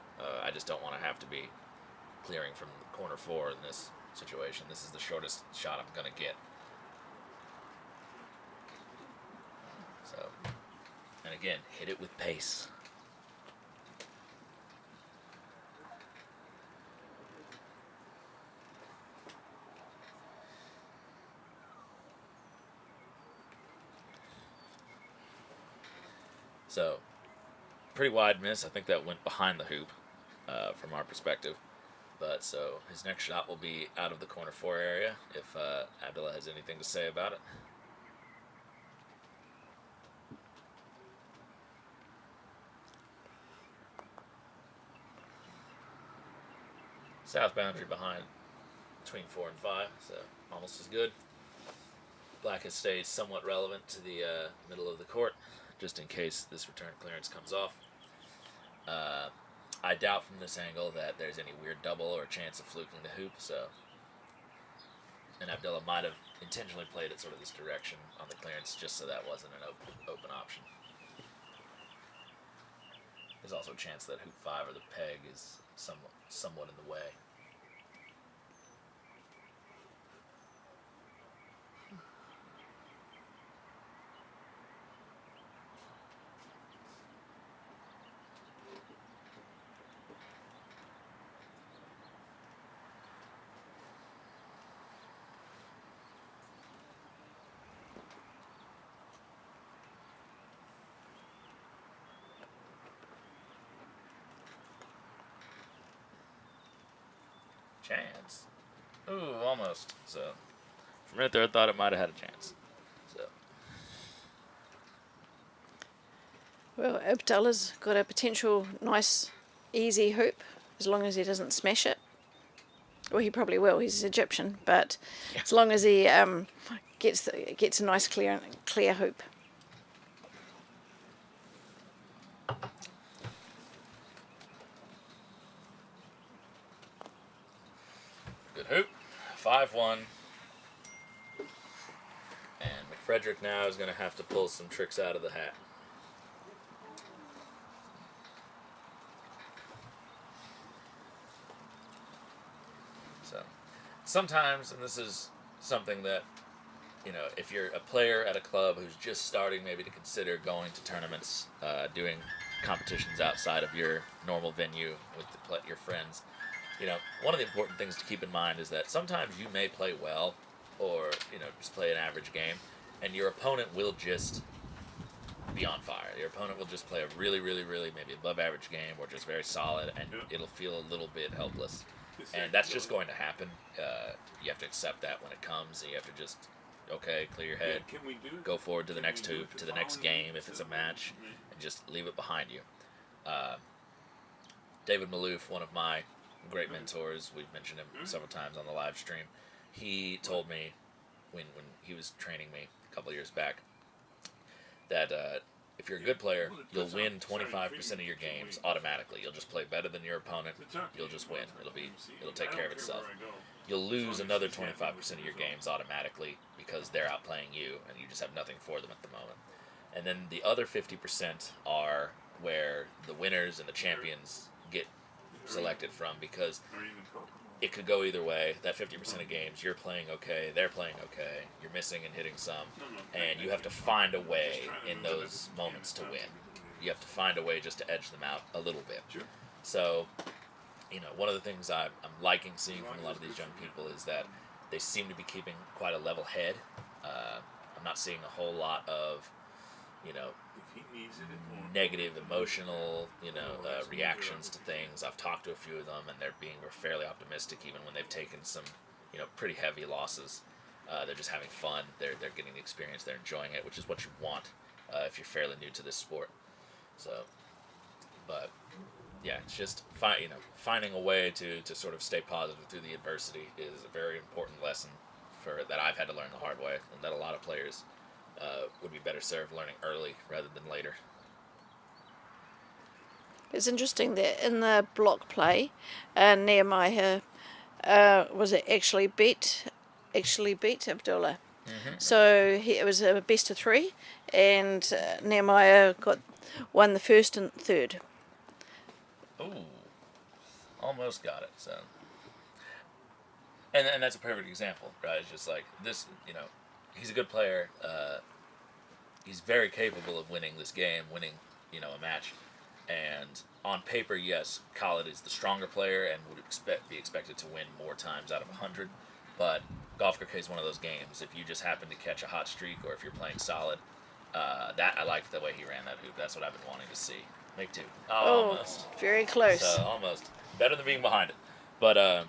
I just don't want to have to be clearing from corner 4 in this situation. This is the shortest shot I'm going to get. So, and again, hit it with pace. So, pretty wide miss. I think that went behind the hoop from our perspective. But so his next shot will be out of the corner 4 area if Abdalla has anything to say about it. South boundary behind between 4 and 5, so almost as good. Black has stayed somewhat relevant to the middle of the court, just in case this return clearance comes off. I doubt from this angle that there's any weird double or chance of fluking the hoop, so... And Abdalla might have intentionally played it sort of this direction on the clearance just so that wasn't an open option. There's also a chance that hoop 5 or the peg is somewhat in the way. chance. Ooh, almost. So, for a minute there, I thought it might have had a chance. So, Well, Abdalla's got a potential nice, easy hoop, as long as he doesn't smash it. Well, he probably will. He's Egyptian, but as long as he gets a nice clear hoop. good hoop. 5-1. And McFrederick now is going to have to pull some tricks out of the hat. So, sometimes, and this is something that, you know, if you're a player at a club who's just starting maybe to consider going to tournaments, doing competitions outside of your normal venue with your friends, you know, one of the important things to keep in mind is that sometimes you may play well or, you know, just play an average game, and your opponent will just be on fire. Your opponent will just play a really, really, really maybe above average game or just very solid, and it'll feel a little bit helpless. And that's just going to happen. You have to accept that when it comes. You have to just, okay, clear your head, go forward to the next hoop, to the next game if it's a match, and just leave it behind you. David Malouf, one of my great mentors, we've mentioned him several times on the live stream, he told me when he was training me a couple of years back that if you're a good player, you'll win 25% of your games automatically. You'll just play better than your opponent. You'll just win. It'll take care of itself. You'll lose another 25% of your games automatically because they're outplaying you and you just have nothing for them at the moment. And then the other 50% are where the winners and the champions get selected from, because it could go either way. That 50% of games, you're playing okay, they're playing okay, you're missing and hitting some, and you have to find a way in those moments to win. You have to find a way just to edge them out a little bit. So, you know, one of the things I'm liking seeing from a lot of these young people is that they seem to be keeping quite a level head. I'm not seeing a whole lot of, you know, negative emotional, you know, reactions to things. I've talked to a few of them, and they're fairly optimistic even when they've taken some, you know, pretty heavy losses. They're just having fun. They're getting the experience. They're enjoying it, which is what you want if you're fairly new to this sport. So, but yeah, it's just finding a way to sort of stay positive through the adversity is a very important lesson that I've had to learn the hard way, and that a lot of players would be better served learning early rather than later. It's interesting that in the block play, Nehemiah actually beat Abdalla. So it was a best of 3, and Nehemiah won the first and third. Ooh, almost got it. So, and that's a perfect example, right? It's just like this, you know, he's a good player. He's very capable of winning this game, winning, you know, a match. And on paper, yes, Khaled is the stronger player and would be expected to win more times out of 100. But golf croquet is one of those games. If you just happen to catch a hot streak, or if you're playing solid, that I liked the way he ran that hoop. That's what I've been wanting to see. Make 2. Almost. Very close. So almost better than being behind it. But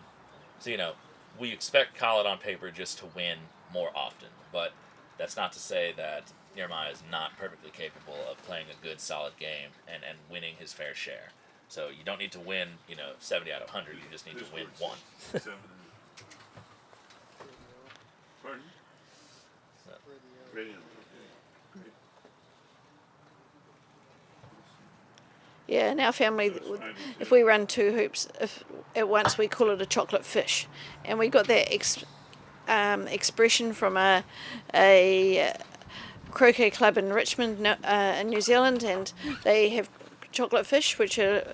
so you know, we expect Khaled on paper just to win more often. But that's not to say that Nehemiah is not perfectly capable of playing a good, solid game and winning his fair share. So you don't need to win, you know, 70 out of 100. You just need to win 1. Pardon? Yeah, in our family, if we run 2 hoops at once, we call it a chocolate fish. And we got that expression from a croquet club in Richmond, in New Zealand, and they have chocolate fish, which are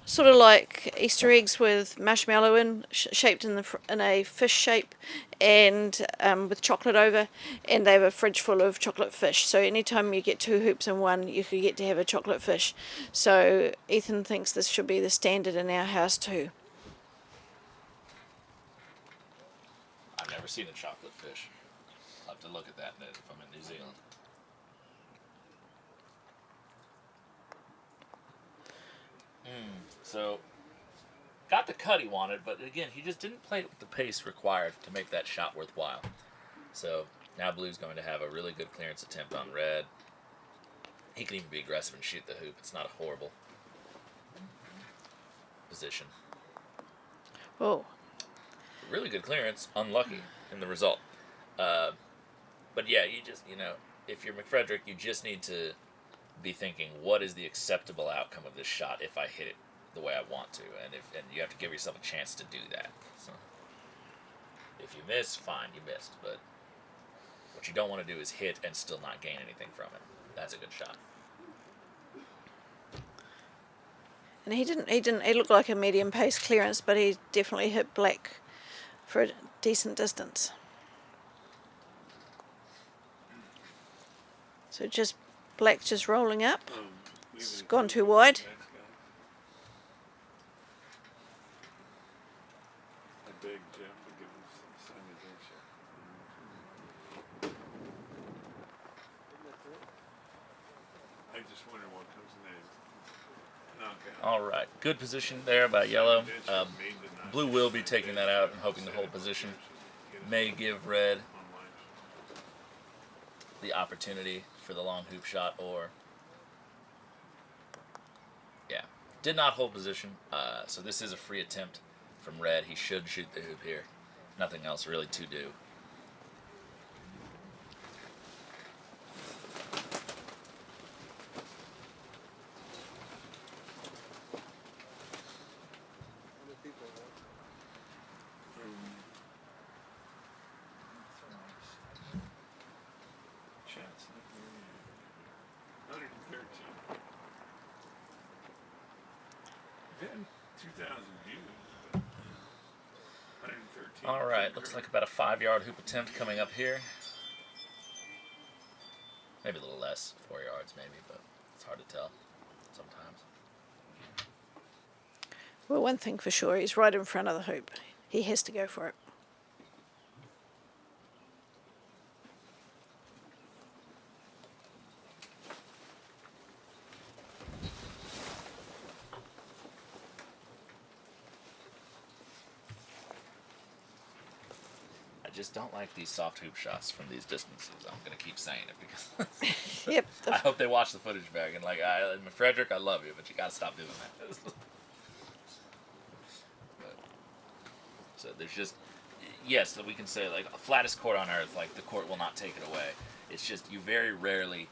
sort of like Easter eggs with marshmallow shaped in a fish shape, and with chocolate over, and they have a fridge full of chocolate fish. So anytime you get 2 hoops in one, you could get to have a chocolate fish. So Ethan thinks this should be the standard in our house too. I've never seen a chocolate fish. I'll have to look at that if I'm in New Zealand. So, got the cut he wanted, but again, he just didn't play it with the pace required to make that shot worthwhile. So now Blue's going to have a really good clearance attempt on red. He can even be aggressive and shoot the hoop. It's not a horrible position. Oh. Really good clearance, unlucky in the result. But yeah, you know, if you're McFrederick, you just need to be thinking, what is the acceptable outcome of this shot if I hit it the way I want to, and you have to give yourself a chance to do that. So if you miss, fine, you missed. But what you don't want to do is hit and still not gain anything from it. That's a good shot. And he looked like a medium pace clearance, but he definitely hit black for a decent distance. So just black just rolling up. It's gone too wide. I begged Jeff to give him some simulation. I just wonder what comes next. Knockout. All right, good position there by yellow. Blue will be taking that out and hoping to hold position. May give red the opportunity for the long hoop shot, or yeah, did not hold position. So this is a free attempt from red. He should shoot the hoop here. Nothing else really to do. All right, looks like about a 5-yard hoop attempt coming up here. Maybe a little less, 4 yards maybe, but it's hard to tell sometimes. Well, one thing for sure, he's right in front of the hoop. He has to go for it. I just don't like these soft hoop shots from these distances. I'm going to keep saying it because Yep. I hope they watch the footage back. And like, McFrederick, I love you, but you got to stop doing that. So there's just, yes, we can say like a flattest court on earth, like the court will not take it away. It's just you very rarely,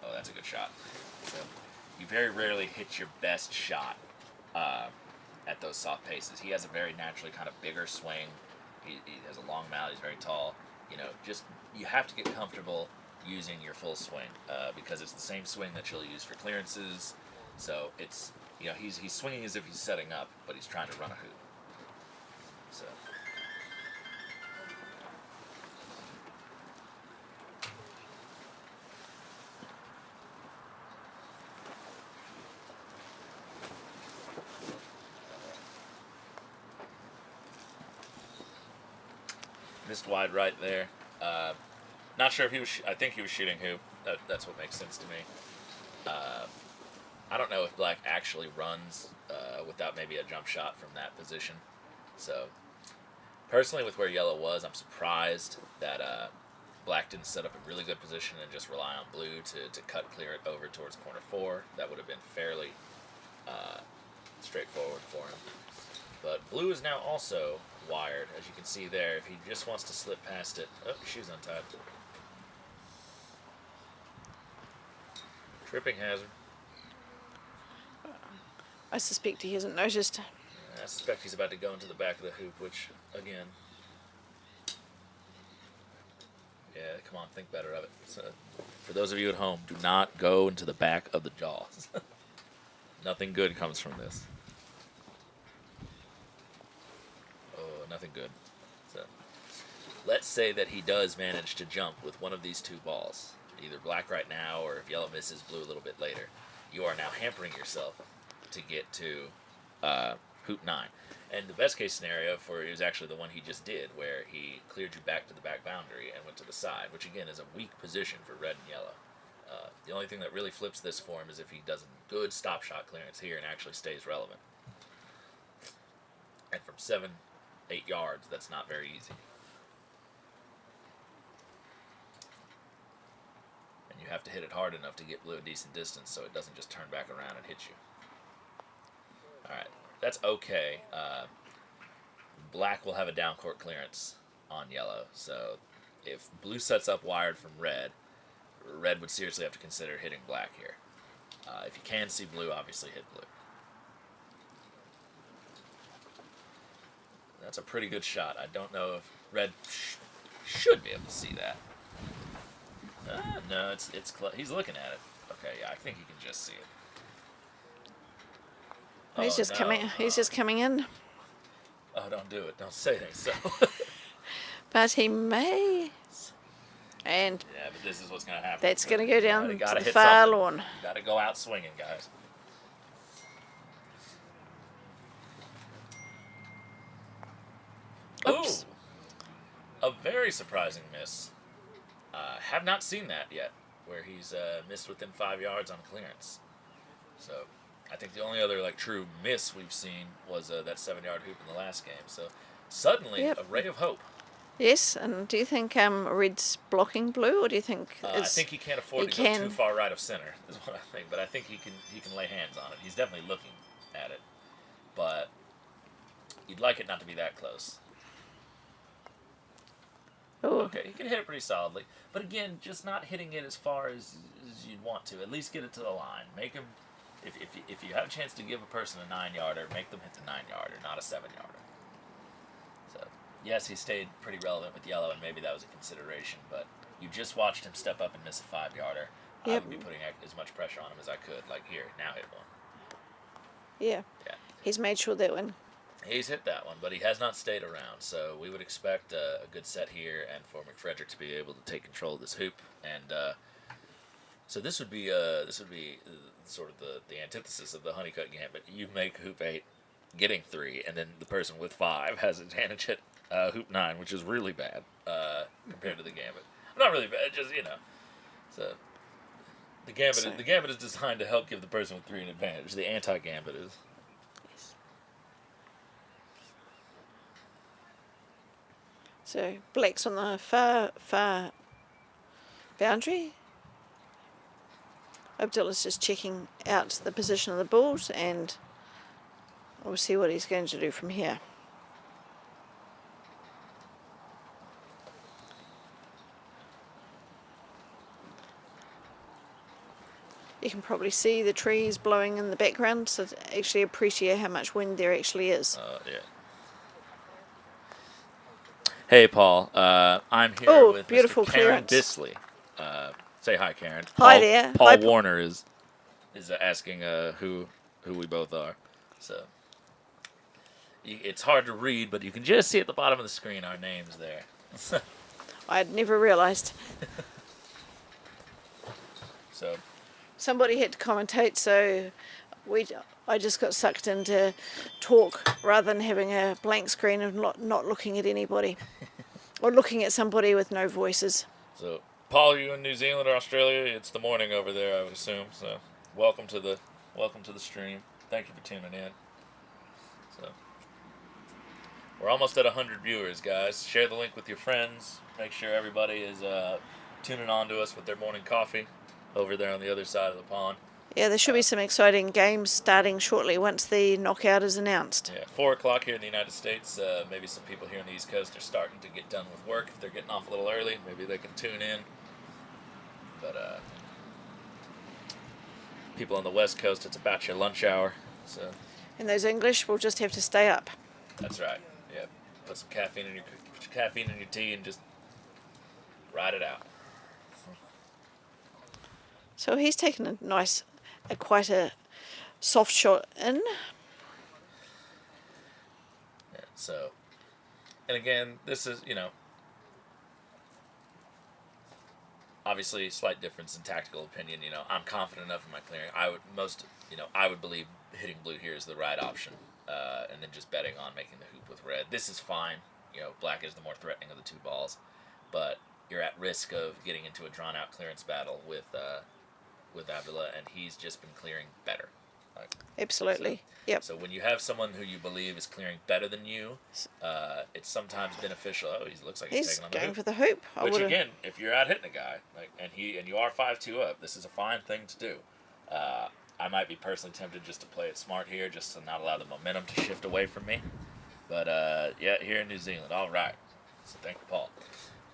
oh, that's a good shot. So you very rarely hit your best shot at those soft paces. He has a very naturally kind of bigger swing. He has a long mouth. He's very tall. You know, just you have to get comfortable using your full swing because it's the same swing that you'll use for clearances. So it's, you know, he's swinging as if he's setting up, but he's trying to run a hoop. So. Missed wide right there. Not sure if he was. I think he was shooting hoop. That's what makes sense to me. I don't know if black actually runs without maybe a jump shot from that position. So, personally, with where yellow was, I'm surprised that black didn't set up a really good position and just rely on blue to cut clear it over towards corner 4. That would have been fairly straightforward for him. But blue is now also wired, as you can see there. If he just wants to slip past it, oh, shoe's untied. Tripping hazard. I suspect he hasn't noticed. I suspect he's about to go into the back of the hoop, which, again, yeah, come on, think better of it. So, for those of you at home, do not go into the back of the jaws. Nothing good comes from this. Oh, nothing good. So, let's say that he does manage to jump with one of these two balls, either black right now or if yellow misses, blue a little bit later. You are now hampering yourself to get to hoop 9. And the best case scenario for it was actually the one he just did, where he cleared you back to the back boundary and went to the side, which again is a weak position for red and yellow. The only thing that really flips this for him is if he does a good stop shot clearance here and actually stays relevant. And from 7, 8 yards, that's not very easy. And you have to hit it hard enough to get blue a decent distance so it doesn't just turn back around and hit you. Alright, that's okay. Black will have a down court clearance on yellow, so if blue sets up wired from red, red would seriously have to consider hitting black here. If you can see blue, obviously hit blue. That's a pretty good shot. I don't know if red should be able to see that. No, it's he's looking at it. Okay, yeah, I think he can just see it. He's just coming. He's just coming in. Oh, don't do it. Don't say anything. So. But he may. And yeah, but this is what's going to happen. That's going to go down to the far lawn. You got to go out swinging, guys. Oops. Ooh, a very surprising miss. Have not seen that yet, where he's missed within 5 yards on clearance. So I think the only other true miss we've seen was that 7-yard hoop in the last game. So suddenly, a ray of hope. Yes, and do you think red's blocking blue, or do you think I think he can't afford to go too far right of center, is what I think. But I think he can lay hands on it. He's definitely looking at it, but you'd like it not to be that close. Ooh. Okay, he can hit it pretty solidly, but again, just not hitting it as far as you'd want to. At least get it to the line. Make him, if you have a chance to give a person a 9-yarder, make them hit the 9-yarder, not a 7-yarder. So yes, he stayed pretty relevant with yellow, and maybe that was a consideration. But you just watched him step up and miss a 5-yarder. I would be putting as much pressure on him as I could. Like, here, now hit one. Yeah. He's made sure that one. He's hit that one, but he has not stayed around. So we would expect a good set here, and for McFrederick to be able to take control of this hoop. And so this would be sort of the antithesis of the honeycut gambit. You make hoop 8, getting 3, and then the person with 5 has advantage at hoop 9, which is really bad compared to the gambit. Not really bad, just So the gambit is designed to help give the person with 3 an advantage. The anti-gambit is. So black's on the far boundary. Abdalla's just checking out the position of the balls, and we'll see what he's going to do from here. You can probably see the trees blowing in the background, so to actually appreciate how much wind there actually is. Yeah. Hey, Paul. I'm here with beautiful Mr. Karen clearance. Bisley. Say hi, Karen. Hi there. Paul Hi, Warner is asking who we both are. So it's hard to read, but you can just see at the bottom of the screen our names there. I'd never realised. So somebody had to commentate, so I just got sucked into talk rather than having a blank screen and not looking at anybody or looking at somebody with no voices. So, Paul, you in New Zealand or Australia? It's the morning over there, I would assume. So, welcome to the stream. Thank you for tuning in. So, we're almost at 100 viewers, guys. Share the link with your friends. Make sure everybody is tuning on to us with their morning coffee over there on the other side of the pond. Yeah, there should be some exciting games starting shortly once the knockout is announced. Yeah, 4 o'clock here in the United States. Maybe some people here on the East Coast are starting to get done with work. If they're getting off a little early, maybe they can tune in. But people on the West Coast, it's about your lunch hour. So. And those English will just have to stay up. That's right. Yeah, put some caffeine in your tea and just ride it out. So he's taken quite a soft shot in. Yeah, so, and again, this is, obviously slight difference in tactical opinion. I'm confident enough in my clearing. I would believe hitting blue here is the right option, and then just betting on making the hoop with red. This is fine. Black is the more threatening of the 2 balls, but you're at risk of getting into a drawn-out clearance battle with Abdalla, and he's just been clearing better. Like, Absolutely. Yep. so when you have someone who you believe is clearing better than you, it's sometimes beneficial. Oh, he looks like he's He's taking on the going hoop. for the hoop. I Which would've- again, if you're out hitting a guy, like and you are 5-2 up, this is a fine thing to do. I might be personally tempted just to play it smart here, just to not allow the momentum to shift away from me. But yeah, here in New Zealand, all right. So thank you, Paul.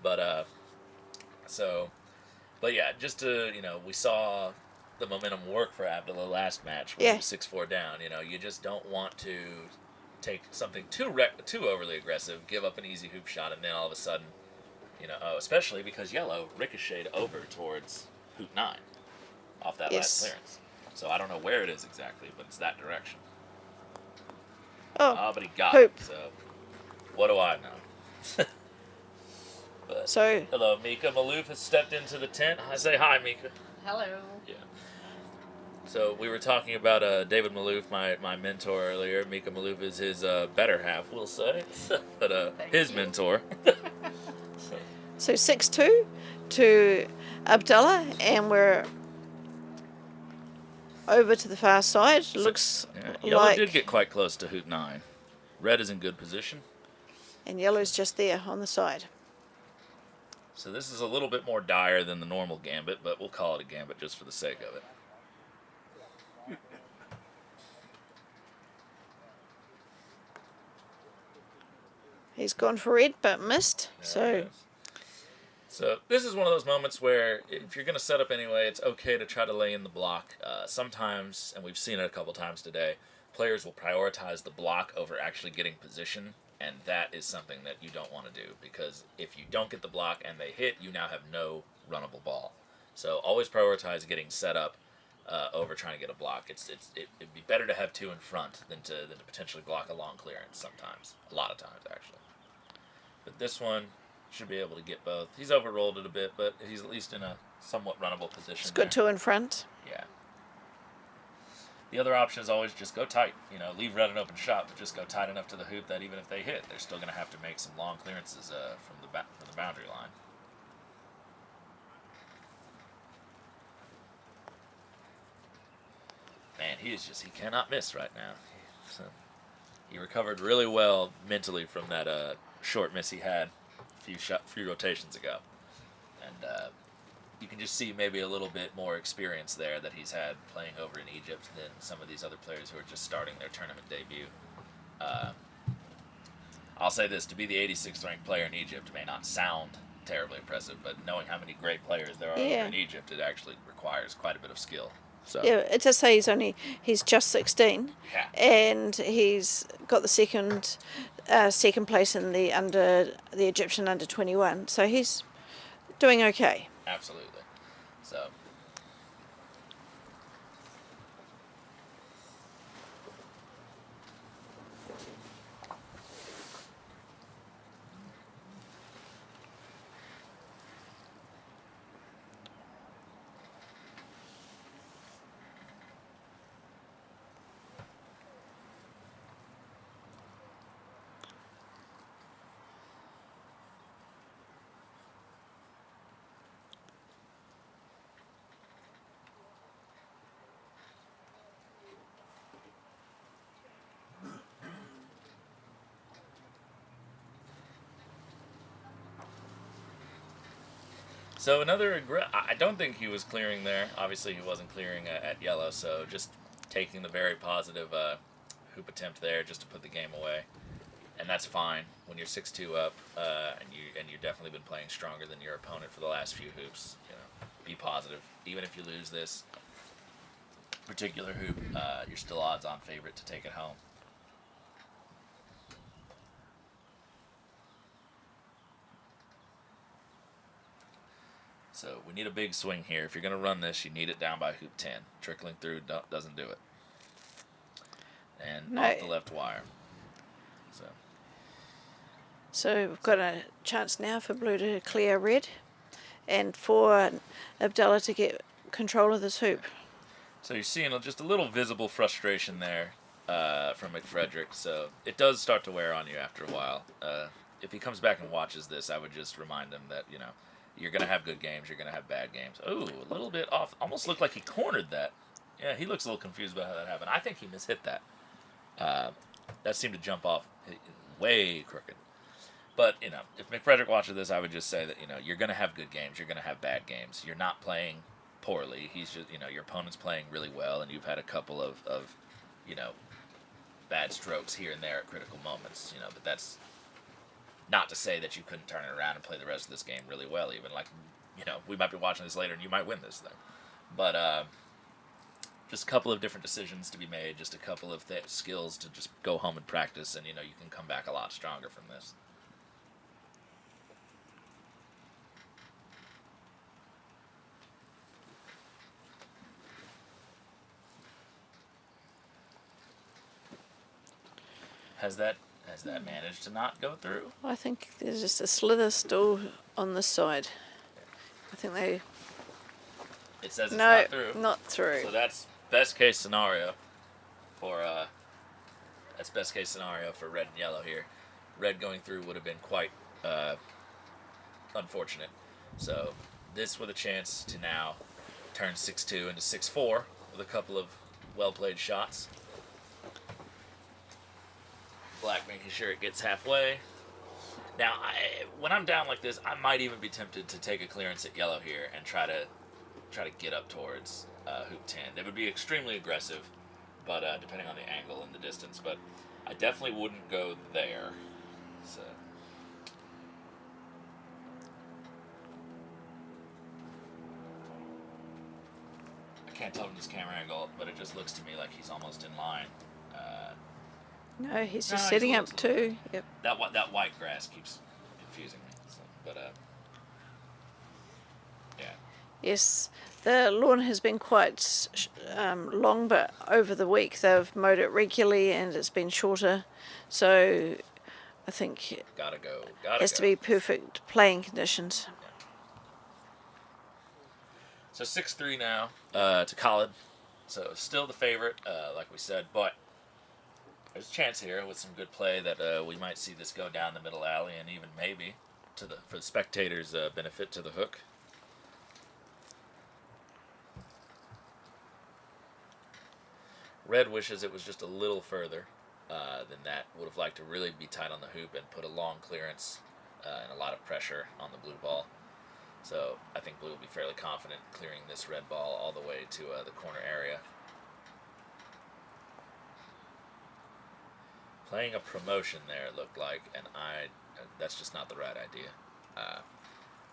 But but yeah, just to we saw the momentum work for Abdalla last match when he was 6-4 down. You just don't want to take something too overly aggressive, give up an easy hoop shot, and then all of a sudden, especially because yellow ricocheted over towards hoop 9 off that last clearance. So I don't know where it is exactly, but it's that direction. Oh, but he got hoop. it. So what do I know? But, So hello, Mika. Malouf has stepped into the tent. I say hi, Mika. Hello. Yeah. So we were talking about David Malouf, my mentor earlier. Mika Malouf is his better half, we'll say, but his mentor. So 6-2 to Abdalla, and we're over to the far side. Looks Yellow like did get quite close to hoop 9. Red is in good position. And yellow's just there on the side. So this is a little bit more dire than the normal gambit, but we'll call it a gambit just for the sake of it. He's gone for red, but missed. So this is one of those moments where if you're going to set up anyway, it's okay to try to lay in the block. Sometimes, and we've seen it a couple times today, players will prioritize the block over actually getting position, and that is something that you don't want to do, because if you don't get the block and they hit, you now have no runnable ball. So always prioritize getting set up over trying to get a block. It'd be better to have 2 in front than to potentially block a long clearance sometimes. A lot of times, actually. But this one should be able to get both. He's overrolled it a bit, but he's at least in a somewhat runnable position. It's good 2 in front. Yeah. The other option is always just go tight. Leave red an open shot, but just go tight enough to the hoop that even if they hit, they're still going to have to make some long clearances from the boundary line. Man, he cannot miss right now. So he recovered really well mentally from that short miss he had a few rotations ago. And you can just see maybe a little bit more experience there that he's had playing over in Egypt than some of these other players who are just starting their tournament debut. I'll say this, to be the 86th ranked player in Egypt may not sound terribly impressive, but knowing how many great players there are over in Egypt, it actually requires quite a bit of skill. So. Yeah, it does say he's just 16, and he's got the second place in the Egyptian under 21, so he's doing okay. Absolutely. So. So I don't think he was clearing there. Obviously, he wasn't clearing at yellow, so just taking the very positive hoop attempt there just to put the game away. And that's fine when you're 6-2 up, and you've definitely been playing stronger than your opponent for the last few hoops. Be positive. Even if you lose this particular hoop, you're still odds-on favorite to take it home. So we need a big swing here. If you're going to run this, you need it down by hoop 10. Trickling through doesn't do it. And off the left wire. So we've got a chance now for blue to clear red, and for Abdalla to get control of this hoop. So you're seeing just a little visible frustration there from McFrederick. So it does start to wear on you after a while. If he comes back and watches this, I would just remind him that, you're going to have good games, you're going to have bad games. Oh, a little bit off. Almost looked like he cornered that. Yeah, he looks a little confused about how that happened. I think he mishit that. That seemed to jump off way crooked. But, you know, if McFrederick watches this, I would just say that, you know, you're going to have good games. You're going to have bad games. You're not playing poorly. He's just, you know, your opponent's playing really well, and you've had a couple of you know, bad strokes here and there at critical moments, you know, but that's not to say that you couldn't turn it around and play the rest of this game really well, even. Like, you know, we might be watching this later and you might win this thing. But just a couple of different decisions to be made, just a couple of skills to just go home and practice, and, you know, you can come back a lot stronger from this. Has that managed to not go through? I think there's just a slither still on this side. I think they... It says it's no, not through. Not through. So that's best case scenario for red and yellow here. Red going through would have been quite unfortunate. So this with a chance to now turn 6-2 into 6-4 with a couple of well-played shots. Black making sure it gets halfway. Now, when I'm down like this, I might even be tempted to take a clearance at yellow here and try to get up towards hoop 10. They would be extremely aggressive, but depending on the angle and the distance. But I definitely wouldn't go there. So. I can't tell from this camera angle, but it just looks to me like he's almost in line. No, he's just setting up too. Yep. That white grass keeps confusing me. So, but yeah. Yes, the lawn has been quite long, but over the week they've mowed it regularly and it's been shorter. So I think it has to be perfect playing conditions. So 6-3 now to Khaled. So still the favorite, like we said, but there's a chance here with some good play that we might see this go down the middle alley and even maybe for the spectators' benefit to the hook. Red wishes it was just a little further than that. Would have liked to really be tight on the hoop and put a long clearance and a lot of pressure on the blue ball. So I think blue will be fairly confident clearing this red ball all the way to the corner area. Playing a promotion there, it looked like, and that's just not the right idea.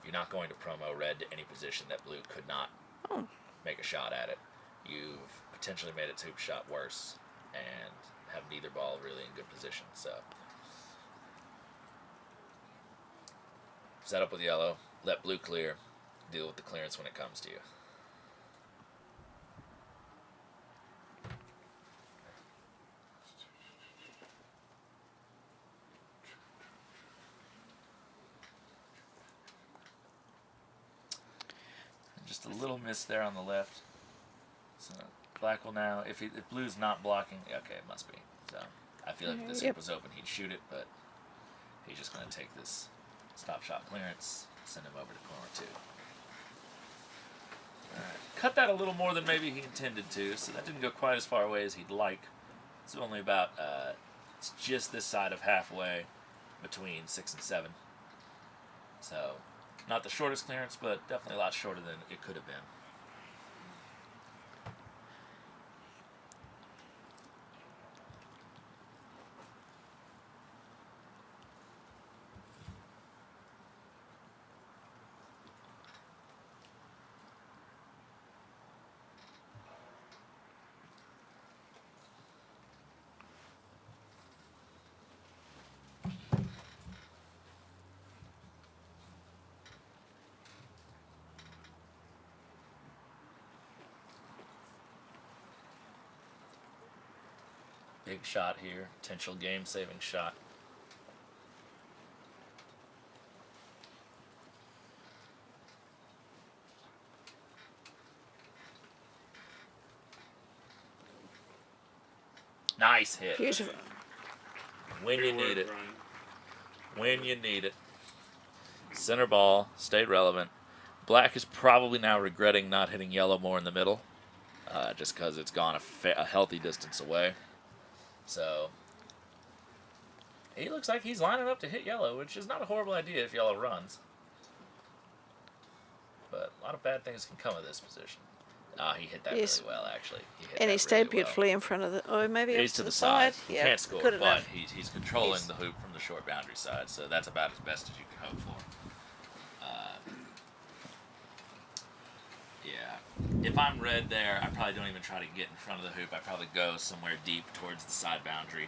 You're not going to promo red to any position that blue could not make a shot at it. You've potentially made its hoop shot worse and have neither ball really in good position. So set up with yellow, let blue clear, deal with the clearance when it comes to you. Just a little miss there on the left. So black will now, if blue's not blocking, okay, it must be. So I feel like if this hoop was open, he'd shoot it, but he's just going to take this stop shot clearance, send him over to corner 2. All right. Cut that a little more than maybe he intended to, so that didn't go quite as far away as he'd like. It's only about, it's just this side of halfway between 6 and 7. So not the shortest clearance, but definitely a lot shorter than it could have been. Big shot here, potential game-saving shot. Nice hit. Beautiful. When you need it. When you need it. Center ball, stayed relevant. Black is probably now regretting not hitting yellow more in the middle. just because it's gone a healthy distance away. So he looks like he's lining up to hit yellow, which is not a horrible idea if yellow runs. But a lot of bad things can come of this position. He hit that really well, actually. And he stayed beautifully in front of the... Oh, maybe he's off to the side. side. He Yeah, can't score, good but enough. he's controlling the hoop from the short boundary side, so that's about as best as you can hope for. Yeah. If I'm red there, I probably don't even try to get in front of the hoop. I probably go somewhere deep towards the side boundary,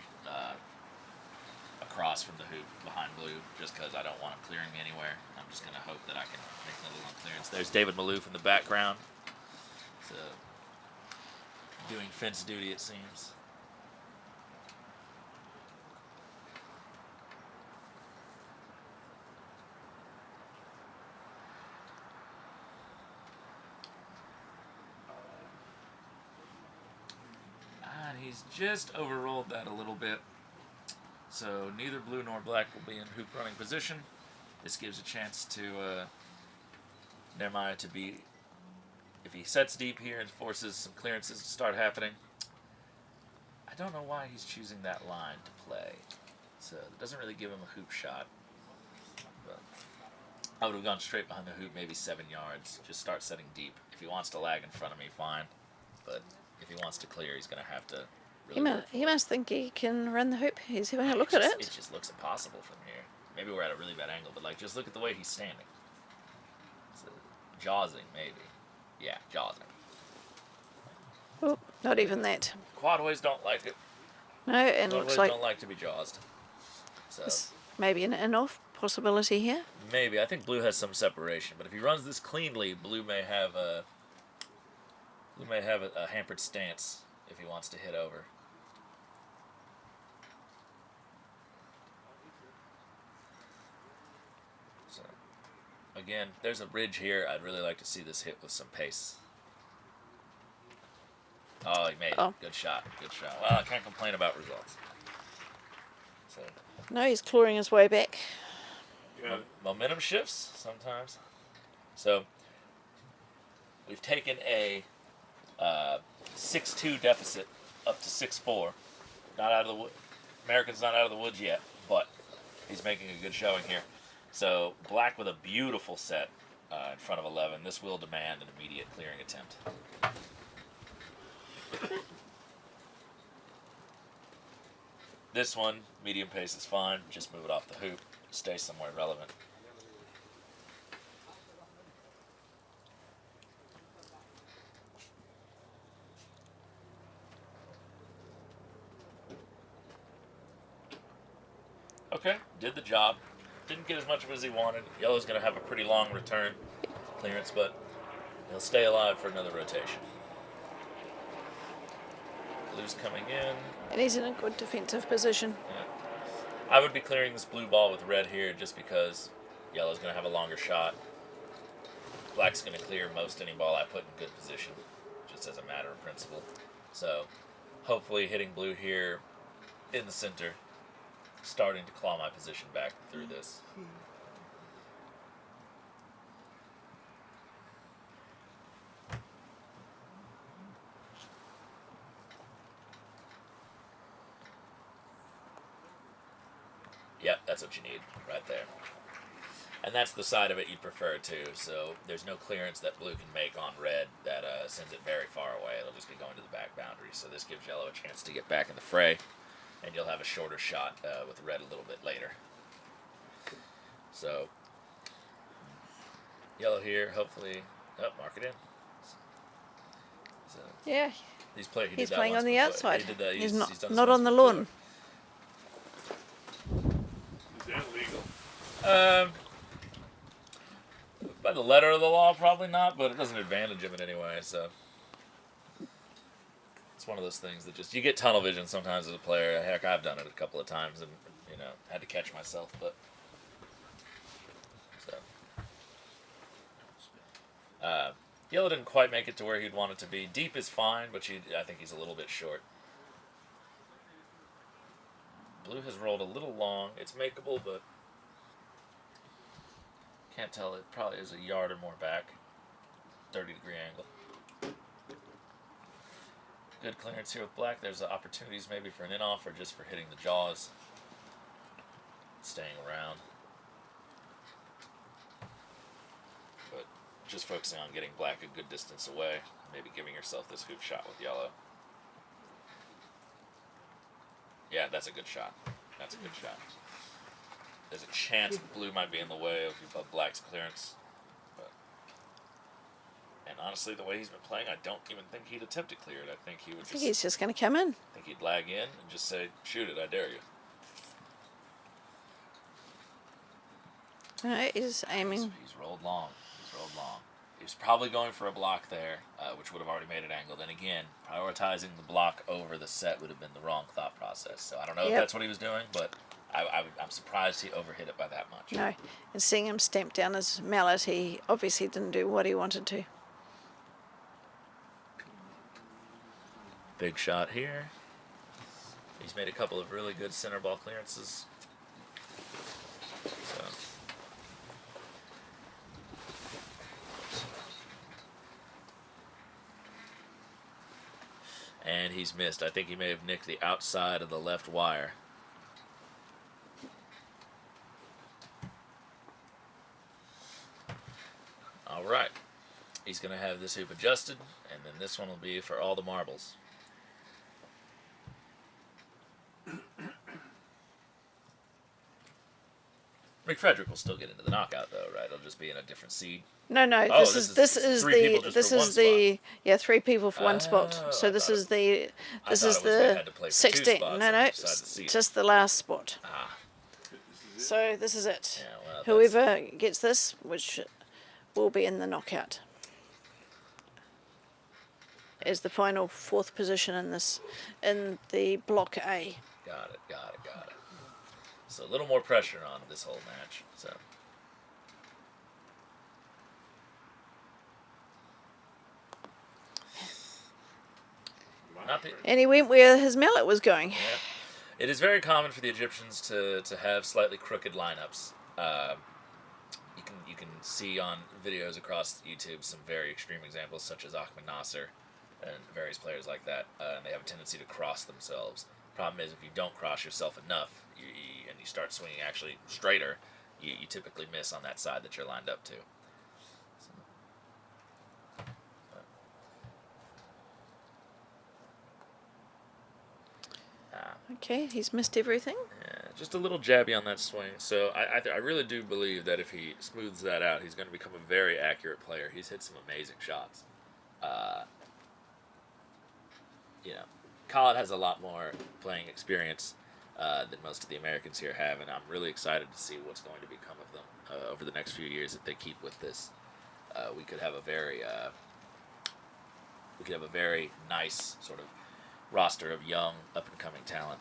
across from the hoop behind blue, just because I don't want him clearing me anywhere. I'm just going to hope that I can make a little clearance. There's David Malouf in the background. So, doing fence duty, it seems. And he's just overrolled that a little bit. So neither blue nor black will be in hoop running position. This gives a chance to Nehemiah to be, if he sets deep here and forces some clearances to start happening. I don't know why he's choosing that line to play. So it doesn't really give him a hoop shot. But I would have gone straight behind the hoop, maybe 7 yards. Just start setting deep. If he wants to lag in front of me, fine. But if he wants to clear, he's going to have to really He must think he can run the hoop. He's having a look at it. It just looks impossible from here. Maybe we're at a really bad angle, but like, just look at the way he's standing. So, jawsing, maybe. Yeah, jawsing. Oh, not even that. Quadways don't like it. No, and Quadways looks like don't like to be jawsed. So maybe an in-off possibility here. maybe. I think blue has some separation, but if he runs this cleanly, blue may have a hampered stance if he wants to hit over. So again, there's a ridge here. I'd really like to see this hit with some pace. Oh, he made it. Good shot. Good shot. Well, I can't complain about results. So No, he's clawing his way back. momentum shifts sometimes. So we've taken a 6-2 deficit up to 6-4. Not out of the wood. American's not out of the woods yet, but he's making a good showing here. So black with a beautiful set in front of 11. This will demand an immediate clearing attempt. This one, medium pace is fine. Just move it off the hoop. Stay somewhere relevant. Okay, did the job. Didn't get as much of it as he wanted. Yellow's going to have a pretty long return clearance, but he'll stay alive for another rotation. Blue's coming in. And he's in a good defensive position. Yeah. I would be clearing this blue ball with red here just because yellow's going to have a longer shot. Black's going to clear most any ball I put in good position, just as a matter of principle. So hopefully hitting blue here in the center, starting to claw my position back through this. Yep, that's what you need right there. And that's the side of it you'd prefer too. So there's no clearance that blue can make on red that sends it very far away. It'll just be going to the back boundary. So this gives yellow a chance to get back in the fray, and you'll have a shorter shot with red a little bit later. So yellow here, hopefully. Oh, mark it in. So, yeah. He's playing on the outside. He did that. He's done not on the before. lawn. Is that legal? By the letter of the law, probably not, but it doesn't advantage him in any way, so. It's one of those things that just, you get tunnel vision sometimes as a player. Heck, I've done it a couple of times and, you know, had to catch myself, but. So. Yellow didn't quite make it to where he'd want it to be. Deep is fine, but I think he's a little bit short. Blue has rolled a little long. It's makeable, but can't tell. It probably is a yard or more back. 30-degree angle. good clearance here with black. There's opportunities maybe for an in-off or just for hitting the jaws. Staying around. But just focusing on getting black a good distance away. Maybe giving yourself this hoop shot with yellow. Yeah, that's a good shot. That's a good shot. There's a chance blue might be in the way of black's clearance. But, and honestly, the way he's been playing, I don't even think he'd attempt to clear it. I think he would I think he's just going to come in. I think he'd lag in and just say, shoot it, I dare you. All right, he's aiming. He's rolled long. He's rolled long. He was probably going for a block there, which would have already made it angled. And again, prioritizing the block over the set would have been the wrong thought process. So I don't know if that's what he was doing, but I'm surprised he overhit it by that much. No, and seeing him stamp down his mallet, he obviously didn't do what he wanted to. Big shot here. He's made a couple of really good center ball clearances. So. And he's missed. I think he may have nicked the outside of the left wire. All right. He's going to have this hoop adjusted, and then this one will be for all the marbles. McFrederick will still get into the knockout, though, right? It'll just be in a different seed. No, this is the 3 people for one spot. So this is the 16. No, it's just the last spot. So this is it. Yeah, well, whoever gets this, which will be in the knockout, is the final 4th position in the block A. Got it. So a little more pressure on this whole match. So. And he went where his mallet was going. Yeah. It is very common for the Egyptians to have slightly crooked lineups. You can see on videos across YouTube some very extreme examples, such as Ahmed Nasser and various players like that, and they have a tendency to cross themselves. Problem is, if you don't cross yourself enough, and you start swinging actually straighter, you typically miss on that side that you're lined up to. Okay, he's missed everything. Yeah, just a little jabby on that swing. So I really do believe that if he smooths that out, he's going to become a very accurate player. He's hit some amazing shots. Khaled has a lot more playing experience than most of the Americans here have, and I'm really excited to see what's going to become of them over the next few years if they keep with this. We could have a very nice sort of roster of young, up-and-coming talent.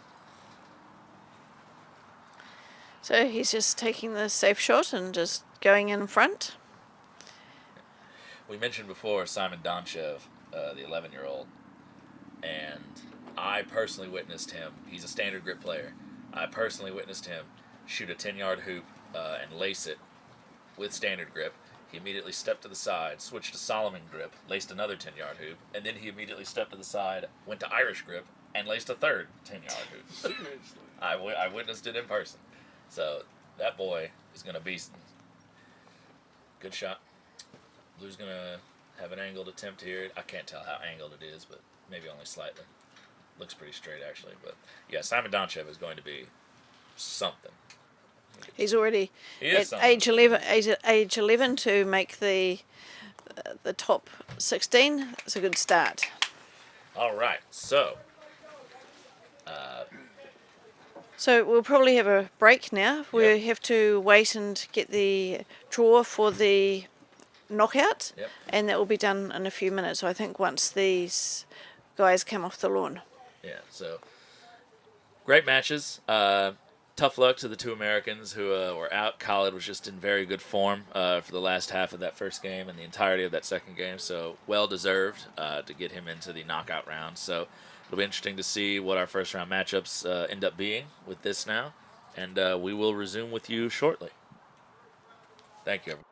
So he's just taking the safe shot and just going in front. We mentioned before Simon Donchev, the 11-year-old, and I personally witnessed him. He's a standard grip player. I personally witnessed him shoot a 10-yard hoop and lace it with standard grip. He immediately stepped to the side, switched to Solomon grip, laced another 10-yard hoop, and then he immediately stepped to the side, went to Irish grip, and laced a third 10-yard hoop. I witnessed it in person. So that boy is going to be good shot. Blue's going to have an angled attempt here. I can't tell how angled it is, but maybe only slightly. Looks pretty straight, actually. But yeah, Simon Donchev is going to be something. He's already at age 11 to make the top 16. It's a good start. All right, so we'll probably have a break now. We have to wait and get the draw for the knockout, and that will be done in a few minutes, I think, once these guys come off the lawn. Yeah, so great matches. Tough luck to the 2 Americans who were out. Khaled was just in very good form for the last half of that first game and the entirety of that second game, so well-deserved to get him into the knockout round. So it'll be interesting to see what our first-round matchups end up being with this now, and we will resume with you shortly. Thank you, everyone.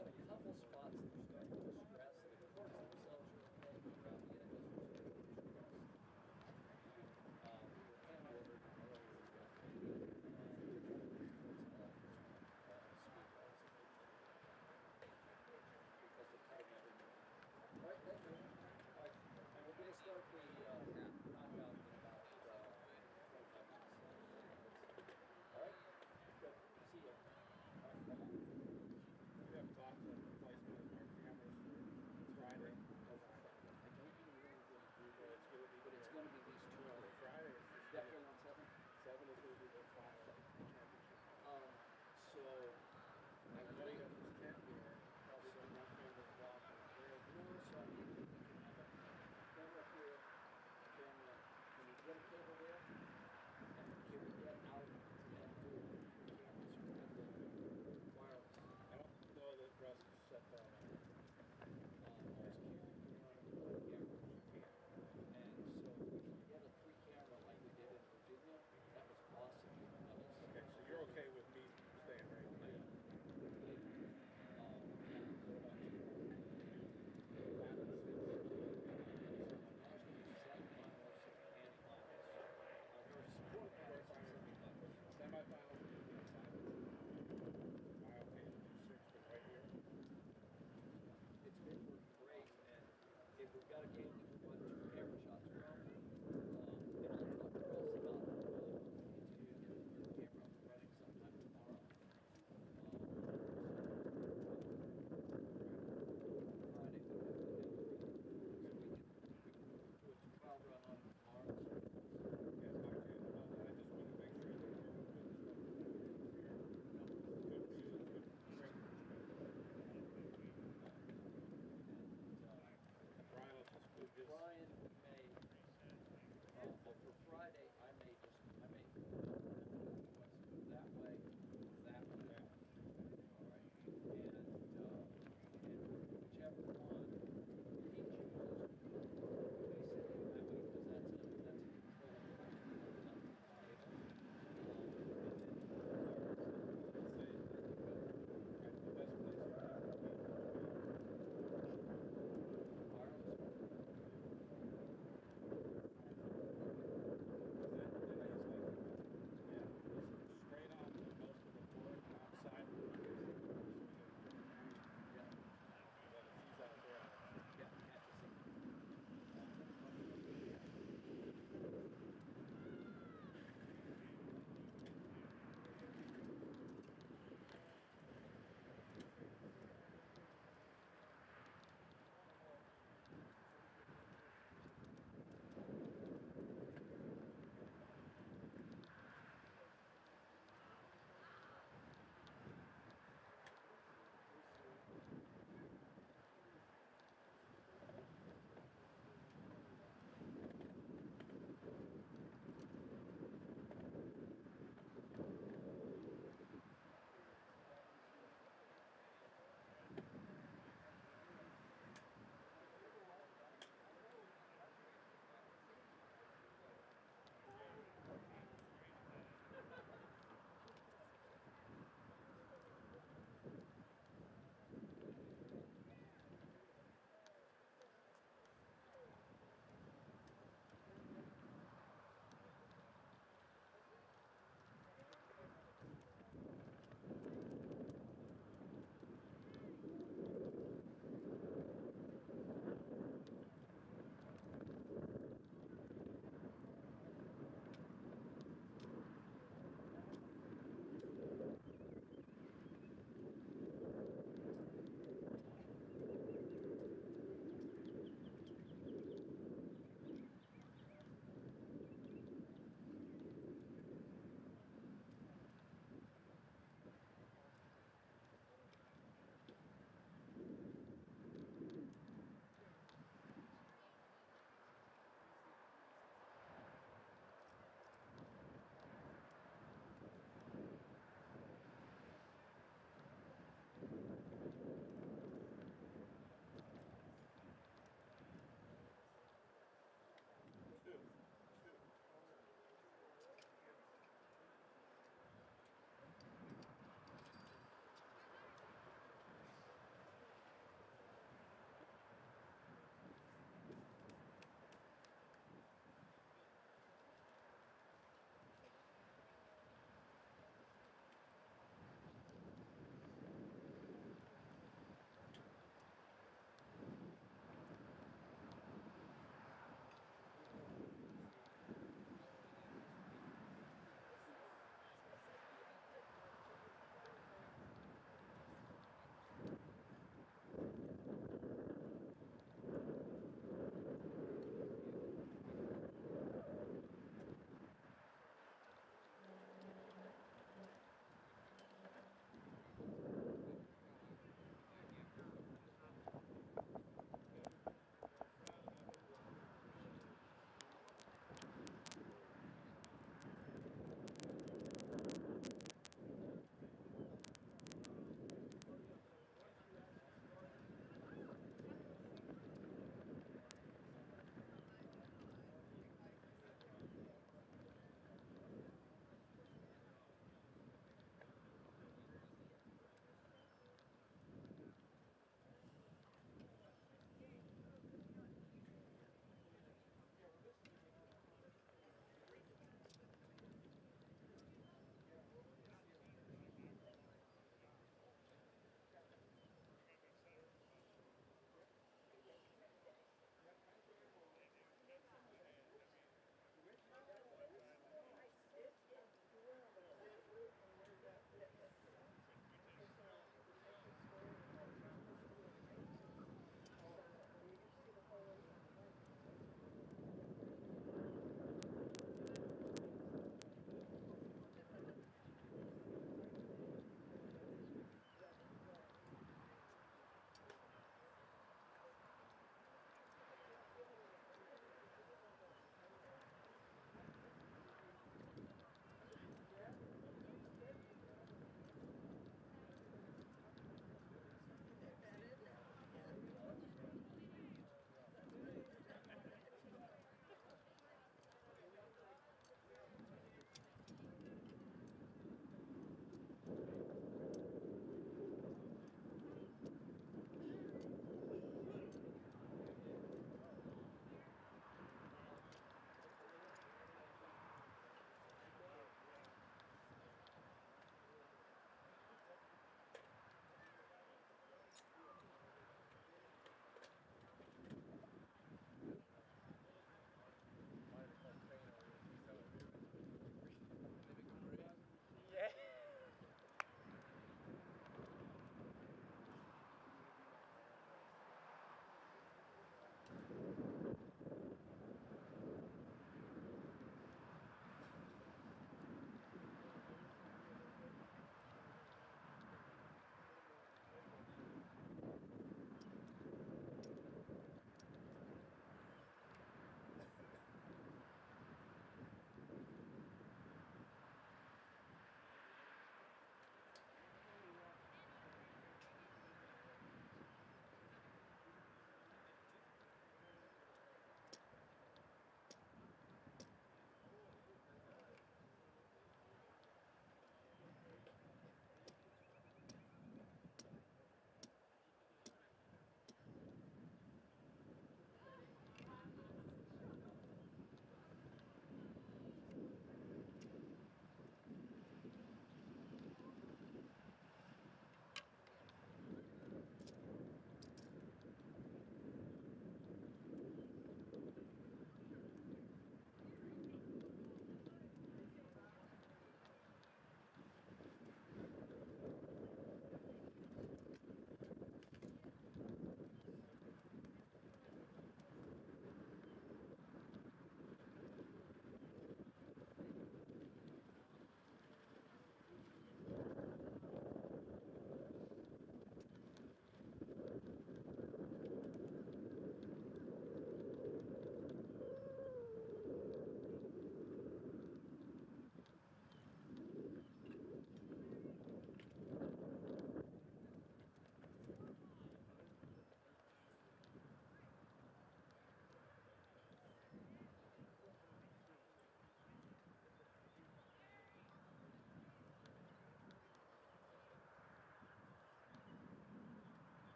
got a couple spots that are starting to stress. The courts themselves are okay, but around the edges are starting to stress. We're hand ordered earlier with the courts and all speed bumps because the tide never moved. All right, thank you. All right, and we're going to start the knockout in about 25 minutes. All right, good. See you. All right, bye-bye. We have talked to the vice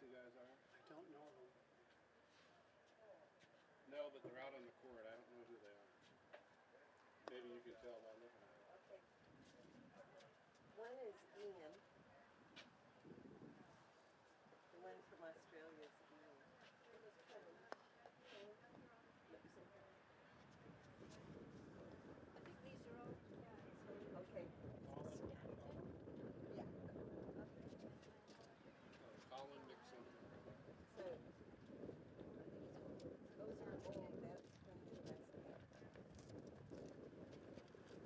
two guys are? I don't know them. No, but they're out on the court. I don't know who they are. Maybe you can tell by looking at them. Okay. One is Ian. The one from Australia is Ian. I think these are all Okay. Yeah. Colin Nixon. So those are old. That's from the last week.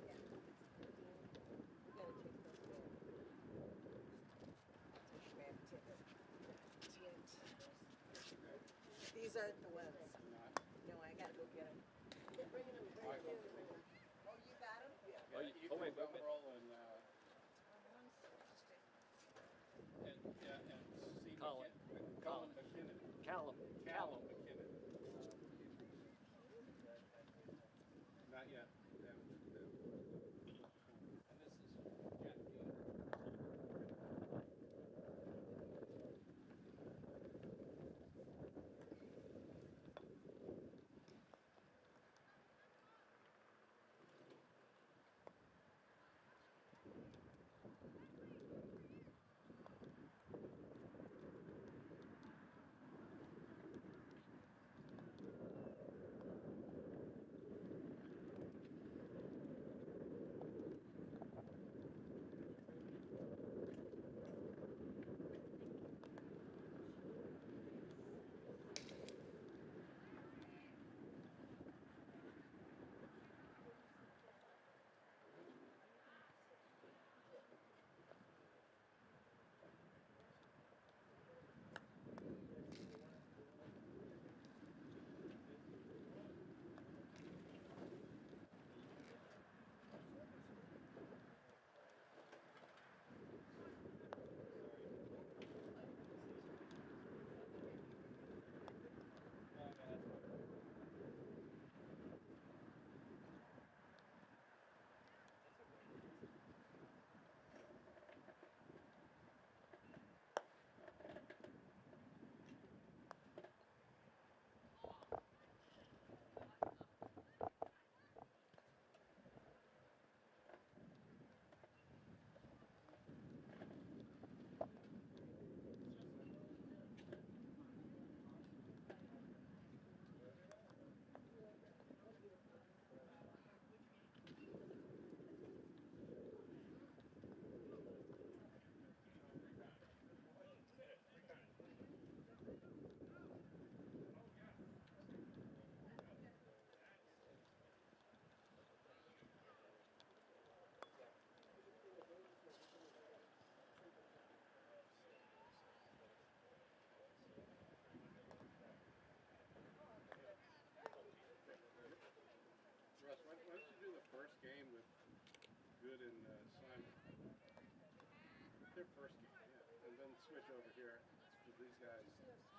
Yeah. We gotta take those back. Schwab ticket. These aren't the ones. No, I gotta go get them. They're bringing them right there. Oh, you got them? Yeah. Oh, You wait. Gumbrell and C. Colin. Colin McKinnon. Callum. Callum McKinnon. Not yet. Yeah. And this is Jack G2. Russ, why don't you do the first game with Good and Simon? Their first game, yeah. And then switch over here for these guys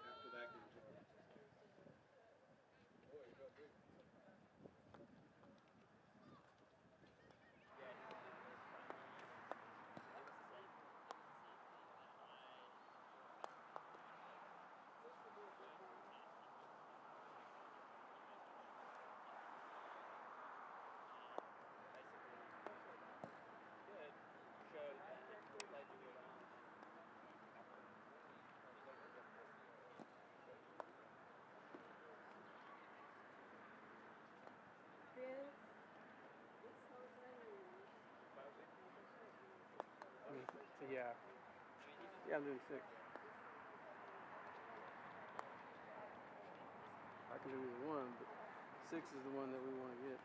after that game's over. Yeah. Yeah, I'm doing 6. I can do either one, but 6 is the one that we want to get.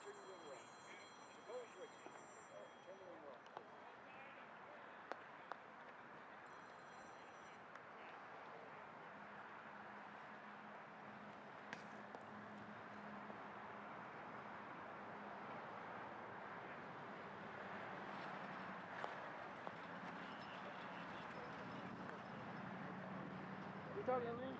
Turn your wing well. Control and switch. Turn the wing well. You talking to me?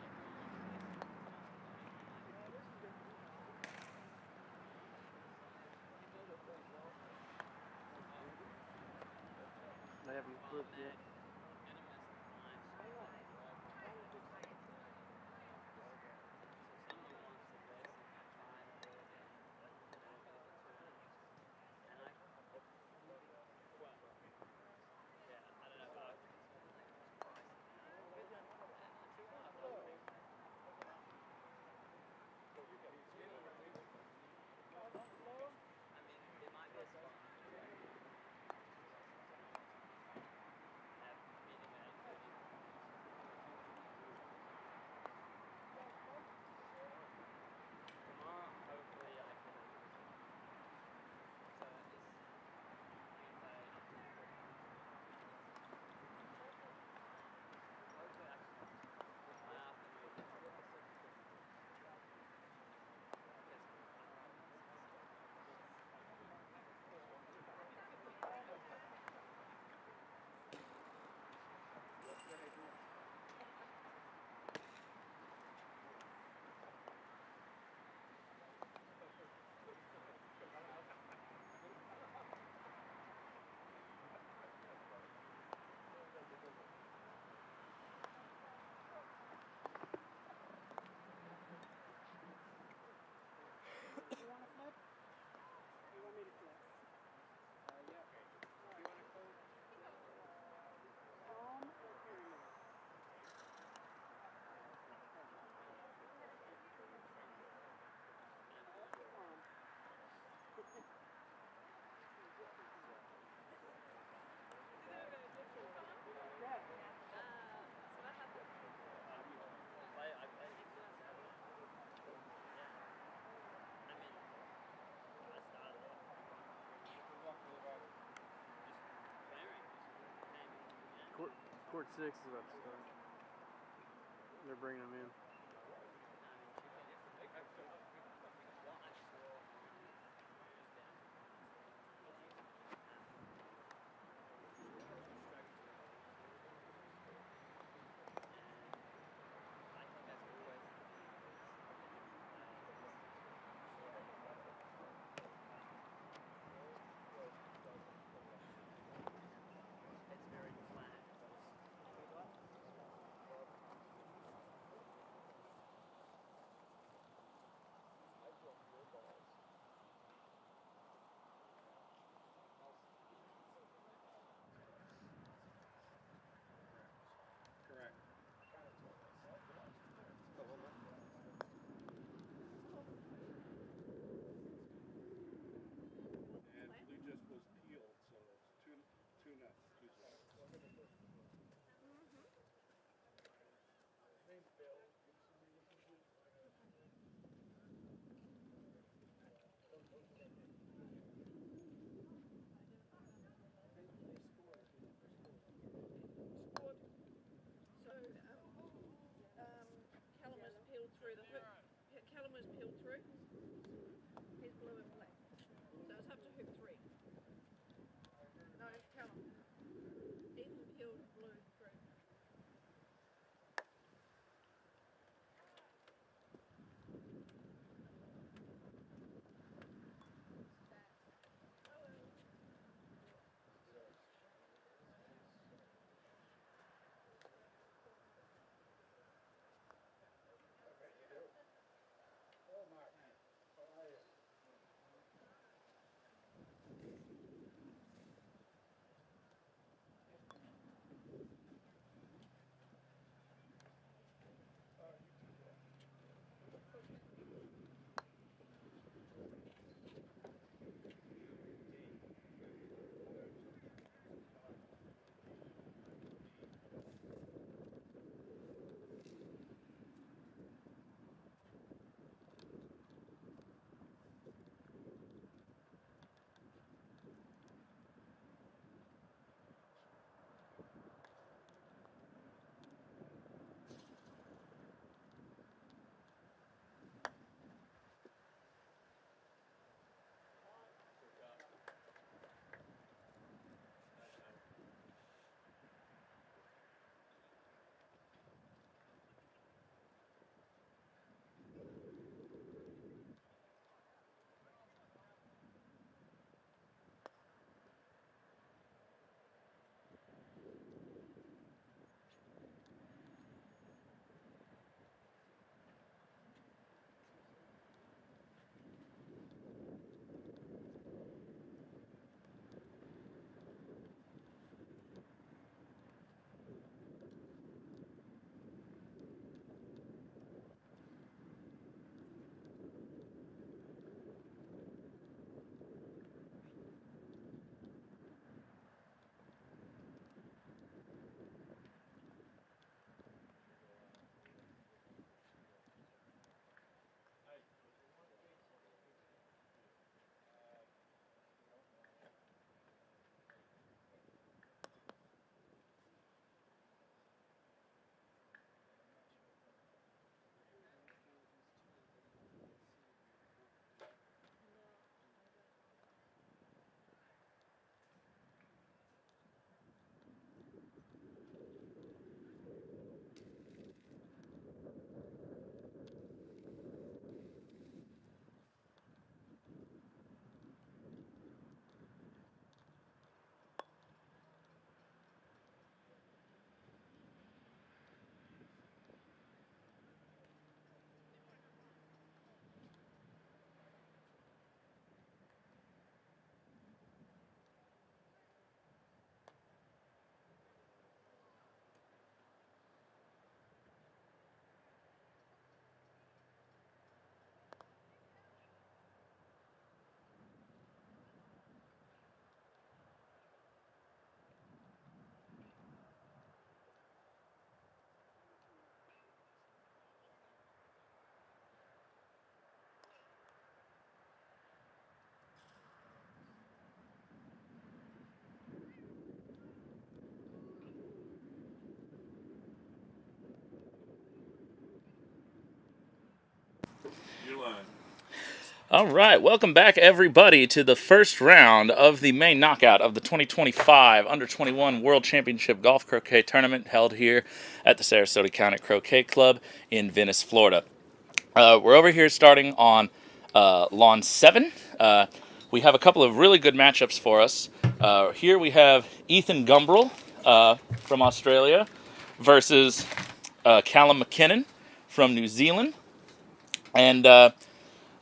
They haven't flipped yet. Court 6 is about to start. They're bringing them in. You're lying. All right, welcome back, everybody, to the first round of the main knockout of the 2025 Under-21 World Championship Golf Croquet Tournament held here at the Sarasota County Croquet Club in Venice, Florida. We're over here starting on Lawn 7. We have a couple of really good matchups for us. Here we have Ethan Gumbrell from Australia versus Callum McKinnon from New Zealand. And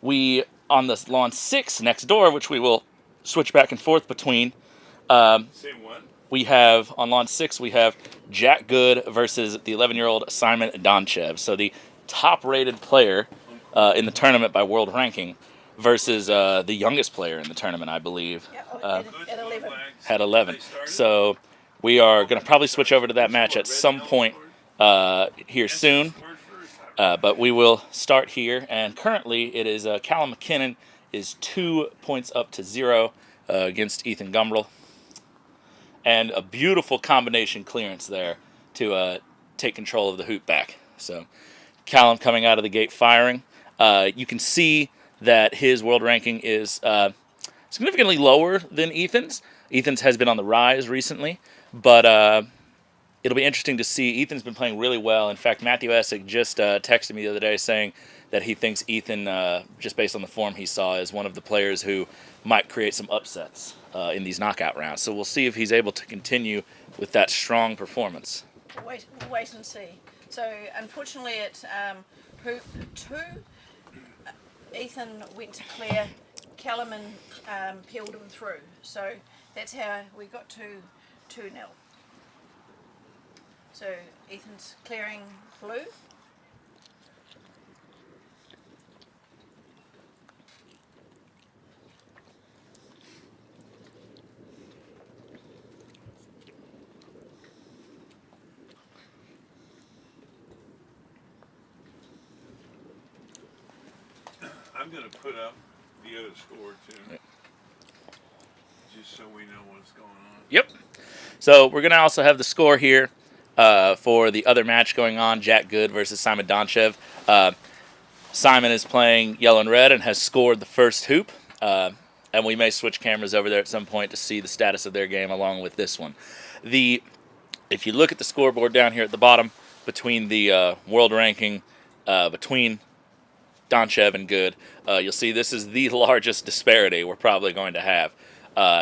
we, on this Lawn 6 next door, which we will switch back and forth between. Same one? We have, on Lawn 6, we have Jack Good versus the 11-year-old Simon Donchev. So the top-rated player in the tournament by world ranking versus the youngest player in the tournament, I believe. At 11. Had 11. So we are going to probably switch over to that match at some point here soon. But we will start here, and currently it is Callum McKinnon is 2 points up to 0 against Ethan Gumbrell. And a beautiful combination clearance there to take control of the hoop back. So Callum coming out of the gate firing. You can see that his world ranking is significantly lower than Ethan's. Ethan's has been on the rise recently, but it'll be interesting to see. Ethan's been playing really well. In fact, Matthew Essig just texted me the other day saying that he thinks Ethan, just based on the form he saw, is one of the players who might create some upsets in these knockout rounds. So we'll see if he's able to continue with that strong performance. We'll wait and see. So unfortunately at hoop 2, Ethan went to clear, Callum and peeled him through. So that's how we got to 2-0. So Ethan's clearing blue. I'm going to put up the other score, too. Just so we know what's going on. Yep. So we're going to also have the score here for the other match going on, Jack Good versus Simon Donchev. Simon is playing yellow and red and has scored the first hoop. And we may switch cameras over there at some point to see the status of their game along with this one. If you look at the scoreboard down here at the bottom, between the world ranking, between Donchev and Good, you'll see this is the largest disparity we're probably going to have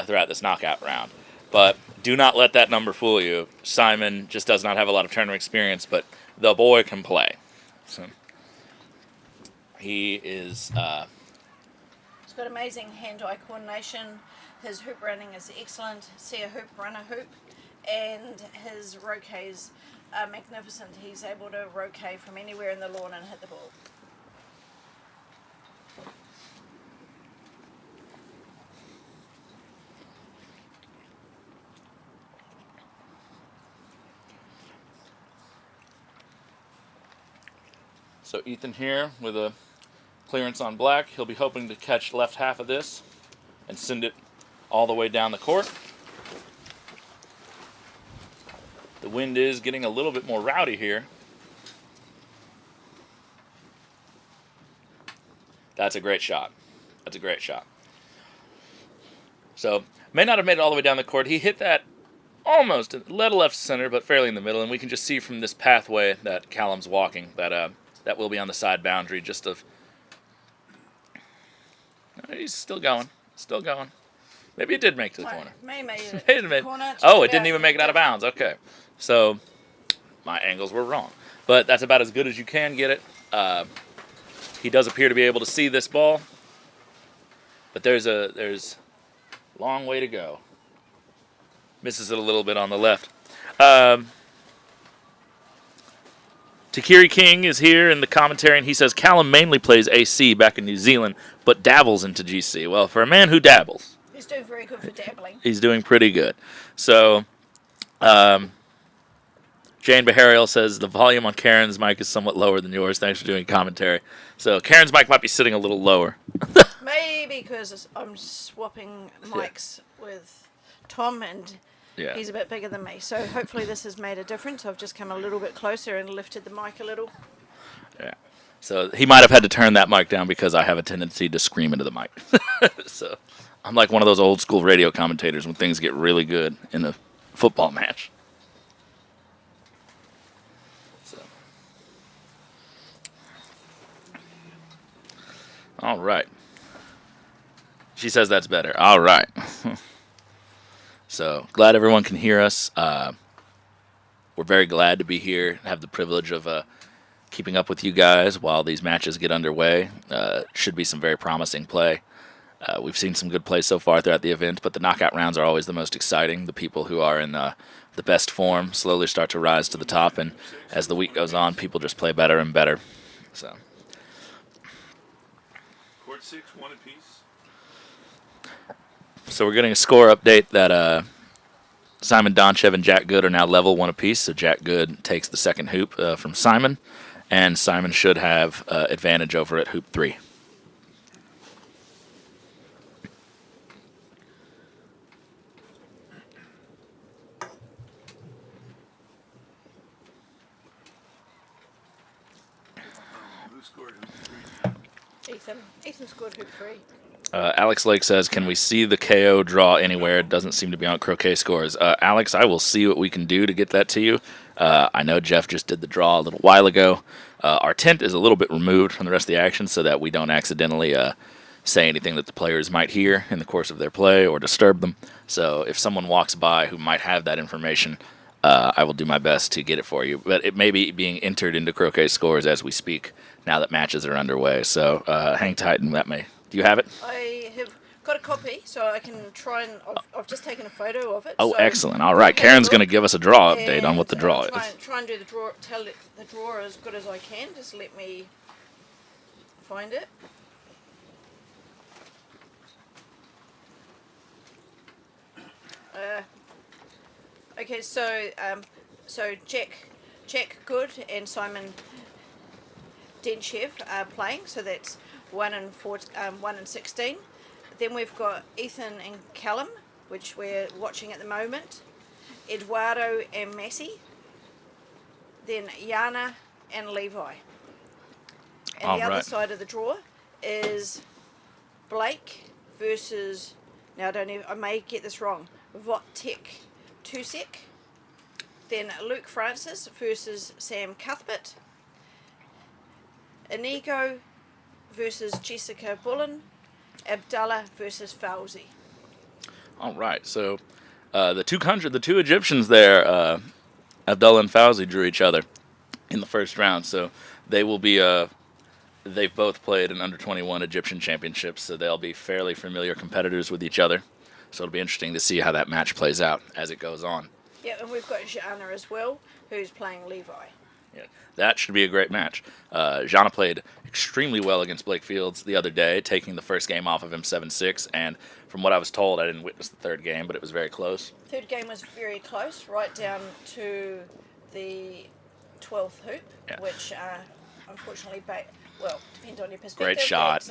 throughout this knockout round. But do not let that number fool you. Simon just does not have a lot of tournament experience, but the boy can play. So he is... He's got amazing hand-eye coordination. His hoop running is excellent. See a hoop, run a hoop. And his roquets are magnificent. He's able to roquet from anywhere in the lawn and hit the ball. So Ethan here with a clearance on black. He'll be hoping to catch left half of this and send it all the way down the court. The wind is getting a little bit more rowdy here. That's a great shot. That's a great shot. So, may not have made it all the way down the court. He hit that almost a little left center, but fairly in the middle. And we can just see from this pathway that Callum's walking that that will be on the side boundary. Just of, he's still going, still going. Maybe it did make it to the corner. May made it to the corner. Oh, it didn't even make it out of bounds. Okay, so my angles were wrong, but that's about as good as you can get it. He does appear to be able to see this ball, but there's a long way to go. Misses it a little bit on the left. Takiri King is here in the commentary, and he says Callum mainly plays AC back in New Zealand, but dabbles into GC. Well, for a man who dabbles, he's doing very good for dabbling. He's doing pretty good. So, Jane Behariel says the volume on Karen's mic is somewhat lower than yours. Thanks for doing commentary. So Karen's mic might be sitting a little lower. Maybe because I'm swapping mics with Tom, and he's a bit bigger than me. So hopefully this has made a difference. I've just come a little bit closer and lifted the mic a little. Yeah. So he might have had to turn that mic down because I have a tendency to scream into the mic. So I'm like one of those old school radio commentators when things get really good in a football match. So. All right. She says that's better. All right. So glad everyone can hear us. We're very glad to be here, have the privilege of keeping up with you guys while these matches get underway. Should be some very promising play. We've seen some good play so far throughout the event, but the knockout rounds are always the most exciting. The people who are in the best form slowly start to rise to the top, and as the week goes on, people just play better and better. So. Court 6, 1 apiece. So we're getting a score update that Simon Donchev and Jack Good are now level 1 apiece. So Jack Good takes the second hoop from Simon, and Simon should have advantage over at hoop 3. Who scored hoop 3? Ethan scored hoop 3. Alex Lake says, can we see the KO draw anywhere? It doesn't seem to be on Croquet Scores. Alex, I will see what we can do to get that to you. I know Jeff just did the draw a little while ago. Our tent is a little bit removed from the rest of the action so that we don't accidentally say anything that the players might hear in the course of their play or disturb them. So if someone walks by who might have that information, I will do my best to get it for you. But it may be being entered into Croquet Scores as we speak now that matches are underway. So hang tight and that may... Do you have it? I have got a copy, so I can try and... I've just taken a photo of it. Oh, so excellent. All right. Karen's going to give us a draw update on what the draw is. Try and do the draw, tell it, the draw as good as I can. Just let me find it. Okay, so Jack Good and Simon Donchev are playing, so that's 1 and 16. Then we've got Ethan and Callum, which we're watching at the moment. Eduardo and Mattie. Then Yana and Levi. And the other side of the draw is Blake versus, now I may get this wrong, Vojtech Tusek. Then Luke Francis versus Sam Cuthbert. Inigo versus Jessica Bullen. Abdalla versus Fawzy. All right, so the two Egyptians there, Abdalla and Fawzy, drew each other in the first round. So they will be they've both played in under-21 Egyptian championships, so they'll be fairly familiar competitors with each other. So it'll be interesting to see how that match plays out as it goes on. Yeah, and we've got Jana as well, who's playing Levi. Yeah, that should be a great match. Jana played extremely well against Blake Fields the other day, taking the first game off of him 7-6. And from what I was told, I didn't witness the third game, but it was very close. Third game was very close, right down to the 12th hoop, yeah. Which unfortunately, depends on your perspective. Great shot.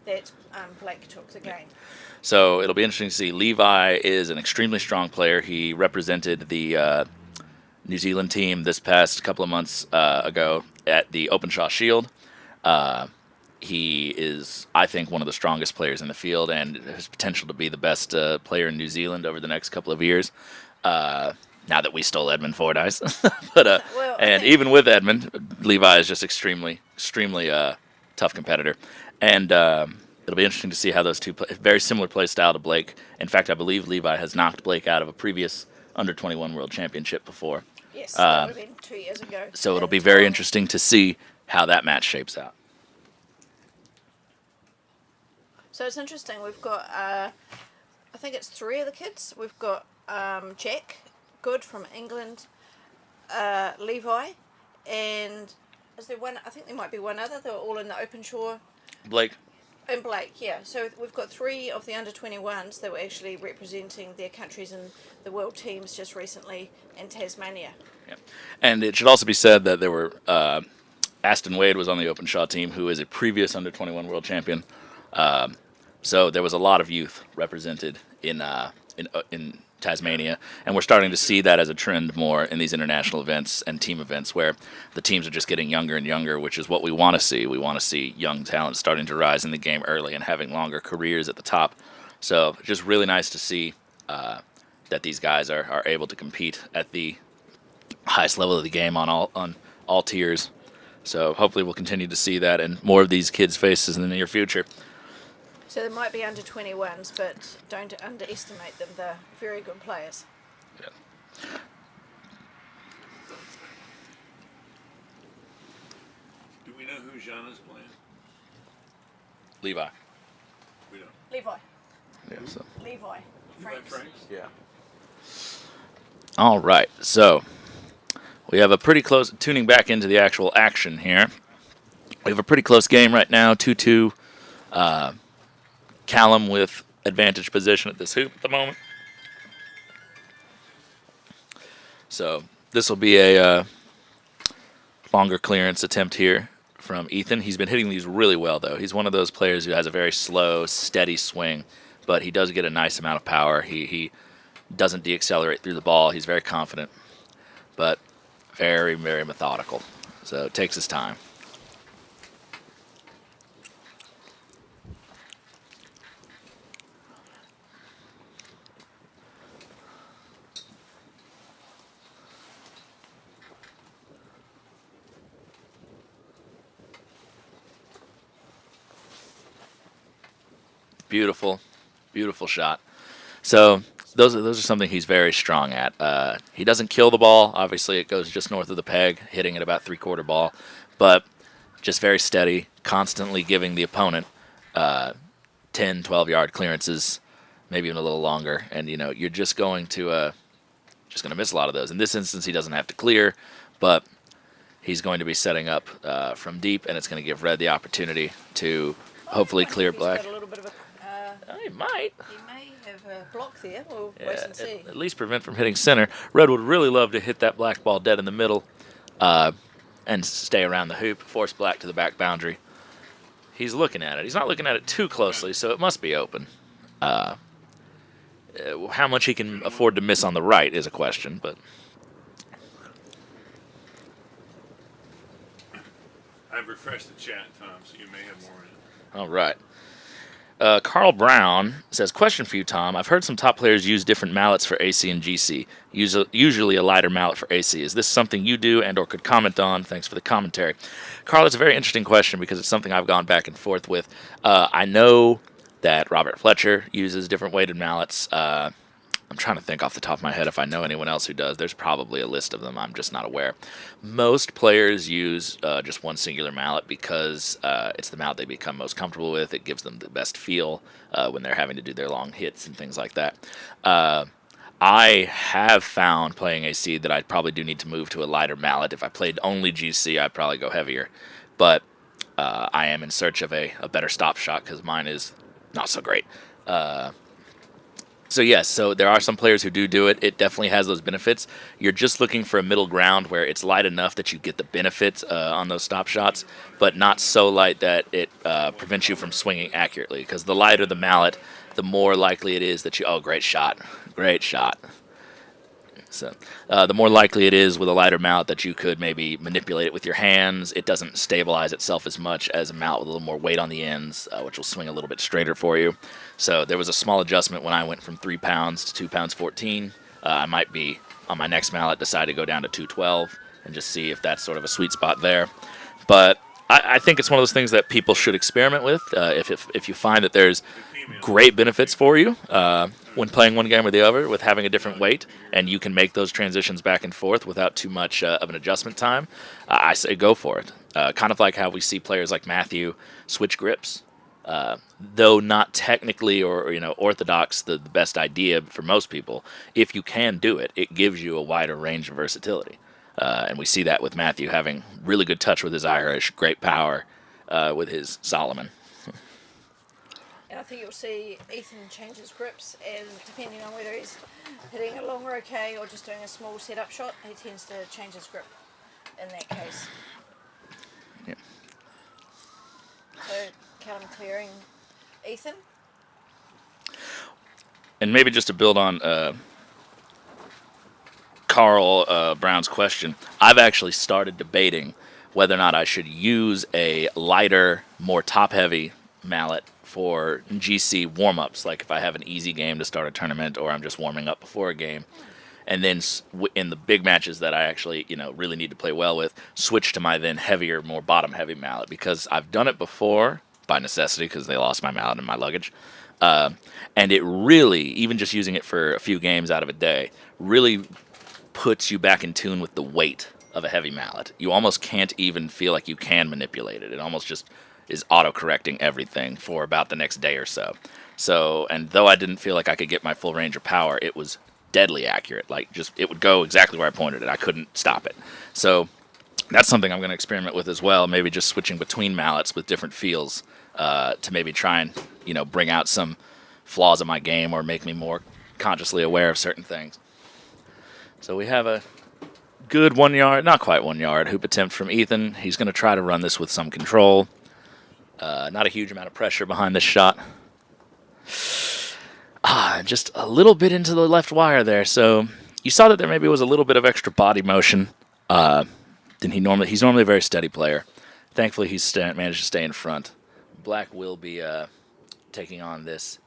That Blake took the game. So it'll be interesting to see. Levi is an extremely strong player. He represented the New Zealand team this past couple of months ago at the Openshaw Shield. He is, I think, one of the strongest players in the field and has potential to be the best player in New Zealand over the next couple of years. Now that we stole Edmund Fordyce. But even with Edmund, Levi is just extremely tough competitor. And it'll be interesting to see how those two play. Very similar play style to Blake. In fact, I believe Levi has knocked Blake out of a previous under-21 World Championship before. Yes, that would have been 2 years ago. So it'll be very interesting to see how that match shapes out. So it's interesting. We've got, I think it's 3 of the kids. We've got Jack Good from England, Levi, and is there one? I think there might be one other. They're all in the Openshaw. Blake. And Blake, yeah. So we've got 3 of the under-21s that were actually representing their countries in the world teams just recently in Tasmania. Yeah. And it should also be said that there were Aston Wade was on the Openshaw team, who is a previous under-21 world champion. So there was a lot of youth represented in Tasmania, and we're starting to see that as a trend more in these international events and team events where the teams are just getting younger and younger, which is what we want to see. We want to see young talent starting to rise in the game early and having longer careers at the top. So just really nice to see that these guys are able to compete at the highest level of the game on all tiers. So hopefully we'll continue to see that and more of these kids' faces in the near future. So there might be under 21s, but don't underestimate them. They're very good players. Yeah. Do we know who Jana's playing? Levi. We don't. Levi. Yeah, so. Levi. Franks. Yeah. All right, so we have a pretty close, tuning back into the actual action here. We have a pretty close game right now, 2-2. Callum with advantage position at this hoop at the moment. So this will be a longer clearance attempt here from Ethan. He's been hitting these really well, though. He's one of those players who has a very slow, steady swing, but he does get a nice amount of power. He doesn't deaccelerate through the ball. He's very confident, but very, very methodical. So it takes his time. Beautiful, beautiful shot. So those are something he's very strong at. He doesn't kill the ball. Obviously, it goes just north of the peg, hitting at about three-quarter ball. But just very steady, constantly giving the opponent 10, 12-yard clearances, maybe even a little longer. And, you know, you're just going to miss a lot of those. In this instance, he doesn't have to clear, but he's going to be setting up from deep, and it's going to give Red the opportunity to hopefully clear black. Got a little bit of a, he might. He may have a block there. We'll wait and see. At least prevent from hitting center. Red would really love to hit that black ball dead in the middle and stay around the hoop, force black to the back boundary. He's looking at it. He's not looking at it too closely, so it must be open. How much he can afford to miss on the right is a question, but I've refreshed the chat, Tom, so you may have more in it. all right. Carl Brown says, question for you, Tom. I've heard some top players use different mallets for AC and GC, usually a lighter mallet for AC. Is this something you do and or could comment on? Thanks for the commentary. Carl, it's a very interesting question because it's something I've gone back and forth with. I know that Robert Fletcher uses different weighted mallets. I'm trying to think off the top of my head if I know anyone else who does. There's probably a list of them. I'm just not aware. Most players use just one singular mallet because it's the mallet they become most comfortable with. It gives them the best feel when they're having to do their long hits and things like that. I have found playing AC that I probably do need to move to a lighter mallet. If I played only GC, I'd probably go heavier. But I am in search of a better stop shot because mine is not so great. So yes, so there are some players who do it. It definitely has those benefits. You're just looking for a middle ground where it's light enough that you get the benefits on those stop shots, but not so light that it prevents you from swinging accurately. Because the lighter the mallet, the more likely it is that you... Oh, great shot. Great shot. So the more likely it is with a lighter mallet that you could maybe manipulate it with your hands. It doesn't stabilize itself as much as a mallet with a little more weight on the ends, which will swing a little bit straighter for you. So there was a small adjustment when I went from 3 pounds to 2 pounds 14. I might be, on my next mallet, decide to go down to 212 and just see if that's sort of a sweet spot there. But I think it's one of those things that people should experiment with. If you find that there's great benefits for you when playing one game or the other with having a different weight, and you can make those transitions back and forth without too much of an adjustment time, I say go for it. Kind of like how we see players like Matthew switch grips. Though not technically or orthodox the best idea for most people, if you can do it, it gives you a wider range of versatility. And we see that with Matthew having really good touch with his Irish, great power with his Solomon. And I think you'll see Ethan change his grips, and depending on whether he's hitting a long roquet or just doing a small setup shot, he tends to change his grip in that case. Yep. So, Callum clearing Ethan. And maybe just to build on Carl Brown's question, I've actually started debating whether or not I should use a lighter, more top-heavy mallet for GC warm-ups, like if I have an easy game to start a tournament or I'm just warming up before a game. And then in the big matches that I actually, really need to play well with, switch to my then heavier, more bottom-heavy mallet, because I've done it before by necessity because they lost my mallet in my luggage. And it really, even just using it for a few games out of a day, really puts you back in tune with the weight of a heavy mallet. You almost can't even feel like you can manipulate it. It almost just is auto-correcting everything for about the next day or so. So, and though I didn't feel like I could get my full range of power, it was deadly accurate. Like, it would go exactly where I pointed it. I couldn't stop it. So that's something I'm going to experiment with as well. Maybe just switching between mallets with different feels to maybe try and, bring out some flaws in my game or make me more consciously aware of certain things. So we have a good 1 yard, not quite 1 yard, hoop attempt from Ethan. He's going to try to run this with some control. Not a huge amount of pressure behind this shot. Just a little bit into the left wire there. So you saw that there maybe was a little bit of extra body motion. He's normally a very steady player. Thankfully, he's managed to stay in front. Black will be taking on this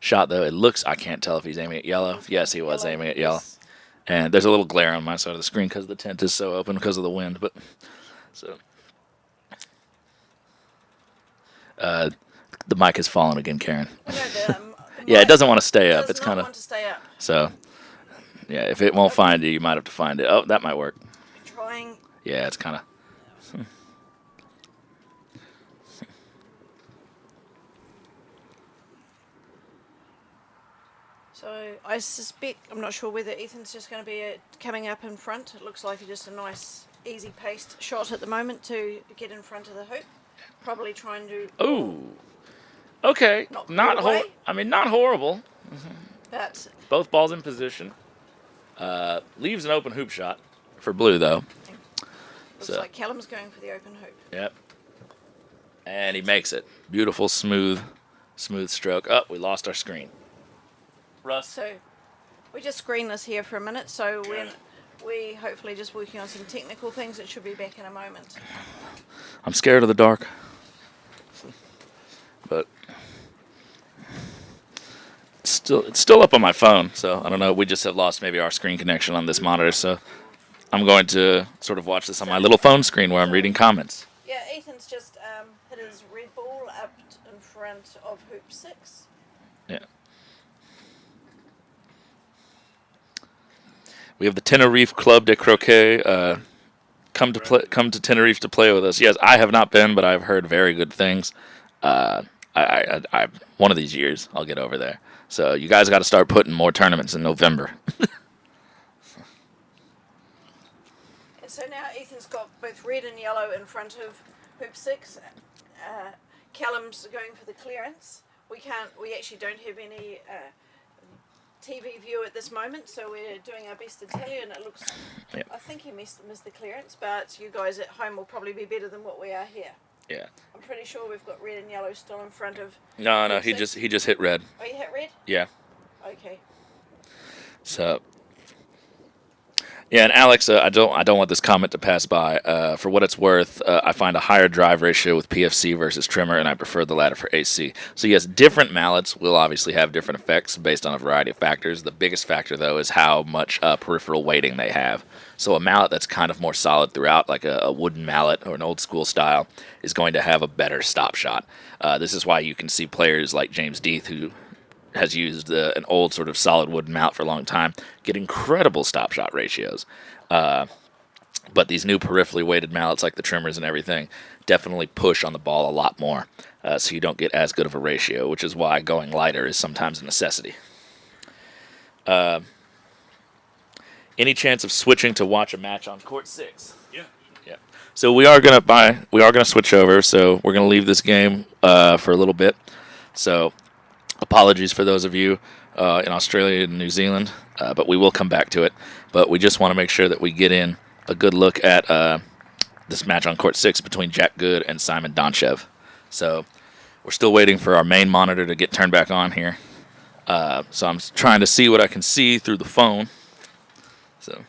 shot, though. It looks, I can't tell if he's aiming at yellow. Yes, he was aiming at yellow. And there's a little glare on my side of the screen because the tent is so open because of the wind. But so the mic has fallen again, Karen. Yeah, it doesn't want to stay up. It's kind of so. Yeah, if it won't find you might have to find it. Oh, that might work. Trying. Yeah, it's kind of. So I suspect, I'm not sure whether Ethan's just going to be coming up in front. It looks like just a nice, easy-paced shot at the moment to get in front of the hoop. Probably trying to. Oh, okay. Not horrible. But both balls in position. Leaves an open hoop shot for blue, though. Looks like Callum's going for the open hoop. Yep. And he makes it. Beautiful, smooth stroke. Oh, we lost our screen. Russ. So we just screen this here for a minute. So when we hopefully just working on some technical things, it should be back in a moment. I'm scared of the dark. But it's still up on my phone, so I don't know. We just have lost maybe our screen connection on this monitor, so I'm going to sort of watch this on my little phone screen where I'm reading comments. Yeah, Ethan's just hit his red ball up in front of hoop 6. Yeah. We have the Tenerife Club de Croquet come to Tenerife to play with us. Yes, I have not been, but I've heard very good things. I one of these years I'll get over there. So you guys got to start putting more tournaments in November. And so now Ethan's got both red and yellow in front of hoop 6. Callum's going for the clearance. We actually don't have any TV view at this moment, so we're doing our best to tell you, and it looks, yep. I think he missed the clearance, but you guys at home will probably be better than what we are here. Yeah. I'm pretty sure we've got red and yellow still in front of. No, he just hit red. Oh, you hit red? Yeah. Okay. So. Yeah, and Alex, I don't want this comment to pass by. For what it's worth, I find a higher drive ratio with PFC versus trimmer, and I prefer the latter for AC. So yes, different mallets will obviously have different effects based on a variety of factors. The biggest factor, though, is how much peripheral weighting they have. So a mallet that's kind of more solid throughout, like a wooden mallet or an old school style, is going to have a better stop shot. This is why you can see players like James Deeth, who has used an old sort of solid wooden mallet for a long time, get incredible stop shot ratios. But these new peripherally weighted mallets like the trimmers and everything definitely push on the ball a lot more, so you don't get as good of a ratio, which is why going lighter is sometimes a necessity. Any chance of switching to watch a match on court 6? Yeah. Yeah. So we are gonna switch over. So we're gonna leave this game for a little bit. So apologies for those of you in Australia and New Zealand, but we will come back to it. But we just want to make sure that we get in a good look at this match on court 6 between Jack Good and Simon Donchev. So we're still waiting for our main monitor to get turned back on here. So I'm trying to see what I can see through the phone. So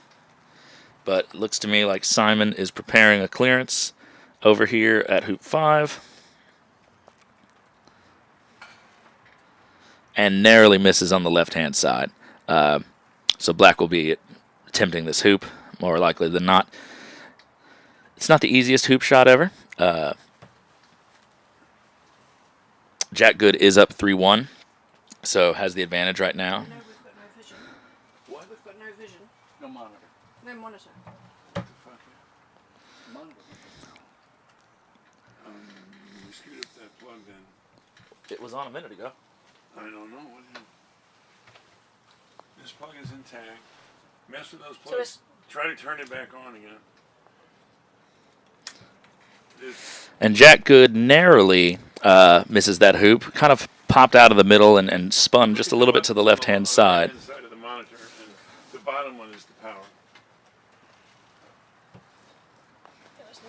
but it looks to me like Simon is preparing a clearance over here at hoop 5. And narrowly misses on the left-hand side. So black will be attempting this hoop, more likely than not. It's not the easiest hoop shot ever. Jack Good is up 3-1, so has the advantage right now. No, we've got no vision. What? We've got no vision. No monitor. No monitor. What the fuck? Monitor. You screwed up that plug then. It was on a minute ago. I don't know what happened. This plug is intact. Mess with those So plugs. Try to turn it back on again. And Jack Good narrowly misses that hoop. Kind of popped out of the middle and spun just a little bit to the left-hand side. Side of the monitor, and the bottom one is the power. There's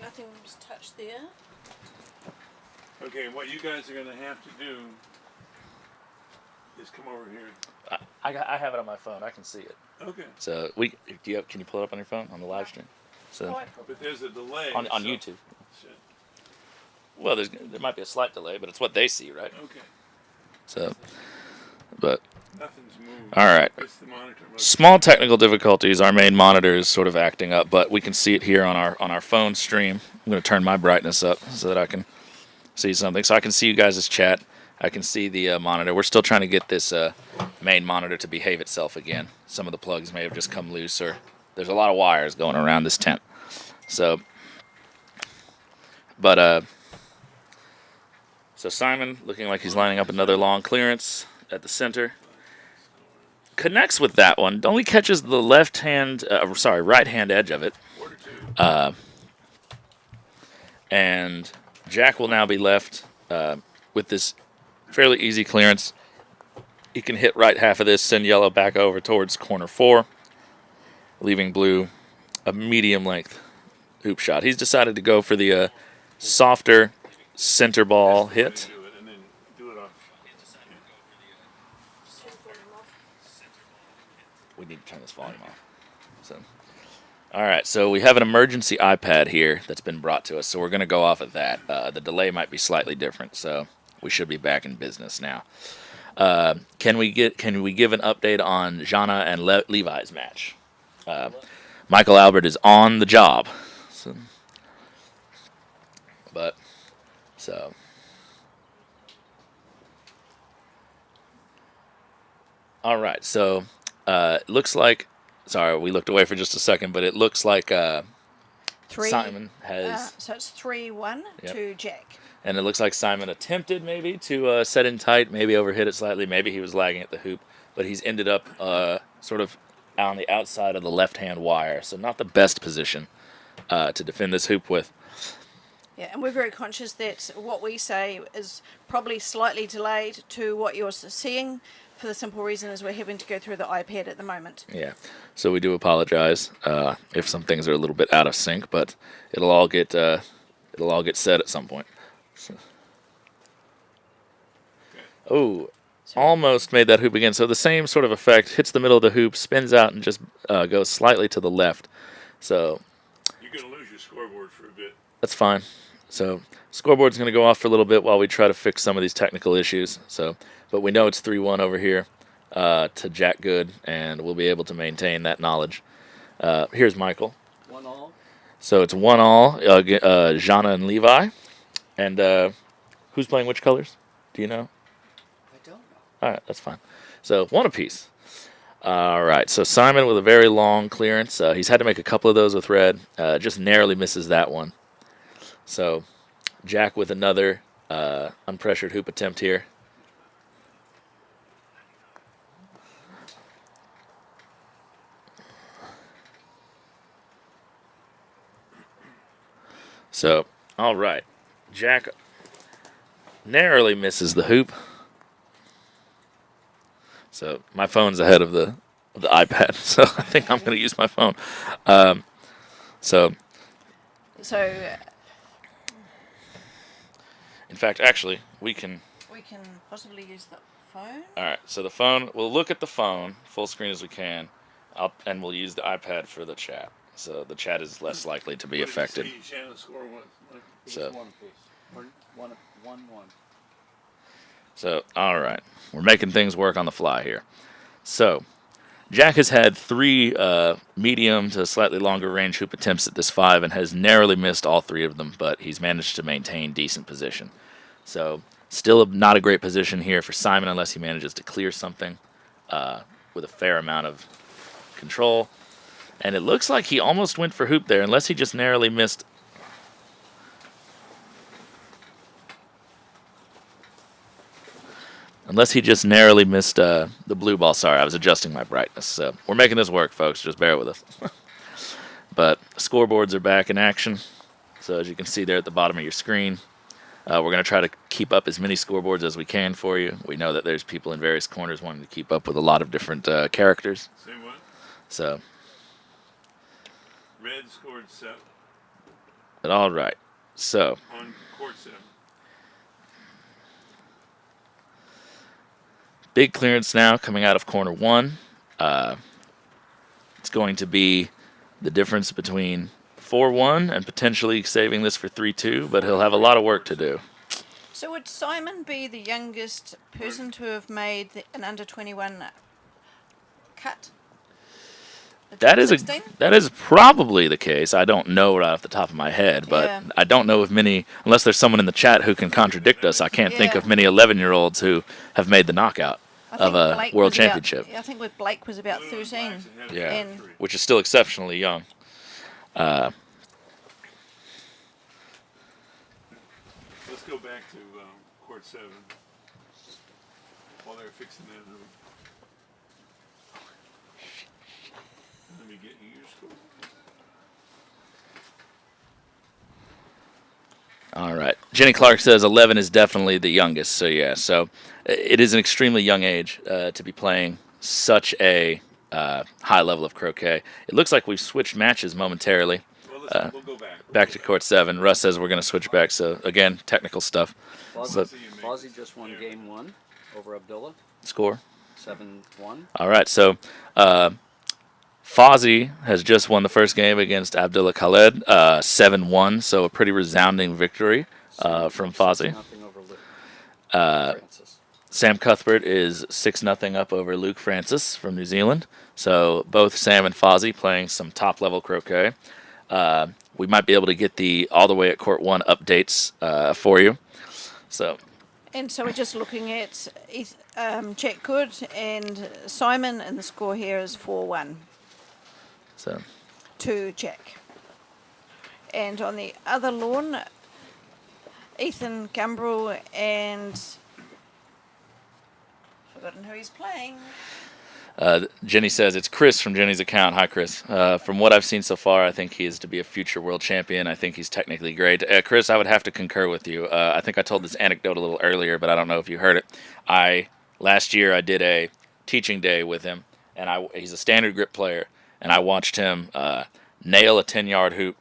nothing was touched there. Okay, what you guys are going to have to do is come over here. I have it on my phone. I can see it. Okay. So can you pull it up on your phone on the live stream? So But there's a delay. on so- YouTube. Shit. Well, there might be a slight delay, but it's what they see, right? Okay. So, but Nothing's moved. all right. It's the monitor. Small technical difficulties. Our main monitor is sort of acting up, but we can see it here on our phone stream. I'm going to turn my brightness up so that I can see something. So I can see you guys' chat. I can see the monitor. We're still trying to get this main monitor to behave itself again. Some of the plugs may have just come loose, or there's a lot of wires going around this tent. So, but so Simon looking like he's lining up another long clearance at the center. Connects with that one. Only catches the right hand edge of it. And Jack will now be left with this fairly easy clearance. He can hit right half of this, send yellow back over towards corner 4, leaving blue a medium length hoop shot. He's decided to go for the softer center ball hit. We need to turn this volume off. So, all right, so we have an emergency iPad here that's been brought to us, so we're going to go off of that. The delay might be slightly different, so we should be back in business now. Can we give an update on Jana and Levi's match? Michael Albert is on the job. All right, so it looks like, sorry, we looked away for just a second, but it looks like Simon has... so it's 3-1 to Jack. And it looks like Simon attempted maybe to set in tight, maybe overhit it slightly, maybe he was lagging at the hoop, but he's ended up sort of on the outside of the left-hand wire, so not the best position to defend this hoop with. Yeah, and we're very conscious that what we say is probably slightly delayed to what you're seeing, for the simple reason is we're having to go through the iPad at the moment. Yeah, so we do apologize if some things are a little bit out of sync, but it'll all get said at some point. So. Oh, almost made that hoop again. So the same sort of effect, hits the middle of the hoop, spins out, and just goes slightly to the left. So you're going to lose your scoreboard for a bit. That's fine. So scoreboard's going to go off for a little bit while we try to fix some of these technical issues. So, but we know it's 3-1 over here to Jack Good, and we'll be able to maintain that knowledge. Here's Michael. 1-all. So it's 1-all, Jana and Levi. And who's playing which colors? Do you know? I don't know. All right, that's fine. So one apiece. All right, so Simon with a very long clearance. He's had to make a couple of those with red. Just narrowly misses that one. So Jack with another unpressured hoop attempt here. So, all right. Jack narrowly misses the hoop. So my phone's ahead of the iPad, so I think I'm going to use my phone. So, in fact, actually, we can possibly use the phone. All right, so the phone, we'll look at the phone, full screen as we can. and we'll use the iPad for the chat, so the chat is less likely to be What did you affected. say Shannon score was? So, One apiece. One. so all right, we're making things work on the fly here. So, Jack has had 3 medium to slightly longer range hoop attempts at this 5 and has narrowly missed all 3 of them, but he's managed to maintain decent position. So, still not a great position here for Simon unless he manages to clear something with a fair amount of control. And it looks like he almost went for hoop there, unless he just narrowly missed. Unless he just narrowly missed the blue ball. Sorry, I was adjusting my brightness. So we're making this work, folks. Just bear with us. But scoreboards are back in action. So as you can see there at the bottom of your screen, we're going to try to keep up as many scoreboards as we can for you. We know that there's people in various corners wanting to keep up with a lot of different characters. Say what? So, Red scored 7 but all right. So, on court 7. big clearance now coming out of corner 1. It's going to be the difference between 4-1 and potentially saving this for 3-2, but he'll have a lot of work to do. So would Simon be the youngest person to have made an under-21 cut? That is 16? that is probably the case. I don't know right off the top of my head, but Yeah. I don't know of many, unless there's someone in the chat who can contradict us, I can't think Yeah. of many 11-year-olds who have made the knockout I of think a Blake world was about- championship. I think with Blake was about 13. Yeah, And which is still exceptionally young. Let's go back to court 7 while they're fixing that hoop. Let me get you your score. All right. Jenny Clark says 11 is definitely the youngest. So, yeah. So, it is an extremely young age to be playing such a high level of croquet. It looks like we've switched matches momentarily. Well, listen, we'll go back. Back to court 7. Russ says we're going to switch back. So, again, technical stuff. Fawzy just won game 1 over Abdalla. Score. 7-1. All right. So, Fawzy has just won the first game against Abdalla Khaled, 7-1. So, a pretty resounding victory from Fawzy. Nothing over Luke. Sam Cuthbert is 6-0 up over Luke Francis from New Zealand. So both Sam and Fawzy playing some top-level croquet. We might be able to get the all the way at court 1 updates for you. So. And so we're just looking at Jack Good and Simon, and the score here is 4-1 So. to Jack. And on the other lawn, Ethan Gumbrell and forgotten who he's playing. Jenny says it's Chris from Jenny's account. Hi, Chris. From what I've seen so far, I think he is to be a future world champion. I think he's technically great. Chris, I would have to concur with you. I think I told this anecdote a little earlier, but I don't know if you heard it. Last year I did a teaching day with him, and he's a standard grip player, and I watched him nail a 10-yard hoop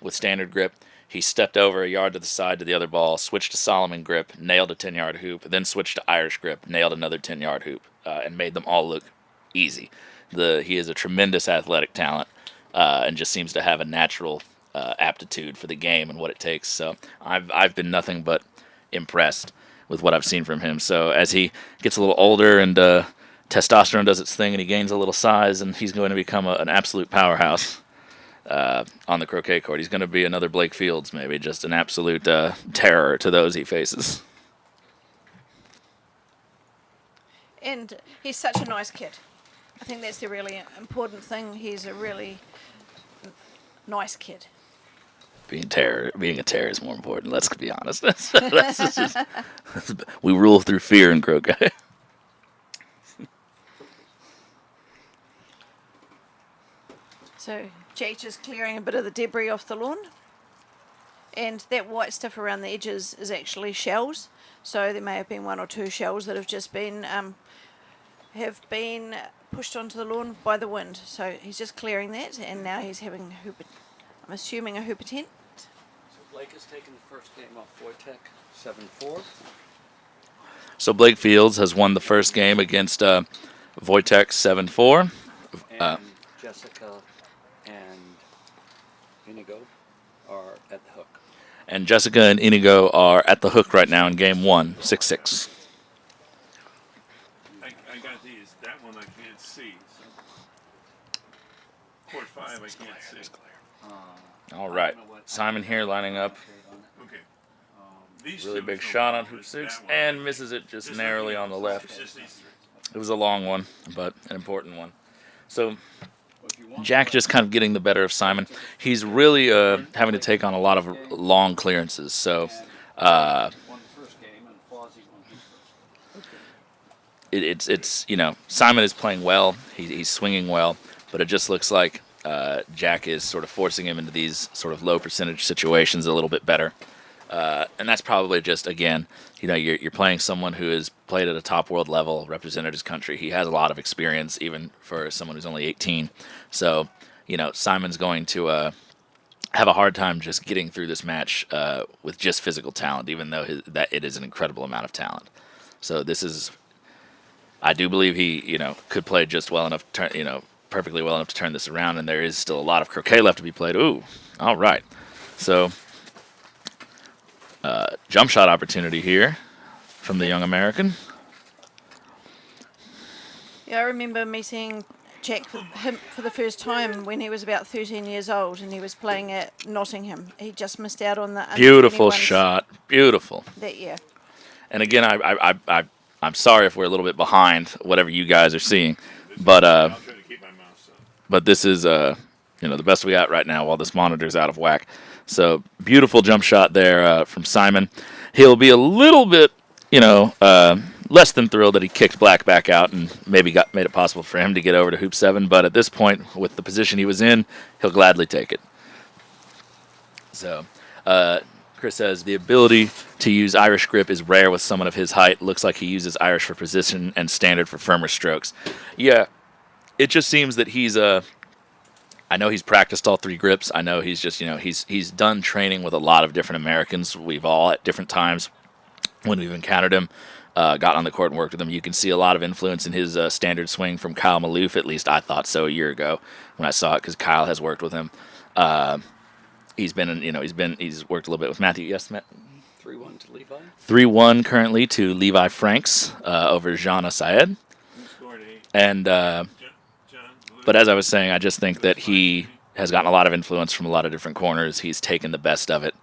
with standard grip. He stepped over a yard to the side to the other ball, switched to Solomon grip, nailed a 10-yard hoop, then switched to Irish grip, nailed another 10-yard hoop, and made them all look easy. He is a tremendous athletic talent and just seems to have a natural aptitude for the game and what it takes. So I've been nothing but impressed with what I've seen from him. So as he gets a little older and testosterone does its thing and he gains a little size, and he's going to become an absolute powerhouse on the croquet court. He's going to be another Blake Fields, maybe, just an absolute terror to those he faces. And he's such a nice kid. I think that's the really important thing. He's a really nice kid. Being a terror is more important. Let's be honest. We rule through fear in croquet. So Jake's just clearing a bit of the debris off the lawn. And that white stuff around the edges is actually shells. So there may have been 1 or 2 shells that have just been pushed onto the lawn by the wind. So he's just clearing that, and now he's having I'm assuming a hooper tent. So Blake has taken the first game off Vojtech, 7-4. So Blake Fields has won the first game against Vojtech 7-4. And Jessica and Inigo are at the hook. And Jessica and Inigo are at the hook right now in game 1, 6-6. I got these. That one I can't see. So. Court 5 I can't see. All right. Simon here lining up. Okay. These Really two big is no shot on problem. hoop It's 6 that one. and misses it just There's narrowly nothing on the else. left. It's just these three. It was a long one, but an important one. So Jack just kind of getting the better of Simon. He's really having to take on a lot of long clearances. So Won the first game, and Fawzy won his first. it's you know, Simon is playing well. He's swinging well, but it just looks like Jack is sort of forcing him into these sort of low percentage situations a little bit better. And that's probably just, again, you know, you're playing someone who has played at a top world level, represented his country. He has a lot of experience, even for someone who's only 18. So, you know, Simon's going to have a hard time just getting through this match with just physical talent, even though that it is an incredible amount of talent. So this is, I do believe he, you know, could play just well enough, perfectly well enough to turn this around, and there is still a lot of croquet left to be played. Ooh, all right. So jump shot opportunity here from the young American. Yeah, I remember meeting Jack for the first time when he was about 13 years old, and he was playing at Nottingham. He just missed out on the Beautiful under-21s shot, beautiful. that year. And again, I'm sorry if we're a little bit behind whatever you guys are seeing, but I'll try to keep my mouth shut. but this is you know, the best we got right now while this monitor's out of whack. So beautiful jump shot there from Simon. He'll be a little bit, you know, less than thrilled that he kicked Black back out and maybe made it possible for him to get over to hoop 7. But at this point, with the position he was in, he'll gladly take it. So Chris says the ability to use Irish grip is rare with someone of his height. Looks like he uses Irish for position and standard for firmer strokes. Yeah, it just seems that he's I know he's practiced all 3 grips. I know he's just, you know, he's done training with a lot of different Americans. We've all at different times when we've encountered him, got on the court and worked with him. You can see a lot of influence in his standard swing from Kyle Maloof. At least I thought so a year ago when I saw it, because Kyle has worked with him. He's been, he's worked a little bit with Matthew. Yes, Matt. 3-1 to Levi. 3-1 currently to Levi Franks over Jana Saed. Who scored 8? And but as I was saying, I just think that he has gotten a lot of influence from a lot of different corners. He's taken the best of it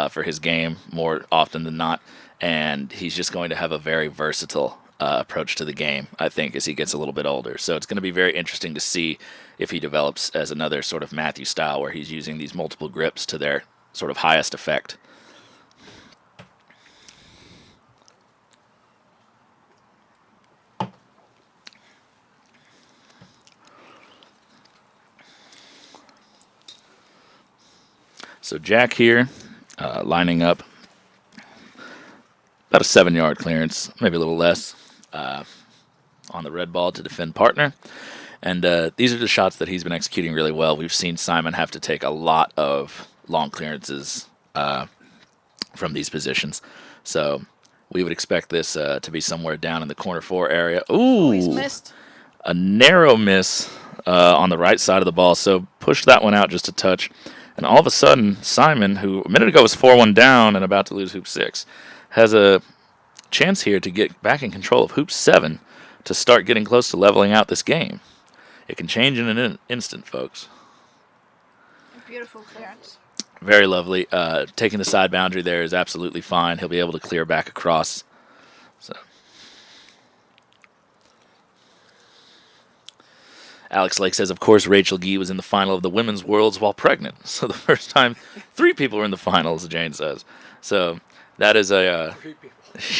for his game more often than not, and he's just going to have a very versatile approach to the game, I think, as he gets a little bit older. So it's going to be very interesting to see if he develops as another sort of Matthew style, where he's using these multiple grips to their sort of highest effect. So Jack here, lining up about a 7-yard clearance, maybe a little less, on the red ball to defend partner. And these are the shots that he's been executing really well. We've seen Simon have to take a lot of long clearances from these positions. So we would expect this to be somewhere down in the corner 4 area. Ooh, He's missed. a narrow miss on the right side of the ball. So pushed that one out just a touch. And all of a sudden, Simon, who a minute ago was 4-1 down and about to lose hoop 6, has a chance here to get back in control of hoop 7 to start getting close to leveling out this game. It can change in an instant, folks. Beautiful clearance. Very lovely. Taking the side boundary there is absolutely fine. He'll be able to clear back across. So, Alex Lake says, of course, Rachel Gee was in the final of the Women's Worlds while pregnant. So the first time 3 people were in the finals, Jane says. So that is a... 3 people.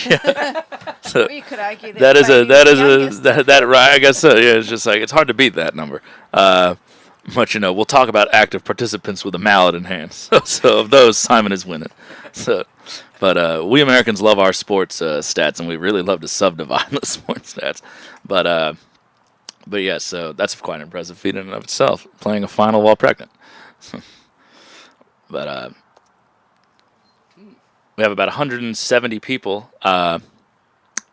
Yeah. So Well, you could argue that right? I guess so. Yeah, it's just like, it's hard to beat that number. But, you know, we'll talk about active participants with a mallet in hand. So of those, Simon is winning. So, but we Americans love our sports stats, and we really love to subdivide the sports stats. But yeah, so that's quite an impressive feat in and of itself, playing a final while pregnant. But we have about 170 people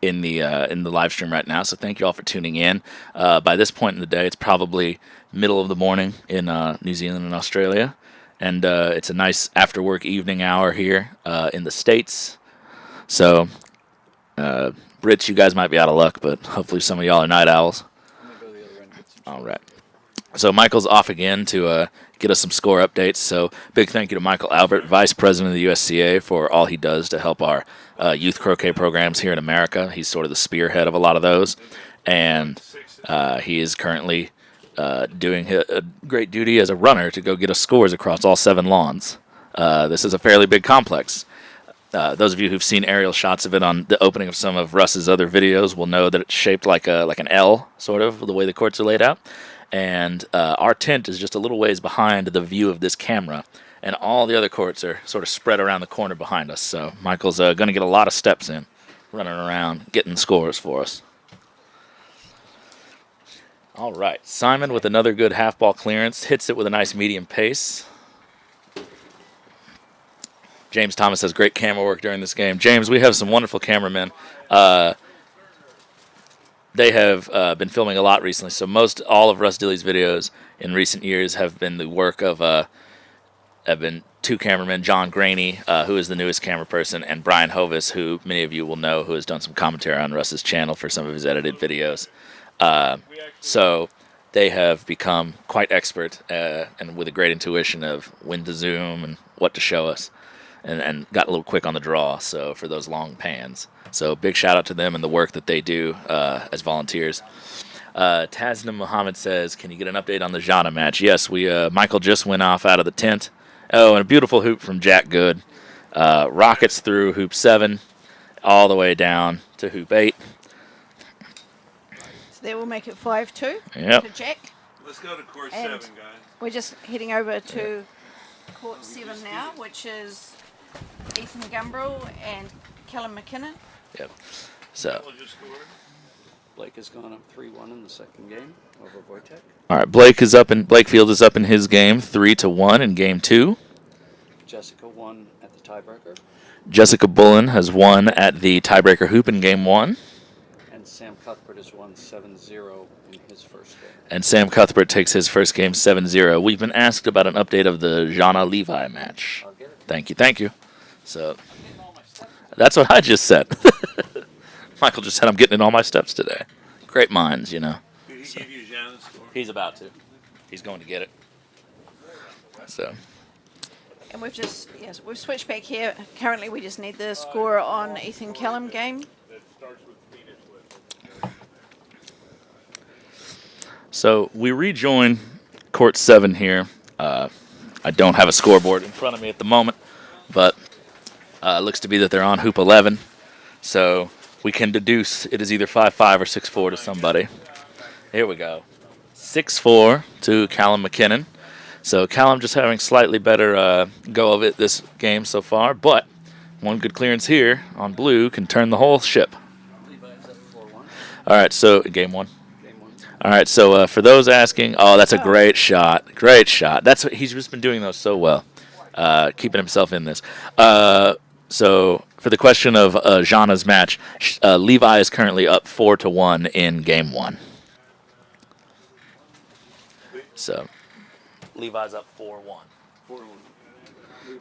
in the live stream right now. So thank you all for tuning in. By this point in the day, it's probably middle of the morning in New Zealand and Australia, and it's a nice after work evening hour here in the States. So, Brits, you guys might be out of luck, but hopefully some of y'all are night owls. All right. So Michael's off again to get us some score updates. So big thank you to Michael Albert, Vice President of the USCA, for all he does to help our youth croquet programs here in America. He's sort of the spearhead of a lot of those. And he is currently doing a great duty as a runner to go get us scores across all 7 lawns. This is a fairly big complex. Those of you who've seen aerial shots of it on the opening of some of Russ's other videos will know that it's shaped like an L, sort of, the way the courts are laid out. And our tent is just a little ways behind the view of this camera, and all the other courts are sort of spread around the corner behind us. So Michael's going to get a lot of steps in, running around, getting scores for us. All right, Simon with another good half ball clearance, hits it with a nice medium pace. James Thomas has great camera work during this game. James, we have some wonderful cameramen. They have been filming a lot recently, so all of Russ Dilley's videos in recent years have been the work of 2 cameramen, John Graney, who is the newest camera person, and Brian Hovis, who many of you will know, who has done some commentary on Russ's channel for some of his edited videos. So they have become quite expert and with a great intuition of when to zoom and what to show us, and got a little quick on the draw, so for those long pans. So big shout out to them and the work that they do as volunteers. Tasnim Muhammad says, can you get an update on the Jana match? Yes, Michael just went off out of the tent. Oh, and a beautiful hoop from Jack Good. Rockets through hoop 7 all the way down to hoop 8. So that will make it 5-2 Yep. to Jack. Let's go to court And 7, guys. we're just heading over to court 7 now, which is Ethan Gumbrell and Callum McKinnon. Yep. So. Blake has gone up 3-1 in the second game over Vojtech. All right, Blakefield is up in his game 3-1 in game 2. Jessica won at the tiebreaker. Jessica Bullen has won at the tiebreaker hoop in game 1. And Sam Cuthbert has won 7-0 in his first game. And Sam Cuthbert takes his first game 7-0. We've been asked about an update of the Jana Levi match. I'll get it. Thank you. So that's what I just said. Michael just said I'm getting in all my steps today. Great minds, you know. Did he give you Jana's score? He's about to. He's going to get it. So. And we've switched back here. Currently, we just need the score on Ethan Callum game. So we rejoin court 7 here. I don't have a scoreboard in front of me at the moment, but it looks to be that they're on hoop 11. So we can deduce it is either 5-5 or 6-4 to somebody. Here we go. 6-4 to Callum McKinnon. So Callum just having slightly better go of it this game so far, but one good clearance here on blue can turn the whole ship. All right, so game 1. All right, so for those asking, that's a great shot. Great shot. He's just been doing those so well, keeping himself in this. So for the question of Jana's match, Levi is currently up 4-1 in game 1. So Levi's up 4-1.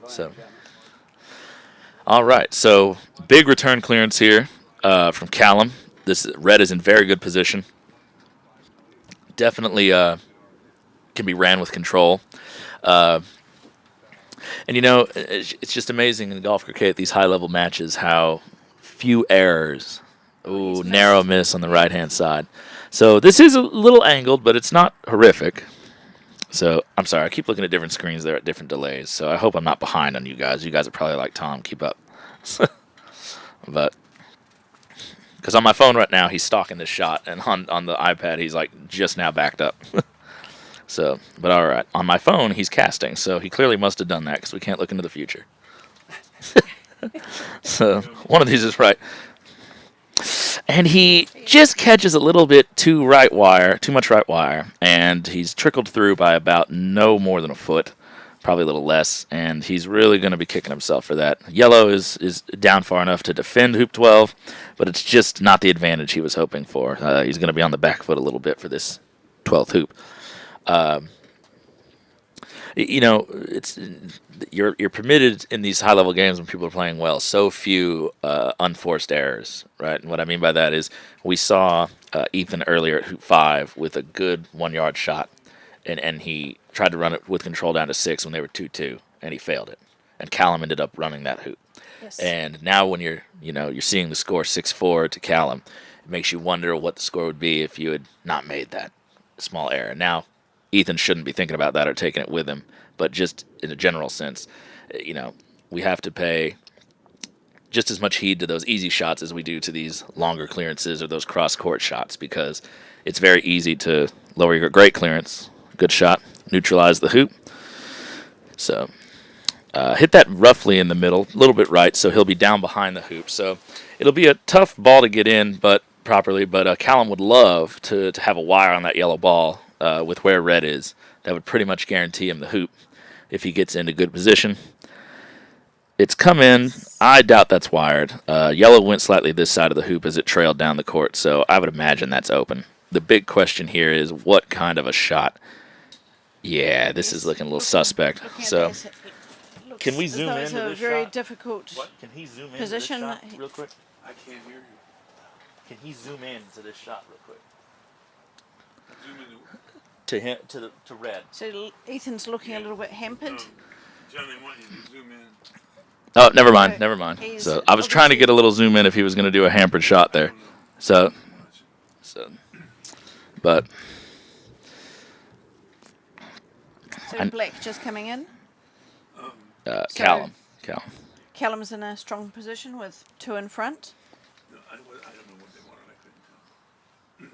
So, all right. So big return clearance here from Callum. This red is in very good position. Definitely can be ran with control. And, you know, it's just amazing in golf cricket, these high-level matches, how few errors. Ooh, narrow miss on the right-hand side. So this is a little angled, but it's not horrific. So, I'm sorry, I keep looking at different screens there at different delays, so I hope I'm not behind on you guys. You guys are probably like, Tom, keep up. But, because on my phone right now, he's stalking this shot, and on the iPad, he's like just now backed up. So, but all right. On my phone, he's casting, so he clearly must have done that because we can't look into the future. So, one of these is right. And he just catches a little bit too much right wire, and he's trickled through by about no more than a foot. probably a little less, and he's really going to be kicking himself for that. Yellow is down far enough to defend hoop 12, but it's just not the advantage he was hoping for. He's going to be on the back foot a little bit for this 12th hoop. You know, you're permitted in these high-level games when people are playing well so few unforced errors, right? And what I mean by that is we saw Ethan earlier at hoop 5 with a good 1-yard shot, and he tried to run it with control down to 6 when they were 2-2, and he failed it. And Callum ended up running that hoop. Yes. And now when you're seeing the score 6-4 to Callum, it makes you wonder what the score would be if you had not made that small error. Now, Ethan shouldn't be thinking about that or taking it with him, but just in a general sense, you know, we have to pay just as much heed to those easy shots as we do to these longer clearances or those cross-court shots, because it's very easy to lower your great clearance, good shot, neutralize the hoop. So hit that roughly in the middle, a little bit right, so he'll be down behind the hoop. So it'll be a tough ball to get in, but Callum would love to have a wire on that yellow ball with where red is. That would pretty much guarantee him the hoop if he gets into good position. It's come in. I doubt that's wired. Yellow went slightly this side of the hoop as it trailed down the court, so I would imagine that's open. The big question here is what kind of a shot. Yeah, this is looking a little suspect. So, can we zoom into this shot? It's a very difficult Can he zoom into position. this shot real quick? I can't hear you. Can he zoom in to this shot real quick? Zoom in. To him, to red. So Ethan's looking a little bit hampered. John, they want you to zoom in. Oh, never mind. So I was trying to get a little zoom in if he was going to do a hampered shot there. But. So black just coming in. Callum. Callum's in a strong position with 2 in front. No, I don't know what they wanted. I couldn't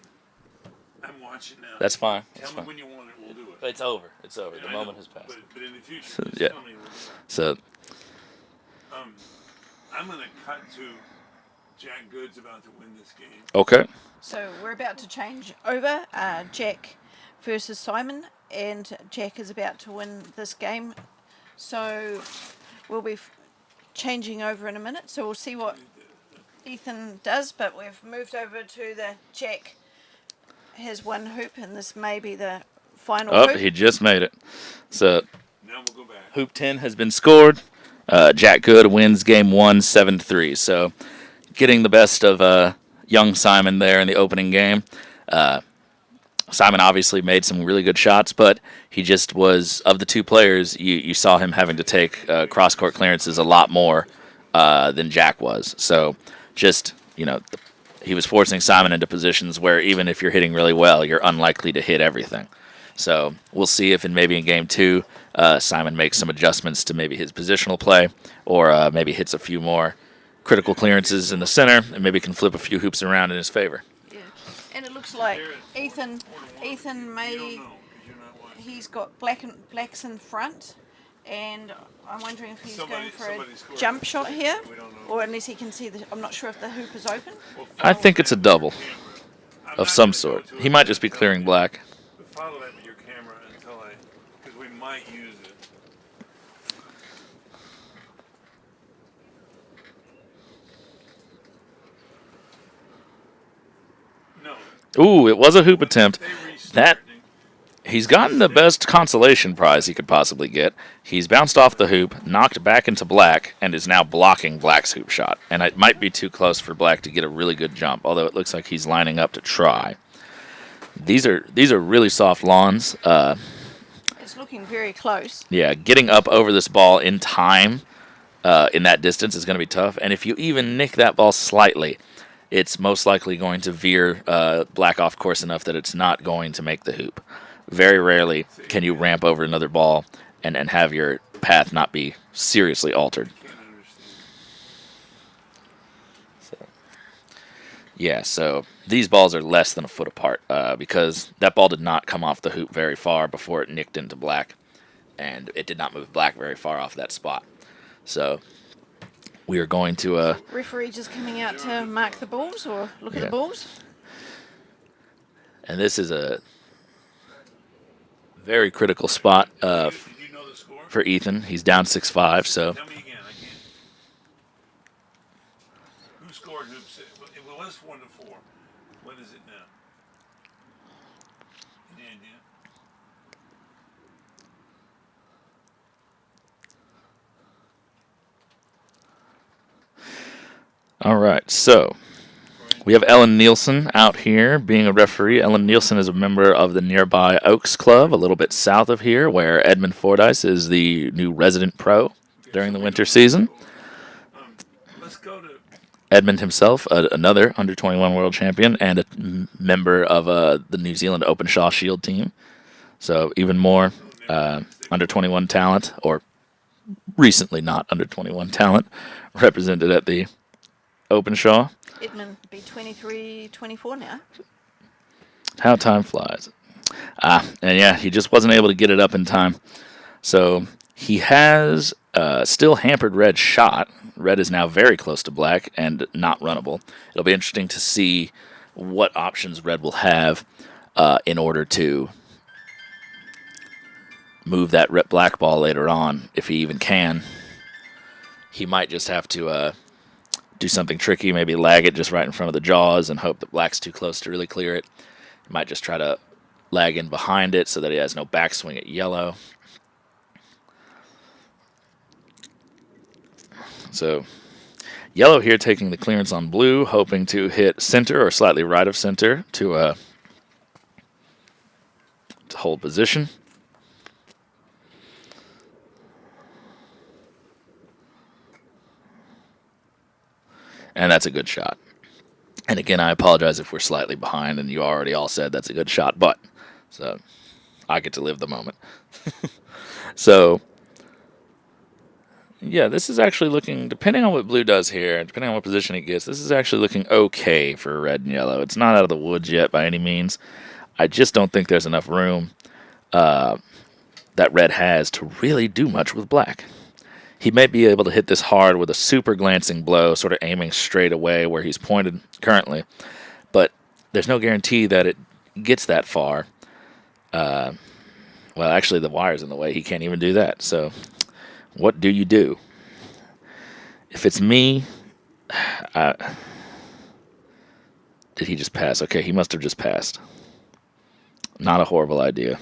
tell. I'm watching now. That's fine. Tell me when you want it. We'll do it. It's over. The I moment know, has passed. But in the future, So, just yeah. tell me. So. I'm going to cut to Jack Good's about to win this game. Okay. So we're about to change over. Jack versus Simon, and Jack is about to win this game. So we'll be changing over in a minute. So we'll see what Ethan does, but we've moved over to the Jack has 1 hoop, and this may be the final hoop. He just made it. So now we'll go back. Hoop 10 has been scored. Jack Good wins game 1, 7-3. So getting the best of young Simon there in the opening game. Simon obviously made some really good shots, but he just was, of the 2 players, you saw him having to take cross-court clearances a lot more than Jack was. So just, he was forcing Simon into positions where even if you're hitting really well, you're unlikely to hit everything. So we'll see if maybe in game 2, Simon makes some adjustments to maybe his positional play, or maybe hits a few more critical clearances in the center, and maybe can flip a few hoops around in his favor. Yeah. And it looks like Ethan may, he's got blacks in front, and I'm wondering if he's going for a jump shot here, or unless he can see I'm not sure if the hoop is open. I think it's a double of some sort. He might just be clearing black. Follow that with your camera until because we might use it. No. Ooh, it was a hoop attempt. He's gotten the best consolation prize he could possibly get. He's bounced off the hoop, knocked back into black, and is now blocking black's hoop shot. And it might be too close for black to get a really good jump, although it looks like he's lining up to try. These are really soft lawns. It's looking very close. Yeah, getting up over this ball in time in that distance is going to be tough. And if you even nick that ball slightly, it's most likely going to veer black off course enough that it's not going to make the hoop. Very rarely can you ramp over another ball and have your path not be seriously altered. So these balls are less than a foot apart because that ball did not come off the hoop very far before it nicked into black, and it did not move black very far off that spot. So we are going to... referee just coming out to mark the balls or look at the balls. And this is a very critical spot. Did you know the the score? for Ethan. He's down 6-5, so. Tell me again. I can't. Who scored? Who? It was 1-4. What is it now? Any idea? All right, so we have Ellen Nielsen out here being a referee. Ellen Nielsen is a member of the nearby Oaks Club, a little bit south of here, where Edmund Fordyce is the new resident pro during the winter season. Let's go to Edmund himself, another under-21 world champion and a member of the New Zealand Openshaw Shield team. So even more under-21 talent, or recently not under-21 talent, represented at the Openshaw. Edmund be 23, 24 now. How time flies. And yeah, he just wasn't able to get it up in time. So he has still hampered Red's shot. Red is now very close to black and not runnable. It'll be interesting to see what options Red will have in order to move that black ball later on, if he even can. He might just have to do something tricky, maybe lag it just right in front of the jaws and hope that black's too close to really clear it. He might just try to lag in behind it so that he has no backswing at yellow. So yellow here taking the clearance on blue, hoping to hit center or slightly right of center to hold position. And that's a good shot. And again, I apologize if we're slightly behind and you already all said that's a good shot, but so I get to live the moment. So yeah, this is actually looking, depending on what blue does here, depending on what position it gets, this is actually looking okay for red and yellow. It's not out of the woods yet by any means. I just don't think there's enough room that red has to really do much with black. He may be able to hit this hard with a super glancing blow, sort of aiming straight away where he's pointed currently, but there's no guarantee that it gets that far. Well, actually, the wire's in the way. He can't even do that. So what do you do? If it's me, did he just pass? Okay, he must have just passed. Not a horrible idea.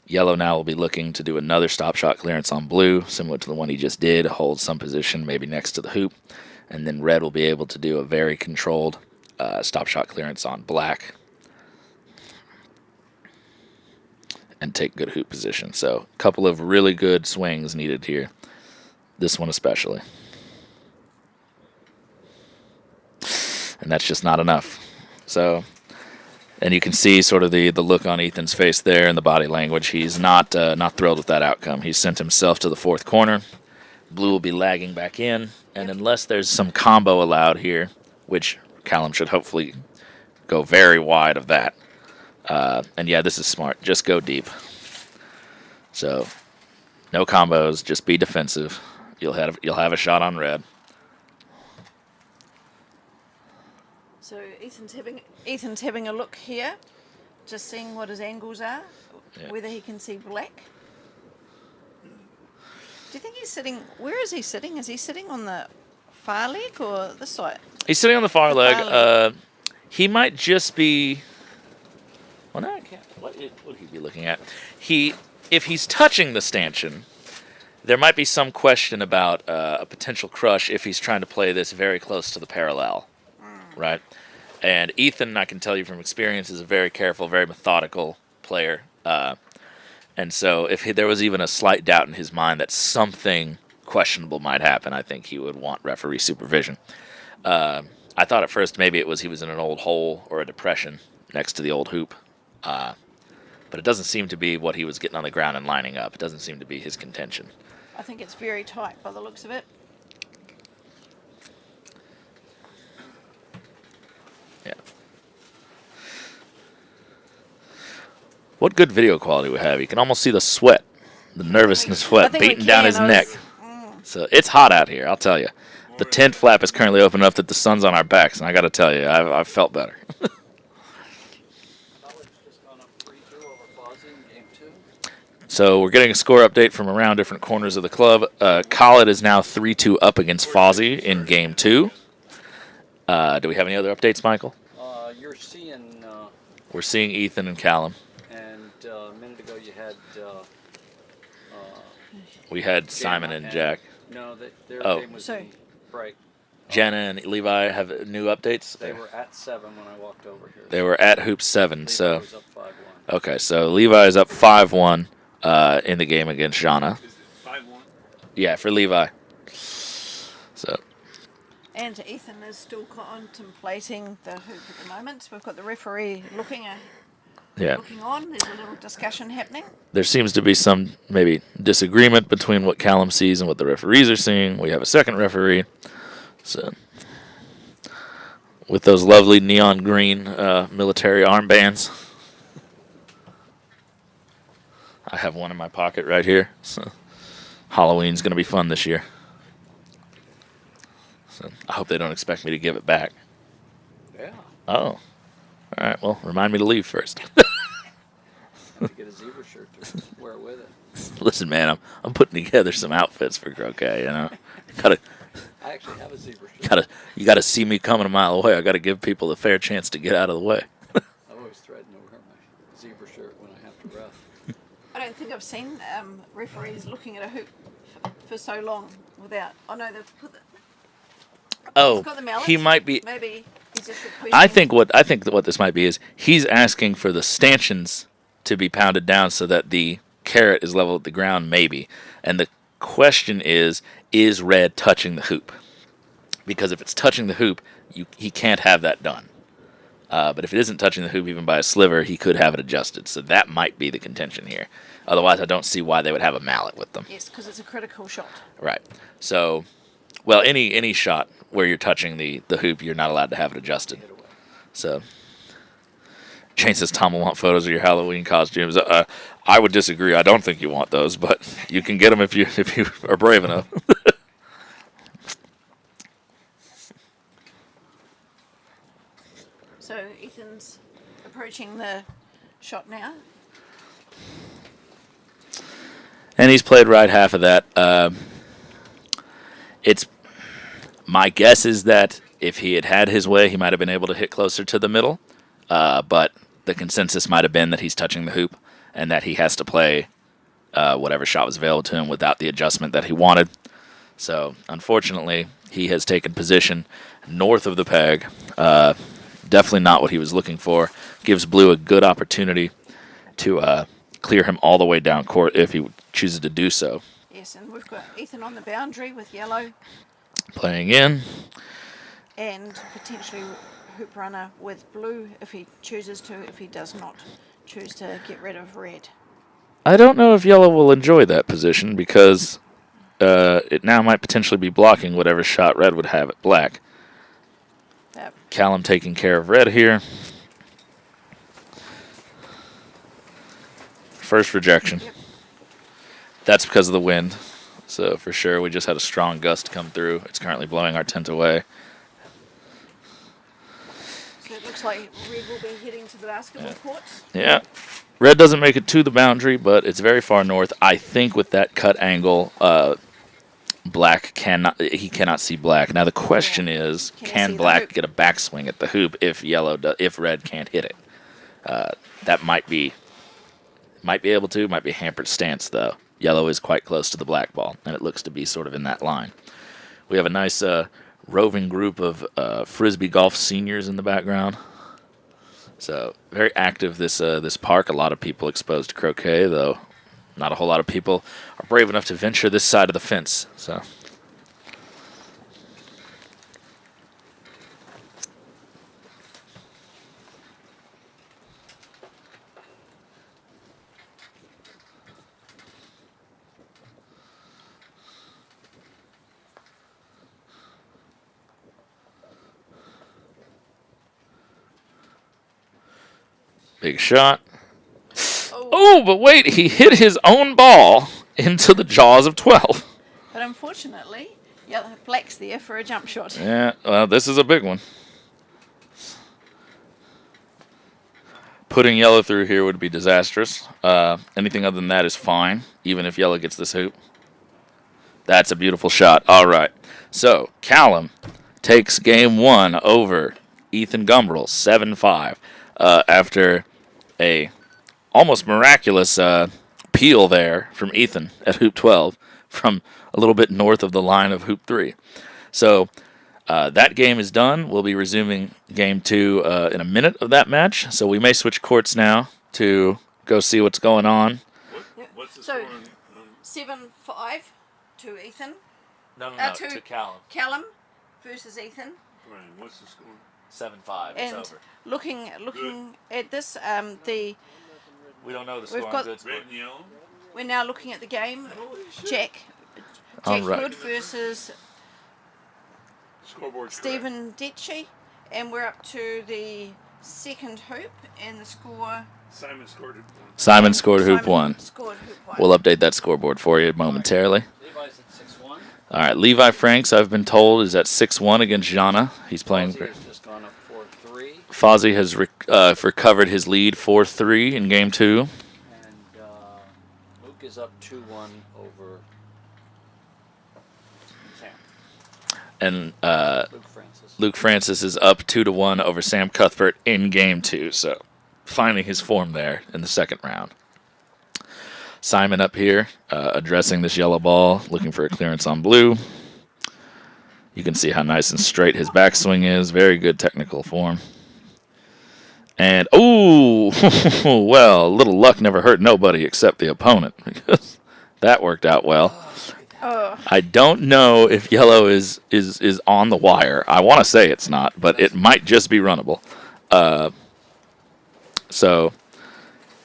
Yellow now will be looking to do another stop shot clearance on blue, similar to the one he just did, hold some position maybe next to the hoop, and then red will be able to do a very controlled stop shot clearance on black and take good hoop position. So a couple of really good swings needed here, this one especially. And that's just not enough. So, and you can see sort of the look on Ethan's face there and the body language. He's not thrilled with that outcome. He's sent himself to the fourth corner. Blue will be lagging back in, and unless there's some combo allowed here, which Callum should hopefully go very wide of that. And yeah, this is smart. Just go deep. So, no combos. Just be defensive. You'll have a shot on red. So Ethan's having a look here, just seeing what his angles are, whether he can see black. Do you think he's sitting, where is he sitting? Is he sitting on the far leg or this side? He's sitting on the far leg. He might just be, well, no, I can't. What would he be looking at? If he's touching the stanchion, there might be some question about a potential crush if he's trying to play this very close to the parallel. Right, and Ethan, I can tell you from experience, is a very careful, very methodical player. And so if there was even a slight doubt in his mind that something questionable might happen, I think he would want referee supervision. I thought at first maybe it was he was in an old hole or a depression next to the old hoop. But it doesn't seem to be what he was getting on the ground and lining up. It doesn't seem to be his contention. I think it's very tight by the looks of it. Yeah. What good video quality we have. You can almost see the sweat, the nervousness sweat beating down his neck. So it's hot out here, I'll tell you. The tent flap is currently open enough that the sun's on our backs, and I got to tell you, I've felt better. Just gone up 3-2 over Fawzy in game So we're getting a score update from around different corners of the club. Khaled is now 3-2 up against Fawzy in Game 2. Do we have any other updates, Michael? You're seeing... We're seeing Ethan and Callum. And a minute ago you had... We had Simon and Jack. No, their game was Sorry. in break. Jenna and Levi have new updates? They were at 7 when I walked over here. They were at Hoop 7, Levi so... was up 5-1. Okay, so Levi is up 5-1 in the game against Jana. Is it 5-1? Yeah, for Levi. So... And Ethan is still contemplating the hoop at the moment. We've got the referee looking on. There's a little discussion happening. There seems to be some maybe disagreement between what Callum sees and what the referees are seeing. We have a second referee. So, with those lovely neon green military armbands. I have one in my pocket right here. So Halloween's going to be fun this year. So I hope they don't expect me to give it back. Yeah. Oh. All right, well, remind me to leave first. Have to get a zebra shirt to wear with it. Listen, man, I'm putting together some outfits for croquet, you know. I actually have a zebra shirt. You gotta see me coming a mile away. I gotta give people a fair chance to get out of the way. I always threaten to wear my zebra shirt when I have to ref. I don't think I've seen referees looking at a hoop for so long without. Oh no, they've put the. Oh, He's got the mallet. he might be. Maybe he's just requesting. I think what this might be is he's asking for the stanchions to be pounded down so that the carrot is level with the ground, maybe. And the question is red touching the hoop? Because if it's touching the hoop, he can't have that done. But if it isn't touching the hoop even by a sliver, he could have it adjusted. So that might be the contention here. Otherwise, I don't see why they would have a mallet with them. Yes, because it's a critical shot. Right. So, well, any shot where you're touching the hoop, you're not allowed to have it adjusted. So, Jane says, Tom will want photos of your Halloween costumes. I would disagree. I don't think you want those, but you can get them if you are brave enough. So Ethan's approaching the shot now. And he's played right half of that. It's my guess is that if he had his way, he might have been able to hit closer to the middle. But the consensus might have been that he's touching the hoop and that he has to play whatever shot was available to him without the adjustment that he wanted. So, unfortunately, he has taken position north of the peg. Definitely not what he was looking for. Gives Blue a good opportunity to clear him all the way down court if he chooses to do so. Yes, and we've got Ethan on the boundary with yellow. Playing in. And potentially hoop runner with blue if he chooses to, if he does not choose to get rid of red. I don't know if yellow will enjoy that position because it now might potentially be blocking whatever shot red would have at black. Yep. Callum taking care of red here. First rejection. Yep. That's because of the wind. So for sure, we just had a strong gust come through. It's currently blowing our tent away. So it looks like red will be heading to the basketball courts. Yeah. Red doesn't make it to the boundary, but it's very far north. I think with that cut angle, black cannot see black. Now the question is, can black get a backswing at the hoop if red can't hit it? That might be able to, might be hampered stance though. Yellow is quite close to the black ball, and it looks to be sort of in that line. We have a nice roving group of Frisbee golf seniors in the background. So very active this park. A lot of people exposed to croquet, though not a whole lot of people are brave enough to venture this side of the fence. So. Big shot. Oh, but wait, he hit his own ball into the jaws of 12. But unfortunately, black's there for a jump shot. Yeah, well, this is a big one. putting yellow through here would be disastrous. Anything other than that is fine, even if yellow gets this hoop. That's a beautiful shot. All right. So, Callum takes game 1 over Ethan Gumbrell, 7-5, after a almost miraculous peel there from Ethan at hoop 12 from a little bit north of the line of hoop 3. So, that game is done. We'll be resuming game 2 in a minute of that match. So we may switch courts now to go see what's going on. What's the So, score? 7-5 to Ethan. No, to Callum. Callum versus Ethan. Brian, what's the score? 7-5. It's And over. looking at this, We don't know the we've score got- on good score. Red and yellow? we're now looking at the game. Holy shit. Jack All right. Hood versus Scoreboard's Stephen Ditchy, and we're up to the second hoop, and the score. correct. Simon scored it. Simon scored hoop Simon 1. Scored hoop 1. We'll update that scoreboard for you momentarily. Levi's at 6-1. All right, Levi Franks, I've been told, is at 6-1 against Jana. He's playing. Fawzy has just gone up 4-3. Fawzy has recovered his lead 4-3 in game 2. And Luke is up 2-1 over Sam. And Luke Francis. Luke Francis is up 2-1 over Sam Cuthbert in game 2. So finding his form there in the second round. Simon up here addressing this yellow ball, looking for a clearance on blue. You can see how nice and straight his backswing is. Very good technical form. And, ooh, well, a little luck never hurt nobody except the opponent, because that worked out well. Oh. I don't know if yellow is on the wire. I want to say it's not, but it might just be runnable. So,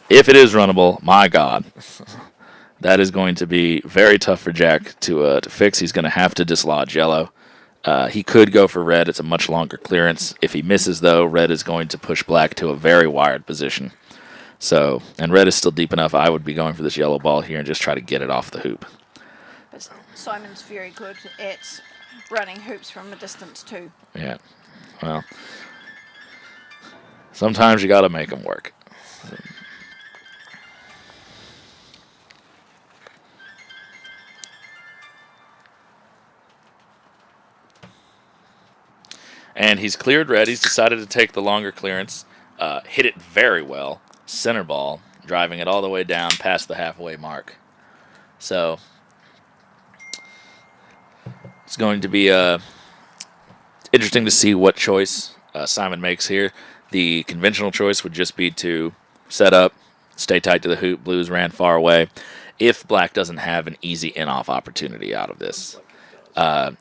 if it is runnable, my God, that is going to be very tough for Jack to fix. He's going to have to dislodge yellow. He could go for red. It's a much longer clearance. If he misses, though, red is going to push black to a very wired position. So, and red is still deep enough. I would be going for this yellow ball here and just try to get it off the hoop. But Simon's very good at running hoops from a distance too. Yeah. Well, sometimes you got to make them work. And he's cleared red. He's decided to take the longer clearance. Hit it very well. Center ball. Driving it all the way down past the halfway mark. So it's going to be interesting to see what choice Simon makes here. The conventional choice would just be to set up, stay tight to the hoop. Blues ran far away. If black doesn't have an easy in-off opportunity out of this.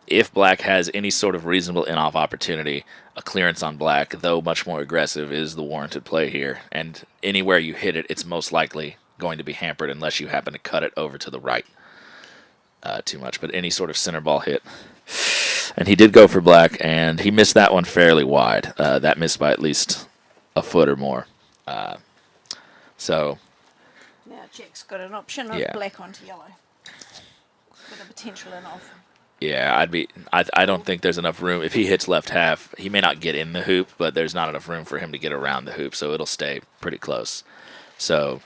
If black has any sort of reasonable in-off opportunity, a clearance on black, though much more aggressive, is the warranted play here. And anywhere you hit it, it's most likely going to be hampered unless you happen to cut it over to the right too much. But any sort of center ball hit. And he did go for black, and he missed that one fairly wide. That missed by at least a foot or more. So Now Jack's got an option of Yeah. black onto yellow with a potential in-off. yeah, I don't think there's enough room. If he hits left half, he may not get in the hoop, but there's not enough room for him to get around the hoop, so it'll stay pretty close. So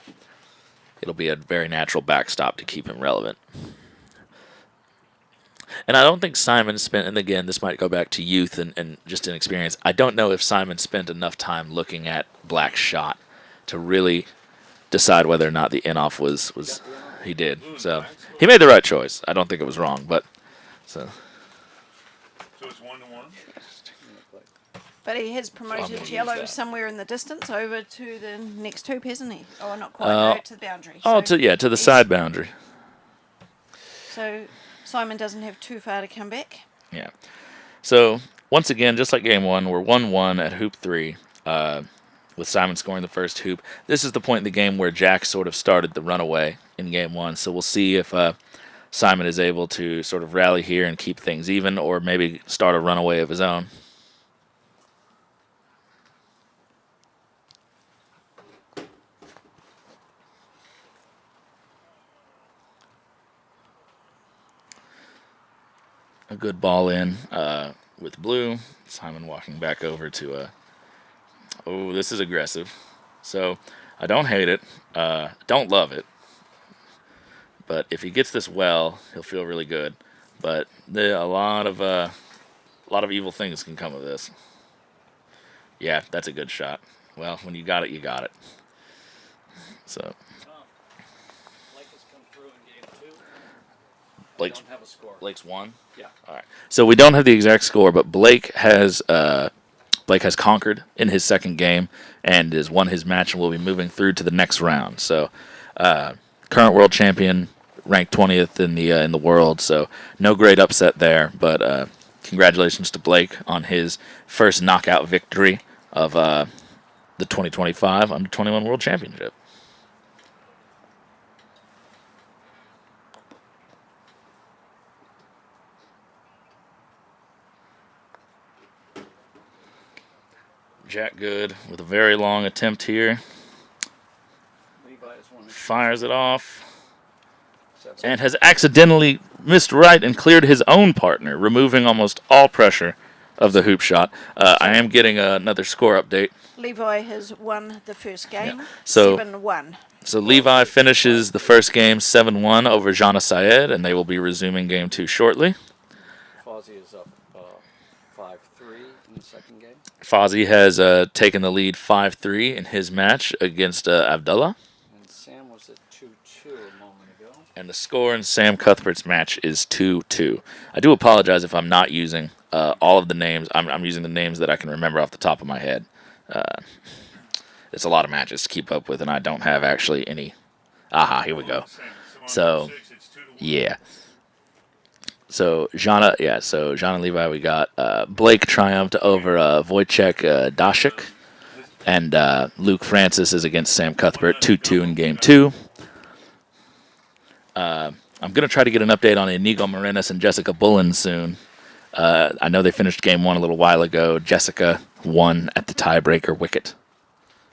it'll be a very natural backstop to keep him relevant. And I don't think Simon spent, and again, this might go back to youth and just inexperience, I don't know if Simon spent enough time looking at black's shot to really decide whether or not the in-off was he did. So he made the right choice. I don't think it was wrong, but so it's 1-1. But he has promoted use yellow that. somewhere in the distance over to the next hoop, hasn't he? Oh, not quite, no, to the boundary. Oh, So to the he's- side boundary. So Simon doesn't have too far to come back. Yeah. So once again, just like game 1, we're 1-1 at hoop 3. With Simon scoring the first hoop. This is the point in the game where Jack sort of started the runaway in game 1. So we'll see if Simon is able to sort of rally here and keep things even, or maybe start a runaway of his own. A good ball in with blue. Simon walking back over to oh, this is aggressive. So I don't hate it, don't love it, but if he gets this well, he'll feel really good. But a lot of evil things can come of this. Yeah, that's a good shot. Well, when you got it, you got it. So Blake has come through in game 2. Blake's, Don't have a score. Blake's won? Yeah. All right. So we don't have the exact score, but Blake has conquered in his second game and has won his match and will be moving through to the next round. So current world champion, ranked 20th in the world. So no great upset there, but congratulations to Blake on his first knockout victory of the 2025 Under-21 World Championship. Jack Good with a very long attempt here. Fires it off. And has accidentally missed right and cleared his own partner, removing almost all pressure of the hoop shot. I am getting another score update. Levi has won the first game, Yeah. So 7-1. So Levi finishes the first game 7-1 over Jana Saed, and they will be resuming game 2 shortly. Fawzy is up 5-3 in the second game. Fawzy has taken the lead 5-3 in his match against Abdalla. And Sam was at 2-2 a moment ago. And the score in Sam Cuthbert's match is 2-2. I do apologize if I'm not using all of the names. I'm using the names that I can remember off the top of my head. It's a lot of matches to keep up with, and I don't have actually any. Aha, here we go. So, yeah. So, Jana and Levi, we got Blake triumphed over Vojtech Dusek, and Luke Francis is against Sam Cuthbert, 2-2 in game 2. I'm going to try to get an update on Inigo Morenas and Jessica Bullen soon. I know they finished game 1 a little while ago. Jessica won at the tiebreaker wicket,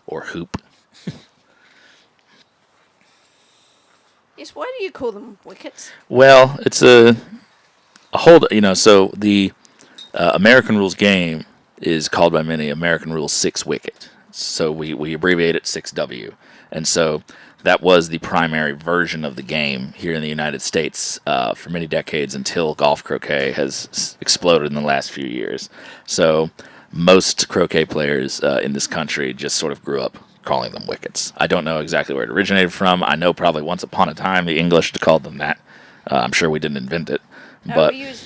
or hoop. Yes, why do you call them wickets? Well, it's a hold. So the American rules game is called by many American rules 6 wicket. So we abbreviate it 6W, and so that was the primary version of the game here in the United States for many decades until golf croquet has exploded in the last few years. So most croquet players in this country just sort of grew up calling them wickets. I don't know exactly where it originated from. I know probably once upon a time the English called them that. I'm sure we didn't invent it. But we use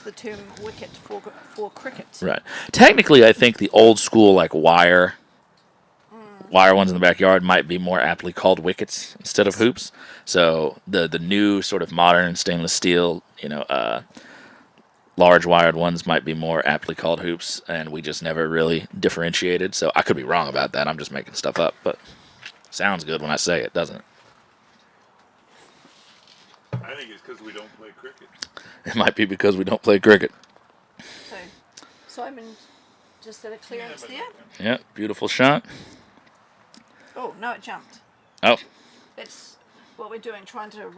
the term wicket for cricket. Right. Technically, I think the old school like wire ones in the backyard might be more aptly called wickets instead of hoops. So the new sort of modern stainless steel, large wired ones might be more aptly called hoops, and we just never really differentiated. So I could be wrong about that. I'm just making stuff up, but sounds good when I say it, doesn't it? I think it's because we don't play cricket. It might be because we don't play cricket. So Simon just did a clearance there. Yeah, beautiful shot. Oh, no, it jumped. Oh. That's what we're doing, trying to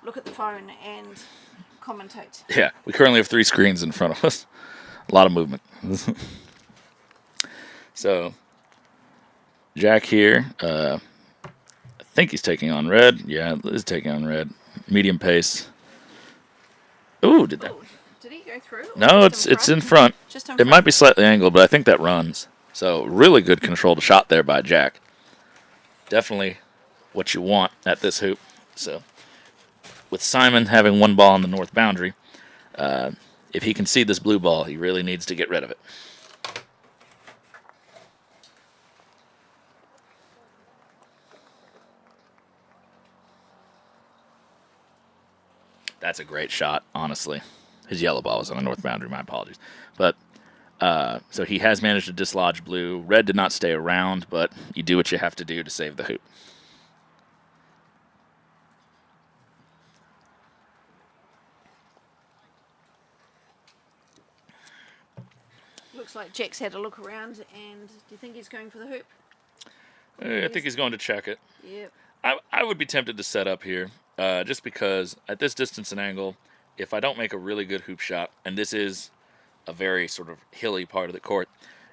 look at the phone and commentate. Yeah, we currently have 3 screens in front of us. A lot of movement. So, Jack here, I think he's taking on red. Yeah, he's taking on red. Medium pace. Ooh, did that? Ooh, did he go through? No, it's in front. Just in It front. might be slightly angled, but I think that runs. So, really good controlled shot there by Jack. Definitely what you want at this hoop. So, with Simon having 1 ball on the north boundary, if he can see this blue ball, he really needs to get rid of it. That's a great shot, honestly. His yellow ball was on the north boundary, my apologies. But, so he has managed to dislodge blue. Red did not stay around, but you do what you have to do to save the hoop. Looks like Jack's had a look around, and do you think he's going for the hoop? I think he's going to check it. Yep. I would be tempted to set up here, just because at this distance and angle, if I don't make a really good hoop shot, and this is a very sort of hilly part of the court,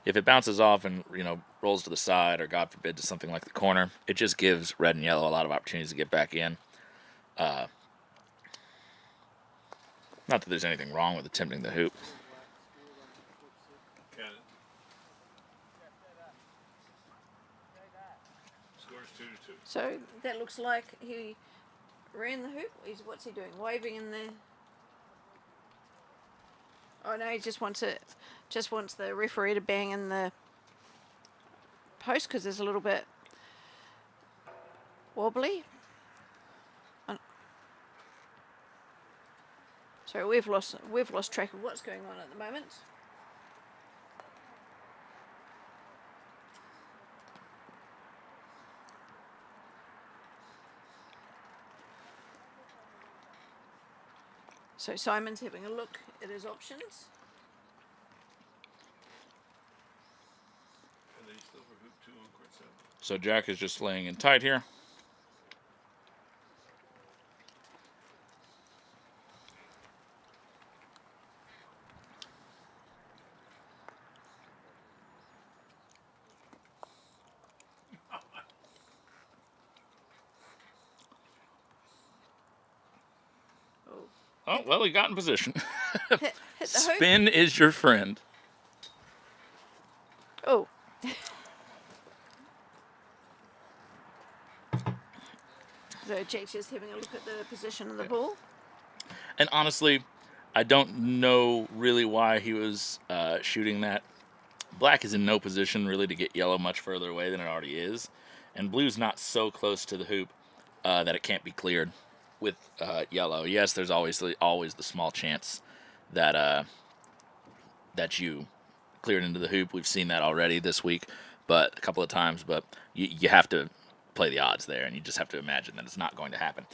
If it bounces off and, rolls to the side or, God forbid, to something like the corner, it just gives red and yellow a lot of opportunities to get back in. Not that there's anything wrong with attempting the hoop. Scores 2-2. So that looks like he ran the hoop. What's he doing? Waving in the... Oh no, he just wants the referee to bang in the post because there's a little bit wobbly. So we've lost track of what's going on at the moment. So Simon's having a look at his options. And they still for hoop 2 on court 7. So Jack is just laying in tight here. Oh, well, he got in position. Hit the hoop. Spin is your friend. Oh. So Jake's just having a look at the position of the ball. And honestly, I don't know really why he was shooting that. Black is in no position really to get yellow much further away than it already is. And blue's not so close to the hoop that it can't be cleared with yellow. Yes, there's always the small chance that that you cleared into the hoop. We've seen that already this week, but a couple of times. But you have to play the odds there, and you just have to imagine that it's not going to happen.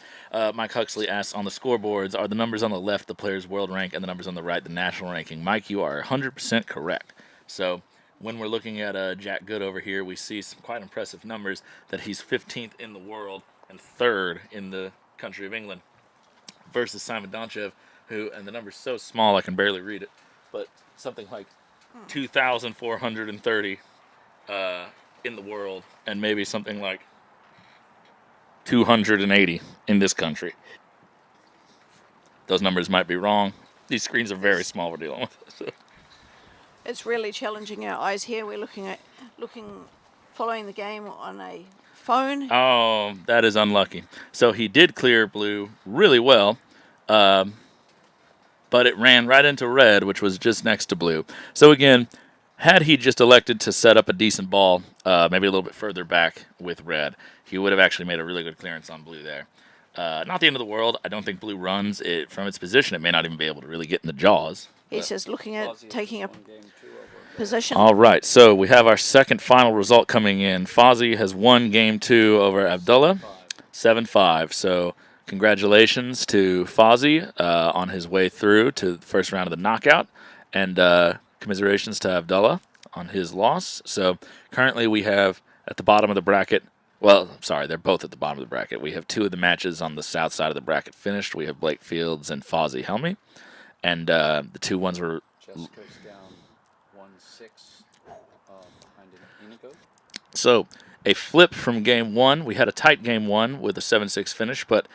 Mike Huxley asks, on the scoreboards, are the numbers on the left the player's world rank and the numbers on the right the national ranking? Mike, you are 100% correct. So when we're looking at Jack Good over here, we see some quite impressive numbers that he's 15th in the world and 3rd in the country of England versus Simon Donchev, who, and the number's so small I can barely read it, but something like 2,430 in the world and maybe something like 280 in this country. Those numbers might be wrong. These screens are very small we're dealing with. So. It's really challenging our eyes here. We're following the game on a phone. Oh, that is unlucky. So he did clear blue really well, but it ran right into red, which was just next to blue. So again, had he just elected to set up a decent ball, maybe a little bit further back with red, he would have actually made a really good clearance on blue there. Not the end of the world. I don't think blue runs it from its position. It may not even be able to really get in the jaws. He's just looking at taking a position. All right, so we have our second final result coming in. Fawzy has won game 2 over Abdalla, 7-5. So congratulations to Fawzy on his way through to the first round of the knockout, and commiserations to Abdalla on his loss. So currently we have at the bottom of the bracket, well, I'm sorry, they're both at the bottom of the bracket. We have 2 of the matches on the south side of the bracket finished. We have Blake Fields and Fawzy Helmy, and the 2 ones were... Jessica's down 1-6 behind Inigo. So a flip from game 1. We had a tight game 1 with a 7-6 finish, but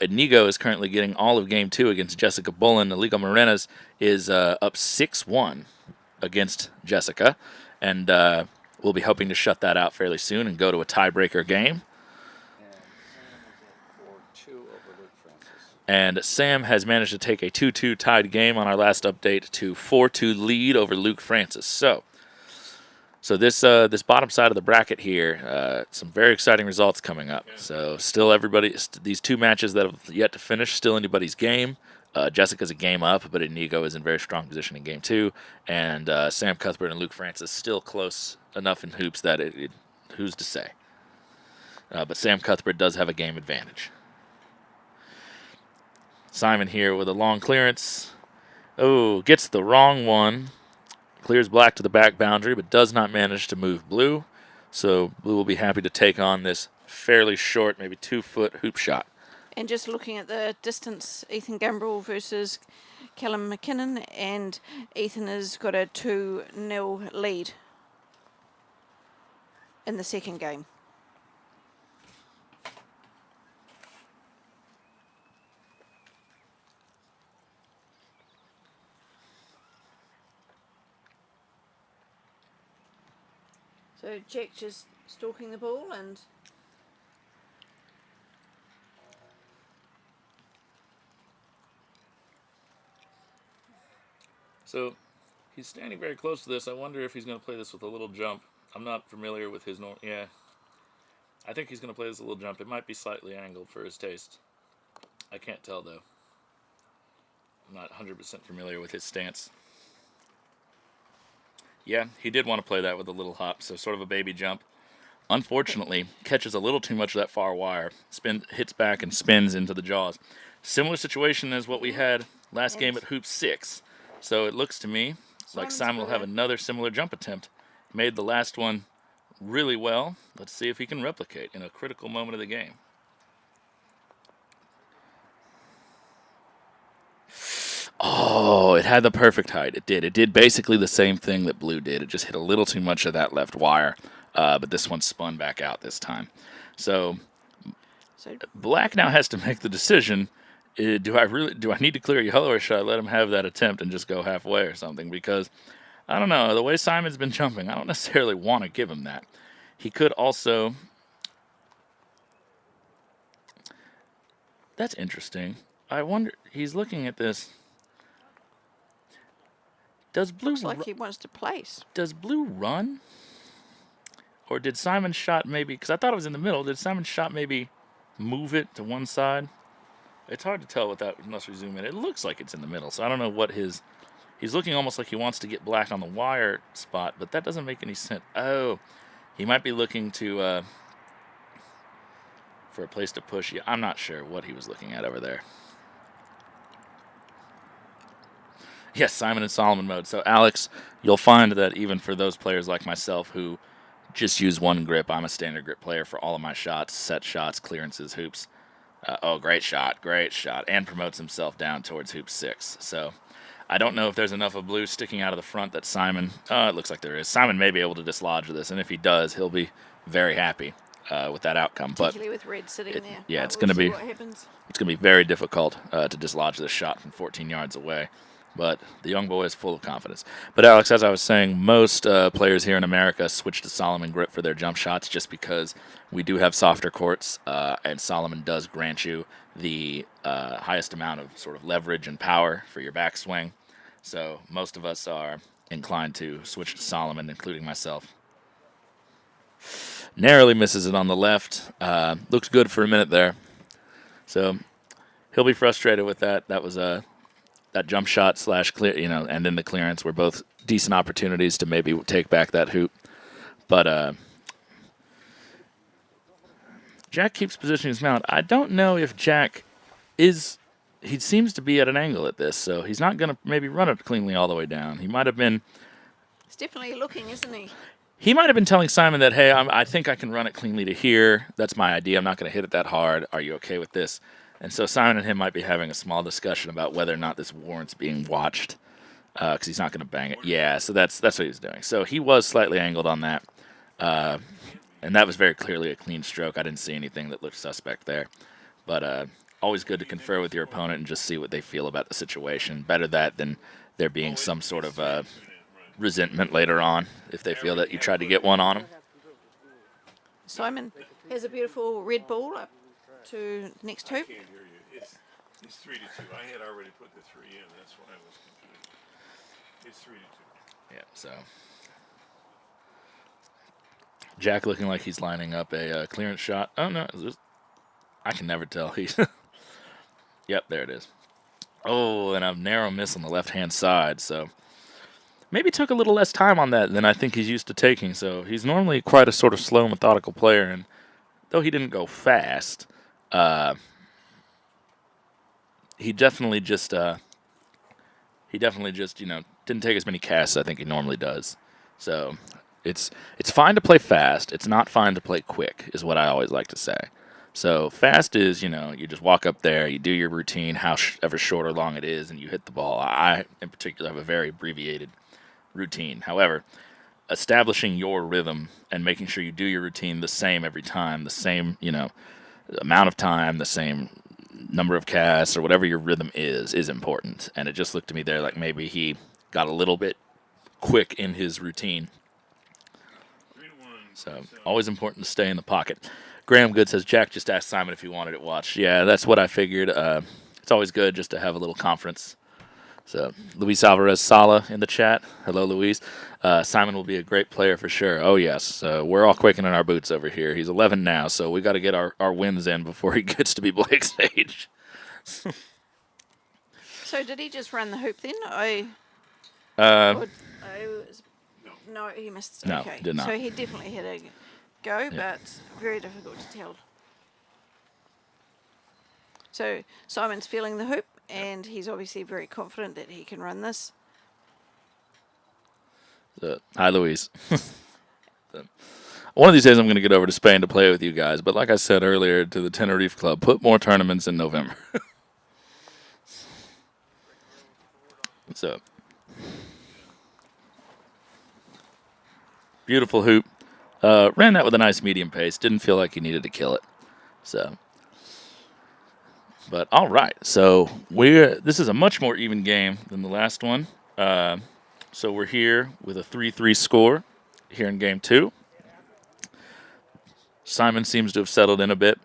Inigo is currently getting all of game 2 against Jessica Bullen. Aligo Morenas is up 6-1 against Jessica, and we'll be hoping to shut that out fairly soon and go to a tiebreaker game. And Sam has managed to take a 2-2 tied game on our last update to 4-2 lead over Luke Francis. So this bottom side of the bracket here, some very exciting results coming up. So still these 2 matches that have yet to finish, still anybody's game. Jessica's a game up, but Inigo is in very strong position in game 2. And Sam Cuthbert and Luke Francis still close enough in hoops that who's to say. But Sam Cuthbert does have a game advantage. Simon here with a long clearance. Oh, gets the wrong one. Clears black to the back boundary, but does not manage to move blue. So blue will be happy to take on this fairly short, maybe 2-foot hoop shot. And just looking at the distance, Ethan Gumbrell versus Callum McKinnon, and Ethan has got a 2-0 lead in the second game. So Jack just stalking the ball and So he's standing very close to this. I wonder if he's going to play this with a little jump. I'm not familiar with his norm. Yeah, I think he's going to play this a little jump. It might be slightly angled for his taste. I can't tell though. I'm not 100% familiar with his stance. Yeah, he did want to play that with a little hop, so sort of a baby jump. Unfortunately, catches a little too much of that far wire, hits back and spins into the jaws. Similar situation as what we had last game at Hoop 6. So it looks to me like Simon will have another similar jump attempt. Made the last one really well. Let's see if he can replicate in a critical moment of the game. Oh, it had the perfect height. It did. It did basically the same thing that blue did. It just hit a little too much of that left wire. But this one spun back out this time. So black now has to make the decision. Do I need to clear yellow, or should I let him have that attempt and just go halfway or something? Because, I don't know, the way Simon's been jumping, I don't necessarily want to give him that. He could also... That's interesting. I wonder, he's looking at this. Does blue... Looks like he wants to place. Does blue run? Or did Simon's shot maybe... Because I thought it was in the middle. Did Simon's shot maybe move it to one side? It's hard to tell without unless we zoom in. It looks like it's in the middle, so I don't know what his... He's looking almost like he wants to get black on the wire spot, but that doesn't make any sense. Oh, he might be looking to... for a place to push. Yeah, I'm not sure what he was looking at over there. Yes, Simon and Solomon mode. So, Alex, you'll find that even for those players like myself who just use one grip, I'm a standard grip player for all of my shots, set shots, clearances, hoops. Oh, great shot, and promotes himself down towards hoop 6. So, I don't know if there's enough of blue sticking out of the front that Simon... it looks like there is. Simon may be able to dislodge this, and if he does, he'll be very happy with that outcome. Particularly with red sitting there. Yeah, it's going to be... It's going to be very difficult to dislodge this shot from 14 yards away. But the young boy is full of confidence. But, Alex, as I was saying, most players here in America switch to Solomon grip for their jump shots just because we do have softer courts, and Solomon does grant you the highest amount of sort of leverage and power for your backswing. So most of us are inclined to switch to Solomon, including myself. Narrowly misses it on the left. Looks good for a minute there. So he'll be frustrated with that. That was that jump shot / clear, and then the clearance were both decent opportunities to maybe take back that hoop. But Jack keeps positioning his mount. I don't know if Jack is... He seems to be at an angle at this, so he's not going to maybe run it cleanly all the way down. He might have been... He's definitely looking, isn't he? He might have been telling Simon that, hey, I think I can run it cleanly to here. That's my idea. I'm not going to hit it that hard. Are you okay with this? And so Simon and him might be having a small discussion about whether or not this warrants being watched, because he's not going to bang it. Yeah, so that's what he was doing. So he was slightly angled on that, and that was very clearly a clean stroke. I didn't see anything that looked suspect there. But always good to confer with your opponent and just see what they feel about the situation. Better that than there being some sort of resentment later on if they feel that you tried to get one on them. Simon has a beautiful red ball up to the next hoop. I can't hear you. It's 3-2. I had already put the 3 in. That's why I was confused. It's 3-2. Yeah, so Jack looking like he's lining up a clearance shot. Oh, no. I can never tell. He's Yep, there it is. Oh, and a narrow miss on the left-hand side. So maybe took a little less time on that than I think he's used to taking. So he's normally quite a sort of slow, methodical player. And though he didn't go fast, he definitely just didn't take as many casts as I think he normally does. So it's fine to play fast. It's not fine to play quick, is what I always like to say. So fast is, you just walk up there, you do your routine, however short or long it is, and you hit the ball. I, in particular, have a very abbreviated routine. However, establishing your rhythm and making sure you do your routine the same every time, the same, amount of time, the same number of casts or whatever your rhythm is important. And it just looked to me there like maybe he got a little bit quick in his routine. So always important to stay in the pocket. Graham Good says, Jack just asked Simon if he wanted it watched. Yeah, that's what I figured. It's always good just to have a little conference. So Luis Alvarez Sala in the chat. Hello, Luis. Simon will be a great player for sure. Oh, yes. We're all quaking in our boots over here. He's 11 now, so we got to get our wins in before he gets to be Blake's age. So did he just run the hoop then? No, he missed. No, okay. did not. So he definitely had a go, but very difficult to tell. So Simon's feeling the hoop, and he's obviously very confident that he can run this. Hi, Luis. One of these days I'm going to get over to Spain to play with you guys, but like I said earlier to the Tenerife Club, put more tournaments in November. So, beautiful hoop. Ran that with a nice medium pace. Didn't feel like he needed to kill it. So, but all right. So this is a much more even game than the last one. So we're here with a 3-3 score here in game 2. Simon seems to have settled in a bit.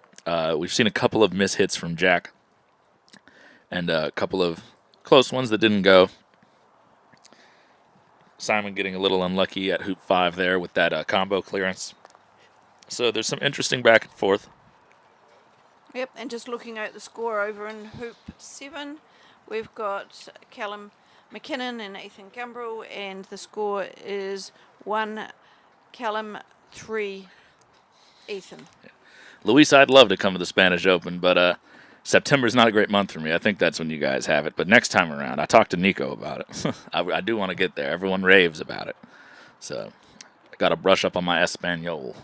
We've seen a couple of mishits from Jack and a couple of close ones that didn't go. Simon getting a little unlucky at hoop 5 there with that combo clearance. So there's some interesting back and forth. Yep, and just looking at the score over in hoop 7, we've got Callum, McKinnon and Ethan Gumbrell, and the score is 1 Callum, 3 Ethan. Yeah. Luis, I'd love to come to the Spanish Open, but September's not a great month for me. I think that's when you guys have it. But next time around, I talked to Nico about it. I do want to get there. Everyone raves about it. So I got to brush up on my Espanol.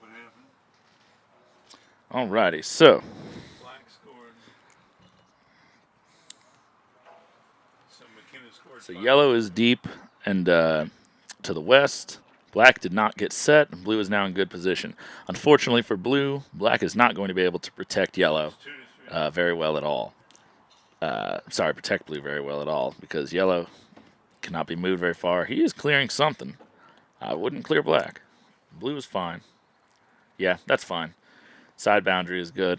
What happened? Alrighty, so. Black scored. So McKinnon scored. So 5. yellow is deep and to the west. Black did not get set. Blue is now in good position. Unfortunately for blue, black is not going to be able to protect yellow very well at all. Protect blue very well at all because yellow cannot be moved very far. He is clearing something. I wouldn't clear black. Blue is fine. Yeah, that's fine. Side boundary is good.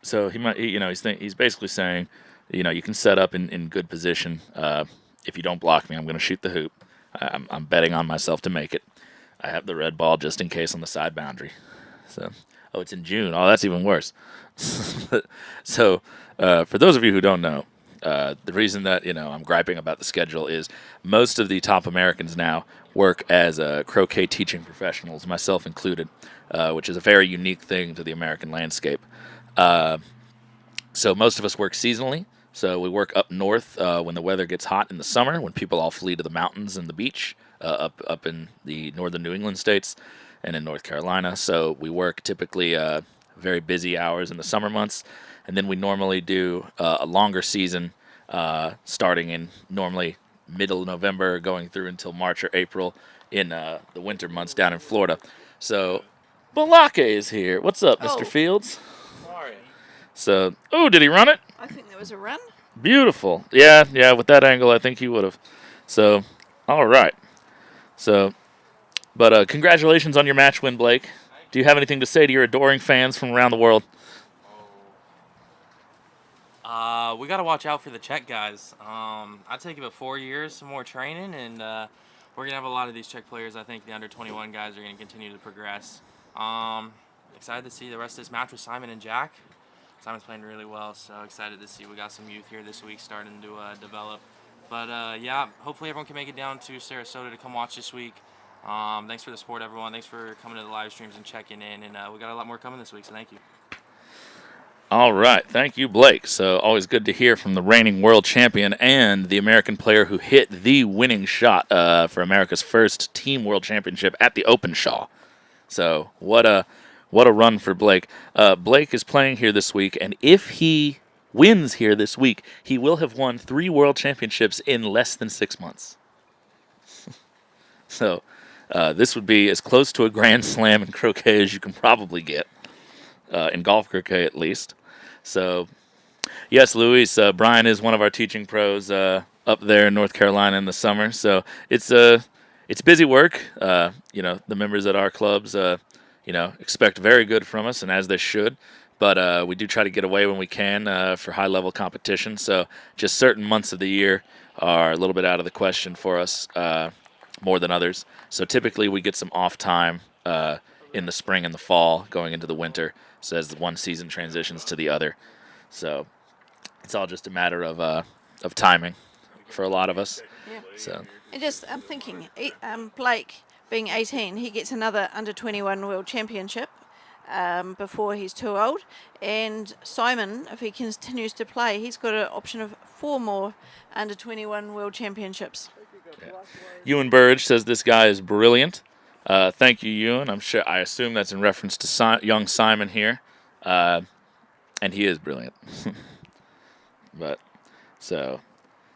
So he might, he's basically saying, you can set up in good position. If you don't block me, I'm going to shoot the hoop. I'm betting on myself to make it. I have the red ball just in case on the side boundary. So, it's in June. Oh, that's even worse. So, for those of you who don't know, the reason that I'm griping about the schedule is most of the top Americans now work as croquet teaching professionals, myself included, which is a very unique thing to the American landscape. So most of us work seasonally. So we work up north when the weather gets hot in the summer, when people all flee to the mountains and the beach up in the northern New England states and in North Carolina. So we work typically very busy hours in the summer months. And then we normally do a longer season starting in normally middle of November going through until March or April in the winter months down in Florida. So Balake is here. What's up, Mr. Fields? Sorry. So, did he run it? I think there was a run. Beautiful. Yeah, with that angle, I think he would have. So, all right. So, but congratulations on your match win, Blake. Do you have anything to say to your adoring fans from around the world? We got to watch out for the Czech guys. I take about 4 years, some more training, and we're going to have a lot of these Czech players. I think the under-21 guys are going to continue to progress. Excited to see the rest of this match with Simon and Jack. Simon's playing really well, so excited to see we got some youth here this week starting to develop. But yeah, hopefully everyone can make it down to Sarasota to come watch this week. Thanks for the support, everyone. Thanks for coming to the live streams and checking in. And we got a lot more coming this week, so thank you. All right. Thank you, Blake. So always good to hear from the reigning world champion and the American player who hit the winning shot for America's first team world championship at the Openshaw. So what a run for Blake. Blake is playing here this week, and if he wins here this week, he will have won 3 world championships in less than 6 months. So this would be as close to a grand slam in croquet as you can probably get, in golf croquet at least. So, yes, Luis, Brian is one of our teaching pros up there in North Carolina in the summer. So it's busy work. You know, the members at our clubs, you know, expect very good from us, and as they should. But we do try to get away when we can for high-level competition. So just certain months of the year are a little bit out of the question for us, more than others. So typically we get some off time in the spring and the fall going into the winter. So as one season transitions to the other. So it's all just a matter of timing for a lot of us. Yeah. So I'm thinking, Blake being 18, he gets another under-21 world championship before he's too old. And Simon, if he continues to play, he's got an option of 4 more under-21 world championships. Yeah. Ewan Burge says this guy is brilliant. Thank you, Ewan. I assume that's in reference to young Simon here, and he is brilliant. But so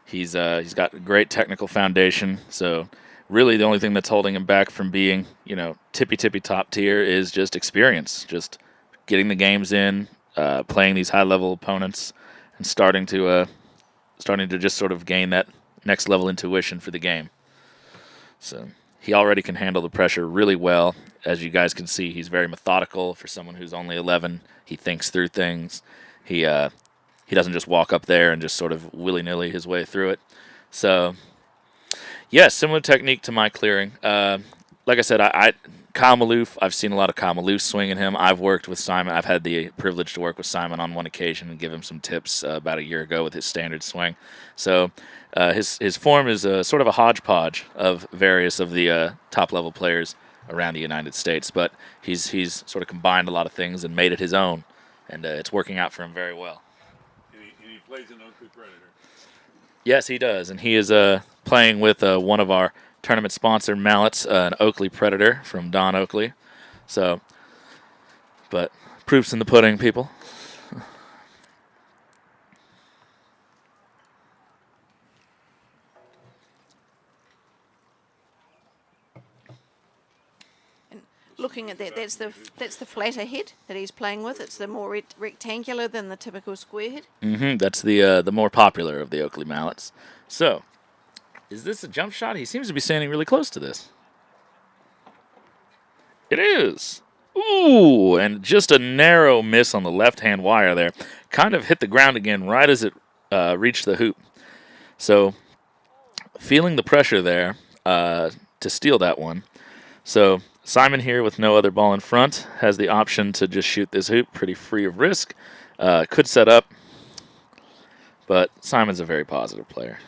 he's got a great technical foundation. So really, the only thing that's holding him back from being, you know, tippy top tier is just experience, just getting the games in, playing these high level opponents, and starting to just sort of gain that next level intuition for the game. So. He already can handle the pressure really well. As you guys can see, he's very methodical for someone who's only 11. He thinks through things. He doesn't just walk up there and just sort of willy-nilly his way through it. So, yeah, similar technique to my clearing. Like I said, Kyle Maloof, I've seen a lot of Kyle Maloof swinging him. I've worked with Simon. I've had the privilege to work with Simon on one occasion and give him some tips about a year ago with his standard swing. So his form is sort of a hodgepodge of various of the top-level players around the United States, but he's sort of combined a lot of things and made it his own, and it's working out for him very well. And he plays an Oakley Predator. Yes, he does, and he is playing with one of our tournament sponsor mallets, an Oakley Predator from Don Oakley. So, but proof's in the pudding, people. And looking at that, that's the flatter head that he's playing with. It's the more rectangular than the typical square head. Mm-hmm. That's the more popular of the Oakley mallets. So. Is this a jump shot? He seems to be standing really close to this. It is. Ooh, and just a narrow miss on the left-hand wire there. Kind of hit the ground again right as it reached the hoop. So, feeling the pressure there to steal that one. So, Simon here with no other ball in front has the option to just shoot this hoop pretty free of risk. Could set up, but Simon's a very positive player.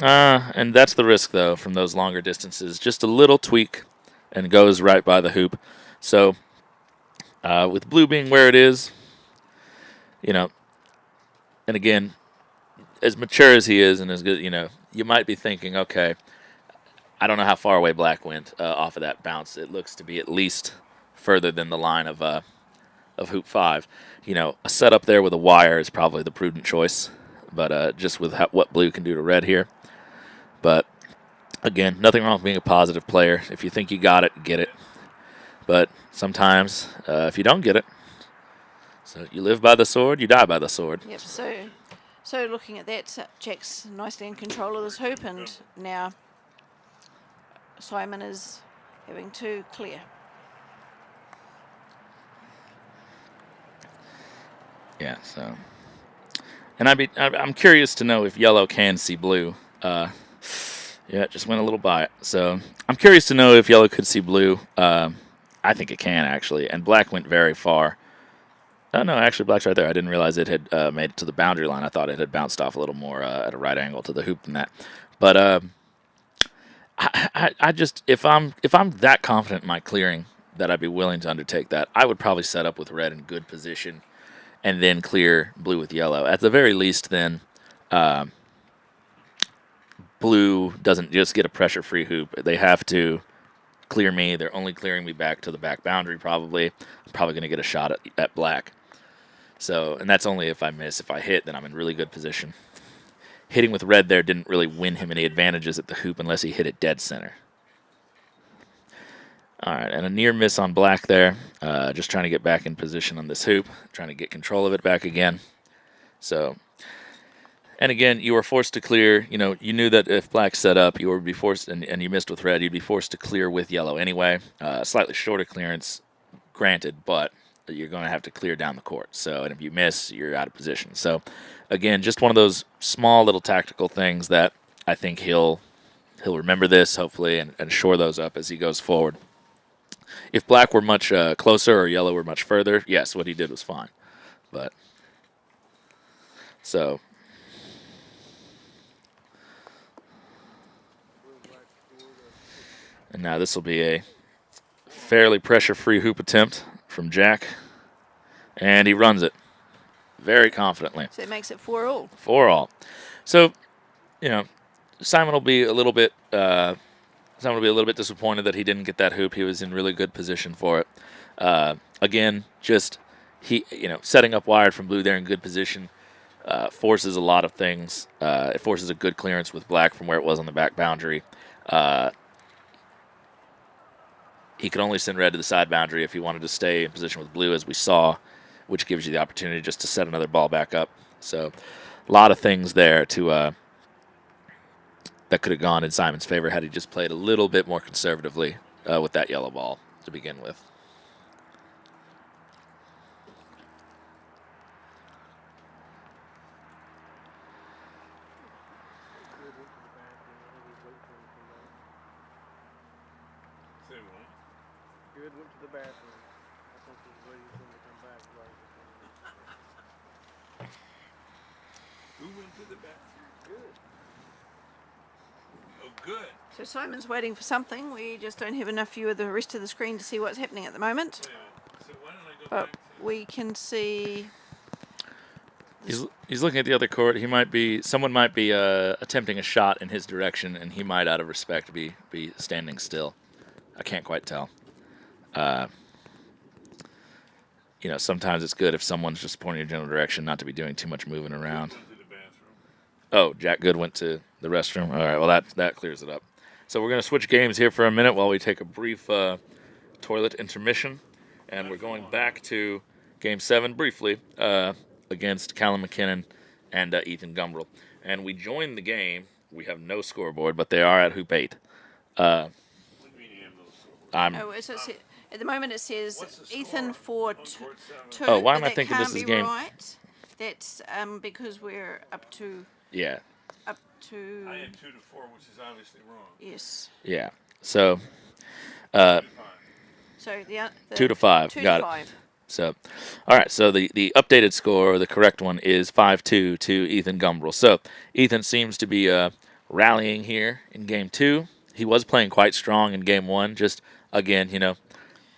And that's the risk, though, from those longer distances. Just a little tweak and goes right by the hoop. So, with blue being where it is, you know, and again, as mature as he is and as good, you know, you might be thinking, okay, I don't know how far away black went off of that bounce. It looks to be at least further than the line of hoop 5. You know, a setup there with a wire is probably the prudent choice. But just with what blue can do to red here. But, again, nothing wrong with being a positive player. If you think you got it, get it. But sometimes, if you don't get it, so you live by the sword, you die by the sword. Yep, so looking at that, Jack's nicely in control of this hoop, and now Simon is having to clear. Yeah, so... And I'm curious to know if yellow can see blue. Yeah, it just went a little by it. So I'm curious to know if yellow could see blue. I think it can, actually. And black went very far. Oh, no, actually, black's right there. I didn't realize it had made it to the boundary line. I thought it had bounced off a little more at a right angle to the hoop than that. But I just, if I'm that confident in my clearing, that I'd be willing to undertake that. I would probably set up with red in good position and then clear blue with yellow. At the very least, then blue doesn't just get a pressure-free hoop. They have to clear me. They're only clearing me back to the back boundary probably. I'm probably going to get a shot at black. So, and that's only if I miss. If I hit, then I'm in really good position. Hitting with red there didn't really win him any advantages at the hoop unless he hit it dead center. All right, and a near miss on black there. Just trying to get back in position on this hoop, trying to get control of it back again. So, and again, you were forced to clear. You know, you knew that if black set up, you would be forced, and you missed with red, you'd be forced to clear with yellow anyway. Slightly shorter clearance, granted, but you're going to have to clear down the court. So, and if you miss, you're out of position. So, again, just one of those small little tactical things that I think he'll remember this, hopefully, and shore those up as he goes forward. If black were much closer or yellow were much further, yes, what he did was fine. But, so. And now this will be a fairly pressure-free hoop attempt from Jack. And he runs it very confidently. So it makes it 4-all. 4-all. So, you know, Simon will be a little bit disappointed that he didn't get that hoop. He was in really good position for it. Again, just setting up wired from blue there in good position forces a lot of things. It forces a good clearance with black from where it was on the back boundary. He could only send red to the side boundary if he wanted to stay in position with blue, as we saw, which gives you the opportunity just to set another ball back up. So a lot of things there to that could have gone in Simon's favor had he just played a little bit more conservatively with that yellow ball to begin with. Good, went to the bathroom. I think he's waiting for him to come back. Who went to the bathroom? Good. Oh, good. So Simon's waiting for something. We just don't have enough view of the rest of the screen to see what's happening at the moment. So why don't I go But back to... we can see... He's looking at the other court. Someone might be attempting a shot in his direction, and he might, out of respect, be standing still. I can't quite tell. Sometimes it's good if someone's just pointing in a general direction, not to be doing too much moving around. Oh, Jack Good went to the restroom. All right, well, that clears it up. So we're going to switch games here for a minute while we take a brief toilet intermission. And we're going back to Game 7 briefly against Callum, McKinnon and Ethan Gumbrell. And we joined the game. We have no scoreboard, but they are at Hoop 8. at the moment it says Ethan 4-2. Oh, why am I that thinking this can't is be game? Right. That's because we're up to... Yeah. Up to... I had 2 to 4, which is obviously wrong. Yes. Yeah. So... So the 2 to 5. 2 Got to it. 5. So, all right. So the updated score, the correct one, is 5-2 to Ethan Gumbrell. So Ethan seems to be rallying here in Game 2. He was playing quite strong in Game 1. Just again,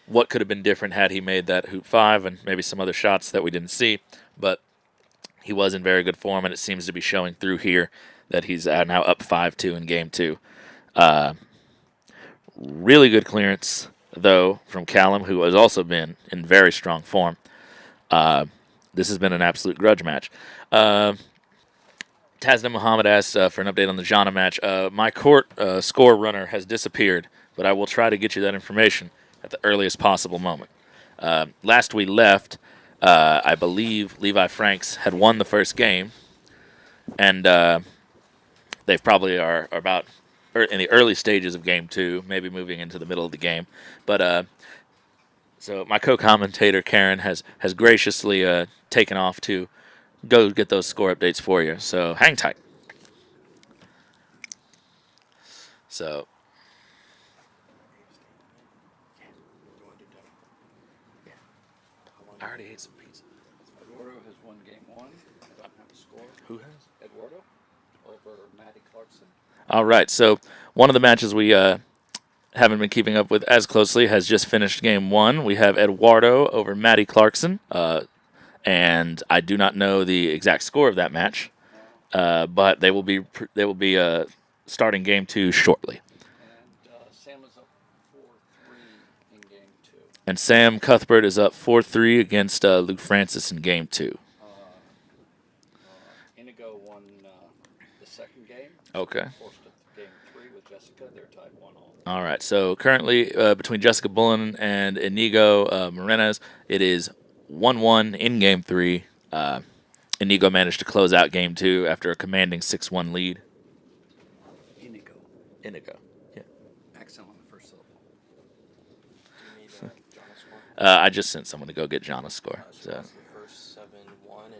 what could have been different had he made that Hoop 5 and maybe some other shots that we didn't see. But he was in very good form, and it seems to be showing through here that he's now up 5-2 in Game 2. Really good clearance, though, from Callum, who has also been in very strong form. This has been an absolute grudge match. Tasnim Muhammad asked for an update on the Jana match. My court score runner has disappeared, but I will try to get you that information at the earliest possible moment. Last we left, I believe Levi Franks had won the first game, and they probably are about in the early stages of Game 2, maybe moving into the middle of the game. But so my co-commentator, Karen, has graciously taken off to go get those score updates for you. So hang tight. So... I already ate some pizza. Eduardo has won Game 1. I don't have a score. Who has? Eduardo over Mattie Clarkson. All right, so one of the matches we haven't been keeping up with as closely, has just finished game 1. We have Eduardo over Mattie Clarkson, and I do not know the exact score of that match, but they will be starting game 2 shortly. And Sam is up 4-3 in game 2. And Sam Cuthbert is up 4-3 against Luke Francis in game 2. Inigo won the second game. Okay. Forced to game 3 with Jessica. They're tied 1-1. All right. So currently between Jessica Bullen and Inigo Morenas, it is 1-1 in game 3. Inigo managed to close out game 2 after a commanding 6-1 lead. Inigo. Yeah. Accent on the first syllable. Do you need John's score? I just sent someone to go get John's score. She So. lost the first 7-1, and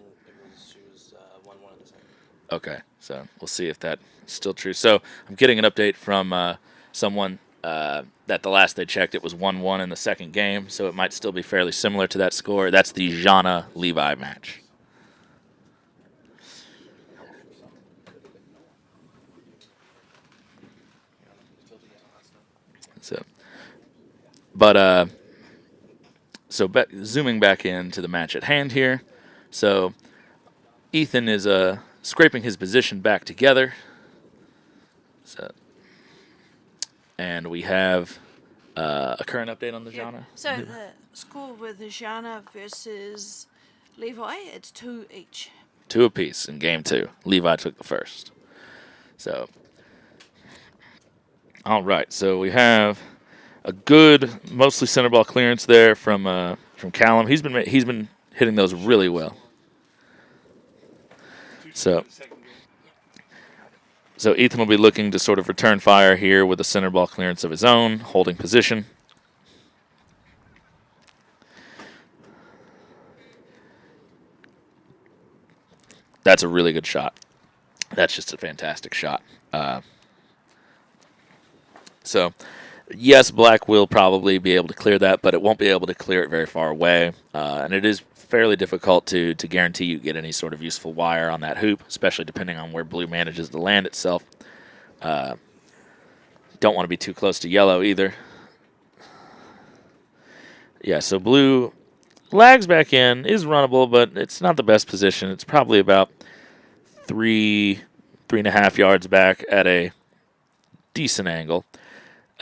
she was 1-1 in the second. Okay, so we'll see if that's still true. So I'm getting an update from someone that the last they checked, it was 1-1 in the second game, so it might still be fairly similar to that score. That's the Jana Levi match. So zooming back into the match at hand here. So Ethan is scraping his position back together. So, and we have a current update on the Jana. So the score with the Jana versus Levi, it's 2 each. 2 apiece in game 2. Levi took the first. So, all right. So we have a good, mostly center ball clearance there from Callum. He's been hitting those really well. So Ethan will be looking to sort of return fire here with a center ball clearance of his own, holding position. That's a really good shot. That's just a fantastic shot. So, yes, Black will probably be able to clear that, but it won't be able to clear it very far away. And it is fairly difficult to guarantee you get any sort of useful wire on that hoop, especially depending on where Blue manages to land itself. Don't want to be too close to Yellow either. Yeah, so Blue lags back in, is runnable, but it's not the best position. It's probably about 3.5 yards back at a decent angle.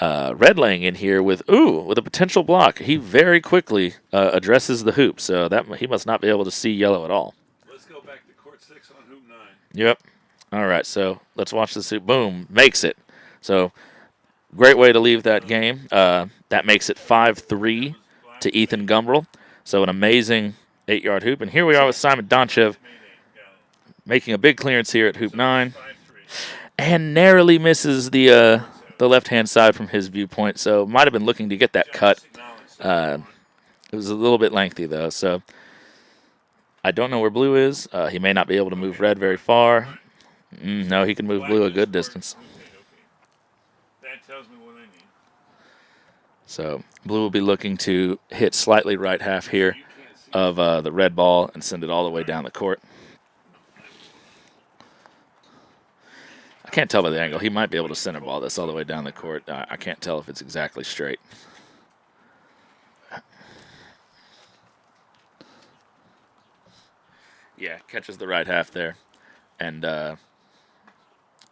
Red laying in here with a potential block. He very quickly addresses the hoop, so that he must not be able to see Yellow at all. Let's go back to court 6 on hoop 9. Yep. All right, so let's watch this hoop. Boom, makes it. So great way to leave that game. That makes it 5-3 to Ethan Gumbrell. So an amazing 8-yard hoop. And here we are with Simon Donchev making a big clearance here at hoop 9. And narrowly misses the left-hand side from his viewpoint, so might have been looking to get that cut. It was a little bit lengthy, though, so I don't know where Blue is. He may not be able to move Red very far. No, he can move Blue a good distance. That tells me what I need. So Blue will be looking to hit slightly right half here of the red ball and send it all the way down the court. I can't tell by the angle. He might be able to center ball this all the way down the court. I can't tell if it's exactly straight. Yeah, catches the right half there and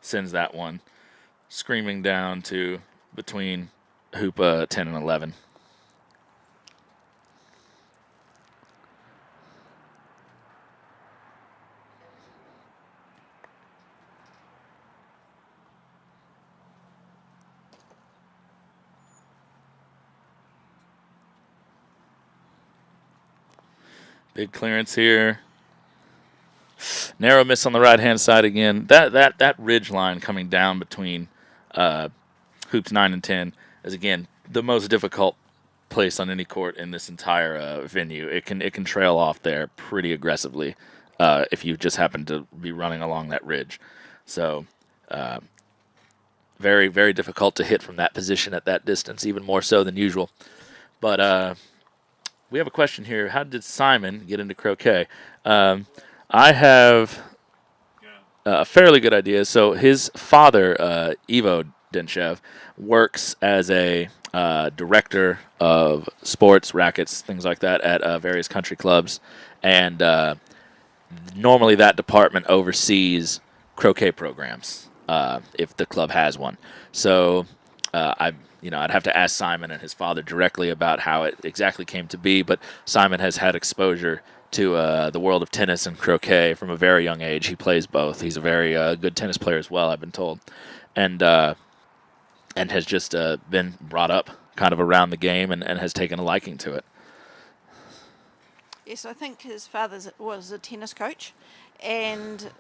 sends that one screaming down to between hoop 10 and 11. Big clearance here. Narrow miss on the right-hand side again. That ridge line coming down between hoops 9 and 10 is, again, the most difficult place on any court in this entire venue. It can trail off there pretty aggressively if you just happen to be running along that ridge. So very, very difficult to hit from that position at that distance, even more so than usual. But we have a question here. How did Simon get into croquet? I have a fairly good idea. So his father, Evo, Denchev, works as a director of sports, rackets, things like that at various country clubs. And normally that department oversees croquet programs if the club has one. So I'd have to ask Simon and his father directly about how it exactly came to be, but Simon has had exposure to the world of tennis and croquet from a very young age. He plays both. He's a very good tennis player as well, I've been told, and has just been brought up kind of around the game and has taken a liking to it. Yes, I think his father was a tennis coach, and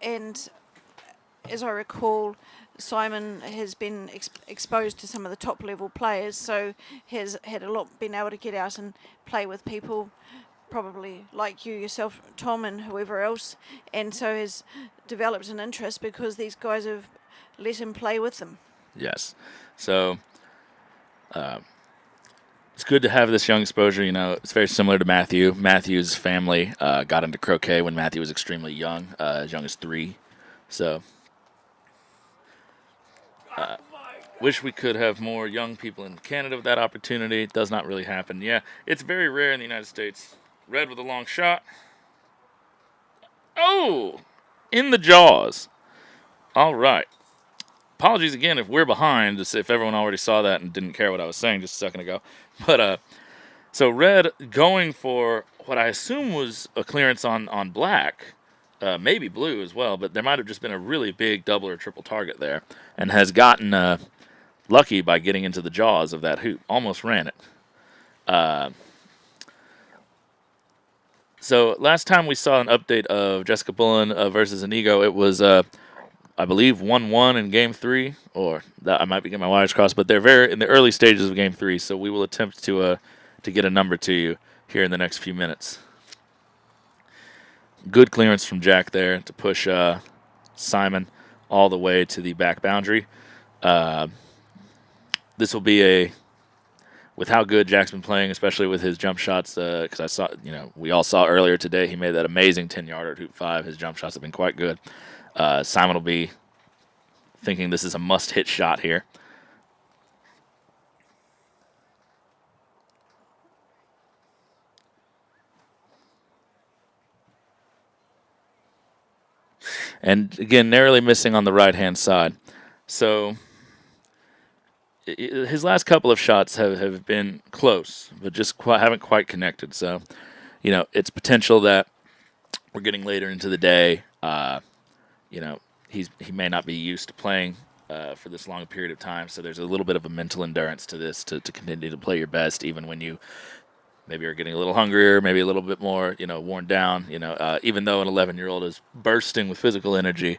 as I recall, Simon has been exposed to some of the top level players, so has had a lot, been able to get out and play with people, probably like you yourself, Tom, and whoever else, and so has developed an interest because these guys have let him play with them. Yes, so it's good to have this young exposure. It's very similar to Matthew. Matthew's family got into croquet when Matthew was extremely young, as young as 3. So wish we could have more young people in Canada with that opportunity. It does not really happen. Yeah, it's very rare in the United States. Red with a long shot. Oh, in the jaws. All right. Apologies again if we're behind, if everyone already saw that and didn't care what I was saying just a second ago. But so Red going for what I assume was a clearance on black, maybe blue as well, but there might have just been a really big double or triple target there, and has gotten lucky by getting into the jaws of that hoop. Almost ran it. So last time we saw an update of Jessica Bullen versus Inigo, it was I believe 1-1 in Game 3, or that I might be getting my wires crossed, but they're very in the early stages of Game 3, so we will attempt to get a number to you here in the next few minutes. Good clearance from Jack there to push Simon all the way to the back boundary. This will be with how good Jack's been playing, especially with his jump shots, because I saw, we all saw earlier today he made that amazing 10-yarder at Hoop 5. His jump shots have been quite good. Simon will be thinking this is a must-hit shot here. And again, narrowly missing on the right-hand side. So his last couple of shots have been close, but just haven't quite connected. So, it's potential that we're getting later into the day. He may not be used to playing for this long a period of time, so there's a little bit of a mental endurance to this to continue to play your best, even when you maybe are getting a little hungrier, maybe a little bit more, worn down. Even though an 11-year-old is bursting with physical energy,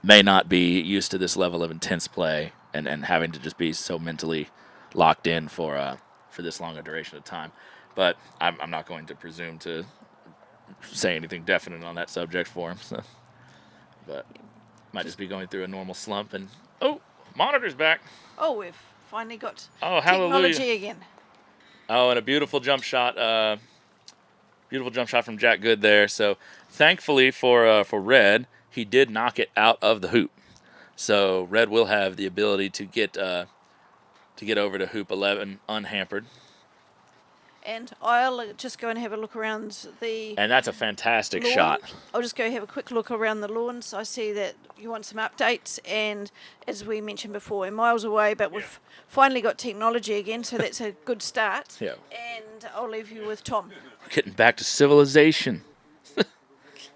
may not be used to this level of intense play and having to just be so mentally locked in for this long a duration of time. But I'm not going to presume to say anything definite on that subject for him. So, but might just be going through a normal slump. And monitor's back. Oh, we've finally got hallelujah. technology again. Oh, and a beautiful jump shot. Beautiful jump shot from Jack Good there. So thankfully for Red, he did knock it out of the hoop. So Red will have the ability to get over to hoop 11 unhampered. And I'll just go and have a look around the And that's a fantastic lawn. shot. I'll just go have a quick look around the lawns. I see that you want some updates, and as we mentioned before, we're miles away, but we've finally got technology again, so that's a good start. Yeah. And I'll leave you with Tom. We're getting back to civilization.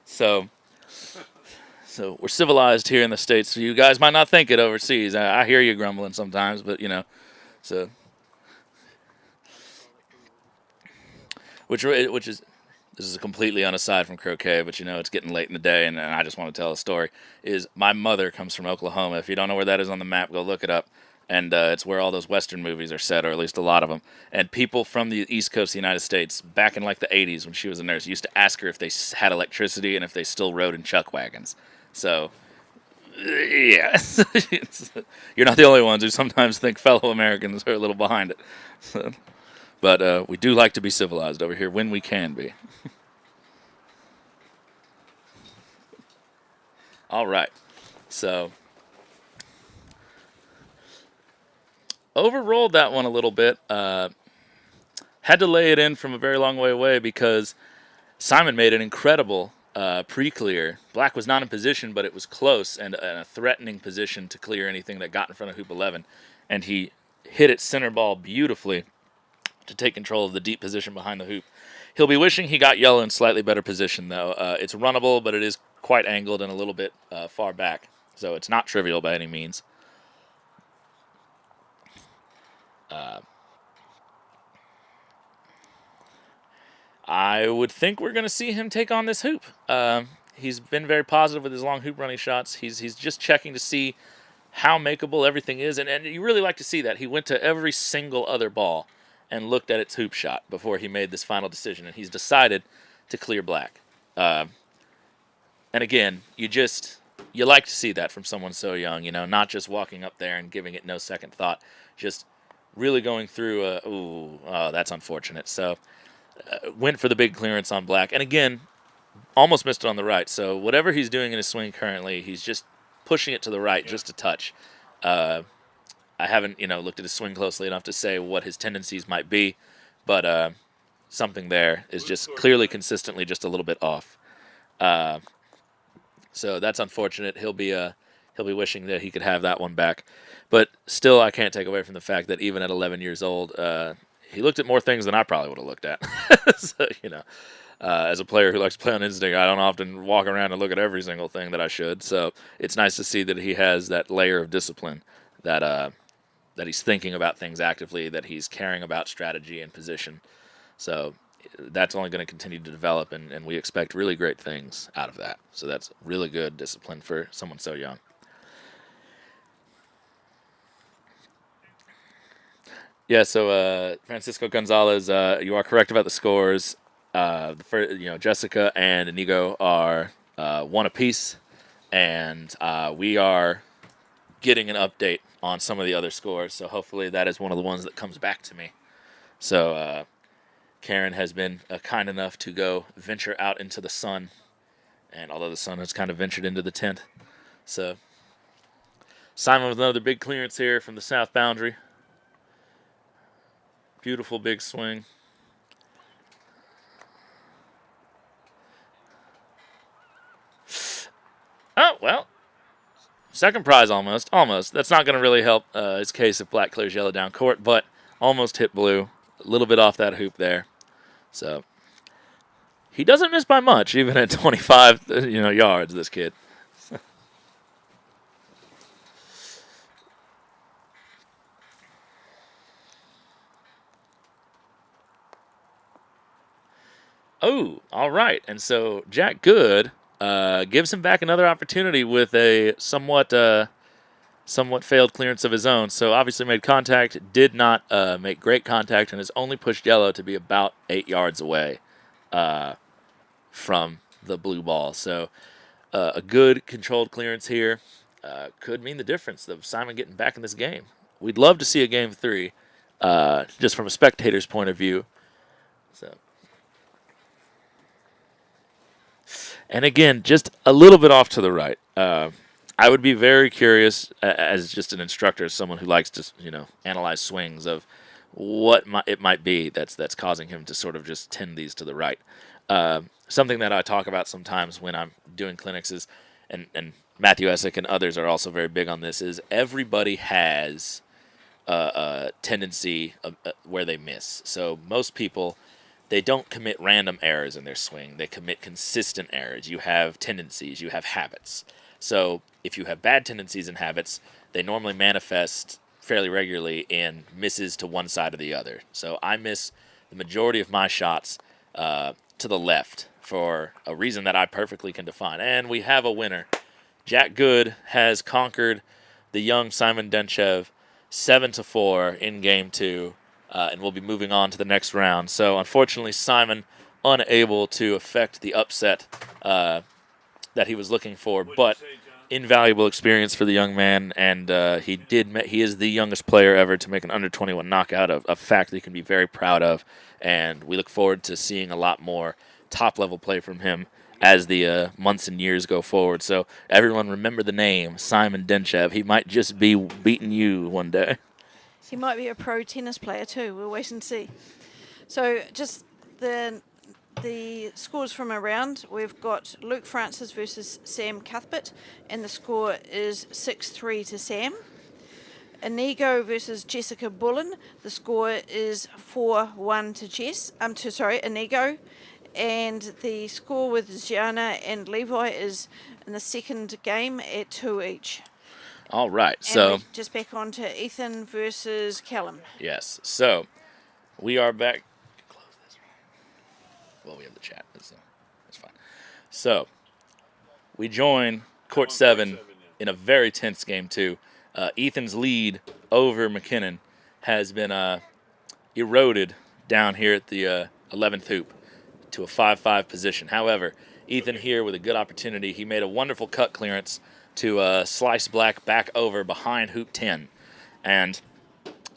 So we're civilized here in the States. So you guys might not think it overseas. I hear you grumbling sometimes, but so. Which is, this is completely on aside from croquet, but it's getting late in the day, and I just want to tell a story. Is my mother comes from Oklahoma. If you don't know where that is on the map, go look it up. And it's where all those Western movies are set, or at least a lot of them. And people from the East Coast of the United States, back in like the 80s when she was a nurse, used to ask her if they had electricity and if they still rode in chuck wagons. So, yeah. You're not the only ones who sometimes think fellow Americans are a little behind it. So. But we do like to be civilized over here when we can be. All right. So overrolled that one a little bit. Had to lay it in from a very long way away because Simon made an incredible pre-clear. Black was not in position, but it was close and a threatening position to clear anything that got in front of hoop 11. And he hit it center ball beautifully to take control of the deep position behind the hoop. He'll be wishing he got yellow in slightly better position, though. It's runnable, but it is quite angled and a little bit far back. So it's not trivial by any means. I would think we're going to see him take on this hoop. He's been very positive with his long hoop running shots. He's just checking to see how makeable everything is, and you really like to see that. He went to every single other ball and looked at its hoop shot before he made this final decision, and he's decided to clear black. And again, you like to see that from someone so young, not just walking up there and giving it no second thought, just really going through that's unfortunate. So went for the big clearance on black, and again, almost missed it on the right. So whatever he's doing in his swing currently, he's just pushing it to the right just a touch. I haven't, looked at his swing closely enough to say what his tendencies might be, but something there is just clearly consistently just a little bit off. So that's unfortunate. He'll be wishing that he could have that one back, but still, I can't take away from the fact that even at 11 years old, he looked at more things than I probably would have looked at. So, as a player who likes to play on instinct, I don't often walk around and look at every single thing that I should. So it's nice to see that he has that layer of discipline, that he's thinking about things actively, that he's caring about strategy and position. So that's only going to continue to develop, and we expect really great things out of that. So that's really good discipline for someone so young. Yeah, so Francisco Gonzalez, you are correct about the scores. Jessica and Inigo are 1 apiece, and we are getting an update on some of the other scores. So hopefully that is one of the ones that comes back to me. So Karen has been kind enough to go venture out into the sun, and although the sun has kind of ventured into the tent. So Simon with another big clearance here from the south boundary. Beautiful big swing. Oh, well. Second prize almost. Almost. That's not going to really help his case if black clears yellow down court, but almost hit blue. A little bit off that hoop there. So he doesn't miss by much, even at 25 yards, this kid. Oh, all right. And so Jack Good gives him back another opportunity with a somewhat failed clearance of his own. So obviously made contact, did not make great contact, and has only pushed yellow to be about 8 yards away from the blue ball. So a good controlled clearance here could mean the difference of Simon getting back in this game. We'd love to see a game 3, just from a spectator's point of view. So. And again, just a little bit off to the right. I would be very curious, as just an instructor, as someone who likes to, analyze swings, of what it might be that's causing him to sort of just tend these to the right. Something that I talk about sometimes when I'm doing clinics is, and Matthew Essick and others are also very big on this, is everybody has a tendency where they miss. So most people, they don't commit random errors in their swing. They commit consistent errors. You have tendencies. You have habits. So if you have bad tendencies and habits, they normally manifest fairly regularly in misses to one side or the other. So I miss the majority of my shots to the left for a reason that I perfectly can define. And we have a winner. Jack Good has conquered the young Simon Denchev 7-4 in Game 2. And we'll be moving on to the next round. So, unfortunately, Simon unable to affect the upset that he was looking for, but invaluable experience for the young man. And he is the youngest player ever to make an under-21 knockout, a fact that he can be very proud of. And we look forward to seeing a lot more top-level play from him as the months and years go forward. So, everyone remember the name, Simon Denchev. He might just be beating you one day. He might be a pro tennis player too. We'll wait and see. So just the scores from around. We've got Luke Francis versus Sam Cuthbert, and the score is 6-3 to Sam. Inigo versus Jessica Bullen. The score is 4-1 to Inigo. And the score with Gianna and Levi is in the second game at 2 each. All right, And so we're just back on to Ethan versus Callum. yes, so we are back. Close this. Well, we have the chat, so that's fine. So we join Court 7 in a very tense game too. Ethan's lead over McKinnon has been eroded down here at the 11th hoop to a 5-5 position. However, Ethan here with a good opportunity. He made a wonderful cut clearance to slice Black back over behind hoop 10. And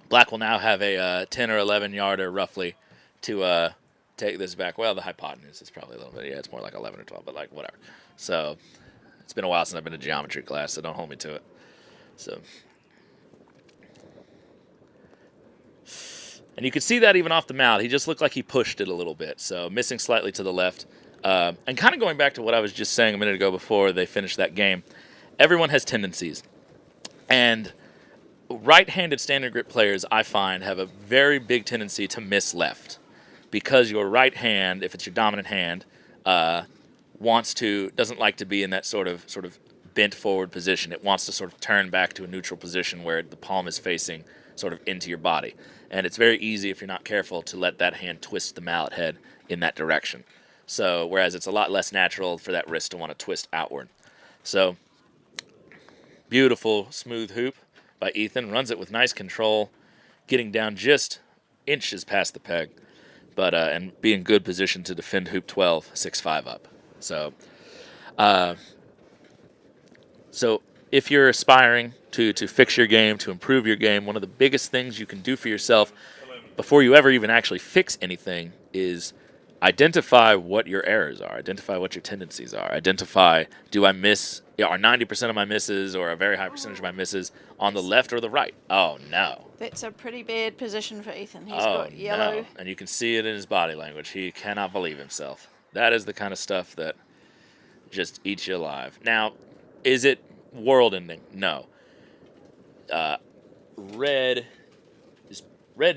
Black will now have a 10 or 11 yarder roughly to take this back. Well, the hypotenuse is probably a little bit, yeah, it's more like 11 or 12, but like whatever. So it's been a while since I've been to geometry class, so don't hold me to it. So, and you could see that even off the mount. He just looked like he pushed it a little bit. So missing slightly to the left. And kind of going back to what I was just saying a minute ago before they finished that game, everyone has tendencies. And right-handed standard grip players, I find, have a very big tendency to miss left. Because your right hand, if it's your dominant hand, doesn't like to be in that sort of bent forward position. It wants to sort of turn back to a neutral position where the palm is facing sort of into your body. And it's very easy, if you're not careful, to let that hand twist the mallet head in that direction. So, whereas it's a lot less natural for that wrist to want to twist outward. So, beautiful smooth hoop by Ethan. Runs it with nice control, getting down just inches past the peg, but and be in good position to defend hoop 12, 6-5 up. So if you're aspiring to fix your game, to improve your game, one of the biggest things you can do for yourself before you ever even actually fix anything is identify what your errors are, identify what your tendencies are, identify, do I miss, are 90% of my misses or a very high percentage of my misses on the left or the right? Oh, no. That's a pretty bad position for Ethan. He's got yellow. No. And you can see it in his body language. He cannot believe himself. That is the kind of stuff that just eats you alive. Now, is it world-ending? No. Red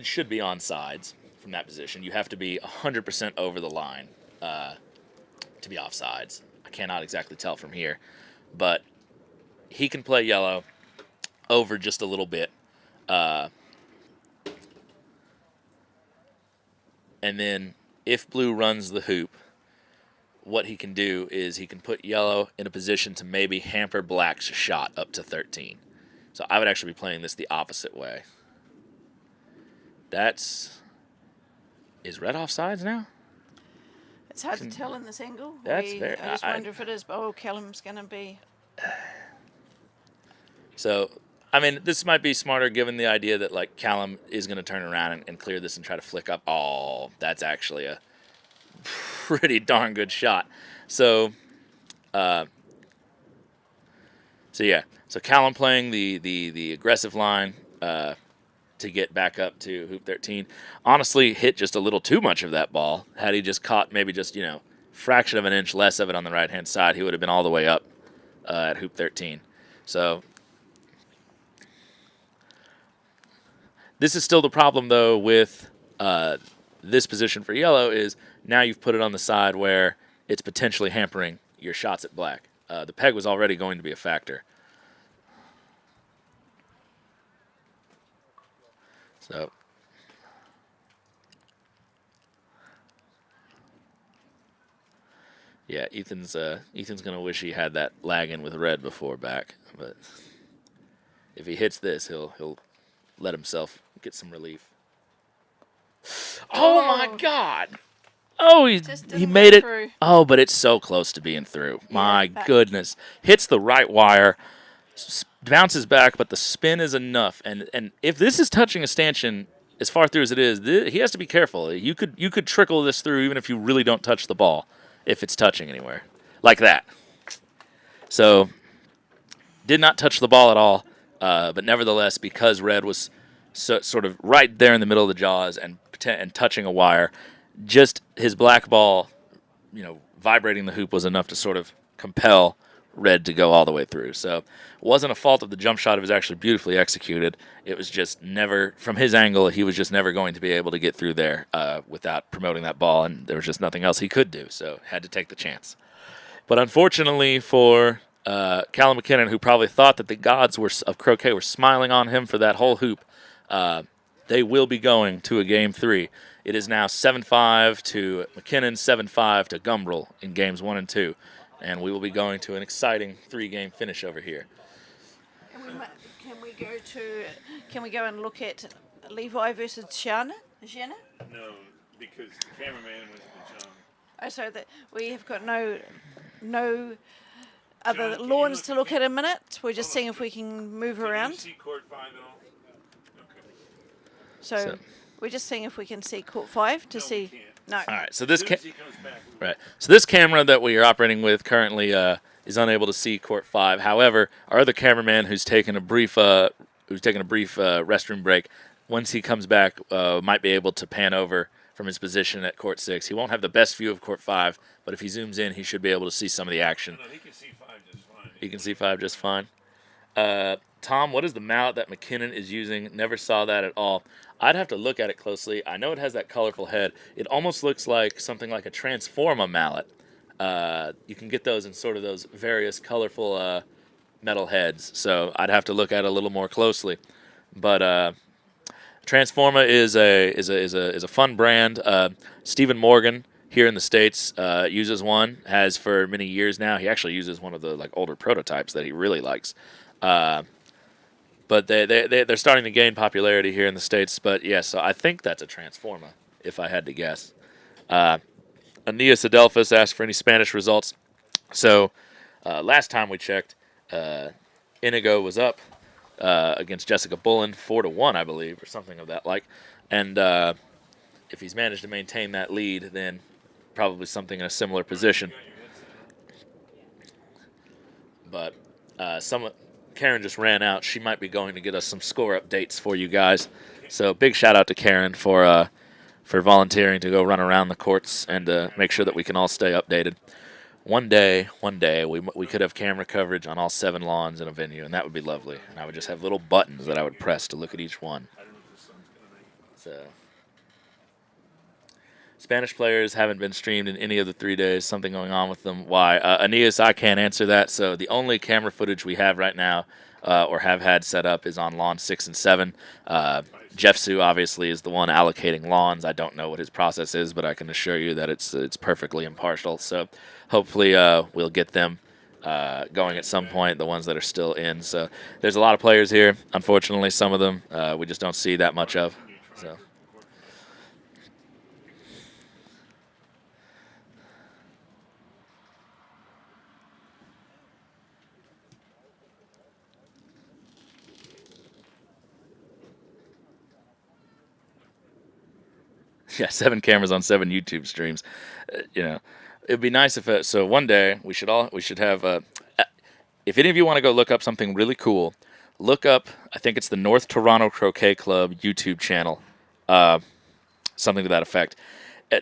should be on sides from that position. You have to be 100% over the line to be offsides. I cannot exactly tell from here. But he can play yellow over just a little bit. And then if blue runs the hoop, what he can do is he can put yellow in a position to maybe hamper black's shot up to 13. So I would actually be playing this the opposite way. Is red offsides now? It's hard to tell in this angle. I just wonder if it is, but Callum's going to be... So, I mean, this might be smarter given the idea that, like, Callum is going to turn around and clear this and try to flick up. Oh, that's actually a pretty darn good shot. So, yeah. So Callum playing the aggressive line to get back up to hoop 13. Honestly, hit just a little too much of that ball. Had he just caught maybe just, fraction of an inch less of it on the right-hand side, he would have been all the way up at hoop 13. So this is still the problem, though, with this position for yellow is now you've put it on the side where it's potentially hampering your shots at black. The peg was already going to be a factor. So yeah, Ethan's gonna wish he had that lag in with red before back, but if he hits this, he'll let himself get some relief. Oh my God! Oh, he made it. Through. Oh, but it's so close to being through. Yeah, My goodness, hits the right wire. Bounces back, but the spin is enough. And if this is touching a stanchion as far through as it is, he has to be careful. You could trickle this through even if you really don't touch the ball, if it's touching anywhere. Like that. So, did not touch the ball at all, but nevertheless, because red was sort of right there in the middle of the jaws and touching a wire. Just his black ball, vibrating the hoop was enough to sort of compel Red to go all the way through. So it wasn't a fault of the jump shot. It was actually beautifully executed. It was just never, from his angle, he was just never going to be able to get through there without promoting that ball, and there was just nothing else he could do, so had to take the chance. But unfortunately for Callum McKinnon, who probably thought that the gods of croquet were smiling on him for that whole hoop, they will be going to a Game 3. It is now 7-5 to McKinnon, 7-5 to Gumbrell in Games 1 and 2. And we will be going to an exciting 3-game finish over here. Can we go and look at Levi versus Gianna? No, because the cameraman went to John. Oh, so that we have got no other John, lawns to look at in a minute. We're just seeing if we can move around. You see court 5 at all? Okay. So we're just seeing if we can see court 5 to see. No. All right. So this So this camera that we are operating with currently is unable to see court 5. However, our other cameraman, who's taken a brief restroom break, once he comes back, might be able to pan over from his position at court 6. He won't have the best view of court 5, but if he zooms in, he should be able to see some of the action. No, he can see 5 just fine. He can see 5 just fine. Tom, what is the mallet that McKinnon is using? Never saw that at all. I'd have to look at it closely. I know it has that colorful head. It almost looks like something like a Transforma mallet. You can get those in sort of those various colorful metal heads. So I'd have to look at it a little more closely. But Transforma is a fun brand. Stephen Morgan here in the States uses one. Has for many years now. He actually uses one of the older prototypes that he really likes. But they're starting to gain popularity here in the States. But yeah, so I think that's a Transforma, if I had to guess. Aeneas Adelphus asked for any Spanish results. So last time we checked, Inigo was up against Jessica Bullen 4-1, I believe, or something of that like. And if he's managed to maintain that lead, then probably something in a similar position. But Karen just ran out. She might be going to get us some score updates for you guys. So big shout out to Karen for volunteering to go run around the courts and make sure that we can all stay updated. One day, we could have camera coverage on all 7 lawns in a venue, and that would be lovely. And I would just have little buttons that I would press to look at each one. So, Spanish players haven't been streamed in any of the 3 days. Something going on with them. Why? Aeneas, I can't answer that. So the only camera footage we have right now, or have had set up, is on lawn 6 and 7. Jeff Sue obviously is the one allocating lawns. I don't know what his process is, but I can assure you that it's perfectly impartial. So hopefully we'll get them going at some point, the ones that are still in. So there's a lot of players here. Unfortunately, some of them we just don't see that much of. So. Yeah, 7 cameras on 7 YouTube streams. It'd be nice if so. One day we should have. If any of you want to go look up something really cool, look up. I think it's the North Toronto Croquet Club YouTube channel, something to that effect.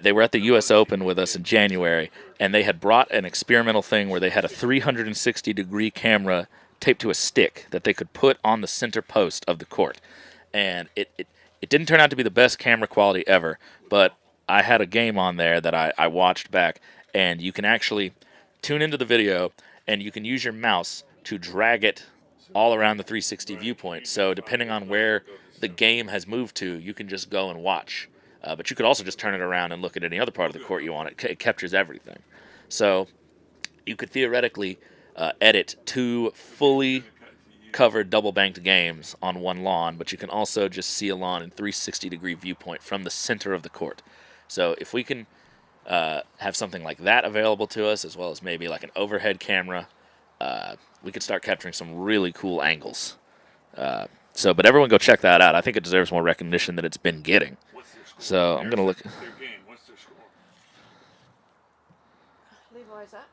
They were at the U.S. Open with us in January, and they had brought an experimental thing where they had a 360-degree camera taped to a stick that they could put on the center post of the court, and it didn't turn out to be the best camera quality ever, but I had a game on there that I watched back, and you can actually tune into the video, and you can use your mouse to drag it all around the 360 viewpoint. So depending on where the game has moved to, you can just go and watch. But you could also just turn it around and look at any other part of the court you want. It captures everything. So you could theoretically edit 2 fully covered double-banked games on one lawn, but you can also just see a lawn in 360-degree viewpoint from the center of the court. So if we can have something like that available to us, as well as maybe like an overhead camera, we could start capturing some really cool angles. But everyone go check that out. I think it deserves more recognition than it's been getting. So I'm going to look. What's their score? Levi's up.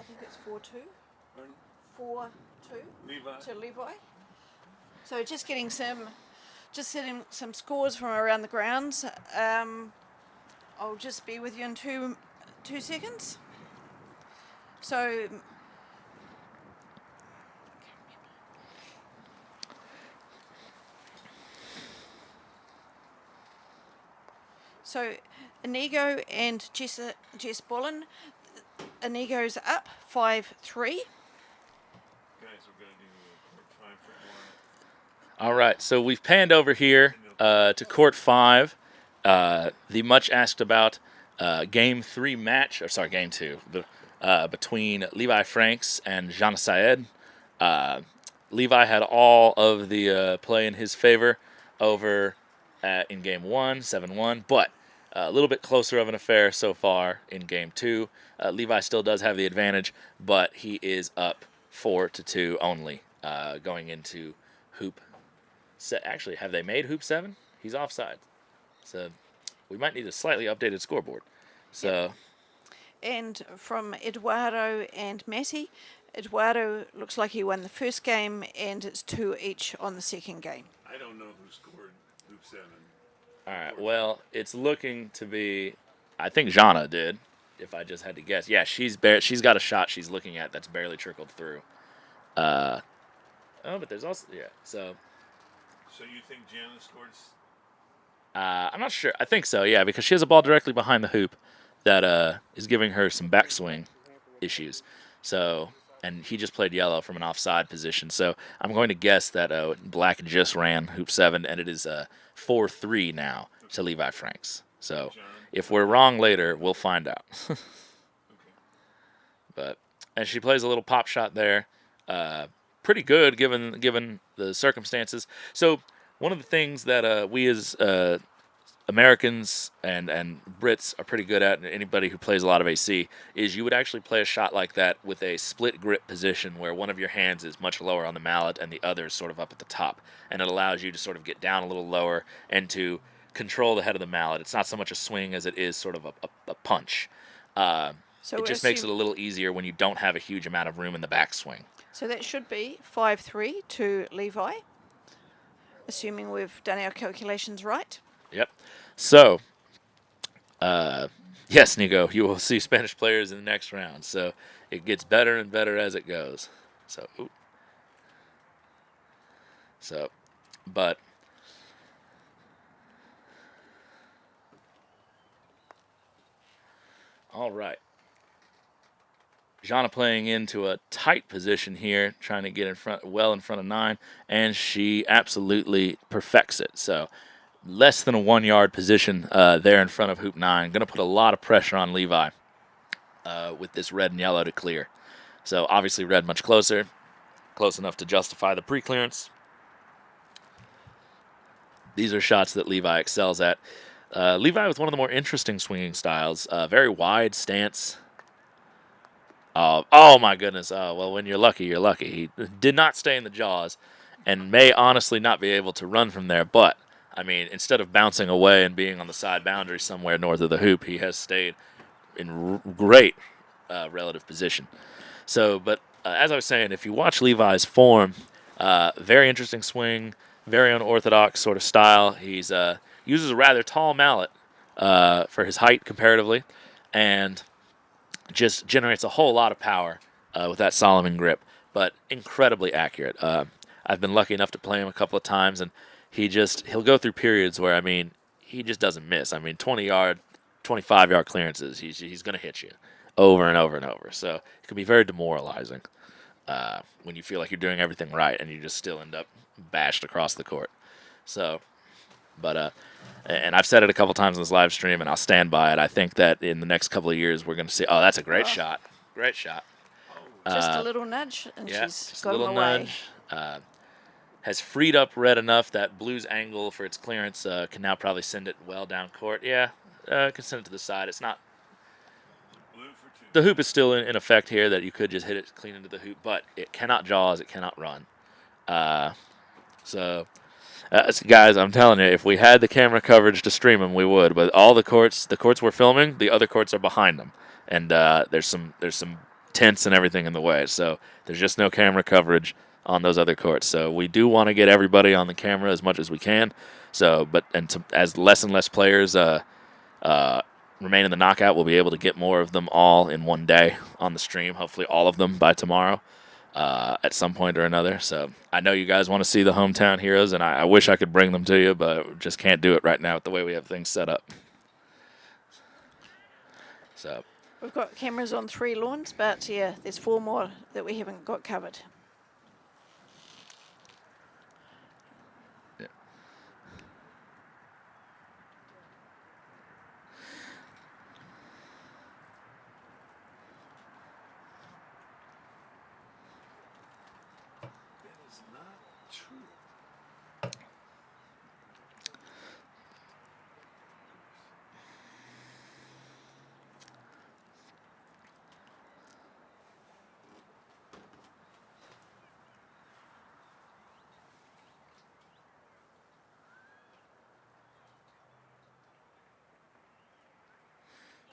I think it's 4-2. 4-2 Levi. to Levi. So just getting some scores from around the grounds. I'll just be with you in two seconds. So Inigo and Jess Bolin. Inigo's up 5-3. Guys, we're going to do court 5 for 1. All right, so we've panned over here to court 5. The much asked about game 3 match, or sorry, game 2, between Levi Franks and Jean Saed. Levi had all of the play in his favor over in game 1, 7-1, but a little bit closer of an affair so far in game 2. Levi still does have the advantage, but he is up 4-2 only going into hoop. Actually, have they made hoop 7? He's offside. So we might need a slightly updated scoreboard. So, and from Eduardo and Mattie, Eduardo looks like he won the first game, and it's 2 each on the second game. I don't know who scored hoop 7. All right, well, it's looking to be, I think Jana did, if I just had to guess. Yeah, she's got a shot she's looking at that's barely trickled through. Oh, but there's also, yeah, so. So you think Jana scored? I'm not sure. I think so, yeah, because she has a ball directly behind the hoop that is giving her some backswing issues. So, and he just played yellow from an offside position. So I'm going to guess that Black just ran hoop 7, and it is 4-3 now to Levi Franks. So if we're wrong later, we'll find out. But and she plays a little pop shot there. Pretty good given the circumstances. So one of the things that we as Americans and Brits are pretty good at, and anybody who plays a lot of AC, is you would actually play a shot like that with a split grip position where one of your hands is much lower on the mallet and the other is sort of up at the top. And it allows you to sort of get down a little lower and to control the head of the mallet. It's not so much a swing as it is sort of a punch. So it just makes it a little easier when you don't have a huge amount of room in the backswing. So that should be 5-3 to Levi, assuming we've done our calculations right. Yep. So, yes, Nico, you will see Spanish players in the next round. So it gets better and better as it goes. But all right. Jana playing into a tight position here, trying to get in front of 9, and she absolutely perfects it. So less than a 1 yard position there in front of hoop 9. Going to put a lot of pressure on Levi with this red and yellow to clear. So obviously red much closer, close enough to justify the pre-clearance. These are shots that Levi excels at. Levi with one of the more interesting swinging styles, very wide stance. Oh my goodness. Well, when you're lucky, you're lucky. He did not stay in the jaws and may honestly not be able to run from there. But, I mean, instead of bouncing away and being on the side boundary somewhere north of the hoop, he has stayed in great relative position. So, but as I was saying, if you watch Levi's form, very interesting swing, very unorthodox sort of style. He's uses a rather tall mallet for his height comparatively, and just generates a whole lot of power with that Solomon grip, but incredibly accurate. I've been lucky enough to play him a couple of times, and he'll go through periods where, I mean, he just doesn't miss. I mean, 20-yard, 25-yard clearances, he's going to hit you over and over and over. So it can be very demoralizing when you feel like you're doing everything right and you just still end up bashed across the court. So, but and I've said it a couple times in this live stream, and I'll stand by it. I think that in the next couple of years, we're going to see, oh, that's a great shot. Great shot. Just a little nudge, and yeah, she's got him away. Nudge. Has freed up red enough that blue's angle for its clearance can now probably send it well down court. Yeah, can send it to the side. It's not. The hoop is still in effect here that you could just hit it clean into the hoop, but it cannot jaws, it cannot run. So guys, I'm telling you, if we had the camera coverage to stream them, we would. But all the courts we're filming, the other courts are behind them, and there's some tents and everything in the way. So there's just no camera coverage. on those other courts. So we do want to get everybody on the camera as much as we can. So, as less and less players remain in the knockout, we'll be able to get more of them all in one day on the stream. Hopefully, all of them by tomorrow. At some point or another. So I know you guys want to see the hometown heroes, and I wish I could bring them to you, but just can't do it right now with the way we have things set up. So We've got cameras on 3 lawns, but yeah, there's 4 more that we haven't got covered.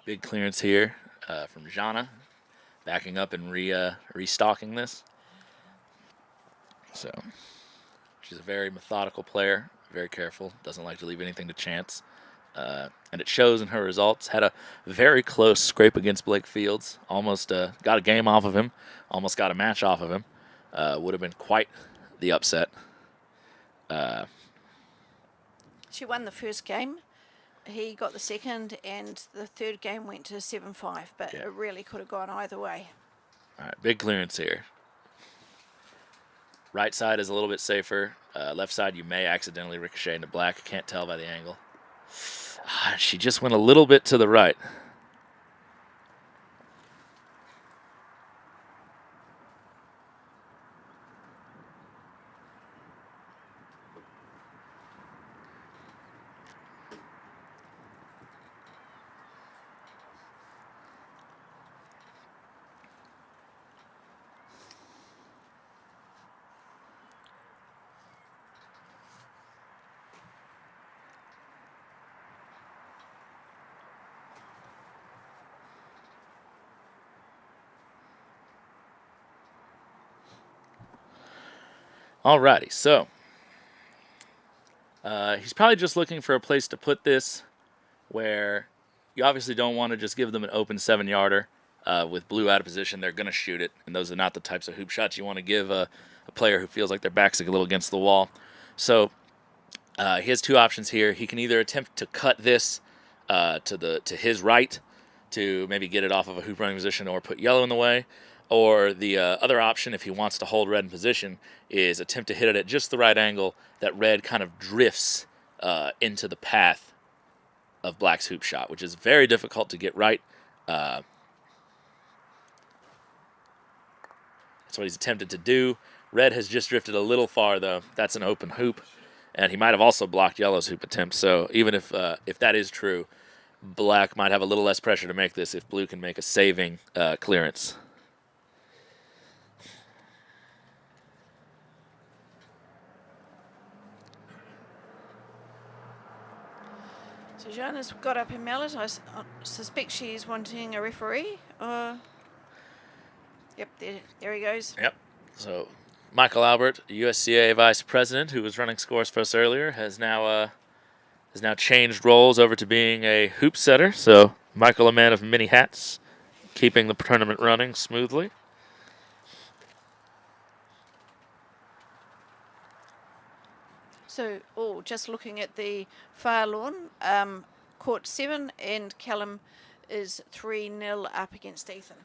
big clearance here from Jana, backing up and restocking this. So she's a very methodical player, very careful, doesn't like to leave anything to chance. And it shows in her results. Had a very close scrape against Blake Fields. Almost got a game off of him. Almost got a match off of him. Would have been quite the upset. She won the first game. He got the second, and the third game went to 7-5, but Yeah. it really could have gone either way. All right, big clearance here. Right side is a little bit safer. Left side, you may accidentally ricochet into black. Can't tell by the angle. She just went a little bit to the right. Alrighty, so he's probably just looking for a place to put this where you obviously don't want to just give them an open 7-yarder. With blue out of position, they're going to shoot it, and those are not the types of hoop shots you want to give a player who feels like their back's a little against the wall. So he has two options here. He can either attempt to cut this to his right to maybe get it off of a hoop running position or put yellow in the way. Or the other option, if he wants to hold red in position, is attempt to hit it at just the right angle that red kind of drifts into the path of black's hoop shot, which is very difficult to get right. That's what he's attempted to do. Red has just drifted a little far, though. That's an open hoop. And he might have also blocked yellow's hoop attempt. So even if that is true, black might have a little less pressure to make this if blue can make a saving clearance. So Jana's got up her mallet. I suspect she's wanting a referee. Yep, there he goes. Yep. So Michael Albert, USCA vice president, who was running scores for us earlier, has now changed roles over to being a hoop setter. So Michael, a man of many hats, keeping the tournament running smoothly. So, just looking at the far lawn, court 7, and Callum is 3-0 up against Ethan.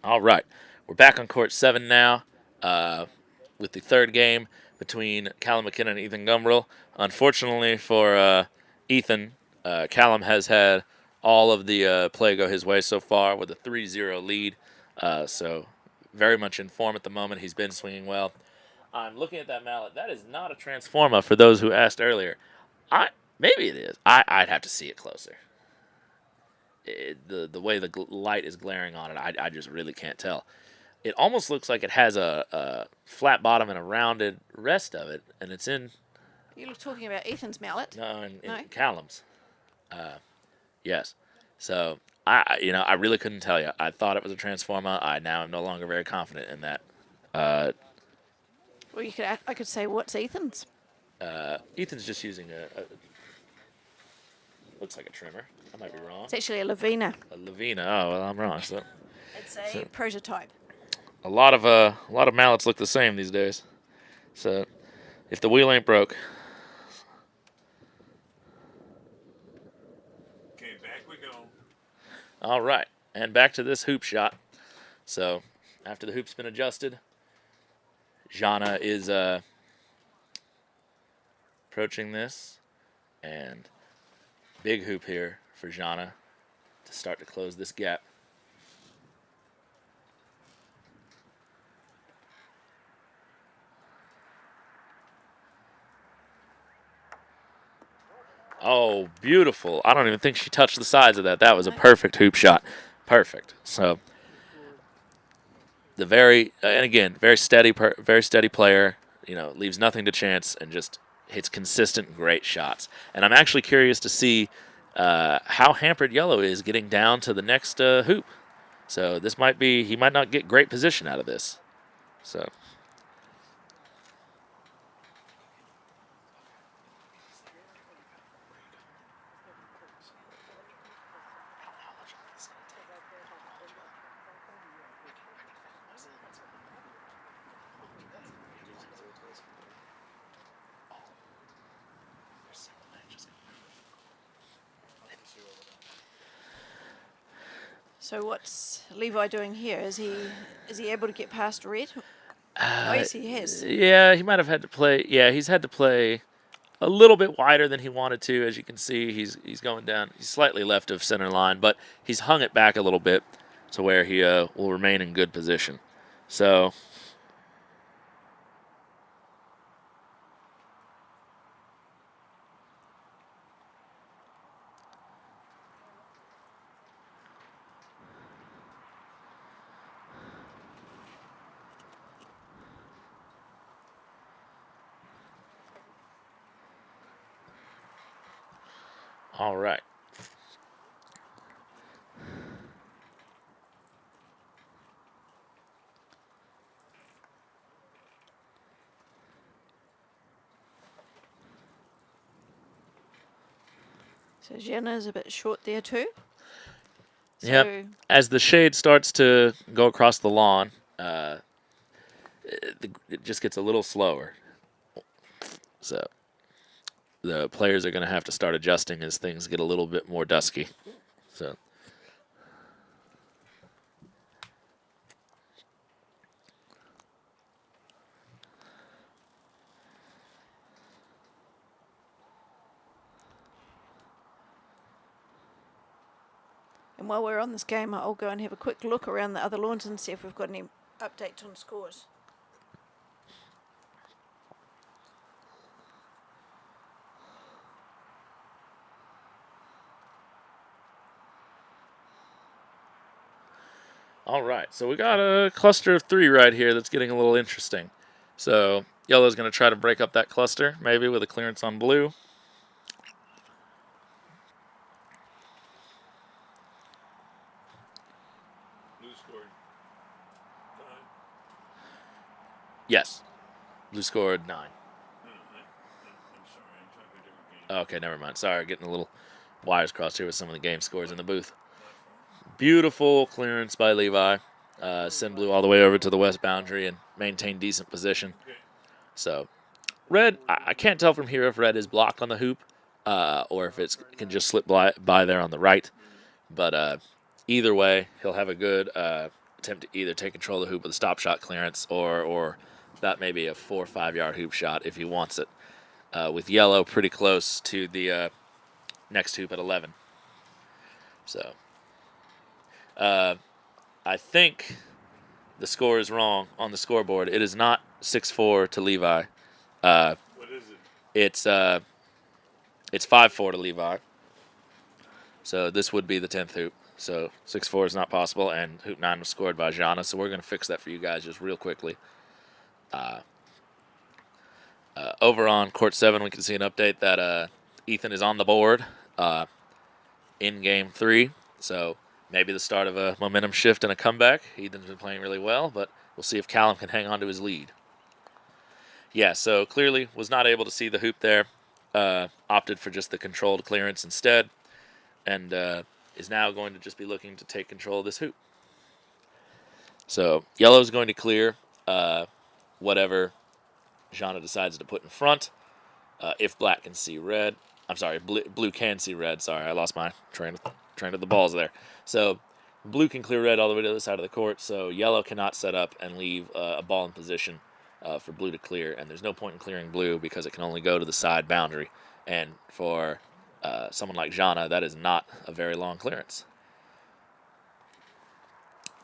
All right, we're back on court 7 now with the third game between Callum McKinnon and Ethan Gumbrell. Unfortunately for Ethan, Callum has had all of the play go his way so far with a 3-0 lead. So very much in form at the moment. He's been swinging well. I'm looking at that mallet. That is not a transformer for those who asked earlier. Maybe it is. I'd have to see it closer. The way the light is glaring on it, I just really can't tell. It almost looks like it has a flat bottom and a rounded rest of it, and it's in... You're talking about Ethan's mallet? No, in Callum's. Yes. So I really couldn't tell you. I thought it was a transformer. I now am no longer very confident in that. Well, I could say, what's Ethan's? Ethan's just using a looks like a trimmer. I might be wrong. It's actually a Lavina. A Lavina. Oh, well, I'm wrong. So It's a prototype. a lot of mallets look the same these days. So if the wheel ain't broke. Okay, back we go. All right, and back to this hoop shot. So after the hoop's been adjusted, Jana is approaching this, and big hoop here for Jana to start to close this gap. Oh, beautiful. I don't even think she touched the sides of that. That was a perfect hoop shot. Perfect. So the very steady player, leaves nothing to chance and just hits consistent great shots. And I'm actually curious to see how hampered Yellow is getting down to the next hoop. So he might not get great position out of this. So So what's Levi doing here? Is he able to get past Red? Oh, yes, he has. Yeah, he might have had to play. Yeah, he's had to play a little bit wider than he wanted to. As you can see, he's going down. He's slightly left of center line, but he's hung it back a little bit to where he will remain in good position. So all right. So Jenna is a bit short there too. Yep. As the shade starts to go across the lawn, it just gets a little slower. So the players are going to have to start adjusting as things get a little bit more dusky. So. And while we're on this game, I'll go and have a quick look around the other lawns and see if we've got any updates on scores. All right, so we got a cluster of 3 right here that's getting a little interesting. So Yellow's going to try to break up that cluster, maybe with a clearance on blue. Blue scored 5. Yes, blue scored 9. I'm sorry, I'm talking a different game. Okay, never mind. Sorry, getting a little wires crossed here with some of the game scores in the booth. Beautiful clearance by Levi. Send blue all the way over to the west boundary and maintain decent position. So red, I can't tell from here if red is blocked on the hoop or if it can just slip by there on the right. But either way, he'll have a good attempt to either take control of the hoop with a stop shot clearance or that may be a 4 or 5 yard hoop shot if he wants it. With Yellow pretty close to the next hoop at 11. So I think the score is wrong on the scoreboard. It is not 6-4 to Levi. What is it? It's 5-4 to Levi. So this would be the 10th hoop. So 6-4 is not possible, and hoop 9 was scored by Jana. So we're going to fix that for you guys just real quickly. Over on court 7, we can see an update that Ethan is on the board. in Game 3. So maybe the start of a momentum shift and a comeback. Ethan's been playing really well, but we'll see if Callum can hang on to his lead. Yeah, so clearly was not able to see the hoop there. Opted for just the controlled clearance instead, and is now going to just be looking to take control of this hoop. So yellow's going to clear whatever Jana decides to put in front. If black can see red, I'm sorry, blue can see red. Sorry, I lost my train of the balls there. So blue can clear red all the way to the other side of the court. So yellow cannot set up and leave a ball in position for blue to clear. And there's no point in clearing blue because it can only go to the side boundary. And for someone like Jana, that is not a very long clearance.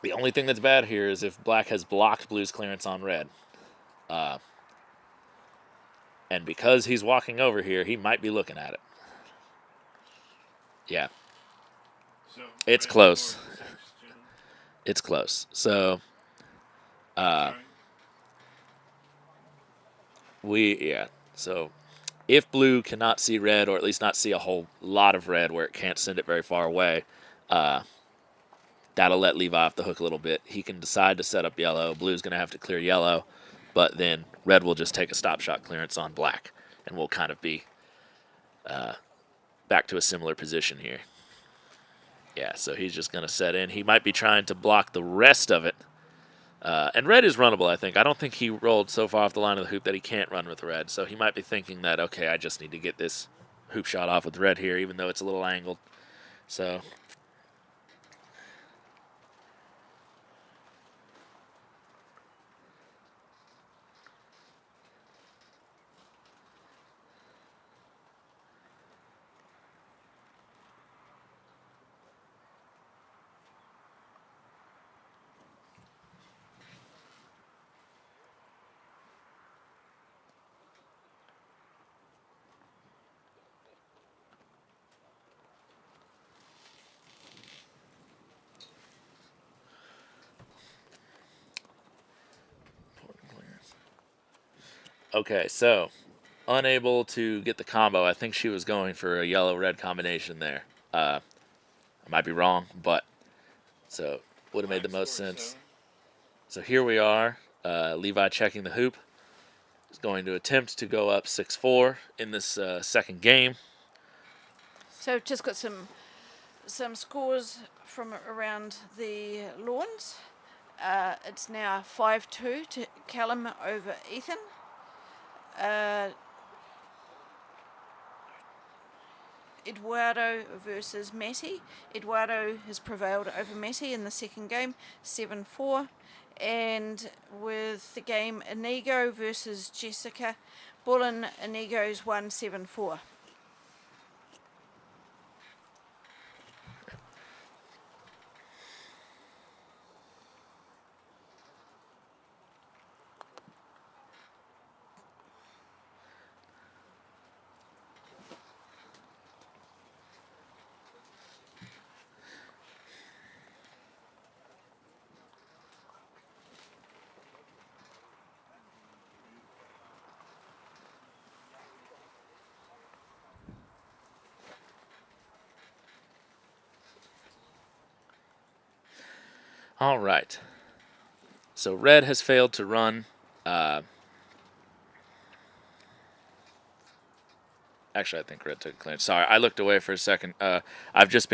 The only thing that's bad here is if black has blocked blue's clearance on red. And because he's walking over here, he might be looking at it. Yeah. So it's close. It's close. So, So, if blue cannot see red, or at least not see a whole lot of red where it can't send it very far away, that'll let Levi off the hook a little bit. He can decide to set up yellow. Blue's going to have to clear yellow, but then red will just take a stop shot clearance on black, and we'll kind of be back to a similar position here. Yeah, so he's just going to set in. He might be trying to block the rest of it. And red is runnable, I think. I don't think he rolled so far off the line of the hoop that he can't run with red. So he might be thinking that, okay, I just need to get this hoop shot off with red here, even though it's a little angled. So okay, so unable to get the combo. I think she was going for a yellow-red combination there. I might be wrong, but so would have made the most sense. So here we are. Levi checking the hoop. He's going to attempt to go up 6-4 in this second game. So just got some scores from around the lawns. It's now 5-2 to Callum over Ethan. Eduardo versus Mattie. Eduardo has prevailed over Mattie in the second game, 7-4. And with the game Inigo versus Jessica, Bullen Inigo's won 7-4. All right. So red has failed to run. Actually, I think red took a clearance. Sorry, I looked away for a second. I've just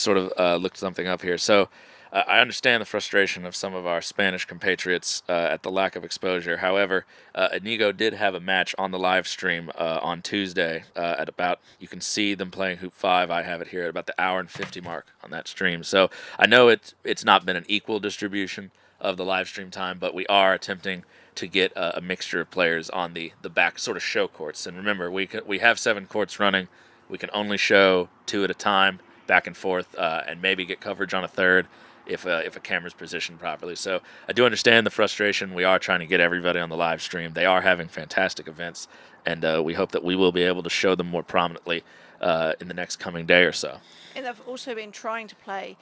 sort of looked something up here. So I understand the frustration of some of our Spanish compatriots at the lack of exposure. However, Inigo did have a match on the live stream on Tuesday at about, you can see them playing Hoop 5. I have it here at about the hour and 50 mark on that stream. So I know it's not been an equal distribution of the live stream time, but we are attempting to get a mixture of players on the back sort of show courts. And remember, we have 7 courts running. We can only show 2 at a time, back and forth, and maybe get coverage on a third if a camera's positioned properly. So I do understand the frustration. We are trying to get everybody on the live stream. They are having fantastic events, and we hope that we will be able to show them more prominently in the next coming day or so. And they've also been trying to play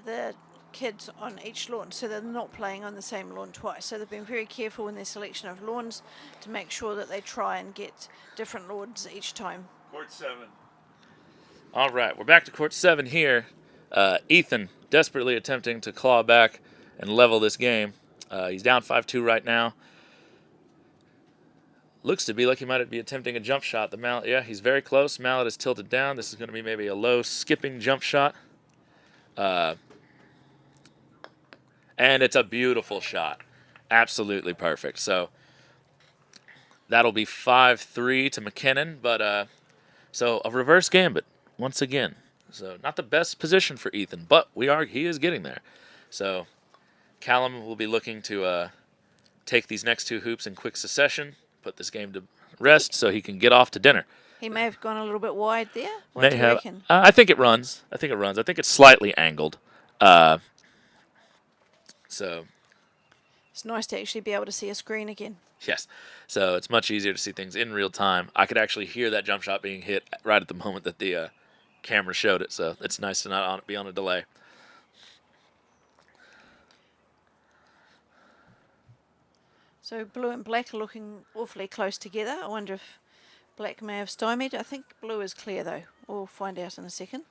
the kids on each lawn, so they're not playing on the same lawn twice. So they've been very careful in their selection of lawns to make sure that they try and get different lawns each time. Court 7. All right, we're back to court 7 here. Ethan desperately attempting to claw back and level this game. He's down 5-2 right now. Looks to be like he might be attempting a jump shot. The mallet, yeah, he's very close. Mallet is tilted down. This is going to be maybe a low skipping jump shot. And it's a beautiful shot. Absolutely perfect. So that'll be 5-3 to McKinnon. But so a reverse gambit once again. So not the best position for Ethan, but he is getting there. So Callum will be looking to take these next 2 hoops in quick succession, put this game to rest so he can get off to dinner. He may have gone a little bit wide there. What do you reckon? I think it runs. I think it's slightly angled. So It's nice to actually be able to see a screen again. yes. So it's much easier to see things in real time. I could actually hear that jump shot being hit right at the moment that the camera showed it. So it's nice to not be on a delay. So blue and black are looking awfully close together. I wonder if black may have stymied. I think blue is clear though. We'll find out in a second.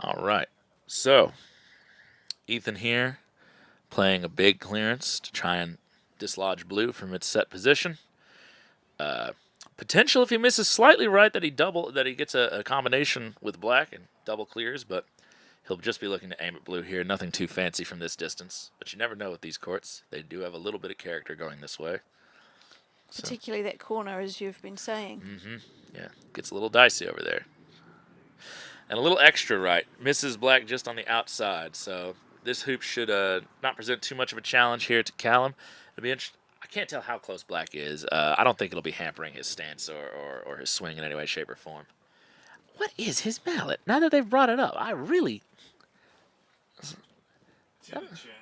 All right. So Ethan here playing a big clearance to try and dislodge blue from its set position. Potential if he misses slightly right that he gets a combination with black and double clears, but he'll just be looking to aim at blue here. Nothing too fancy from this distance, but you never know with these courts. They do have a little bit of character going this way. Particularly that corner, as you've been saying. Yeah, gets a little dicey over there. And a little extra right. Misses black just on the outside, so this hoop should not present too much of a challenge here to Callum. It'll be interesting. I can't tell how close black is. I don't think it'll be hampering his stance or his swing in any way, shape, or form. What is his mallet? Now that they've brought it up, I really... It's in the chat.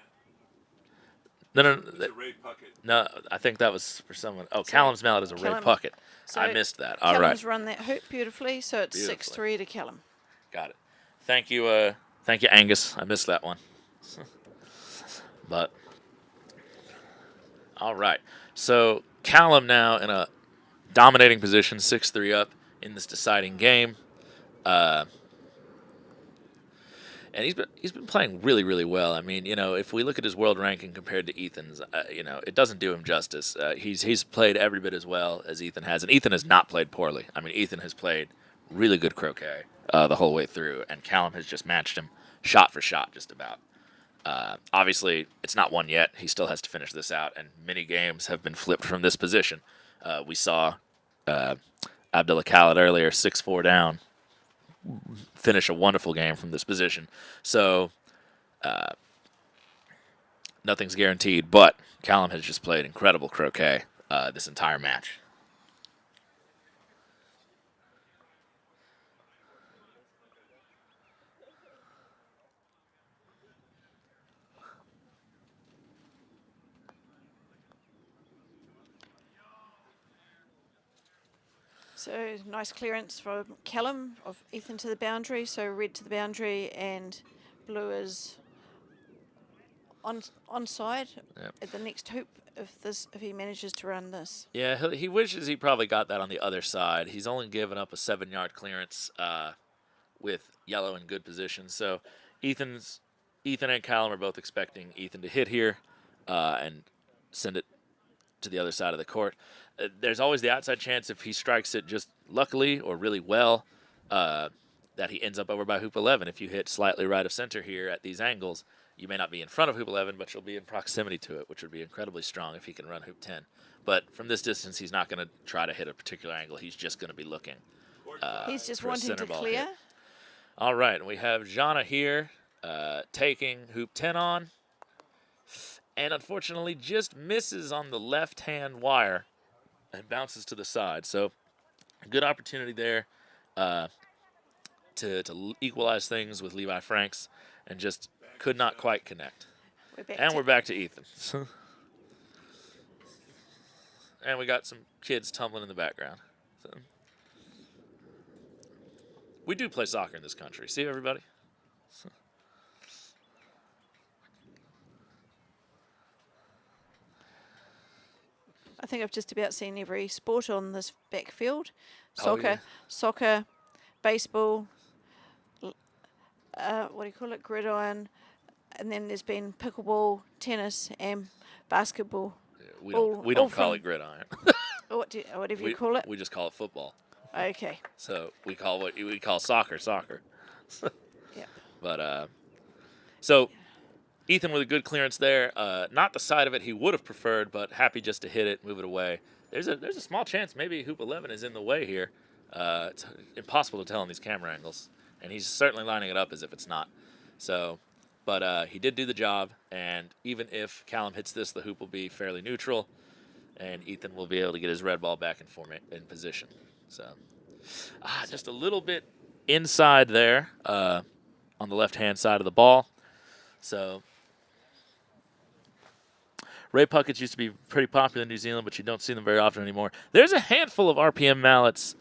No. It's a Ray Puckett. No, I think that was for someone. Oh, Callum's mallet is a Ray Puckett. So I missed that. All right. Callum's run that hoop beautifully, so it's 6-3 to Callum. Got it. Thank you, Angus. I missed that one. But all right. So Callum now in a dominating position, 6-3 up in this deciding game. And he's been playing really, really well. I mean, if we look at his world ranking compared to Ethan's, it doesn't do him justice. He's played every bit as well as Ethan has, and Ethan has not played poorly. I mean, Ethan has played really good croquet the whole way through, and Callum has just matched him shot for shot just about. Obviously, it's not won yet. He still has to finish this out, and many games have been flipped from this position. We saw Abdalla Khaled earlier, 6-4 down, finish a wonderful game from this position. So nothing's guaranteed, but Callum has just played incredible croquet this entire match. So nice clearance from Callum of Ethan to the boundary. So red to the boundary and blue is onside at the next hoop if he manages to run this. Yeah, he wishes he probably got that on the other side. He's only given up a 7-yard clearance with yellow in good position. So Ethan and Callum are both expecting Ethan to hit here and send it to the other side of the court. There's always the outside chance if he strikes it just luckily or really well that he ends up over by hoop 11. If you hit slightly right of center here at these angles, you may not be in front of hoop 11, but you'll be in proximity to it, which would be incredibly strong if he can run hoop 10. But from this distance, he's not going to try to hit a particular angle. He's just going to be looking. He's just for a wanting center to ball clear. hit. All right, and we have Jana here taking hoop 10 on, and unfortunately just misses on the left-hand wire and bounces to the side. So good opportunity there to equalize things with Levi Franks and just could not quite connect. And we're back to Ethan. And we got some kids tumbling in the background. So. We do play soccer in this country. See, everybody? So. I think I've just about seen every sport on this backfield. Oh, Soccer, baseball, what do you call it, gridiron, and then there's been pickleball, tennis, and basketball. Yeah, we don't call it gridiron. Whatever you call it? We just call it football. Okay. So we call soccer. Yep. But so Ethan with a good clearance there. Not the side of it he would have preferred, but happy just to hit it, move it away. There's a small chance maybe hoop 11 is in the way here. It's impossible to tell in these camera angles, and he's certainly lining it up as if it's not. So, but he did do the job, and even if Callum hits this, the hoop will be fairly neutral, and Ethan will be able to get his red ball back in position. So, just a little bit inside there on the left-hand side of the ball. So, Ray puckets used to be pretty popular in New Zealand, but you don't see them very often anymore. There's a handful of RPM mallets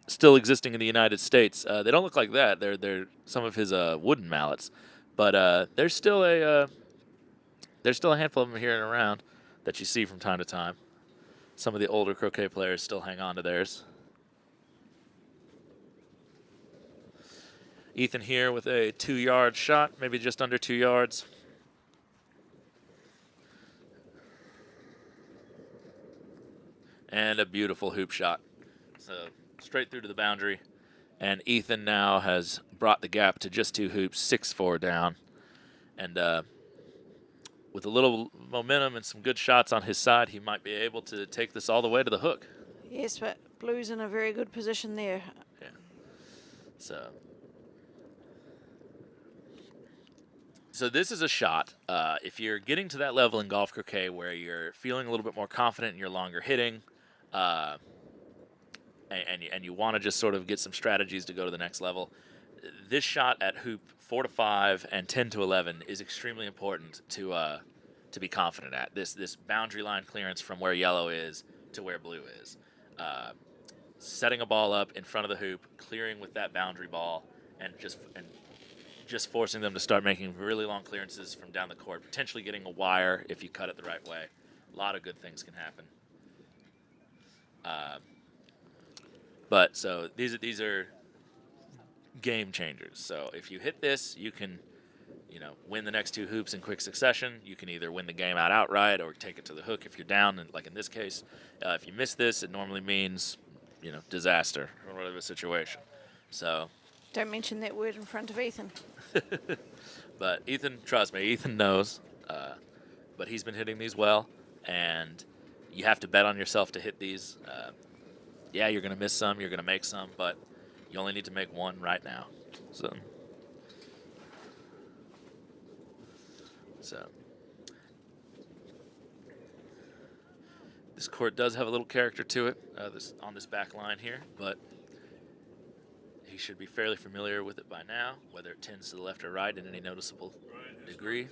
still existing in the United States. They don't look like that. They're some of his wooden mallets, but there's still a handful of them here and around that you see from time to time. Some of the older croquet players still hang on to theirs. Ethan here with a 2-yard shot, maybe just under 2 yards. And a beautiful hoop shot. So straight through to the boundary. And Ethan now has brought the gap to just 2 hoops, 6-4 down. And with a little momentum and some good shots on his side, he might be able to take this all the way to the hook. Yes, but Blue's in a very good position there. Yeah. So this is a shot. If you're getting to that level in golf croquet where you're feeling a little bit more confident in your longer hitting, and you want to just sort of get some strategies to go to the next level, this shot at hoop 4 to 5 and 10 to 11 is extremely important to be confident at. This boundary line clearance from where yellow is to where blue is. Setting a ball up in front of the hoop, clearing with that boundary ball, and just forcing them to start making really long clearances from down the court, potentially getting a wire if you cut it the right way. A lot of good things can happen. But so these are game changers. So if you hit this, you can, win the next 2 hoops in quick succession. You can either win the game outright or take it to the hook if you're down. And like in this case, if you miss this, it normally means, disaster or whatever situation. So. Don't mention that word in front of Ethan. But Ethan, trust me, Ethan knows. But he's been hitting these well, and you have to bet on yourself to hit these. Yeah, you're going to miss some, you're going to make some, but you only need to make one right now. So this court does have a little character to it on this back line here, but he should be fairly familiar with it by now, whether it tends to the left or right in any noticeable degree.